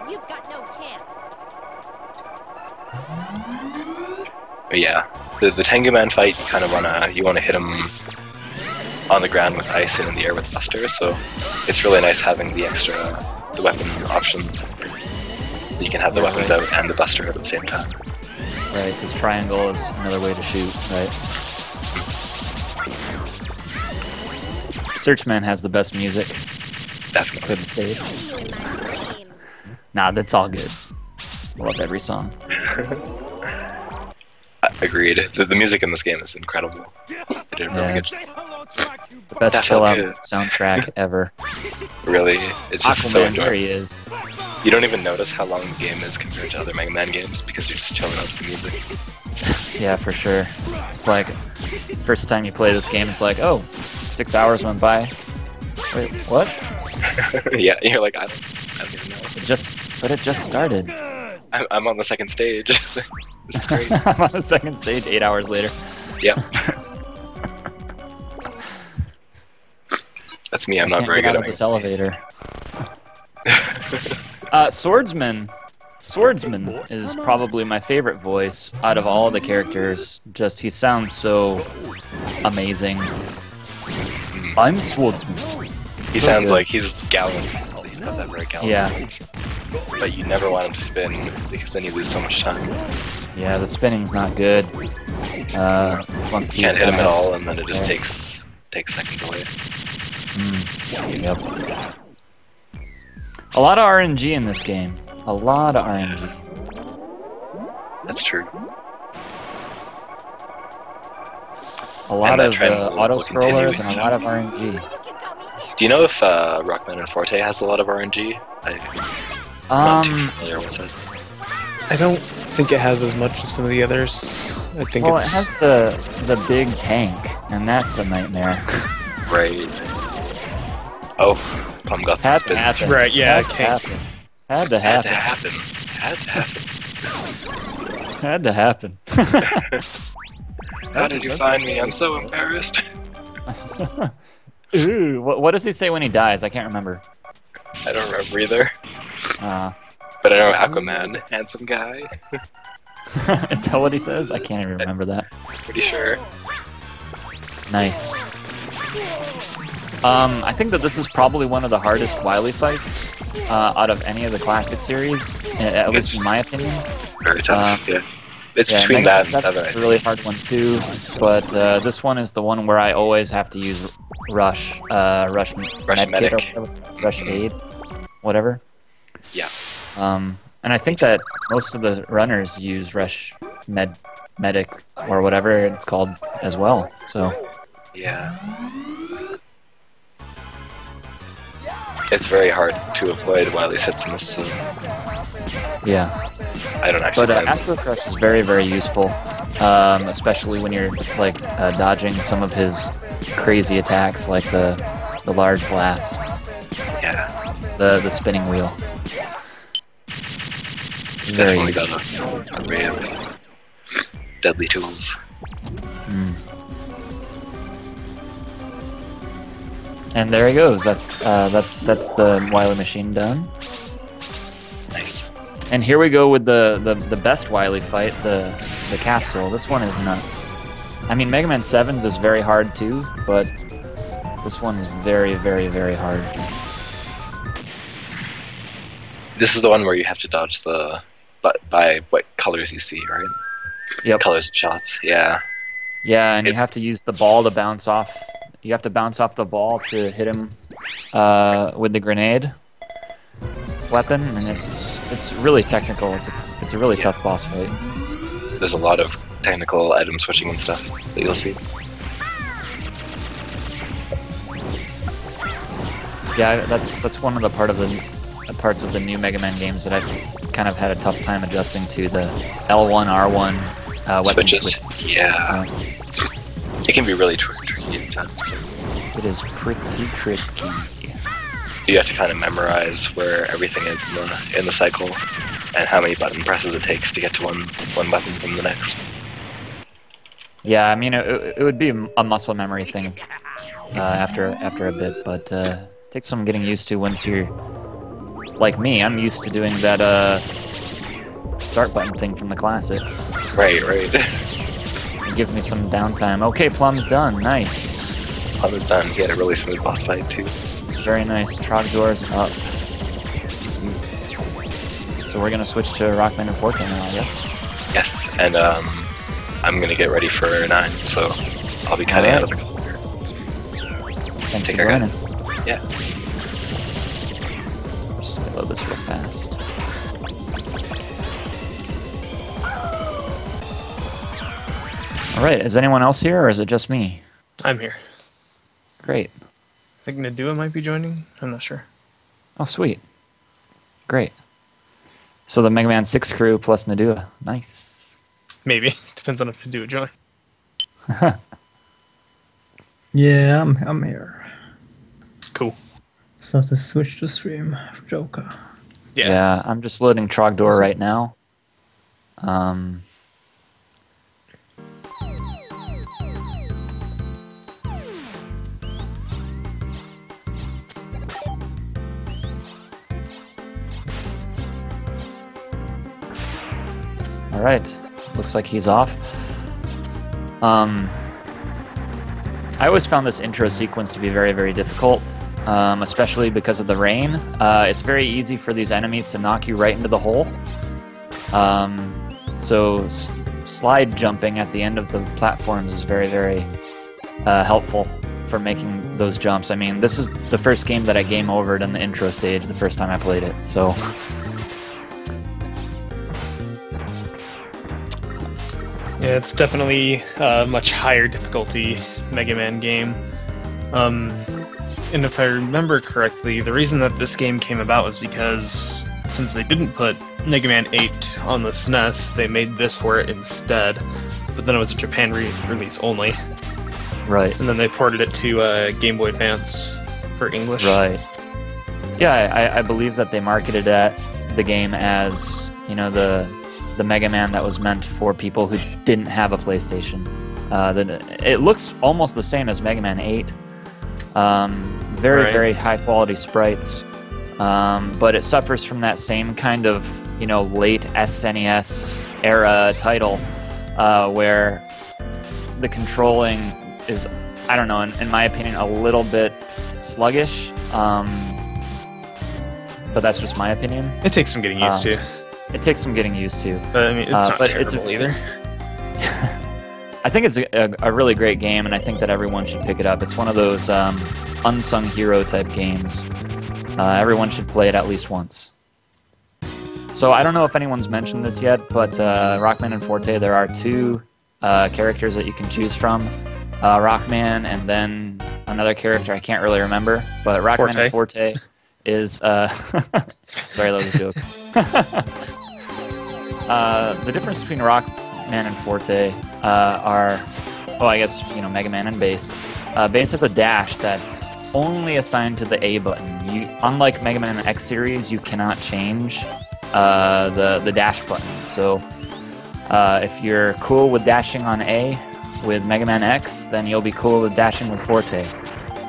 You've got no chance. But yeah, the Tengu Man fight, you wanna hit him on the ground with ice and in the air with Buster, so it's really nice having the weapon options. You can have the weapons out and the Buster out at the same time. Right, because triangle is another way to shoot, right? Searchman has the best music. Definitely. For the stage. Nah, that's all good. Love every song. Agreed. The music in this game is incredible. They did really good. The best chill out soundtrack ever. Really, it's just so Aquaman, enjoyable. there he is. You don't even notice how long the game is compared to other Mega Man games because you're just chilling out with the music. Yeah, for sure. It's like, first time you play this game, it's like, oh, 6 hours went by. Wait, what? Yeah, you're like, I don't even know. It just started. I'm on the second stage. This is great. I'm on the second stage 8 hours later. Yep. That's me, I'm not very good at this elevator. Swordsman is probably my favorite voice out of all the characters. Just, he sounds so amazing. I'm Swordsman. He sounds like he's gallant. He's got that very gallant. Yeah. But you never want him to spin because then you lose so much time. Yeah, the spinning's not good. You can't hit him at all, and then it just takes seconds away. Yep. A lot of RNG in this game. A lot of RNG. That's true. A lot of auto-scrollers and a lot of RNG. Do you know if Rockman and Forte has a lot of RNG? I'm not too familiar with it. I don't think it has as much as some of the others. I think well, it's... it has the big tank, and that's a nightmare. Right. Oh, Plum got some spins. Happen. Right, yeah, Had to happen. Had to happen. How did you find me? I'm so embarrassed. Ooh, what does he say when he dies? I can't remember. I don't remember either. But I know Aquaman, handsome guy. Is that what he says? I can't even remember that. Pretty sure. Nice. I think that this is probably one of the hardest Wily fights out of any of the classic series, at least in my opinion. Very tough, yeah. It's between Mega Man that and 7, it's a really hard one too, but this one is the one where I always have to use Rush Medkit, or Rush Aid, whatever. Yeah. And I think that most of the runners use Rush Medic, or whatever it's called, as well, so... Yeah. It's very hard to avoid while he sits in the scene. Yeah. I don't actually. But Astro Crush is very, very useful, especially when you're like dodging some of his crazy attacks, like the large blast. Yeah. The spinning wheel. It's definitely got an array of deadly tools. And there he goes. That's the Wily machine done. Nice. And here we go with the best Wily fight, the capsule. This one is nuts. I mean, Mega Man 7's is very hard too, but this one is very, very, very hard. This is the one where you have to dodge by what colors you see, right? Yep. Colors of shots. Yeah. Yeah, and you have to use the ball to bounce off. You have to bounce off the ball to hit him with the grenade weapon, and it's really technical. It's a really tough boss fight. There's a lot of technical item switching and stuff that you'll see. Yeah, that's one of the parts of the new Mega Man games that I've kind of had a tough time adjusting to the L1, R1 weapon switch. Yeah. It can be really tricky at times. It is pretty tricky. You have to kind of memorize where everything is in the cycle and how many button presses it takes to get to one weapon from the next. Yeah, I mean, it would be a muscle memory thing after a bit, but takes some getting used to once you're like me. I'm used to doing that start button thing from the classics. Right. Give me some downtime. Okay, Plum's done. Nice. Plum is done. He had a really smooth boss fight too. Very nice. Trogdor's up. So we're gonna switch to Rockman and Forte now, I guess. Yeah, and I'm gonna get ready for 9, so I'll be kind of out of the corner. Thanks for joining. Yeah. Just load this real fast. All right, is anyone else here, or is it just me? I'm here. Great. I think Nadua might be joining. I'm not sure. Oh, sweet. Great. So the Mega Man 6 crew plus Nadua. Nice. Maybe. Depends on if Nadua join. Yeah, I'm here. Cool. So to switch to stream for Joker. Yeah, I'm just loading Trogdor right now. Alright, looks like he's off. I always found this intro sequence to be very, very difficult, especially because of the rain. It's very easy for these enemies to knock you right into the hole. So slide jumping at the end of the platforms is very, very helpful for making those jumps. I mean, this is the first game that I game overed in the intro stage the first time I played it, so... Yeah, it's definitely a much higher difficulty Mega Man game. And if I remember correctly, the reason that this game came about was because since they didn't put Mega Man 8 on the SNES, they made this for it instead. But then it was a Japan release only. Right. And then they ported it to Game Boy Advance for English. Right. Yeah, I believe that they marketed the game as, you know, the Mega Man that was meant for people who didn't have a PlayStation. It looks almost the same as Mega Man 8. Very high quality sprites, but it suffers from that same kind of, you know, late SNES era title, where the controlling is, I don't know, in my opinion, a little bit sluggish. But that's just my opinion. It takes some getting used to. It takes some getting used to. But I mean, it's not terrible either. I think it's a really great game, and I think that everyone should pick it up. It's one of those unsung hero type games. Everyone should play it at least once. So I don't know if anyone's mentioned this yet, but Rockman and Forte, there are 2 characters that you can choose from. Rockman and then another character I can't really remember, but Rockman and Forte is... sorry, that was a joke. The difference between Rockman and Forte are, well, I guess, you know, Mega Man and Bass. Bass has a dash that's only assigned to the A button. Unlike Mega Man X series, you cannot change the dash button. So if you're cool with dashing on A with Mega Man X, then you'll be cool with dashing with Forte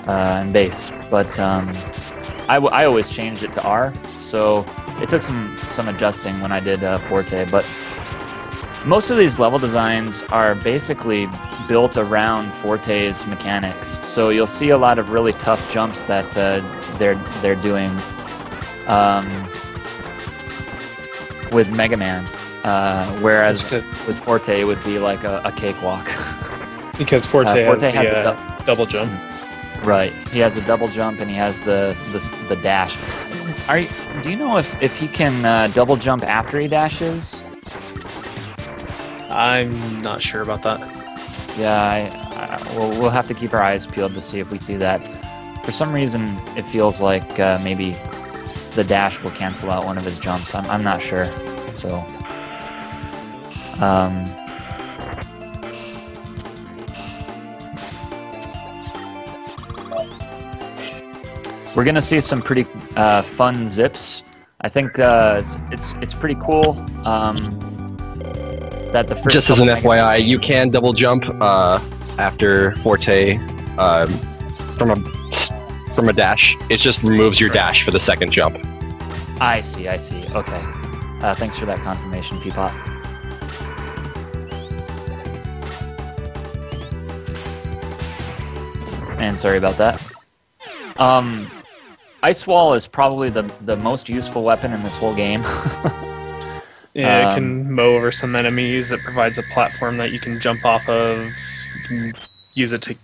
and Bass. But I always changed it to R, so it took some adjusting when I did Forte, but most of these level designs are basically built around Forte's mechanics. So you'll see a lot of really tough jumps that they're doing with Mega Man, whereas with Forte it would be like a cakewalk. Because Forte has a double jump. Right, he has a double jump and he has the dash. Do you know if he can double jump after he dashes? I'm not sure about that. Yeah, we'll have to keep our eyes peeled to see if we see that. For some reason, it feels like maybe the dash will cancel out one of his jumps. I'm not sure. So, we're gonna see some pretty fun zips. I think it's pretty cool that the first. Just as an FYI, you can double jump after Forte from a dash. It just removes your dash for the second jump. I see. Okay. Thanks for that confirmation, Peapot. And sorry about that. Ice Wall is probably the most useful weapon in this whole game. Yeah, it can mow over some enemies. It provides a platform that you can jump off of. You can use it to,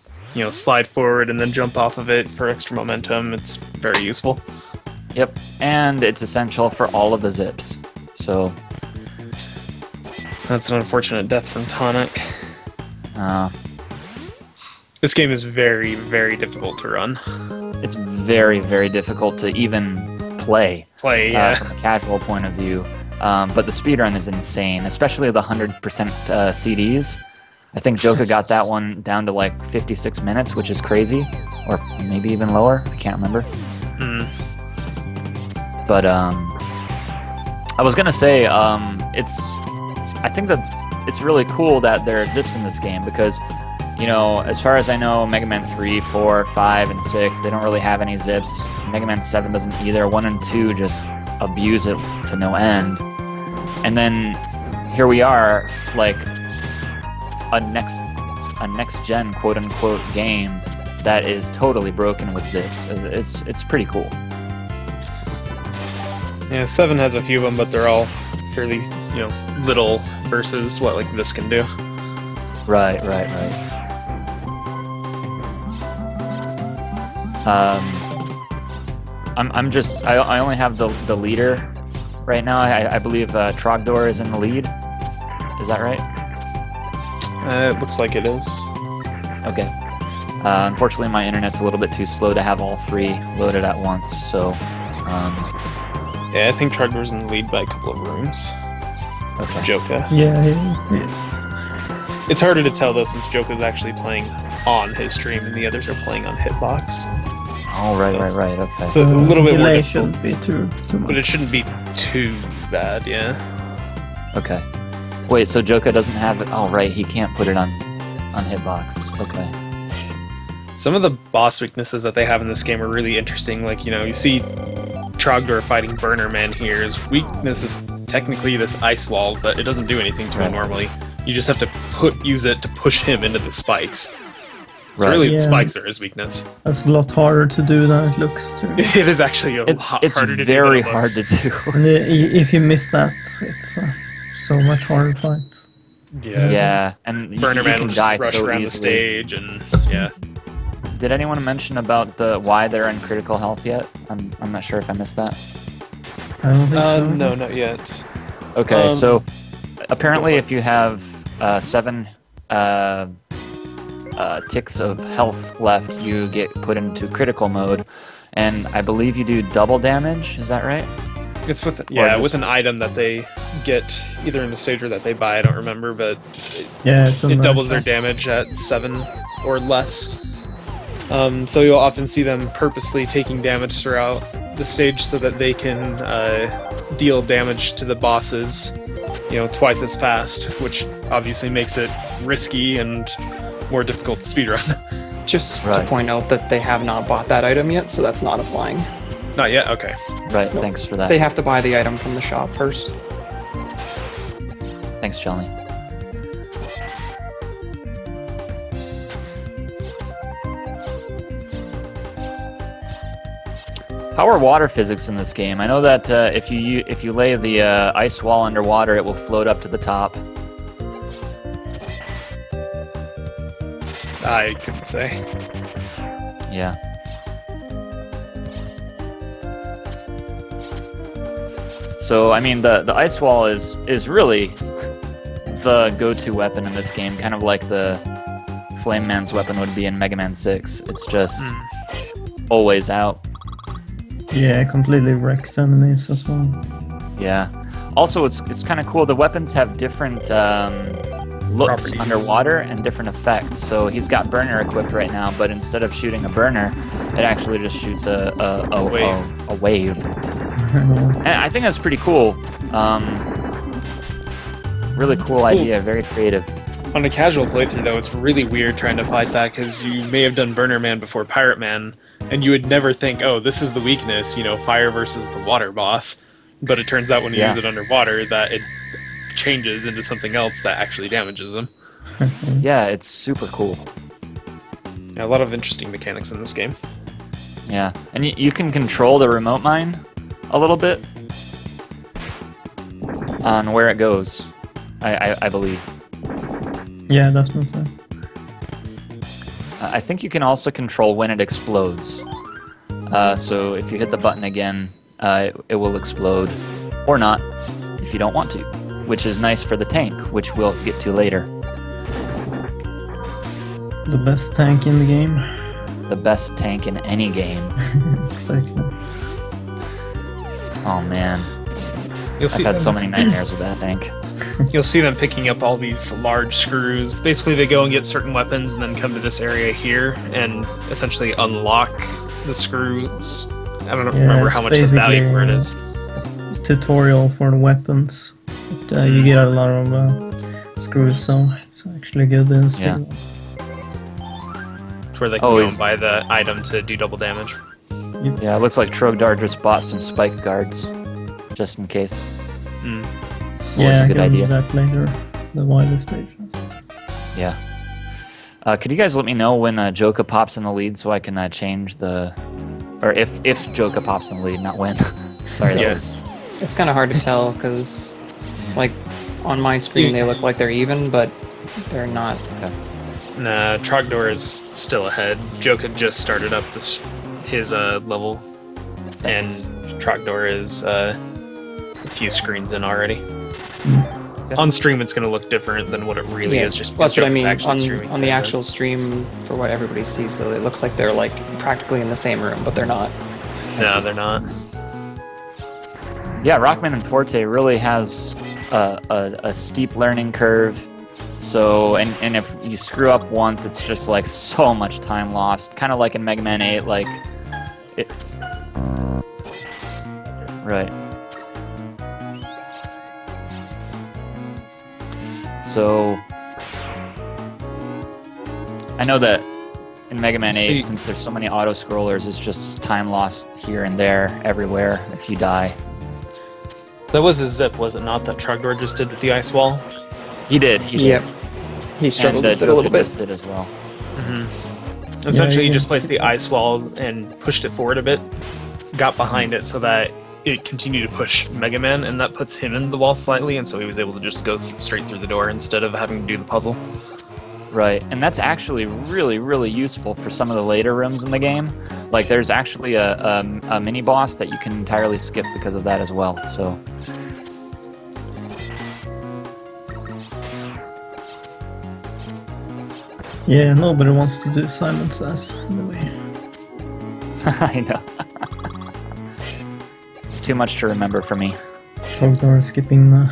slide forward and then jump off of it for extra momentum. It's very useful. Yep, and it's essential for all of the zips. So that's an unfortunate death from Tonic. This game is very, very difficult to run. It's very, very difficult to even play. Yeah. From a casual point of view. But the speedrun is insane, especially the 100% CDs. I think Joka got that one down to like 56 minutes, which is crazy. Or maybe even lower. I can't remember. But I was gonna say, I think that it's really cool that there are zips in this game because, as far as I know, Mega Man 3, 4, 5, and 6, they don't really have any zips. Mega Man 7 doesn't either. 1 and 2 just abuse it to no end. And then here we are, like a next gen quote unquote game that is totally broken with zips. It's pretty cool. Yeah, 7 has a few of them, but they're all fairly, little versus what like this can do. Right. I only have the leader right now. I believe Trogdor is in the lead. Is that right? It looks like it is. Okay. Unfortunately, my internet's a little bit too slow to have all three loaded at once, so... yeah, I think Trogdor's in the lead by a couple of rooms. Okay. Joka. Yeah, he is. It's harder to tell though since Joka's actually playing on his stream and the others are playing on Hitbox. Oh, right, okay. It's a little bit more delay difficult. shouldn't be too much. But it shouldn't be too bad, yeah. Okay. Wait, so Joka doesn't have it? Oh, right, he can't put it on Hitbox. Okay. Some of the boss weaknesses that they have in this game are really interesting. Like, you see Trogdor fighting Burner Man here. His weakness is technically this ice wall, but it doesn't do anything to him normally. You just have to use it to push him into the spikes. So really, the spikes are his weakness. That's a lot harder to do than it looks, too. It is actually a lot harder to do. It's very hard to do. And if you miss that, it's so much harder to fight. Yeah, and Burner Man can will die just rush so around easily. the stage, and yeah. Did anyone mention about why they're in critical health yet? I'm not sure if I missed that. I don't think so. No, not yet. Okay, so apparently if you have 7 ticks of health left, you get put into critical mode, and I believe you do double damage. Is that right? It's with with an item that they get either in the stage or that they buy. I don't remember, but it doubles their damage at 7 or less. So you'll often see them purposely taking damage throughout the stage so that they can deal damage to the bosses, twice as fast, which obviously makes it risky and more difficult to speedrun. Just to point out that they have not bought that item yet, so that's not applying. Not yet? Okay. Right, thanks for that. They have to buy the item from the shop first. Thanks, Jelly. How are water physics in this game? I know that if you lay the ice wall underwater, it will float up to the top. I couldn't say. Yeah. So I mean, the ice wall is really the go-to weapon in this game, kind of like the Flame Man's weapon would be in Mega Man 6. It's just always out. Yeah, completely wrecks enemies as well. Yeah. Also, it's kind of cool. The weapons have different looks Properties. underwater and different effects. So he's got burner equipped right now, but instead of shooting a burner, it actually just shoots a wave. And I think that's pretty cool. Really cool idea, very creative. On a casual playthrough, though, it's really weird trying to fight that because you may have done Burner Man before Pirate Man, and you would never think, oh, this is the weakness, you know, fire versus the water boss. But it turns out when you use it underwater that it changes into something else that actually damages them. Yeah, it's super cool. Yeah, a lot of interesting mechanics in this game. Yeah, and you can control the remote mine a little bit on where it goes, I believe. Yeah, definitely. I think you can also control when it explodes. So if you hit the button again, it will explode, or not, if you don't want to, which is nice for the tank, which we'll get to later. The best tank in the game. The best tank in any game. Exactly. Oh man, You'll see I've had so many nightmares with that tank. You'll see them picking up all these large screws. Basically, they go and get certain weapons and then come to this area here and essentially unlock the screws. I don't remember how much the value for it is. Tutorial for the weapons. But, you get a lot of screws, so it's actually good in speed. Yeah. Where they can go and buy the item to do double damage. Yeah, it looks like Trogdor just bought some spike guards, just in case. Always a good idea. That later, the wider stations. Yeah. Could you guys let me know when Joka pops in the lead so I can change the... Or if Joka pops in the lead, not when. Sorry, that was... It's kind of hard to tell because, like, on my screen they look like they're even, but they're not. Okay. Nah, Trogdor is still ahead. Joka just started up his level, and Trogdor is a few screens in already. Okay. On stream, it's going to look different than what it really is. Just that's what I mean. On the actual stream, for what everybody sees, though, it looks like they're like practically in the same room, but they're not. No, they're not. Yeah, Rockman and Forte really has a steep learning curve. So, and if you screw up once, it's just like so much time lost. Kind of like in Mega Man 8, like it. Right. So, I know that in Mega Man 8, since there's so many auto-scrollers, it's just time lost here and there, everywhere, if you die. That was a zip, was it not, that Trogdor just did with the ice wall? He did, he did. Yep. He struggled with it a little bit. Did as well. Mm-hmm. Essentially, he just placed the ice wall and pushed it forward a bit, got behind it so that it continued to push Mega Man, and that puts him into the wall slightly, and so he was able to just go straight through the door instead of having to do the puzzle. Right, and that's actually really, really useful for some of the later rooms in the game. Like, there's actually a mini-boss that you can entirely skip because of that as well, so... Yeah, nobody wants to do Simon Says, in a way. I know. It's too much to remember for me. Trogdor skipping the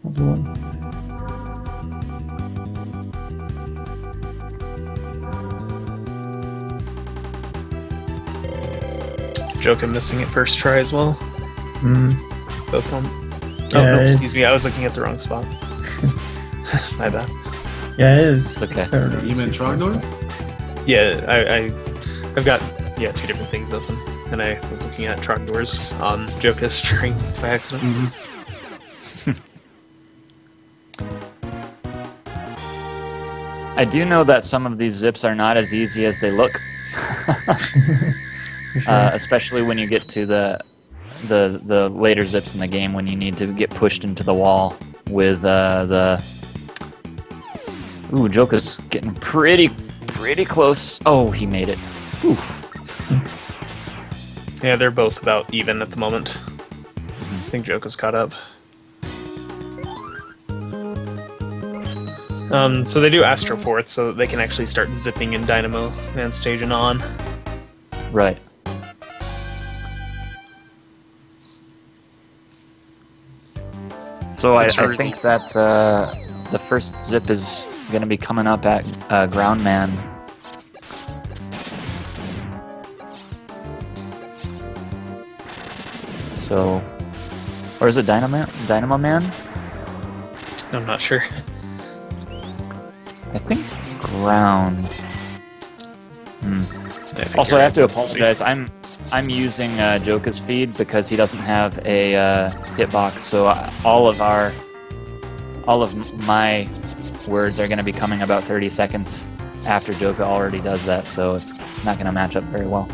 other one. Joka missing it first try as well. Both of them. Oh, Yeah, no, excuse me, I was looking at the wrong spot. My bad. Yeah, it is. It's okay. You meant Trogdor? Yeah, I've got two different things open, and I was looking at Trogdor's on Joka's string by accident. I do know that some of these zips are not as easy as they look. Especially when you get to the later zips in the game when you need to get pushed into the wall with the... Ooh, Joka's getting pretty close. Oh, he made it. Oof. Yeah, they're both about even at the moment. I think Joka's caught up. So they do Astro Fourth so that they can actually start zipping in Dynamo Man Stage and on. Right. So I think that the first zip is going to be coming up at Ground Man. So, or is it Dynamo Man? I'm not sure. I think ground. Also, I have to apologize. I'm using Joka's feed because he doesn't have a hitbox, so all of my words are going to be coming about 30 seconds after Joka already does that, so it's not going to match up very well.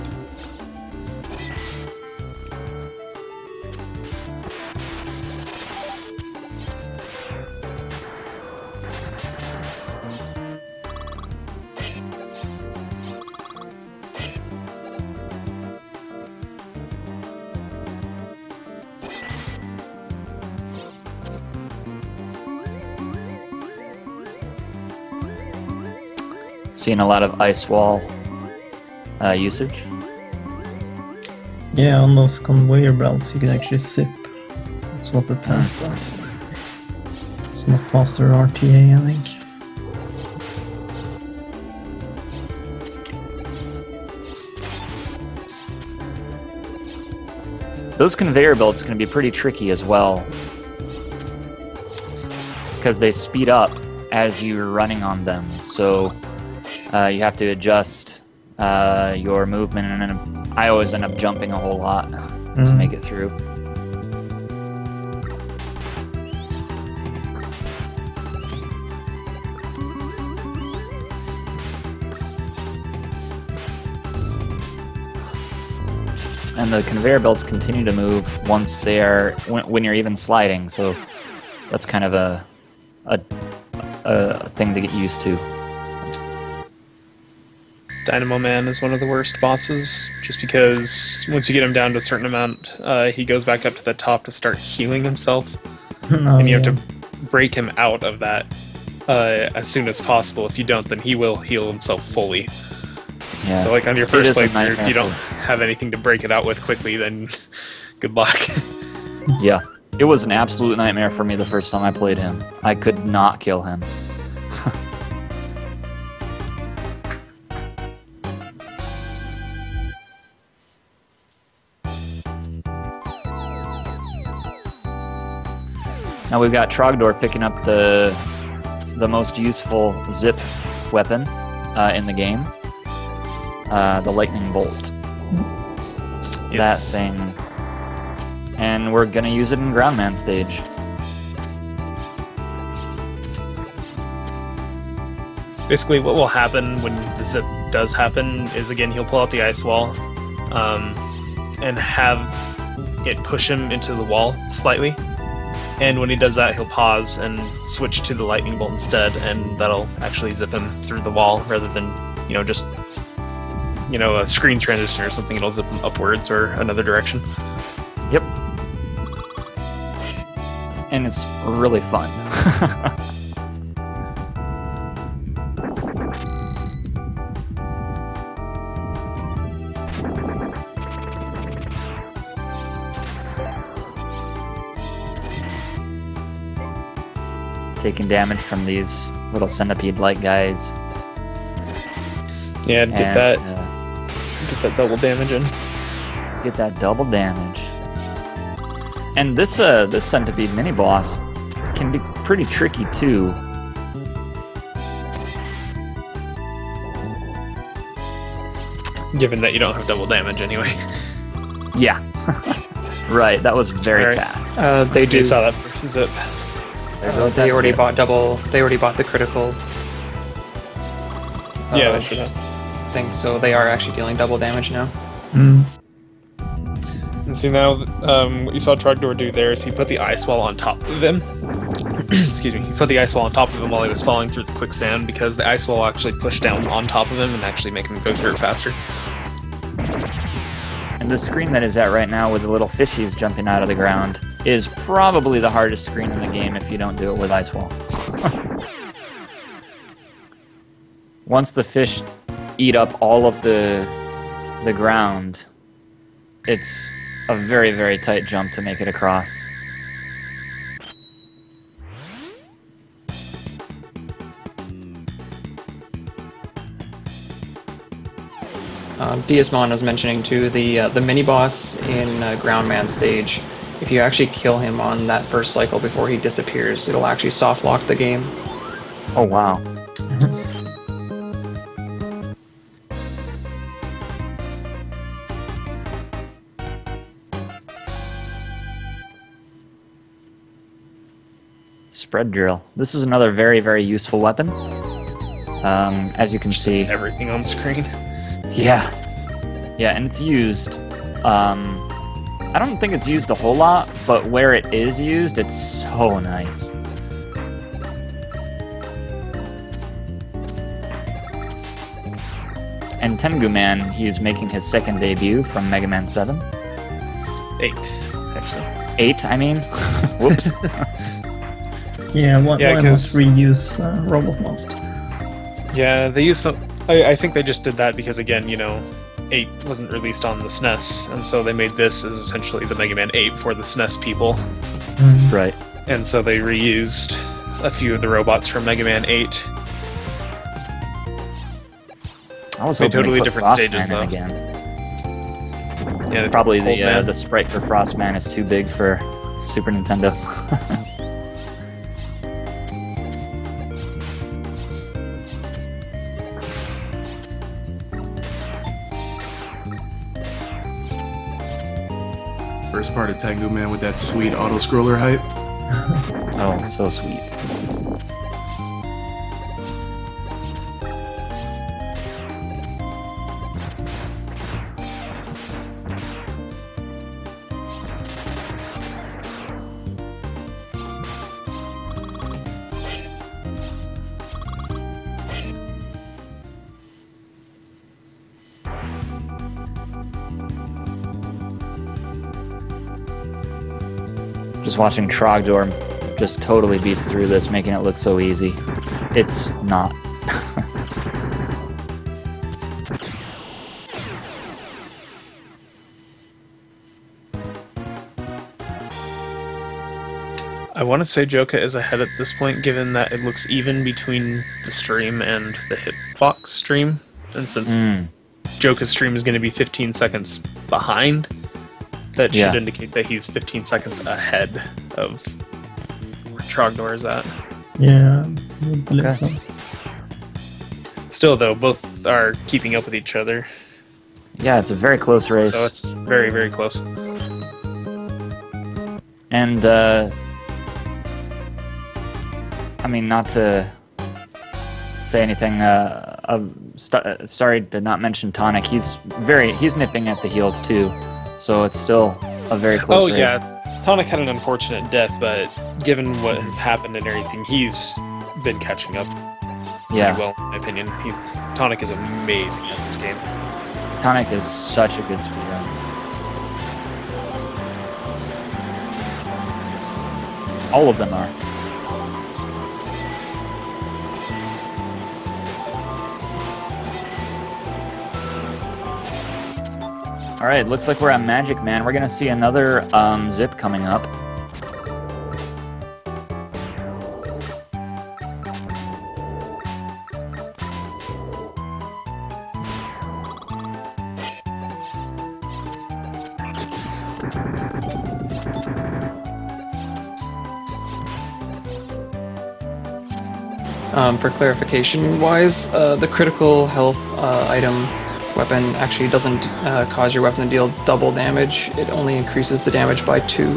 Seeing a lot of ice wall usage. Yeah, on those conveyor belts you can actually zip. That's what the test does. It's not faster RTA, I think. Those conveyor belts can be pretty tricky as well, because they speed up as you're running on them. So you have to adjust your movement, and then I always end up jumping a whole lot to make it through. And the conveyor belts continue to move once they are when you're even sliding, so that's kind of a thing to get used to. Dynamo Man is one of the worst bosses, just because once you get him down to a certain amount, he goes back up to the top to start healing himself, and you have to break him out of that as soon as possible. If you don't, then he will heal himself fully. Yeah. So like on your first playthrough, if you don't have anything to break it out with quickly, then good luck. Yeah, it was an absolute nightmare for me the first time I played him. I could not kill him. Now we've got Trogdor picking up the most useful zip weapon in the game. The lightning bolt. Yes. That thing. And we're gonna use it in Groundman stage. Basically what will happen when the zip does happen is, again, he'll pull out the ice wall and have it push him into the wall slightly. And when he does that, he'll pause and switch to the lightning bolt instead, and that'll actually zip him through the wall rather than, just a screen transition or something. It'll zip him upwards or another direction. Yep. And it's really fun. Taking damage from these little centipede-like guys. Yeah, get that double damage in. Get that double damage. And this centipede mini boss can be pretty tricky too. Given that you don't have double damage anyway. Yeah. Right, that was very fast. They do. You saw that first zip. They already bought double. They already bought the critical. Yeah, they should have. Thing, so they are actually dealing double damage now. And see now, what you saw Trogdor do there is he put the ice wall on top of him. Excuse me. He put the ice wall on top of him while he was falling through the quicksand, because the ice wall actually pushed down on top of him and actually make him go through it faster. And the screen that is at right now with the little fishies jumping out of the ground is probably the hardest screen in the game if you don't do it with ice wall. Once the fish eat up all of the ground, it's a very, very tight jump to make it across. Diasmon was mentioning too, the mini boss in Groundman stage. If you actually kill him on that first cycle before he disappears, it'll actually soft lock the game. Oh wow. Spread drill. This is another very, very useful weapon. As you can see, everything on screen. Yeah, and it's used. I don't think it's used a whole lot, but where it is used, it's so nice. And Tengu Man, he's making his second debut from Mega Man 7. 8, actually. 8, I mean. Whoops. Yeah, why not reuse Robot Master? Yeah, they used some. I think they just did that because, again, you know, 8 wasn't released on the SNES, and so they made this as essentially the Mega Man 8 for the SNES people. Right. And so they reused a few of the robots from Mega Man 8. I was hoping totally to put different Frostman stages, in though. again. Yeah, probably the sprite for Frostman is too big for Super Nintendo. First part of Tengu Man with that sweet auto-scroller hype. Oh, so sweet. Just watching Trogdor just totally beast through this, making it look so easy. It's not. I want to say Joka is ahead at this point, given that it looks even between the stream and the Hitbox stream. And since Joka's stream is going to be 15 seconds behind, that should indicate that he's 15 seconds ahead of where Trogdor is at. Yeah, I would believe so. Still, though, both are keeping up with each other. Yeah, it's a very close race. So it's very, very close. And, I mean, not to say anything, sorry to not mention Tonic. He's nipping at the heels, too. So it's still a very close race. Yeah, Tonic had an unfortunate death, but given what has happened and everything, he's been catching up pretty well, in my opinion. Tonic is amazing at this game. Tonic is such a good speedrun. All of them are. Alright, looks like we're at Magic Man. We're gonna see another zip coming up. For clarification-wise, the critical health item weapon actually doesn't cause your weapon to deal double damage. It only increases the damage by 2.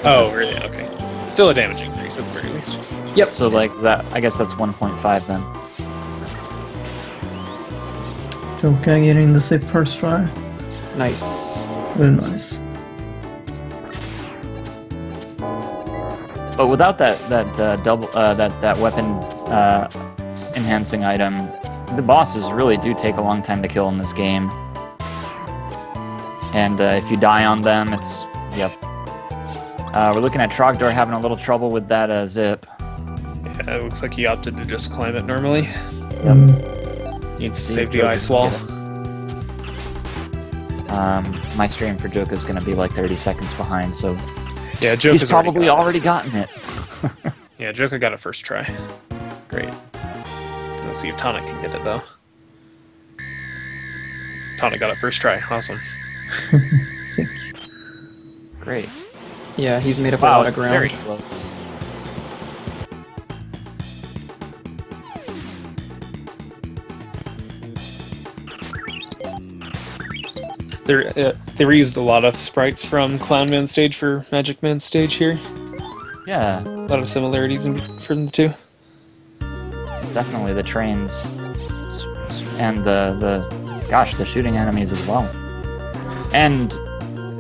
Oh, really? Okay. Still a damage increase at the very least. Yep. So, like, I guess that's 1.5 then. Joka getting the zip first try. Nice. Very nice. But without that weapon enhancing item, the bosses really do take a long time to kill in this game. And if you die on them, it's we're looking at Trogdor having a little trouble with that zip. Yeah, it looks like he opted to just climb it normally. Needs to save the ice wall. My stream for Joka's gonna be like 30 seconds behind, so yeah, Joka's he's probably already gotten it. Yeah, Joka got it first try. Great. Let's see if Tonic can get it though. Tonic got it first try. Awesome. Sick. Great. Yeah, he's made up a Wow, lot of it's ground. very close. They reused a lot of sprites from Clown Man stage for Magic Man stage here. Yeah. A lot of similarities from the two. Definitely the trains and the shooting enemies as well. And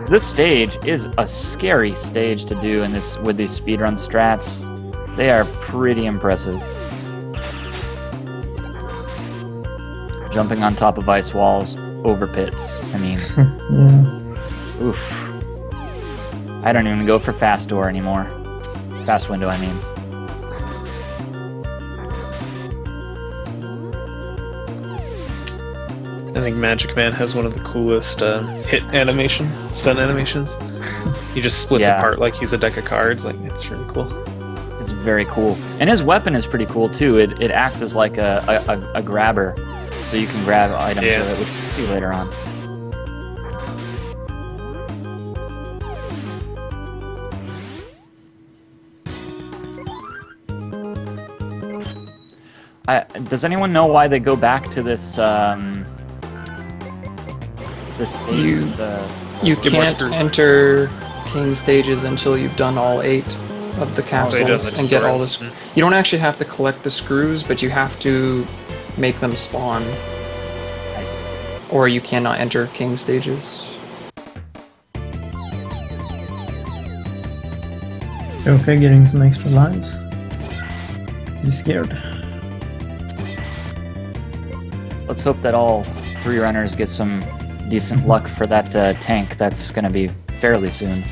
this stage is a scary stage to do in this with these speedrun strats. They are pretty impressive. Jumping on top of ice walls over pits. I mean, Yeah. oof. I don't even go for fast door anymore. Fast window, I mean. I think Magic Man has one of the coolest hit stunt animations. He just splits Yeah. apart like he's a deck of cards. Like, it's really cool. It's very cool. And his weapon is pretty cool too. It acts as like a grabber. So you can grab items with it, which we'll see later on. Does anyone know why they go back to this this stage? You can't enter king stages until you've done all 8 of the capsules and get all the. You don't actually have to collect the screws, but you have to make them spawn. I see. Or you cannot enter king stages. Okay, getting some extra lives. He's scared. Let's hope that all 3 runners get some decent luck for that tank that's going to be fairly soon.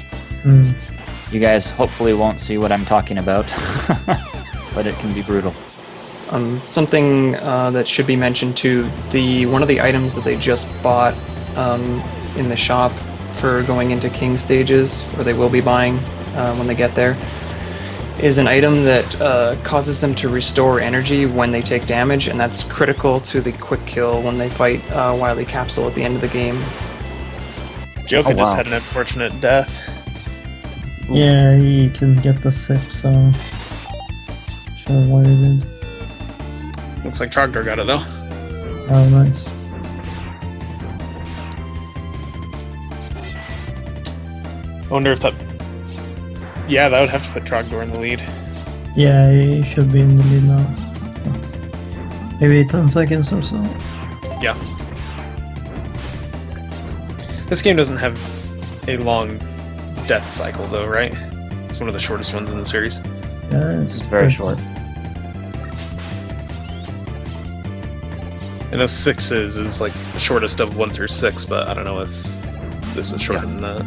You guys hopefully won't see what I'm talking about, but it can be brutal. Something that should be mentioned too, one of the items that they just bought in the shop for going into king stages, or they will be buying when they get there, is an item that causes them to restore energy when they take damage, and that's critical to the quick kill when they fight Wily Capsule at the end of the game. Joker just had an unfortunate death. Yeah, he couldn't get the sip, so... Sure what it is. Looks like Trogdor got it though. Oh, nice. I wonder if that... Yeah, that would have to put Trogdor in the lead. Yeah, he should be in the lead now. But maybe 10 seconds or so. Yeah. This game doesn't have a long death cycle though, right? It's one of the shortest ones in the series. Yeah, it's very short. I know 6 is like the shortest of 1 through 6, but I don't know if this is shorter than that.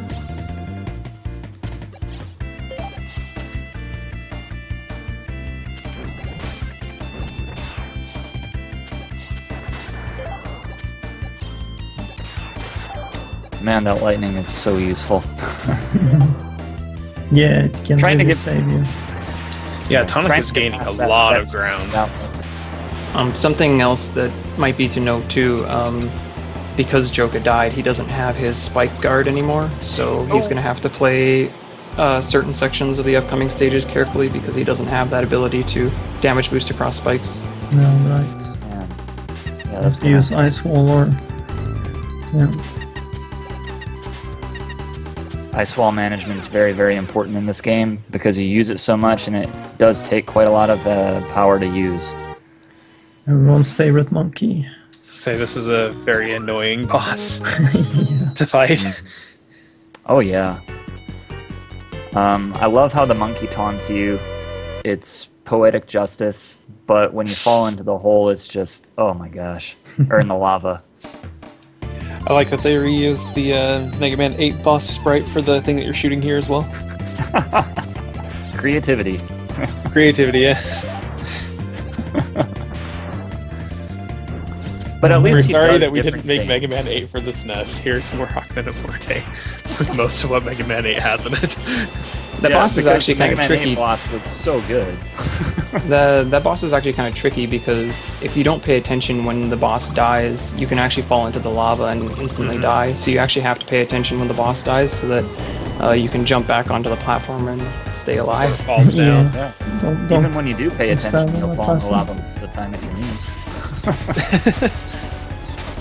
Man, that lightning is so useful. Yeah, it can really save you. Yeah, Tonic is gaining a lot of ground. Something else that might be to note too, because Joka died, he doesn't have his spike guard anymore, so he's going to have to play certain sections of the upcoming stages carefully because he doesn't have that ability to damage boost across spikes. No, right. Yeah, Let's use Ice Wall or... Yeah. Ice wall management is very, very important in this game because you use it so much and it does take quite a lot of power to use. Everyone's favorite monkey. Say this is a very annoying boss to fight. Oh yeah. I love how the monkey taunts you. It's poetic justice, but when you fall into the hole, it's just, oh my gosh. Or in the lava. I like that they reused the Mega Man 8 boss sprite for the thing that you're shooting here as well. Creativity. Creativity, yeah. But at least We're he sorry does that we different didn't make things. Mega Man 8 for the SNES. Here's more Ocarina of Forte with most of what Mega Man 8 has in it. The boss is because actually the kind Mega of Man 8 tricky. boss was so good. That boss is actually kind of tricky because if you don't pay attention when the boss dies, you can actually fall into the lava and instantly die. So you actually have to pay attention when the boss dies so that you can jump back onto the platform and stay alive. Falls down. Yeah. Don't Even when you do pay attention, stand on you'll the fall in the platform. lava most of the time if you need.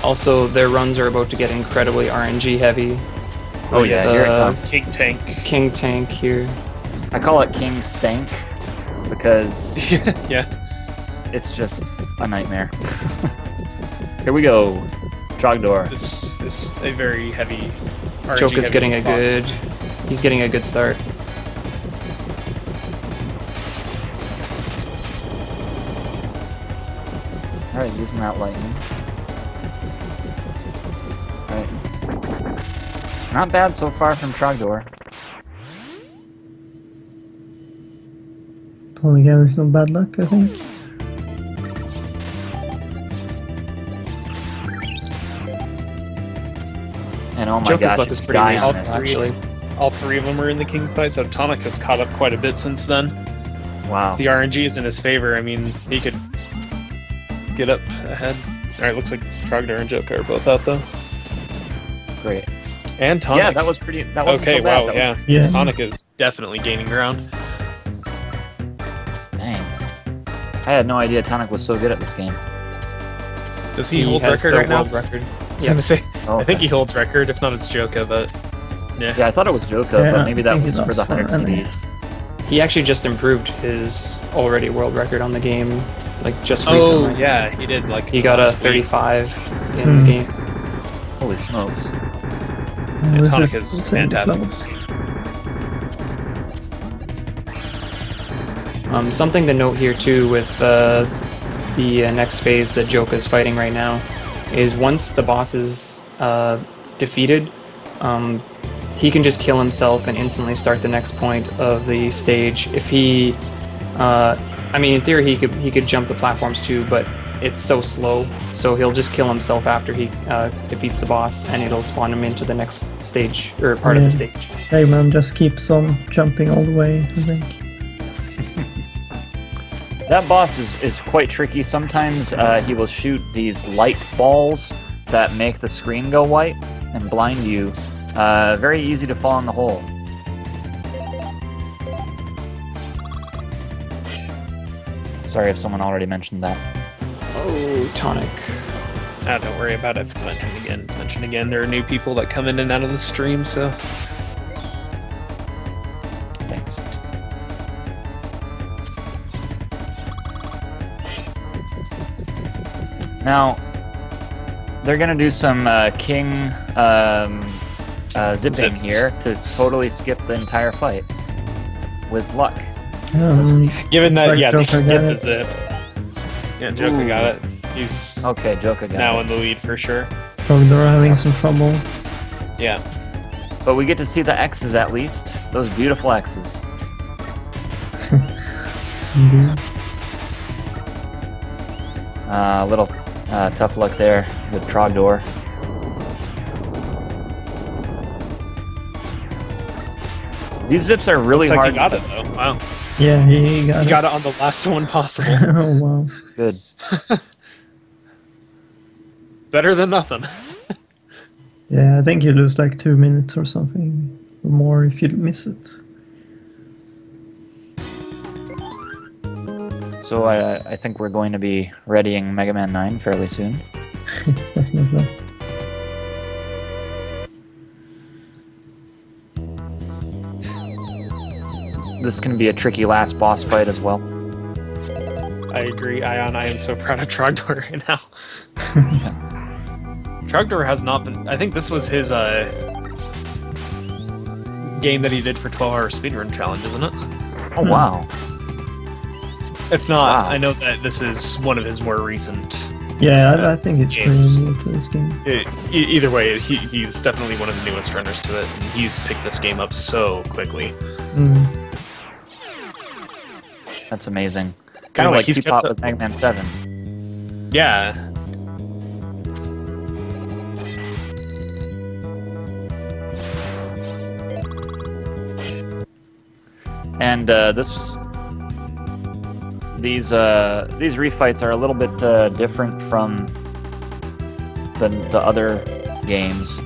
Also, their runs are about to get incredibly RNG heavy. Oh yeah, here it comes. King Tank. King Tank here. I call it King Stank because Yeah. it's just a nightmare. Here we go. Trogdor. This is a very heavy RNG Joke is heavy getting a boss. good. He's getting a good start. Alright, using that lightning. Alright. Not bad so far from Trogdor. Only again, there's no bad luck, I think. And oh my Joker's gosh, luck it's is pretty dying decent, on it. actually. All three of them are in the King fight, so Tonic has caught up quite a bit since then. Wow. The RNG is in his favor. I mean, he could get up ahead. Alright, looks like Trogdor and Joker are both out though. Great. And Tonic. Yeah, that was pretty. That wasn't okay, so bad. wow, That was- Yeah. Tonic is definitely gaining ground. Dang. I had no idea Tonic was so good at this game. Does he hold has record the right now? world record. I was gonna say, Oh, I think okay. he holds record. If not, it's Joka, but yeah. Yeah, I thought it was Joko, Yeah, but maybe I that think he was for does the for 100 NA. CDs. He actually just improved his already world record on the game, like just Oh recently. yeah, he did. Like He got a last week. 35 in the game. Holy smokes. Yeah, This Tonic is is insanely fantastic. close. Something to note here too with the next phase that Joka is fighting right now is once the boss is defeated, he can just kill himself and instantly start the next point of the stage. If he, I mean, in theory he could jump the platforms too, but it's so slow, so he'll just kill himself after he defeats the boss, and it'll spawn him into the next stage or part of the stage. Eggman just keeps on jumping all the way, I think. That boss is quite tricky. Sometimes he will shoot these light balls that make the screen go white and blind you. Very easy to fall in the hole. Sorry if someone already mentioned that. Oh, Tonic. Ah, don't worry about it. If it's mentioned again, it's mentioned again. There are new people that come in and out of the stream, so Thanks. Now, they're gonna do some king zipping Zips. here to totally skip the entire fight. With luck. given that, like yeah, they Joker can got get the it. zip. Yeah, Joker Ooh. got it. He's Okay, Joka got now it. in the lead for sure. Trogdor having some trouble. Yeah. But we get to see the X's at least. Those beautiful X's. Indeed. A little tough luck there with Trogdor. These zips are really Looks like hard. he got it though. Wow. Yeah, he got He it. got it on the last one possible. Oh wow. Good. Better than nothing. Yeah, I think you lose like 2 minutes or something, or more if you miss it. So I think we're going to be readying Mega Man 9 fairly soon. Definitely. This can be a tricky last boss fight as well. I agree, Ion. I am so proud of Trogdor right now. Trogdor has not been. I think this was his game that he did for 12-hour speedrun challenge, isn't it? Oh wow. If not, Wow. I know that this is one of his more recent. Yeah, I think it's pretty games. new to this game. Either way, he's definitely one of the newest runners to it, and he's picked this game up so quickly. That's amazing. And, Kind of like he's P-Pop kept with Mega Man 7. Yeah. And these refights are a little bit different from the other games,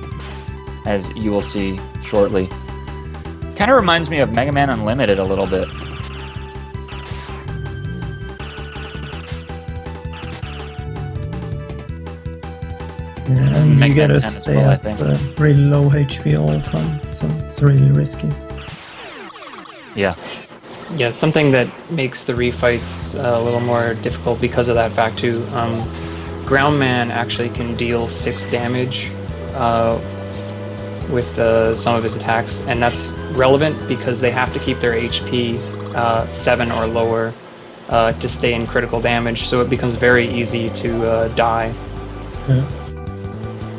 as you will see shortly. Kind of reminds me of Mega Man Unlimited a little bit. Yeah, and Mega you Man gotta 10 as stay well, I at think. really low HP all the time, so it's really risky. Yeah. Yeah, something that makes the refights a little more difficult because of that fact too. Groundman actually can deal 6 damage with some of his attacks, and that's relevant because they have to keep their HP 7 or lower to stay in critical damage, so it becomes very easy to die. Yeah.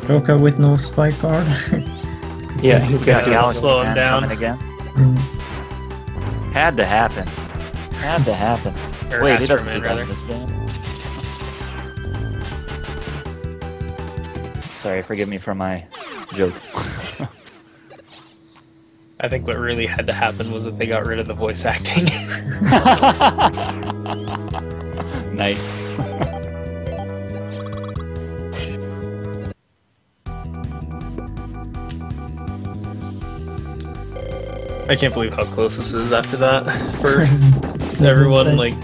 Joker with no spike guard. Yeah, he's got Galaxy slow him Man down. coming again. Mm. Had to happen. Had to happen. Or Wait, he Astro doesn't Man, do that rather. in this game. Sorry, forgive me for my jokes. I think what really had to happen was that they got rid of the voice acting. Nice. I can't believe how close this is after that for It's everyone. nice.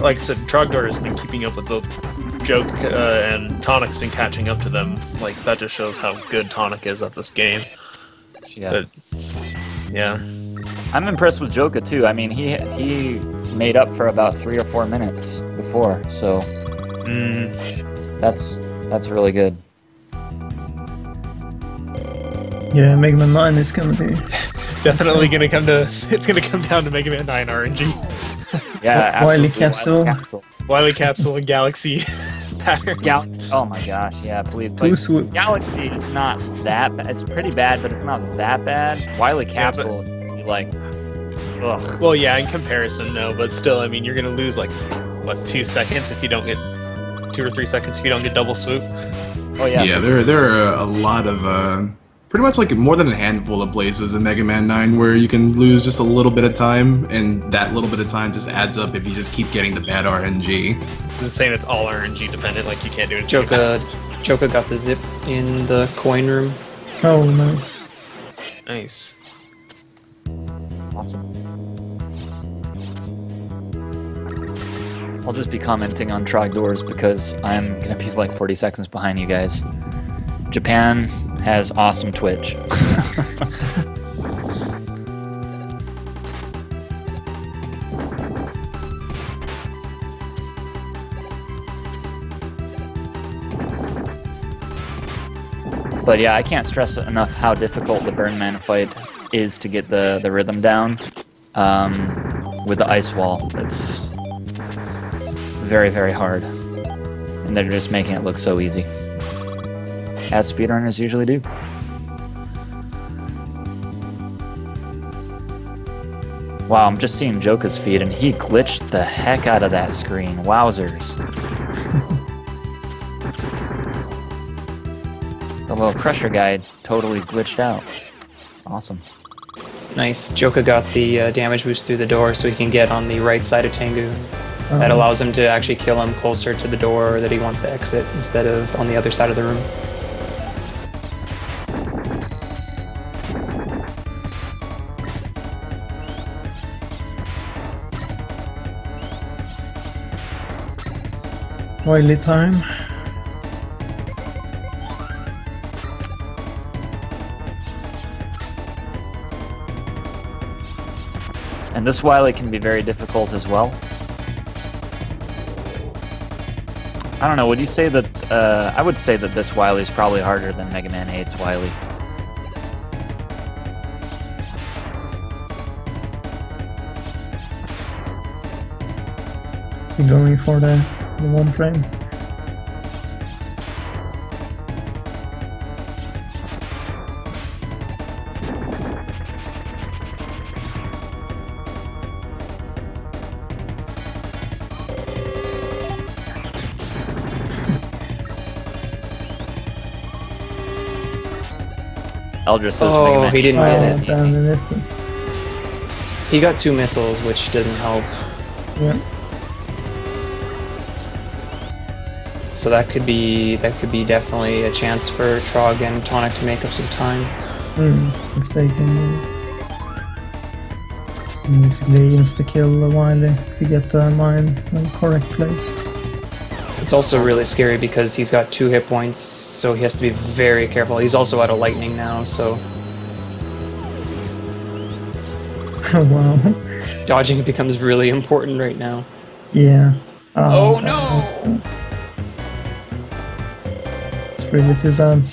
Like I said, Trogdor has been keeping up with the joke, and Tonic's been catching up to them. Like that just shows how good Tonic is at this game. Yeah. But, yeah. I'm impressed with Joka too. I mean, he made up for about 3 or 4 minutes before, so that's really good. Yeah, Mega Man 9 is gonna be Definitely gonna come to. It's gonna come down to Mega Man 9 RNG. Yeah, Wily absolutely. Capsule. Wily Capsule and Galaxy patterns. Galaxy. Oh my gosh, yeah, please. Too sweet. Galaxy is not that bad. It's pretty bad, but it's not that bad. Wily Capsule, is like, ugh. Well, yeah, in comparison, no, but still, I mean, you're gonna lose like what 2 seconds if you don't get 2 or 3 seconds if you don't get double swoop. Oh yeah. Yeah, there are a lot of pretty much like more than a handful of places in Mega Man 9 where you can lose just a little bit of time, and that little bit of time just adds up if you just keep getting the bad RNG. It's saying it's all RNG dependent, like you can't do it. Joka got the zip in the coin room. Oh, nice. Nice. Awesome. I'll just be commenting on Trogdors because I'm gonna be like 40 seconds behind you guys. Japan has awesome Twitch. But yeah, I can't stress enough how difficult the Burnman fight is to get the rhythm down with the ice wall. It's very, very hard. And they're just making it look so easy. As speedrunners usually do. Wow, I'm just seeing Joka's feed and he glitched the heck out of that screen. Wowzers. The little crusher guy totally glitched out. Awesome. Nice. Joka got the damage boost through the door so he can get on the right side of Tengu. That allows him to actually kill him closer to the door that he wants to exit instead of on the other side of the room. Wily time. And this Wily can be very difficult as well. I don't know, would you say that, I would say that this Wily is probably harder than Mega Man 8's Wily. Is he going for the one frame? Eldris says Mega Man he didn't Wily get is it. easy. Down the distance. He got 2 missiles, which doesn't help. Yeah. So that could be definitely a chance for Trog and Tonic to make up some time. If they can basically insta-kill the Wily if you get the mine in the correct place. It's also really scary because he's got 2 hit points, so he has to be very careful. He's also out of lightning now, so... Wow. Dodging becomes really important right now. Yeah. Oh no! It's really too bad.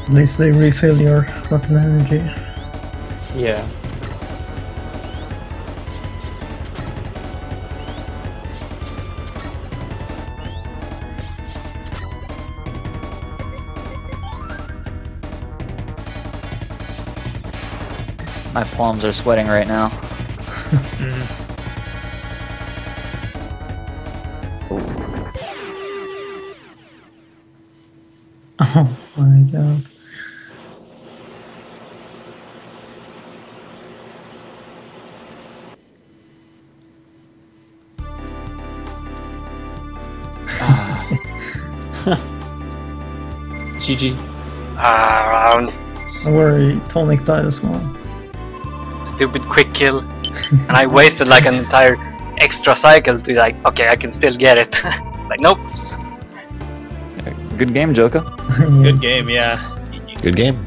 At least they refill your weapon energy. Yeah. My palms are sweating right now. Oh my god. GG. Don't worry, Tonic died as well. Stupid quick kill. And I wasted like an entire extra cycle to like, okay, I can still get it. Like, nope. Good game, Joker. Good game, yeah. Good game.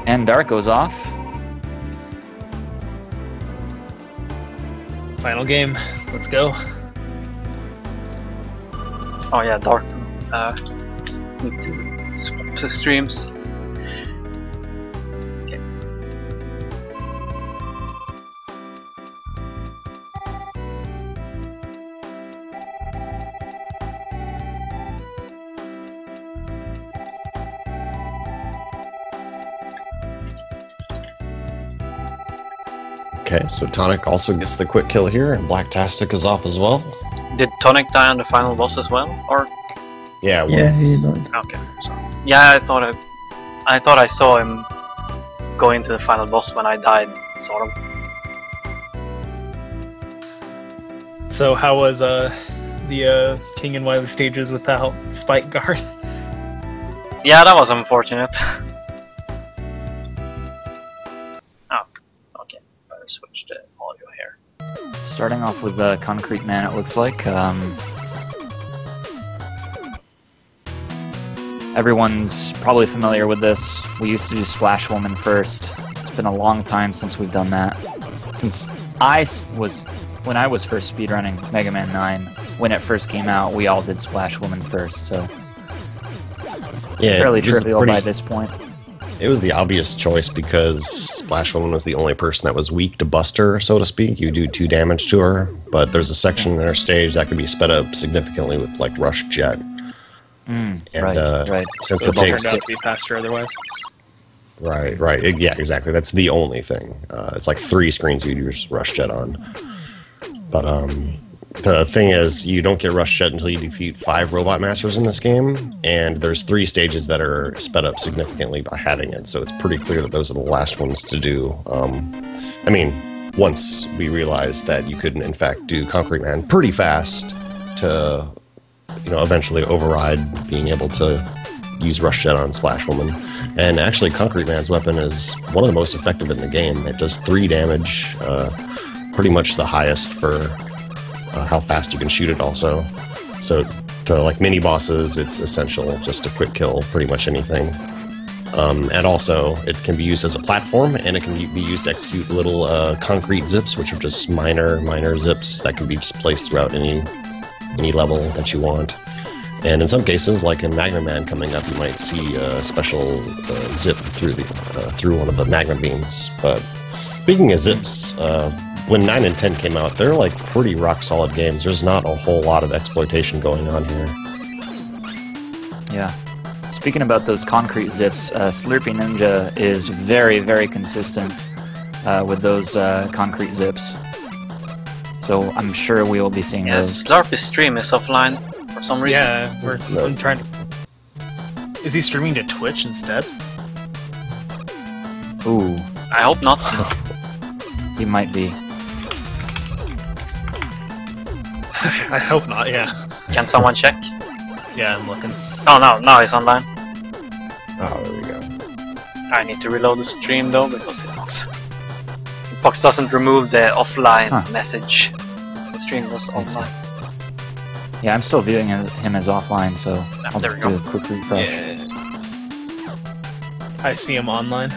And Dark goes off. Final game. Let's go. Oh yeah, Dark. Need to swap the streams. Okay. Okay, so Tonic also gets the quick kill here, and Blacktastic is off as well. Did Tonic die on the final boss as well, or? Yeah, yeah, he died. Okay, so yeah, I thought I saw him go into the final boss when I died, sort of. So how was the King and Wily stages without Spike Guard? Yeah, that was unfortunate. Oh, okay. Better switch to audio here. Starting off with Concrete Man, it looks like. Everyone's probably familiar with this. We used to do Splash Woman first. It's been a long time since we've done that. Since when I was first speedrunning Mega Man 9, when it first came out, we all did Splash Woman first, so... Yeah, fairly trivial by this point. It was the obvious choice because Splash Woman was the only person that was weak to Buster, so to speak. You do 2 damage to her, but there's a section in her stage that could be sped up significantly with, like, Rush Jet. And, right. Since So it takes... turned out to be faster otherwise. Right. Yeah, exactly. That's the only thing. It's like 3 screens you use Rush Jet on. But the thing is, you don't get Rush Jet until you defeat 5 Robot Masters in this game, and there's 3 stages that are sped up significantly by having it, so it's pretty clear that those are the last ones to do. I mean, once we realized that you could, in fact, do Concrete Man pretty fast to... eventually override being able to use Rush Jet on Splash Woman. And actually, Concrete Man's weapon is one of the most effective in the game. It does 3 damage, pretty much the highest for how fast you can shoot it also. So, to like mini-bosses, it's essential just to quick kill pretty much anything. And also, it can be used as a platform, and it can be used to execute little concrete zips, which are just minor zips that can be just placed throughout any level that you want. And in some cases, like in Magma Man coming up, you might see a special zip through one of the magma beams. But speaking of zips, when 9 and 10 came out, they're like pretty rock solid games. There's not a whole lot of exploitation going on here. Yeah. Speaking about those concrete zips, Slurpy Ninja is very, very consistent with those concrete zips. So I'm sure we will be seeing those. Slurpy's stream is offline for some reason. Yeah, I'm trying to... Is he streaming to Twitch instead? Ooh. I hope not. He might be. I hope not, yeah. Can someone check? Yeah, I'm looking. Oh, no, now he's online. Oh, there we go. I need to reload the stream though, because Hitbox doesn't remove the offline message. The stream was online. Yeah, I'm still viewing him as offline, so I'll there we do go. a quick refresh. I see him online.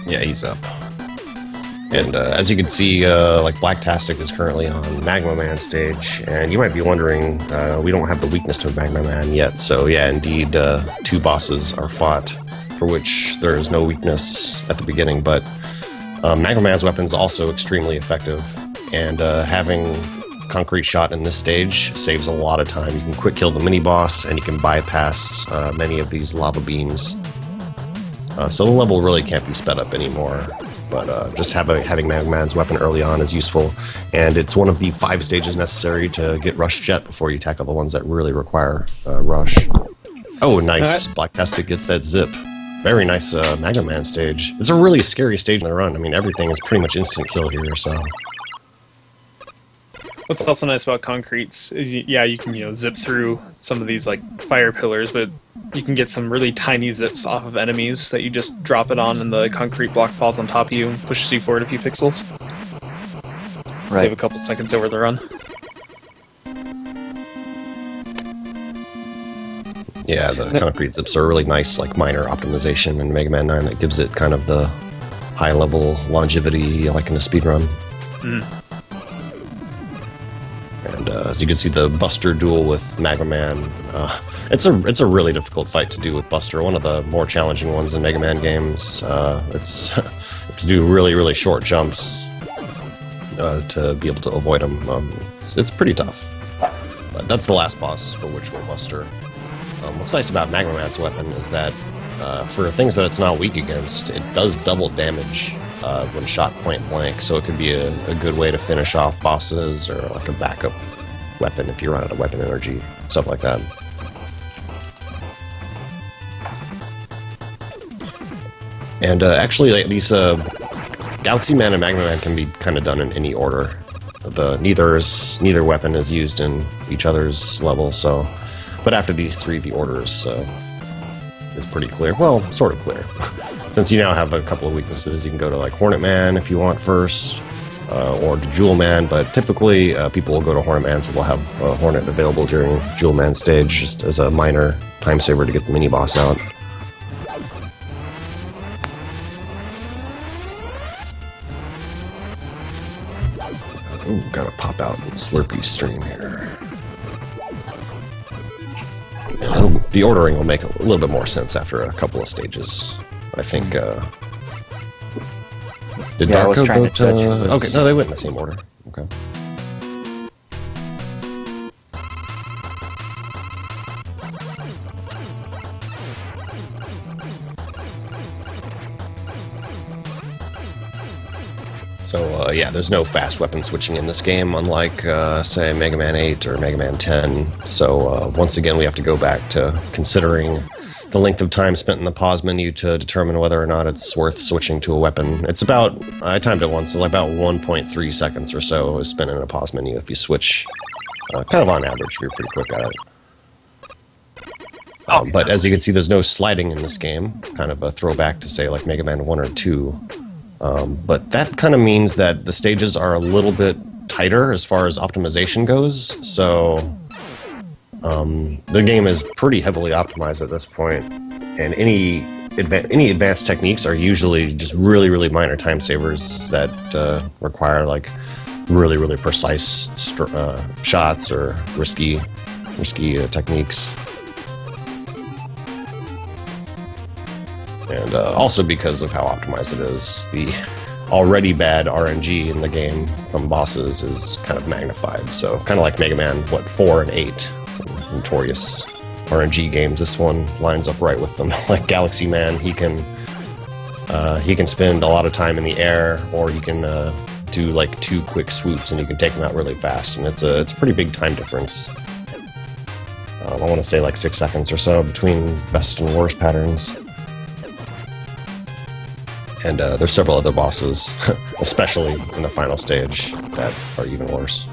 Yeah, he's up. And as you can see, like Blacktastic is currently on Magma Man stage, and you might be wondering, we don't have the weakness to Magma Man yet, so yeah, indeed, 2 bosses are fought, for which there is no weakness at the beginning, but Magma Man's weapon is also extremely effective, and having Concrete Shot in this stage saves a lot of time. You can quick kill the mini-boss, and you can bypass many of these lava beams. So the level really can't be sped up anymore. But just having Magma Man's weapon early on is useful, and it's one of the 5 stages necessary to get Rush Jet before you tackle the ones that really require Rush. Oh, nice. Blacktastic gets that zip. Very nice Magma Man stage. It's a really scary stage in the run. I mean, everything is pretty much instant kill here, so... What's also nice about concretes is, you can zip through some of these like fire pillars, but you can get some really tiny zips off of enemies that you just drop it on, and the concrete block falls on top of you and pushes you forward a few pixels. Right. Save a couple seconds over the run. Yeah, the concrete zips are a really nice, like, minor optimization in Mega Man 9 that gives it kind of the high-level longevity like in a speedrun. And as you can see, the Buster duel with Magma Man, it's a really difficult fight to do with Buster. One of the more challenging ones in Mega Man games. It's you have to do really, really short jumps to be able to avoid them. It's pretty tough. But that's the last boss for Witch Will Buster. What's nice about Magma Man's weapon is that for things that it's not weak against, it does double damage when shot point blank, so it could be a good way to finish off bosses, or like a backup weapon if you run out of weapon energy, stuff like that. And actually, like, these Galaxy Man and Magma Man can be kind of done in any order. Neither weapon is used in each other's level, so... But after these 3, the order is pretty clear. Well, sort of clear. Since you now have a couple of weaknesses, you can go to like Hornet Man if you want first, or to Jewel Man, but typically people will go to Hornet Man, so they'll have Hornet available during Jewel Man stage, just as a minor time saver to get the mini-boss out. Ooh, gotta pop out Slurpy stream here. The ordering will make a little bit more sense after a couple of stages, I think. Did Darko go to... Okay, no, they went in the same order. Okay. So, yeah, there's no fast weapon switching in this game, unlike, say, Mega Man 8 or Mega Man 10. So, once again, we have to go back to considering the length of time spent in the pause menu to determine whether or not it's worth switching to a weapon. It's about, I timed it once, so about 1.3 seconds or so is spent in a pause menu if you switch, kind of on average, if you're pretty quick at it. But as you can see, there's no sliding in this game, kind of a throwback to, say, like Mega Man 1 or 2. But that kind of means that the stages are a little bit tighter as far as optimization goes, so the game is pretty heavily optimized at this point, and any advanced techniques are usually just really, really minor time savers that require like really, really precise shots or risky techniques. And also because of how optimized it is, the already bad RNG in the game from bosses is kind of magnified. So kind of like Mega Man, 4 and 8, some notorious RNG games. This one lines up right with them. Like Galaxy Man, he can he can spend a lot of time in the air, or you can do like 2 quick swoops and you can take him out really fast, and it's a pretty big time difference. I want to say like 6 seconds or so between best and worst patterns. And there's several other bosses, especially in the final stage, that are even worse.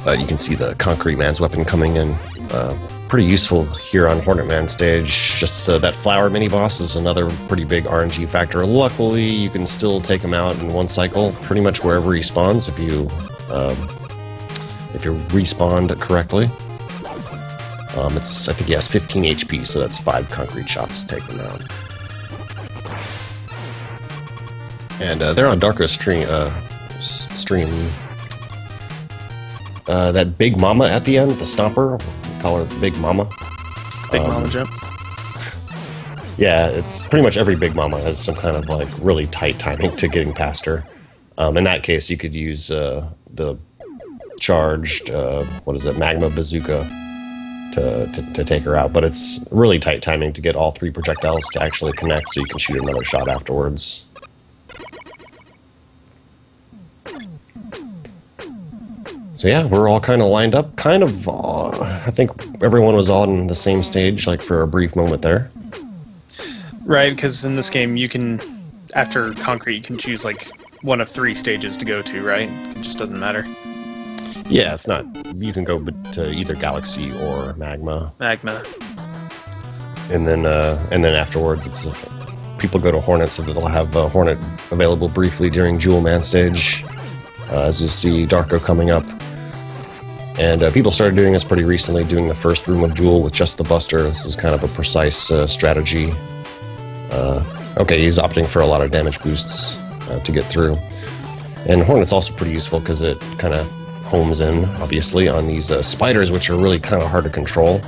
You can see the Concrete Man's weapon coming in. Pretty useful here on Hornet Man stage. Just that flower mini-boss is another pretty big RNG factor. Luckily, you can still take him out in 1 cycle, pretty much wherever he spawns if you respawned correctly. I think he has 15 HP, so that's 5 concrete shots to take him out. And they're on Darko's stream. That Big Mama at the end, the Stomper, we call her Big Mama. Big Mama jump. Yeah, it's pretty much every Big Mama has some kind of like really tight timing to getting past her. In that case, you could use the charged, Magma Bazooka to take her out, but it's really tight timing to get all 3 projectiles to actually connect so you can shoot another shot afterwards. So yeah, we're all kind of lined up. I think everyone was on the same stage, like for a brief moment there. Right, because in this game you can, after Concrete, you can choose like one of 3 stages to go to, right? It just doesn't matter. Yeah, it's not. You can go to either Galaxy or Magma. Magma. And then afterwards, it's people go to Hornet, so that they'll have Hornet available briefly during Jewel Man stage. As you see Darko coming up. And people started doing this pretty recently, doing the first room of Jewel with just the Buster. This is kind of a precise strategy. Okay, he's opting for a lot of damage boosts to get through. And Hornet's also pretty useful because it kind of homes in, obviously, on these spiders, which are really kind of hard to control.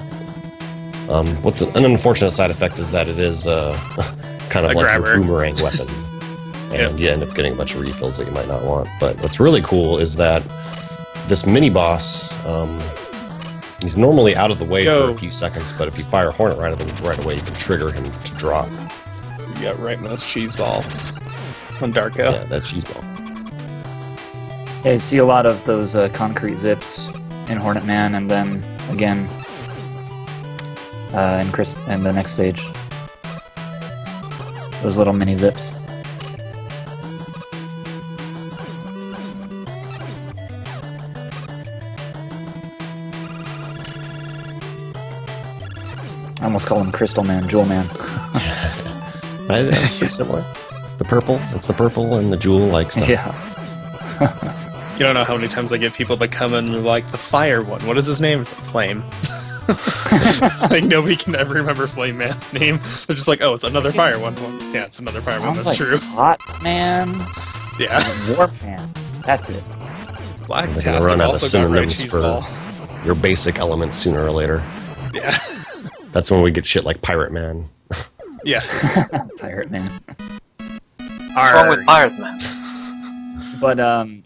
What's an unfortunate side effect is that it is kind of like a boomerang weapon. And you end up getting a bunch of refills that you might not want. But what's really cool is that this mini-boss, he's normally out of the way for a few seconds, but if you fire Hornet right away, you can trigger him to drop. You got right mouse cheese ball on Darko. Yeah, that cheese ball. Yeah, you see a lot of those concrete zips in Hornet Man, and then again in the next stage. Those little mini zips. I almost call him Crystal Man, Jewel Man. That's pretty similar. The purple, it's the purple and the jewel-like stuff. Yeah. You don't know how many times I get people that come in and like the fire one. What is his name? It's Flame. Like nobody can ever remember Flame Man's name. They're just like, oh, it's another fire one. Yeah, it's another fire one. That's like true. Hot Man. Yeah. Warp Man. That's it. Black They're gonna run out of synonyms for your basic elements sooner or later. Yeah. That's when we get shit like Pirate Man. Yeah. Pirate Man. What's wrong with Pirate Man? But I'm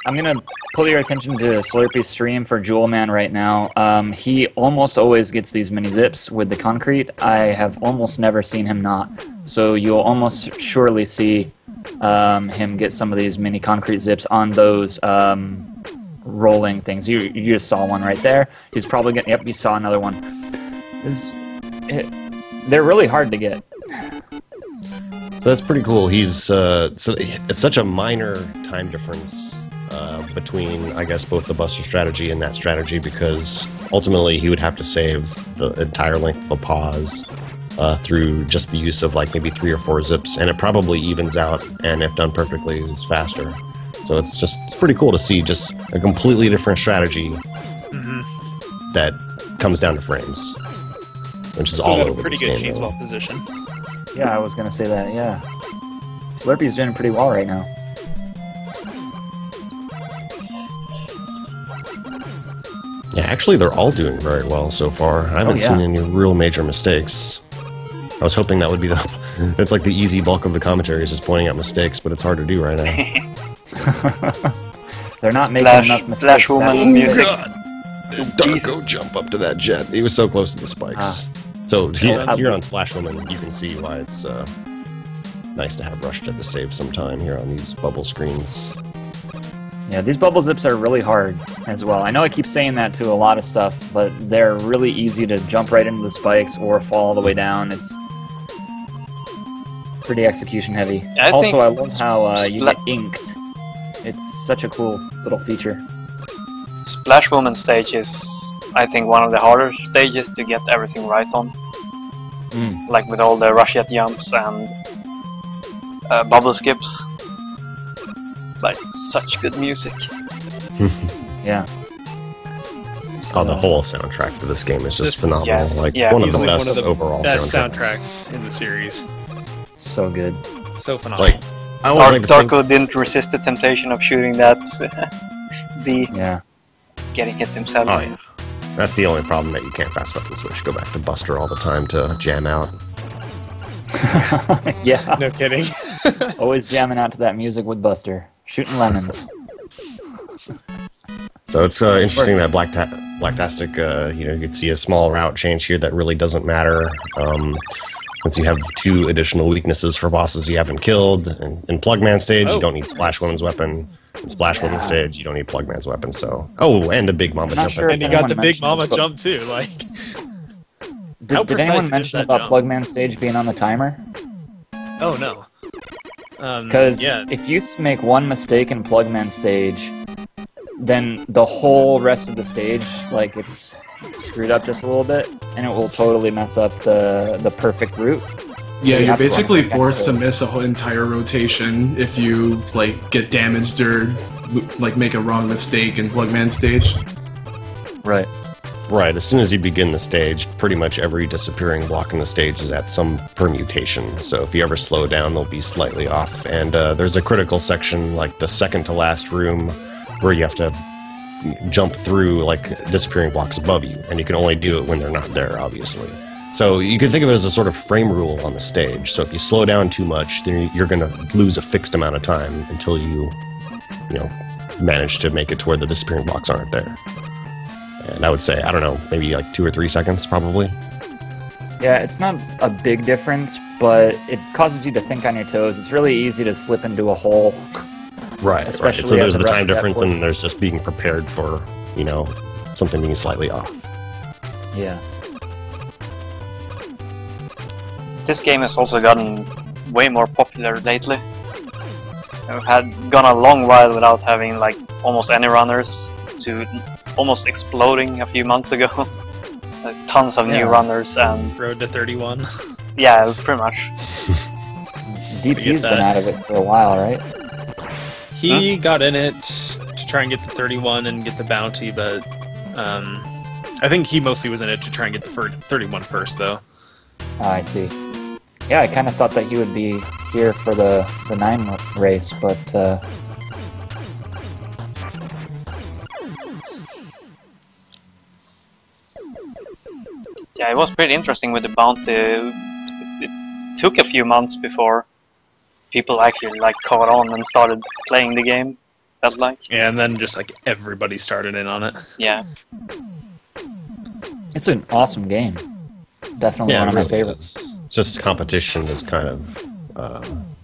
gonna pull your attention to Slurpy's stream for Jewel Man right now. He almost always gets these mini zips with the concrete. I have almost never seen him not. So you'll almost surely see him get some of these mini concrete zips on those rolling things. You just saw one right there. He's probably getting. Yep, you saw another one. They're really hard to get. So that's pretty cool. He's so it's such a minor time difference between, I guess, both the Buster strategy and that strategy, because ultimately he would have to save the entire length of a pause through just the use of like maybe 3 or 4 zips, and it probably evens out, and if done perfectly, is faster. So it's pretty cool to see just a completely different strategy that comes down to frames, which is all over a pretty good cheese ball position. Yeah, I was gonna say that. Yeah, Slurpy's doing pretty well right now. Yeah, actually, they're all doing very well so far. I haven't seen any real major mistakes. I was hoping that would be it's like the easy bulk of the commentary is just pointing out mistakes, but it's hard to do right now. They're not making enough mistakes. Splash Woman that's- music. Darko jump up to that jet. He was so close to the spikes. So here on Splash Woman, you can see why it's nice to have Rush Jet to save some time here on these bubble screens. Yeah, these bubble zips are really hard as well. I know I keep saying that to a lot of stuff, but they're really easy to jump right into the spikes or fall all the way down. It's pretty execution heavy. I Also, think I love how you get inked. It's such a cool little feature. Splash Woman stage is, I think, one of the harder stages to get everything right on. Like with all the rush jet jumps and bubble skips. Like, such good music. Yeah. Oh, the whole soundtrack to this game is just phenomenal. yeah, like yeah, one of the Easily best one of the overall best soundtracks. soundtracks in the series. So good. So phenomenal. Like, I always like to think, Darko didn't resist the temptation of shooting that B, Yeah. getting hit himself. oh yeah, that's the only problem that you can't fast button switch. Go back to Buster all the time to jam out. Yeah. No kidding. Always jamming out to that music with Buster. Shooting lemons. So it's interesting that Blacktastic, you know, you could see a small route change here that really doesn't matter. Once you have 2 additional weaknesses for bosses you haven't killed, and in Plugman stage, you don't need Splash Woman's weapon. In Splash Woman's stage, you don't need Plugman's weapon. So, and the Big Mama jump. And you got the Big Mama jump too. Like, how Did precise anyone is mention that about jump? Plugman stage being on the timer? Oh no. Because yeah. if you make one mistake in Plugman stage, then the whole rest of the stage, like, it's screwed up just a little bit, and it will totally mess up the perfect route. Yeah, you you're have to run basically it back forced to to- miss a whole entire rotation if you like get damaged or like make a wrong mistake in Plugman stage. Right. Right, as soon as you begin the stage, pretty much every disappearing block in the stage is at some permutation. So if you ever slow down, they'll be slightly off. And there's a critical section, like the second to last room, where you have to jump through like disappearing blocks above you, and you can only do it when they're not there, obviously. So you can think of it as a sort of frame rule on the stage. So if you slow down too much, then you're going to lose a fixed amount of time until you know, manage to make it to where the disappearing blocks aren't there. And I would say, I don't know, maybe like 2 or 3 seconds, probably. Yeah, it's not a big difference, but it causes you to think on your toes. It's really easy to slip into a hole. Right, Especially right. So there's at the the time rep difference, and portions. there's just being prepared for, you know, something being slightly off. Yeah. This game has also gotten way more popular lately. I've gone a long while without having like almost any runners to almost exploding a few months ago. Like, tons of new Yeah. runners and Road to 31. yeah, pretty much. DP's that. been out of it for a while, right? He got in it to try and get the 31 and get the bounty, but I think he mostly was in it to try and get the 31 first, though. I see. Yeah, I kind of thought that he would be here for the 9 race, but Yeah, it was pretty interesting with the bounty. It took a few months before people actually like caught on and started playing the game. Felt like. Yeah, and then just like everybody started in on it. Yeah. it's an awesome game. Definitely Yeah, one it of my really favorites. is. Just competition is kind of,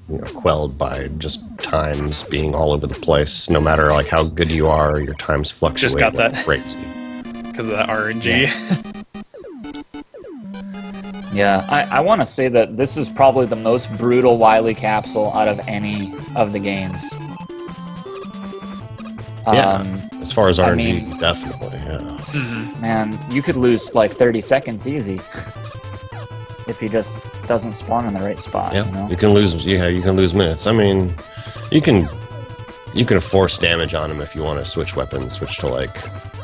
you know, quelled by just times being all over the place. No matter like how good you are, your times fluctuate. Just got like that. crazy. Because of that RNG. Yeah, I want to say that this is probably the most brutal Wily capsule out of any of the games. Yeah, as far as I RNG, mean- definitely, yeah. Man, you could lose like 30 seconds easy if he just doesn't spawn in the right spot. Yeah, You know? you can lose. Yeah, you can lose minutes. I mean, you can force damage on him if you want to switch weapons. Switch to like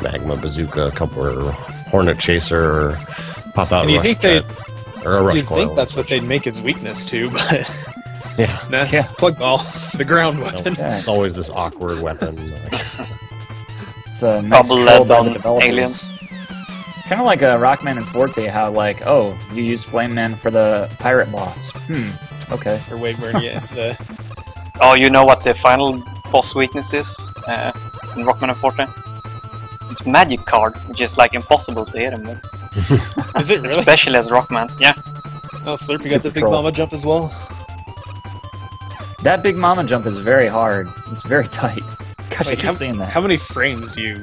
Magma Bazooka, a couple or Hornet Chaser, or pop out And you Rush think Jet, or a Rush You'd Coil. think that's what they'd make his weakness too, but Yeah. nah, Yeah. plug ball, the ground weapon. Yeah. It's always this awkward weapon. Like, It's a nice Double troll lead by on the developers. Alien. Kind of like a Rockman and Forte, how like, oh, you use Flame Man for the pirate boss. Okay. Or wait, where do you the Oh, you know what the final boss weaknesses in Rockman and Forte. It's magic card, which is like impossible to hit him with. Is it really? Especially as Rockman, yeah. Oh, Slurpee got the Big Mama jump as well. That Big Mama jump is very hard. It's very tight. Gosh, I keep saying that. How many frames do you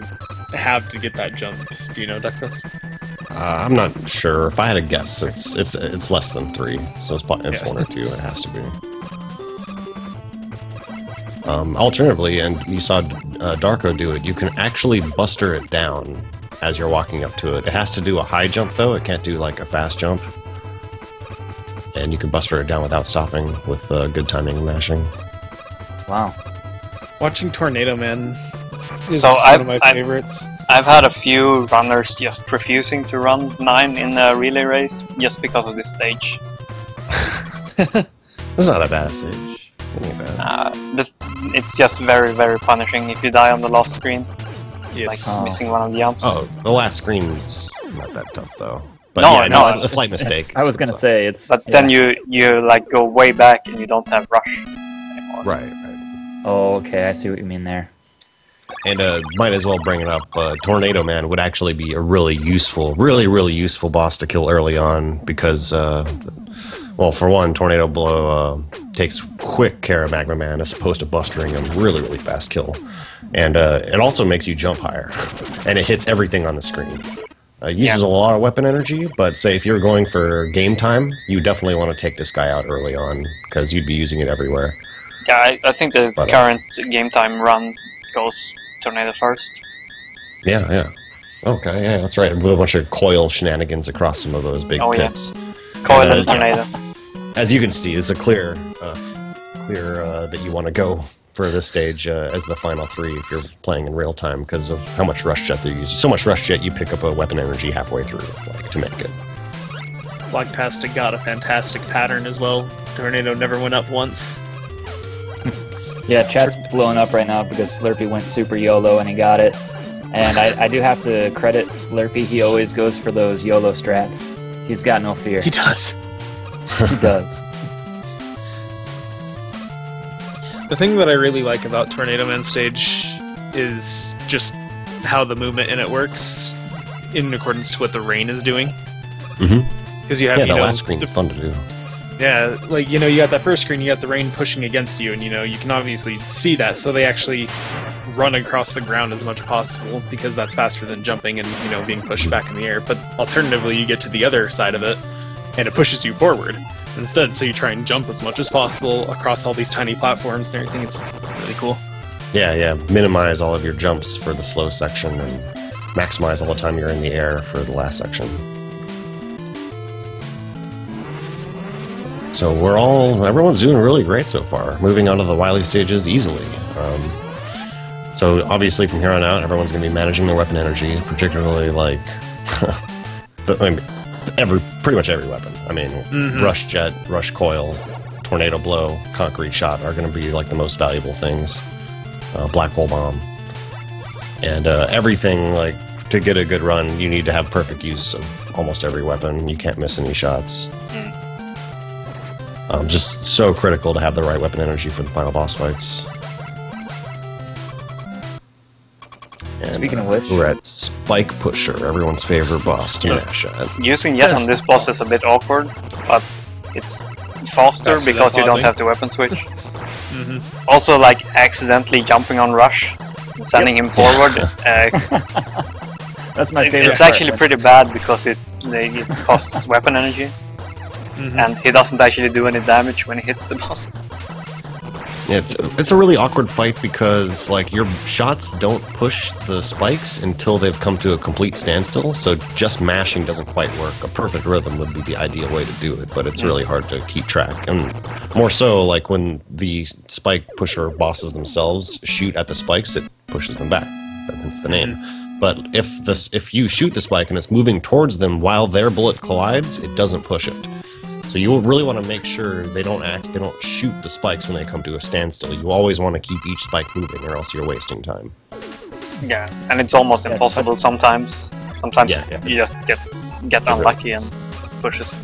have to get that jump? Do you know, Duckfist? I'm not sure. If I had a guess, it's less than 3. So it's 1 or 2. It has to be. Alternatively, and you saw Darko do it, you can actually buster it down as you're walking up to it. It has to do a high jump though. It can't do like a fast jump. And you can buster it down without stopping with good timing and mashing. Wow. Watching Tornado Man is So one of my favorites. I've had a few runners just refusing to run 9 in a relay race just because of this stage. That's not a bad stage. It's just very, very punishing if you die on the last screen. Yes. Like missing one of the jumps. Oh, the last screen's not that tough though. But No, yeah, no, it's a slight mistake. I was gonna say it's. But then you like go way back and you don't have rush anymore. Right. Oh, okay. I see what you mean there. And might as well bring it up. Tornado Man would actually be a really useful boss to kill early on because, well, for one, Tornado Blow takes quick care of Magma Man as opposed to bustering him really fast kill, and it also makes you jump higher, and it hits everything on the screen. Uses a lot of weapon energy, but say if you're going for game time, you definitely want to take this guy out early on because you'd be using it everywhere. Yeah, I think the current game time run goes Tornado first. Yeah. Okay, yeah, that's right. With a bunch of coil shenanigans across some of those big pits. Coil and Tornado. As you can see, it's a clear that you want to go for this stage as the final 3 if you're playing in real time because of how much Rush Jet they're using. So much Rush Jet, you pick up a weapon energy halfway through, like, to make it. Blacktastic got a fantastic pattern as well. Tornado never went up once. Yeah, chat's blowing up right now because Slurpee went super YOLO and he got it. And I do have to credit Slurpee. He always goes for those YOLO strats. He's got no fear. He does. He does. The thing that I really like about Tornado Man stage is just how the movement in it works in accordance to what the rain is doing. Because you have, the last screen is fun to do. Yeah, like, you got that first screen, you got the rain pushing against you, and, you can obviously see that, so they actually run across the ground as much as possible, because that's faster than jumping and, being pushed back in the air. But alternatively, you get to the other side of it, and it pushes you forward instead, so you try and jump as much as possible across all these tiny platforms and everything. It's really cool. Yeah. Minimize all of your jumps for the slow section, and maximize all the time you're in the air for the last section. So everyone's doing really great so far, moving on to the Wily stages easily. So obviously from here on out, everyone's going to be managing their weapon energy, particularly like pretty much every weapon. I mean, Rush Jet, Rush Coil, Tornado Blow, Concrete Shot are going to be like the most valuable things. Black Hole Bomb, and everything like to get a good run, you need to have perfect use of almost every weapon. You can't miss any shots. Just so critical to have the right weapon energy for the final boss fights. And, speaking of which, we're at Spike Pusher, everyone's favorite boss to mash at. Using Jet on this boss is a bit awkward, but it's faster because you don't have to weapon switch. Also, like, accidentally jumping on Rush and sending him forward. That's my favorite. It's actually pretty bad because it costs weapon energy. And he doesn't actually do any damage when he hits the boss. It's a really awkward fight because like your shots don't push the spikes until they've come to a complete standstill, so just mashing doesn't quite work. A perfect rhythm would be the ideal way to do it, but it's really hard to keep track. And more so like when the spike pusher bosses themselves shoot at the spikes, it pushes them back. Hence the name. But if you shoot the spike and it's moving towards them while their bullet collides, it doesn't push it. So you really want to make sure they don't shoot the spikes when they come to a standstill. You always want to keep each spike moving, or else you're wasting time. Yeah, and it's almost impossible sometimes. Sometimes you just get unlucky and pushes.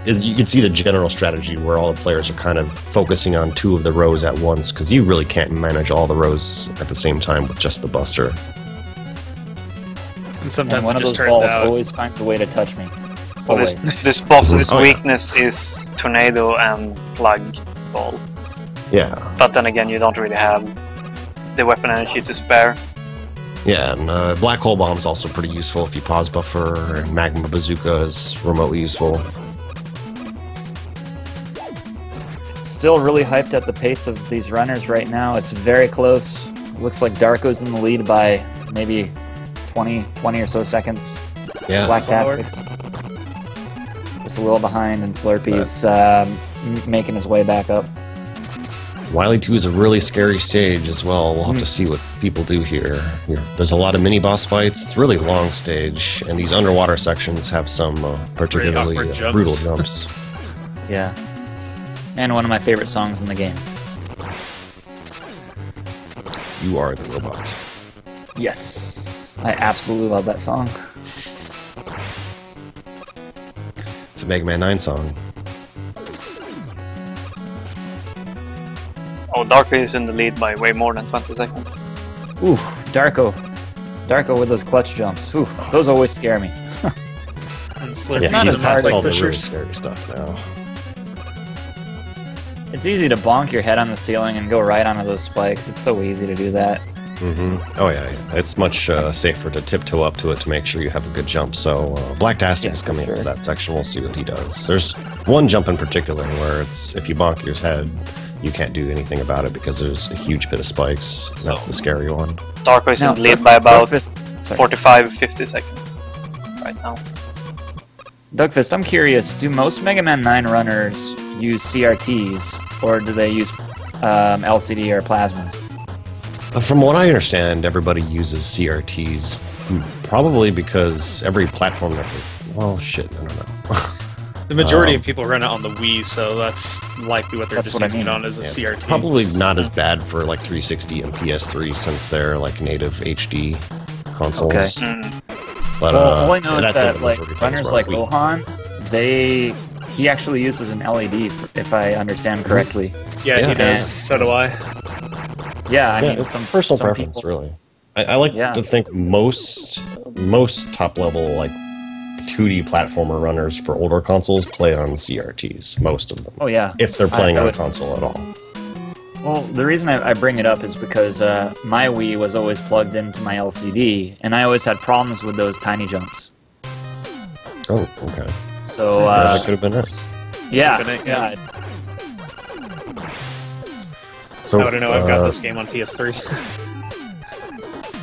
you can see the general strategy where all the players are kind of focusing on 2 of the rows at once, because you really can't manage all the rows at the same time with just the Buster. And sometimes and one it of just those turns balls out. always finds a way to touch me. So Always. this boss's Oh, yeah. weakness is Tornado and Plug Ball. Yeah. But then again, you don't really have the weapon energy to spare. Yeah, and Black Hole Bomb is also pretty useful if you pause buffer, and Magma Bazooka is remotely useful. Still really hyped at the pace of these runners right now. It's very close. Looks like Darko's in the lead by maybe 20 or so seconds. Yeah. Blacktastics just a little behind, and Slurpee's making his way back up. Wily 2 is a really scary stage as well. We'll have to see what people do here. There's a lot of mini-boss fights. It's a really long stage, and these underwater sections have some particularly awkward jumps. brutal jumps. Yeah. And one of my favorite songs in the game. You are the robot. Yes. I absolutely love that song. It's a Mega Man 9 song. Oh, Darko is in the lead by way more than 20 seconds. Ooh, Darko. Darko with those clutch jumps. Ooh, those always scare me. It's Yeah, not he's as hard past all like the really Fishers. scary stuff now. It's easy to bonk your head on the ceiling and go right onto those spikes. It's so easy to do that. Oh yeah, it's much safer to tiptoe up to it to make sure you have a good jump. So Blacktastic is coming into that section. We'll see what he does. There's one jump in particular where it's if you bonk your head, you can't do anything about it because there's a huge bit of spikes. And that's the scary one. Darko is in the lead by about 45-50 seconds right now. Dougfist, I'm curious, do most Mega Man 9 runners use CRTs, or do they use LCD or plasmas? From what I understand, everybody uses CRTs, probably because every platform that well, shit, I don't know. The majority of people run it on the Wii, so that's likely what they're That's just what I using it mean. on as a Yeah, it's CRT. probably not as bad for like 360 and PS3 since they're like native HD consoles. Okay. But Well, all I know is that's that something like majority of runners things like where we- Gohan, he actually uses an LED, if I understand correctly. Yeah, he does. And- So do I. Yeah, I mean, it's some personal some preference, people- really. I like to think most top level like 2D platformer runners for older consoles play on CRTs. Most of them. Oh yeah, If they're playing I on a would- console at all. Well, the reason I bring it up is because my Wii was always plugged into my LCD, and I always had problems with those tiny jumps. Oh, okay. So that could have been it. yeah, Could've been it, yeah. So I wouldn't know. I've got this game on PS3.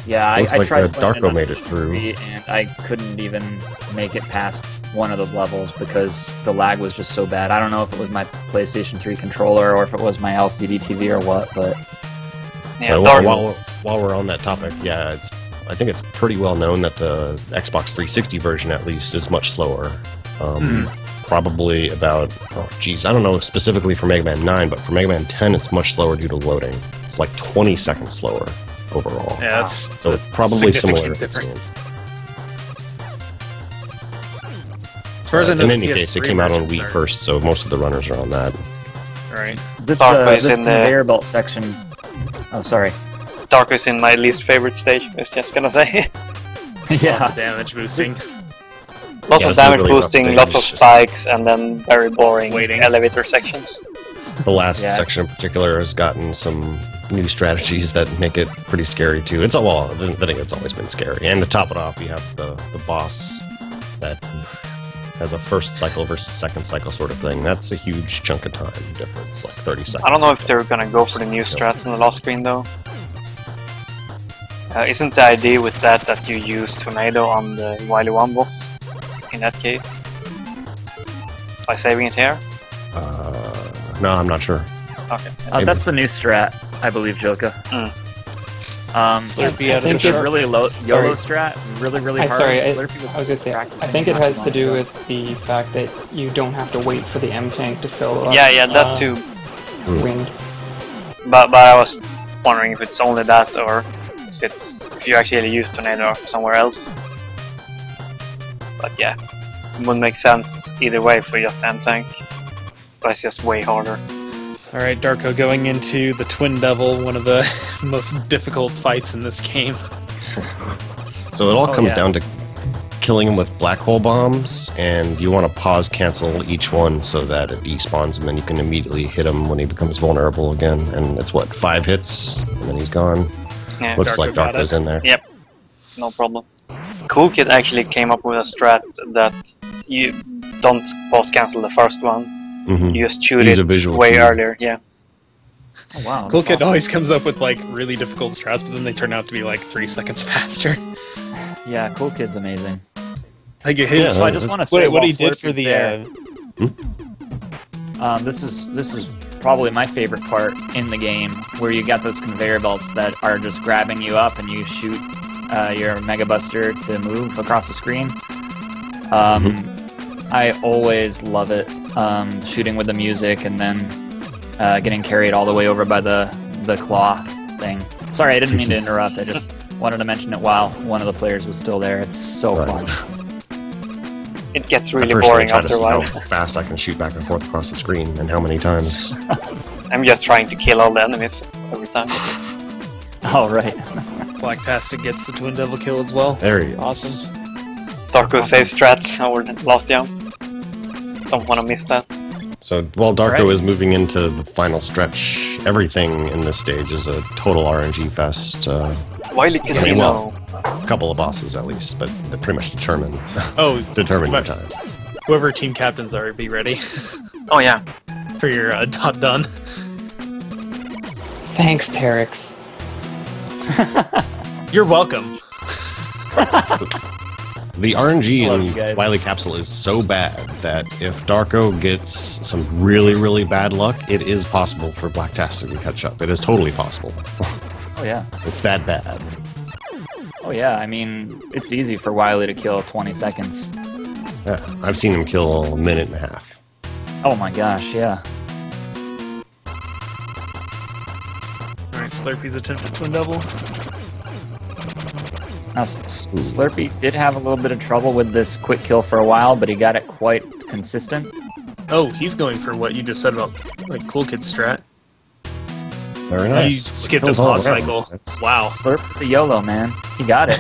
Yeah, Looks I like tried playing Darko on made it through. PS3, and I couldn't even make it past one of the levels because the lag was just so bad. I don't know if it was my PlayStation 3 controller or if it was my LCD TV or what, but Yeah, while we're on that topic, yeah, I think it's pretty well known that the Xbox 360 version, at least, is much slower. Probably about, I don't know specifically for Mega Man 9, but for Mega Man 10, it's much slower due to loading. It's like 20 seconds slower overall. Yeah, that's so a probably similar. significant difference. As far as I know, In the any case, it PS3 came out on versions Wii are- first, so most of the runners are on that. Right. this Darko is this in the- conveyor belt section. Oh, sorry. Darko is in my least favorite stage, I was just gonna say. Lots Yeah, of damage boosting. Lots Yeah, of this is a damage really rough boosting, stage, lots of just- spikes, and then very boring Waiting. elevator sections. The last Yeah, section in particular has gotten some new strategies that make it pretty scary too. It's it's always been scary. And to top it off, you have the boss that has a first cycle versus second cycle sort of thing. That's a huge chunk of time difference, like 30 seconds. I don't know if they're gonna go for the new strats in the last screen though. Isn't the idea with that you use Tornado on the Wily 1 boss? In that case? By saving it here? No, I'm not sure. Okay. that's the new strat, I believe, Joka. Slurpee out of the think It's a shark. really low YOLO strat, really hard. Slurpee I was gonna say, I practicing think it has to on do that. with the fact that you don't have to wait for the M tank to fill up. Yeah, that too. Wind. But I was wondering if it's only that or if you actually use Tornado somewhere else. But yeah. would make sense either way for just M-Tank, but it's just way harder. Alright, Darko, going into the Twin Devil, one of the most difficult fights in this game. So it all comes down to killing him with black hole bombs, and you want to pause cancel each one so that it despawns him and you can immediately hit him when he becomes vulnerable again. And it's what, 5 hits, and then he's gone. Yeah, Looks like Darko's in there. Yep, no problem. Cool Kid actually came up with a strat that you don't pause cancel the first one. You just shoot Use a it visual way cue. earlier, yeah. Oh, wow. Cool Kid always comes up with like really difficult strats, but then they turn out to be like 3 seconds faster. Yeah, Cool Kid's amazing. Like his, so I just want to say what he while did for Slurpy's the. This is probably my favorite part in the game, where you got those conveyor belts that are just grabbing you up and you shoot your Mega Buster to move across the screen. I always love it, shooting with the music and then getting carried all the way over by the claw thing. Sorry, I didn't mean to interrupt. I just wanted to mention it while one of the players was still there. It's so fun. It gets really I personally boring try to after a see while. how fast I can shoot back and forth across the screen and how many times. I'm just trying to kill all the enemies every time. Oh, right. Blacktastic gets the Twin Devil kill as well. There he is. Awesome. Darko saves strats over the last jump. Don't want to miss that. So while Darko is moving into the final stretch, everything in this stage is a total RNG fest. Wily Casino. Well, a couple of bosses at least, but they pretty much determine your time. Whoever team captains are, be ready. Oh yeah. For your done. Thanks, Terex. You're welcome. The RNG Love you in guys. Wily Capsule is so bad that if Darko gets some really, really bad luck, it is possible for Blacktastic to catch up. It is totally possible. Oh, yeah. It's that bad. Oh, yeah. I mean, it's easy for Wily to kill 20 seconds. Yeah, I've seen him kill a minute and a half. Oh my gosh, yeah. Alright, Slurpy's attempt at Twin Devil. Now, Slurpy did have a little bit of trouble with this quick kill for a while, but he got it quite consistent. Oh, he's going for what you just said about like Cool Kid strat. Very nice. He skipped Kills a all Oh, pause around. cycle. That's- Wow. Slurp the YOLO, man. He got it.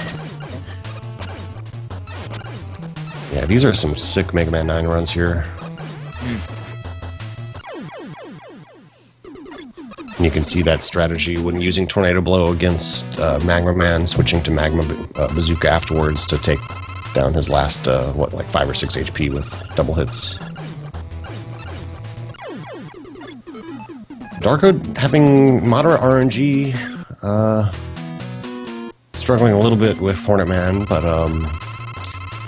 Yeah, these are some sick Mega Man 9 runs here. And you can see that strategy when using Tornado Blow against Magma Man, switching to Magma Bazooka afterwards to take down his last, 5 or 6 HP with double hits. Darko having moderate RNG, struggling a little bit with Hornet Man, but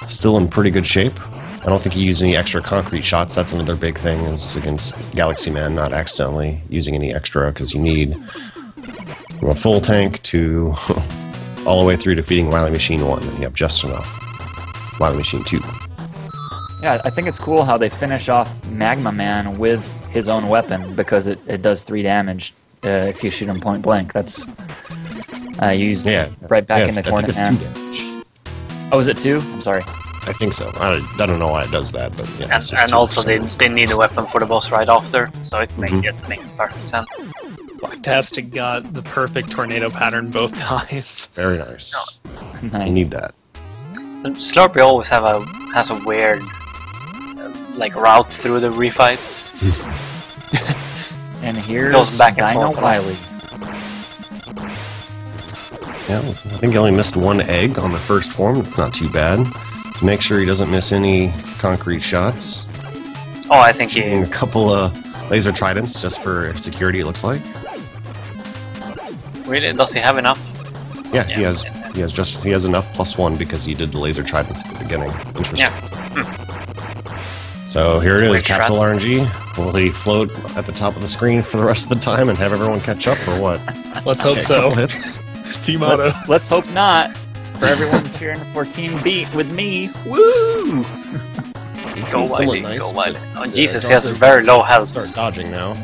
still in pretty good shape. I don't think he used any extra concrete shots. That's another big thing, is against Galaxy Man, not accidentally using any extra, because you need from a full tank to all the way through defeating Wily Machine 1, and you have just enough. Wily Machine 2. Yeah, I think it's cool how they finish off Magma Man with his own weapon, because it does 3 damage if you shoot him point blank. That's used right back into Hornet Man. 2 damage. Oh, is it 2? I'm sorry. I think so. I don't know why it does that, but yeah. it's just And 2%. also they need a weapon for the boss right after, so it makes perfect sense. Blacktastic got the perfect tornado pattern both times. Very nice. Nice. You need that. Slurpy always has a weird route through the refights. And here's Goes back and Dino forth. Wily. Yeah, I think he only missed 1 egg on the first form. That's not too bad. To make sure he doesn't miss any concrete shots. Oh, I think Shooting a couple of laser tridents just for security, it looks like. Really? Does he have enough? Yeah, he has enough +1 because he did the laser tridents at the beginning. Interesting. Yeah. So here it is, Quick Capsule shot. RNG. Will he float at the top of the screen for the rest of the time and have everyone catch up, or what? Let's hope Okay, so. Couple hits. Team Auto. Let's hope not. For everyone cheering for Team Beat with me. Woo! Go Somewhat Wily, nice, go Wily. but, Oh Jesus, he Darko's has very low health. Start dodging now.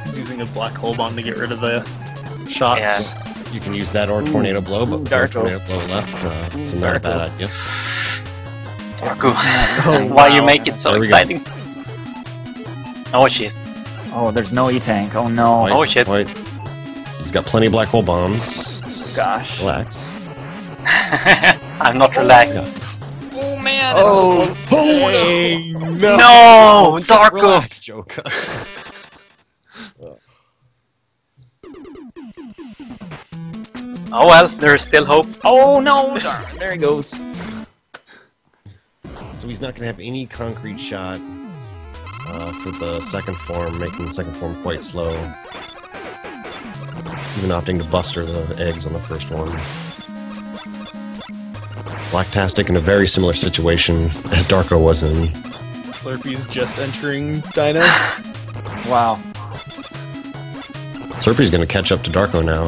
He's using a black hole bomb to get rid of the shots. You can use that or Tornado Blow, but with no Darko. Tornado Blow left, it's not a bad idea. Darko, why you make it so exciting? Oh shit. Oh, there's no E-Tank. Oh no. White, Oh shit. White. He's got plenty of black hole bombs. Gosh. Relax. I'm not relaxed. Oh man, Oh, it's so no, Darko. Relax, Joker. Oh well, there is still hope. Oh no! Darn, there he goes. So he's not going to have any concrete shot for the second form, making the second form quite slow. Even opting to buster the eggs on the first one. Blacktastic in a very similar situation as Darko was in. Slurpee's just entering Dino. Wow. Slurpee's going to catch up to Darko now.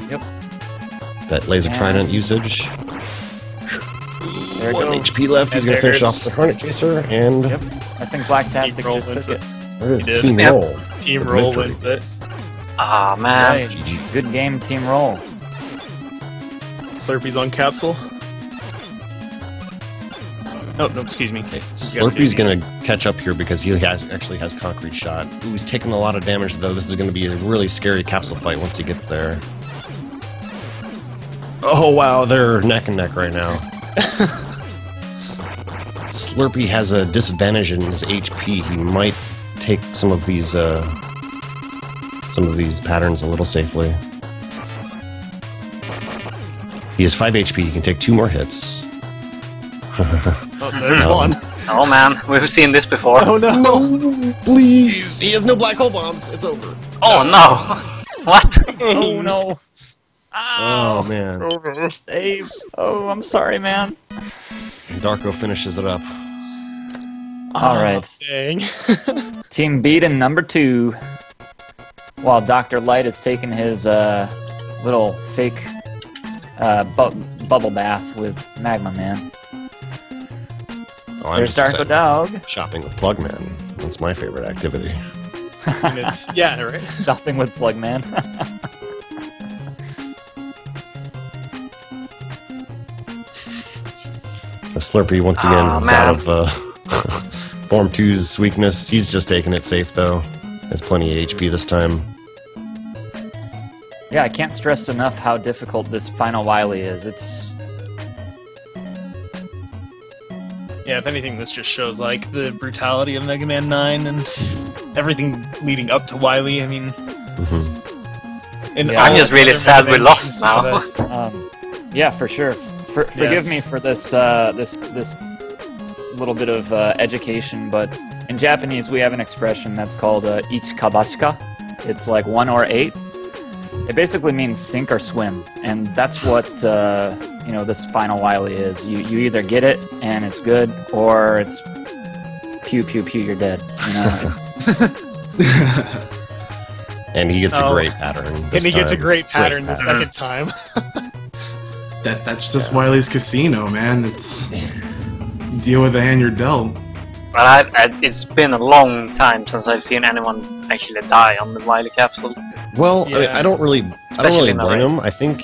Yep. That laser Yeah. trident usage. There it 1 goes. HP left. He's And going to finish there's- off the Hornet Chaser, and Yep. I think Blacktastic Roll just wins took it. there it He is. did. Team Yep. roll. Team for Roll victory. wins it. Ah man. Right. Good game, Team Roll. Slurpee's on capsule. Oh, no, excuse me. Slurpee's going to catch up here because he actually has concrete shot. Ooh, he's taking a lot of damage though. This is going to be a really scary capsule fight once he gets there. Oh wow, they're neck and neck right now. Slurpee has a disadvantage in his HP. He might take some of these patterns a little safely. He has 5 HP. He can take 2 more hits. Oh, there's No. one. Oh man, we've seen this before. Oh no! No, please! He has no black hole bombs. It's over. Oh no! What? Oh no. Oh man. Dave. Oh, I'm sorry, man. And Darko finishes it up. Alright. Dang. Team Beaten number 2. While Dr. Light is taking his little fake bubble bath with Magma Man. Oh, I'm There's just Darko excited. Dog. Shopping with Plugman. That's my favorite activity. Yeah, right. Shopping with Plugman. So Slurpee once again Aw, is man. out of Form 2's weakness. He's just taking it safe though. Has plenty of HP this time. Yeah, I can't stress enough how difficult this final Wily is. It's Yeah, if anything, this just shows like the brutality of Mega Man 9 and everything leading up to Wily. I mean, in Yeah. I'm all just really other sad Mega we Man lost games, now. yeah, for sure. Forgive me for this this little bit of education, but in Japanese we have an expression that's called ichikabashika. It's like 1 or 8. It basically means sink or swim, and that's what this final Wily is. You either get it and it's good, or it's pew pew pew, you're dead. You know, it's And he gets a Oh. great pattern. And this he gets a time. great pattern the pattern. second time. That's just Wily's Casino, man. It's deal with the hand you're dealt. But it's been a long time since I've seen anyone actually die on the Wily capsule. Well, Yeah. I don't really Especially in the blame race. him. I think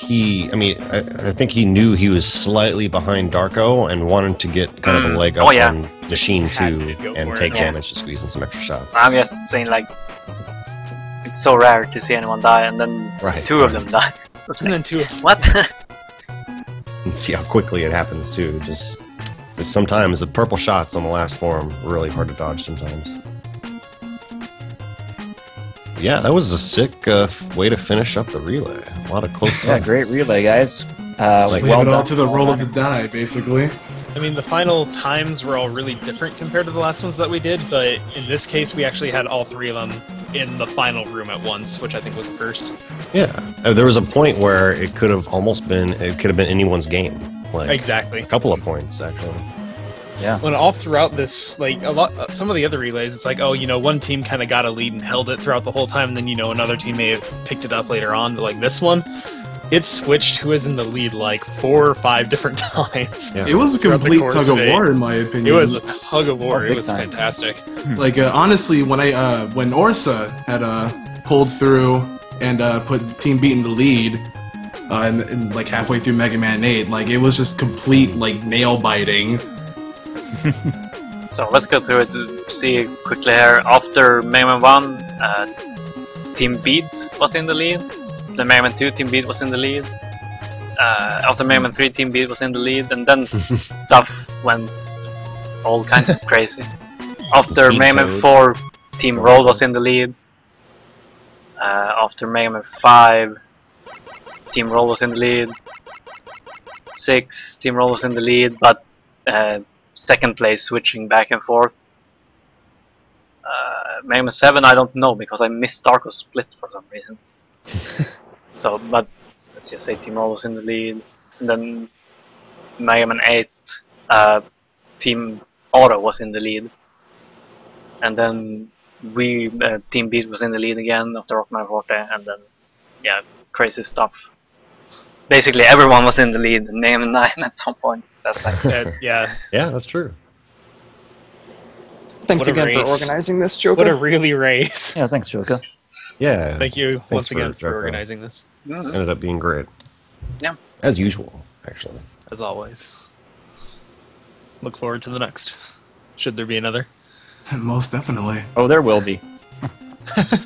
I think he knew he was slightly behind Darko and wanted to get kind of a leg up Oh, yeah. on Machine 2 go and for it. take Yeah. damage to squeeze in some extra shots. I'm just saying, like, it's so rare to see anyone die, and then Right. 2 of them die. And then 2. What? And see how quickly it happens too. Just sometimes the purple shots on the last form are really hard to dodge sometimes. Yeah, that was a sick way to finish up the relay. A lot of close yeah, times. great relay, guys. Leave well it all done. to the roll of the die, basically. I mean, the final times were all really different compared to the last ones that we did, but in this case, we actually had all 3 of them in the final room at once, which I think was the first. Yeah, there was a point where it could have almost been anyone's game. Like Exactly. a couple of points actually. Yeah. When all throughout this, like some of the other relays, it's like, oh, one team kind of got a lead and held it throughout the whole time, and then another team may have picked it up later on. But like this one, it switched who was in the lead like 4 or 5 different times. Yeah. It was a throughout the complete course tug of it. war, in my It opinion. was a tug of war. Oh, It big was time. fantastic. Like honestly, when Orsa had pulled through and put Team Beat in the lead, and like halfway through Mega Man 8, like it was just complete like nail biting. So let's go through it to see quickly here. After Mega Man 1, Team Beat was in the lead. The Mega Man 2, Team Beat was in the lead. After Mega Man 3, Team Beat was in the lead, and then stuff went all kinds of crazy. After Mega Man 4, Team Roll was in the lead. After Mega Man 5, Team Roll was in the lead. 6, Team Roll was in the lead, but second place switching back and forth. Mega Man 7, I don't know because I missed Darko Split for some reason. So, but let's just say Team Roll was in the lead. And then Mega Man 8, Team Auto was in the lead. And then Team Beat was in the lead again after Rockman Forte, and then, yeah, crazy stuff. Basically, everyone was in the lead in Mega Man 9 at some point. That's like, yeah. Yeah, that's true. Thanks What a again for race. organizing this, Joker. What a really race. Yeah, thanks, Joker. Yeah. Thank you Thanks once again for Joko. organizing this. This ended up being great. Yeah. As usual, actually. As always. Look forward to the next. Should there be another? Most definitely. Oh, there will be. I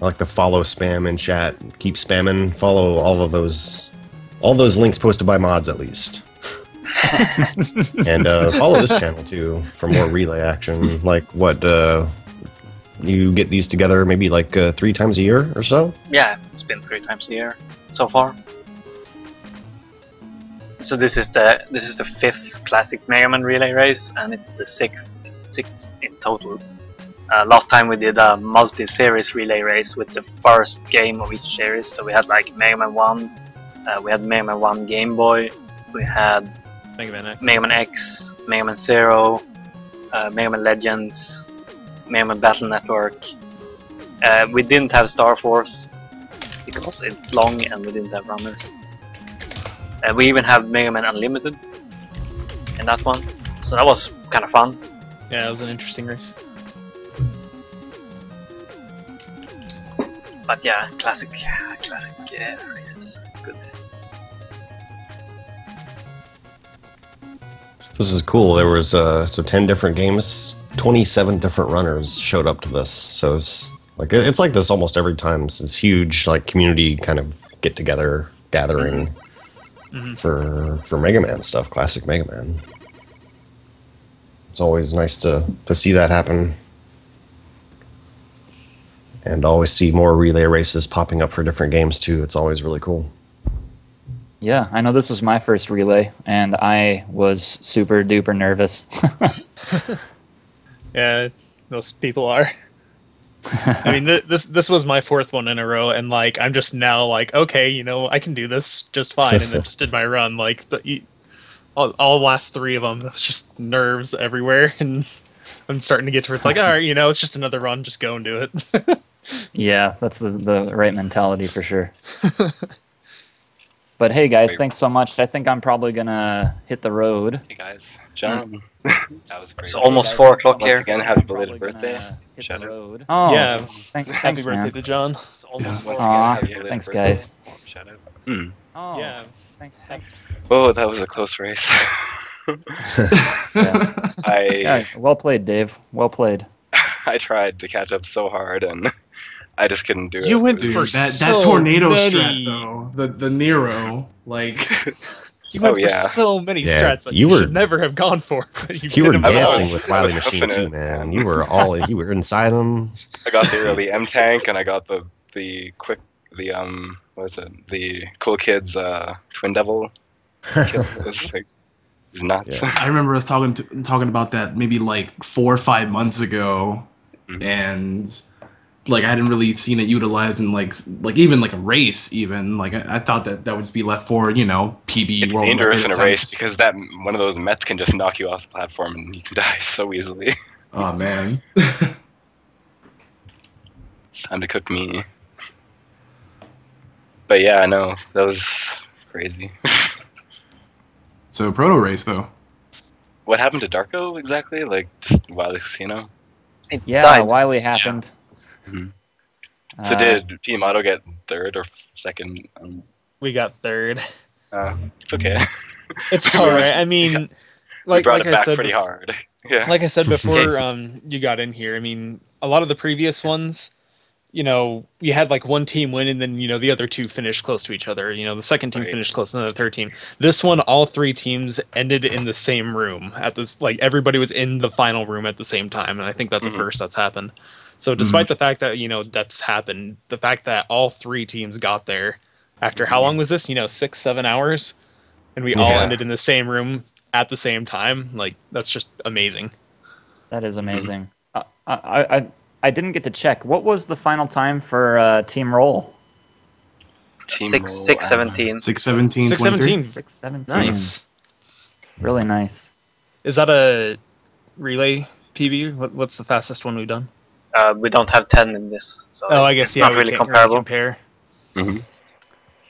like the follow spam in chat. Keep spamming. Follow all those links posted by mods at least. And follow this channel too for more relay action. Like what? You get these together maybe like 3 times a year or so. yeah, it's been 3 times a year so far. So this is the 5th classic Mega Man relay race, and it's the 6th in total. Last time we did a multi-series relay race with the first game of each series. So we had like Mega Man 1, we had Mega Man 1 Game Boy, we had Mega Man X, Mega Man 0, Mega Man Legends, Mega Man Battle Network. We didn't have Star Force because it's long and we didn't have runners. We even have Mega Man Unlimited in that one, so that was kind of fun. Yeah, it was an interesting race. But yeah, classic races. Good. This is cool. There was 10 different games, 27 different runners showed up to this. So it's like this almost every time. It's this huge like community kind of get together gathering for Mega Man stuff, classic Mega Man. It's always nice to see that happen. And always see more relay races popping up for different games too. It's always really cool. Yeah, I know this was my first relay, and I was super duper nervous. Yeah, most people are. I mean, this was my 4th one in a row, and like I'm just now like, okay, you know, I can do this just fine, and then just did my run. Like, all last 3 of them, it was just nerves everywhere, and I'm starting to get to where it's like, all right, you know, it's just another run, just go and do it. Yeah, that's the right mentality for sure. But hey guys, thanks so much. I think I'm probably gonna hit the road. Hey guys, John. That was great. It's almost 4 o'clock here. Again, happy belated birthday. Hit Shout the out. road. Oh, yeah. Thanks, Happy birthday man. to John. It's almost Aw, thanks guys. Shout out. Oh, Yeah. thanks. Oh, that was a close race. Yeah, well played, Dave. Well played. I tried to catch up so hard and I just couldn't do it. You went Dude, for that tornado strat though, the Nero, like You went Oh, yeah. for so many Yeah, strats that you you were- should never have gone for. You were did 'em dancing all. with Wily I was Machine hoping too, it, man. You were inside him. I got the early M tank and I got the Cool Kids Twin Devil kill. It was nuts. I remember us talking about that maybe like 4 or 5 months ago, and like I hadn't really seen it utilized in like even like a race. Even like I thought that would just be left for PB It's world dangerous record in a attempts. race because that one of those Mets can just knock you off the platform and you can die so easily. Oh man. It's time to cook me. But yeah, I know that was crazy. So proto race though. What happened to Darko exactly? Like just Wily Casino? Yeah, Wily happened. So did Team Auto get 3rd or 2nd? We got 3rd. It's okay. It's alright. I mean, like brought like it I back said pretty bef- hard. Yeah. Like I said before, you got in here. I mean, a lot of the previous ones, you know, you had like one team win, and then you know the other two finished close to each other. You know, the second team finished close to the third team. This one, all three teams ended in the same room at this. Like everybody was in the final room at the same time, and I think that's the first that's happened. So, despite the fact that you know that's happened, the fact that all three teams got there after how long was this? You know, 6-7 hours, and we all ended in the same room at the same time. Like that's just amazing. That is amazing. I didn't get to check. What was the final time for Team Roll? 6:17. 6:17. 6:17. 6:17. Nice. Really nice. Is that a relay PB? What's the fastest one we've done? We don't have 10 in this, so Oh, I guess it's yeah, not we really can't comparable. compare.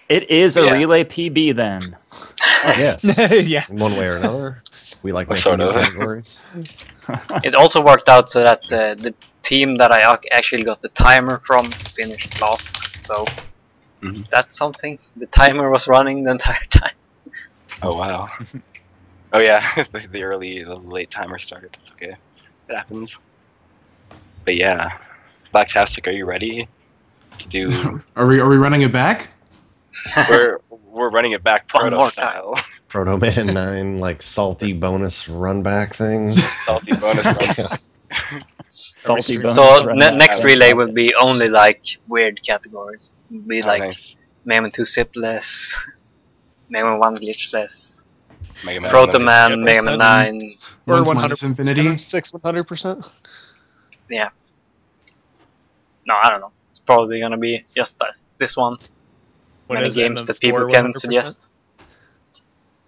It is a Yeah. relay PB then. Yes. Yeah. In one way or another. We like making Sort new of. categories. It also worked out so that the team that I actually got the timer from finished last, so that's something. The timer was running the entire time. Oh wow. Oh yeah, the late timer started. It's okay. It happens. But yeah, Blacktastic, are you ready to do? Are we running it back? we're running it back One proto more style. Proto Man 9, like salty bonus run back thing. Salty bonus run. Salty bonus. So run next back. relay will be only like weird categories. It'll be Oh, like nice. Mega Man 2 zipless, Mega Man 1 glitchless, Mega Man Proto 100. Man, Mega Man 9. Or Once minus infinity. 100%. Yeah. No, I don't know. It's probably gonna be just this one. What Many is it, games MM4 that people can 100%? suggest.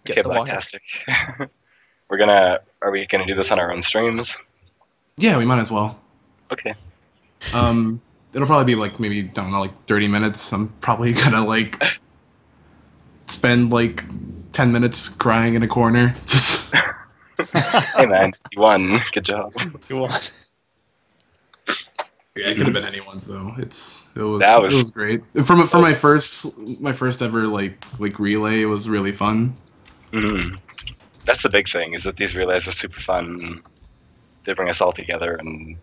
Get Okay, the wire. Blacktastic. Are we gonna do this on our own streams? Yeah, we might as well. Okay. It'll probably be like maybe, I don't know, like 30 minutes. I'm probably gonna like spend like 10 minutes crying in a corner. Just Hey man, you won. Good job. You won. yeah, it could have been anyone's though. It That was- was great. For my first ever like relay, it was really fun. That's the big thing, is that these relays are super fun. They bring us all together and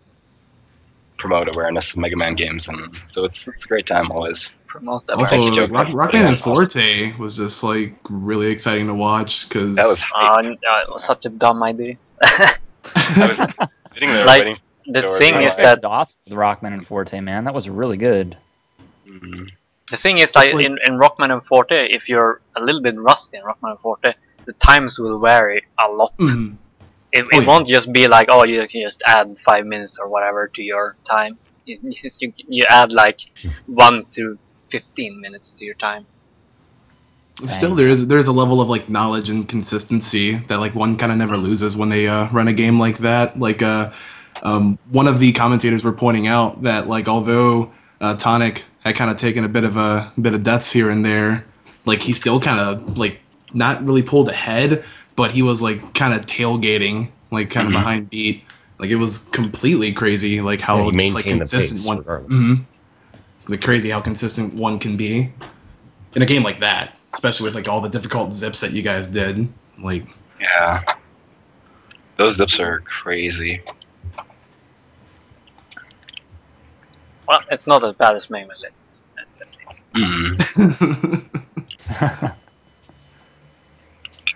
promote awareness of Mega Man games, and so it's a great time always. Promote that. Also, Thank you, like Joe. Rockman and Forte was just like really exciting to watch because That was It was such a dumb idea. I was sitting there Like, waiting. the for thing it. is That's that awesome with Rockman and Forte, man. That was really good. the thing is like, like- in Rockman and Forte, if you're a little bit rusty in Rockman and Forte, the times will vary a lot. Mhm. It Oh, yeah. won't just be like, oh, you can just add 5 minutes or whatever to your time. You add like 1 to 15 minutes to your time. still there's a level of like knowledge and consistency that like one kind of never loses when they run a game like that. Like one of the commentators were pointing out that like although Tonic had kind of taken a bit of deaths here and there, like he still kind of like not really pulled ahead, but he was like kind of tailgating, like kind of behind beat. Like it was completely crazy, like how Yeah, he just, like maintained the consistent pace one. regardless. Like crazy how consistent one can be in a game like that, especially with like all the difficult zips that you guys did. Like Yeah. Those zips are crazy. Well, it's not as bad as Mega Man Legends.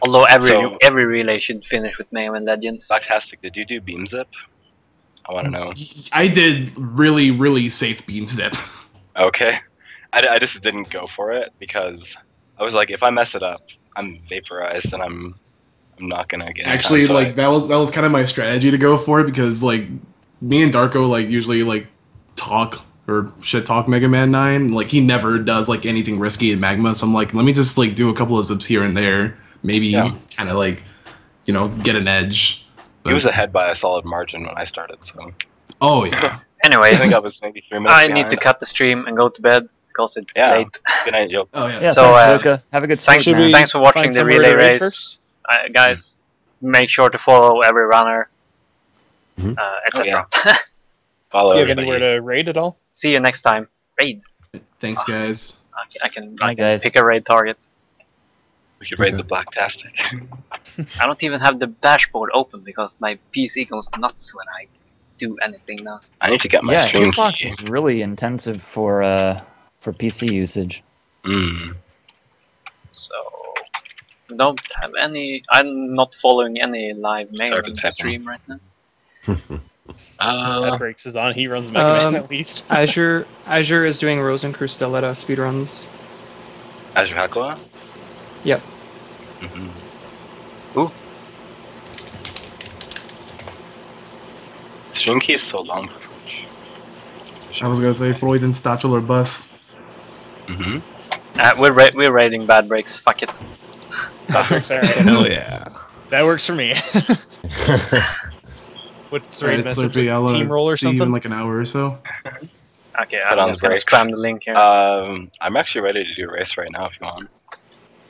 Although So- every relay should finish with Mega Man Legends. Blacktastic, did you do beam zip? I want to know. I did really safe beam zip. Okay. I just didn't go for it because I was like, if I mess it up, I'm vaporized and I'm not gonna get. Actually, time, so like that was kind of my strategy to go for it because like me and Darko like usually like talk or shit talk Mega Man 9. Like he never does like anything risky in Magma, so I'm like, let me just like do a couple of zips here and there, maybe kind of like get an edge. he was ahead by a solid margin when I started. So. Oh yeah. Anyways, I think I was maybe 3 minutes. I need behind. to cut the stream and go to bed because it's Yeah. late. Good night, Joe. Oh yeah. Yeah, So, thanks, Luca. Have a good sleep, man. Thanks for watching find the somewhere relay to raid race. first? Guys, make sure to follow every runner, etc. Follow Do you have everybody. anywhere to raid at all? See you next time. Raid. Thanks, guys. I can Bye, guys. pick a raid target. We should raid the Blacktastic. I don't even have the dashboard open because my PC goes nuts when I do anything now. I need to get my Yeah, stream Hitbox key. is really intensive for PC usage. So don't have any. I'm not following any live mail Sorry, on the typing. stream right now. That breaks is on. He runs Mega Man at least. Azure is doing Rose and Crustalletta speedruns. Azure Hakua? Yep. Ooh. Stream key is so long. I was gonna say Freud and Statue or Bus. We're rating bad breaks. Fuck it. That works, alright. Hell yeah. That works for me. What's the rated message? Team roll or see you something? in like an hour or so. Okay, Put on I'm just gonna break. spam the link here. I'm actually ready to do a race right now if you want.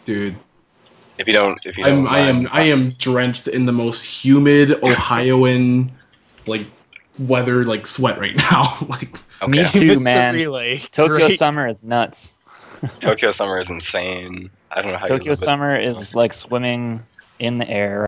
Dude. If you don't I am drenched in the most humid Ohioan like weather, like sweat right now. Like Me too, missed the man. relay. Tokyo Great. summer is nuts. Tokyo summer is insane. I don't know how you Tokyo live it. summer is like swimming in the air.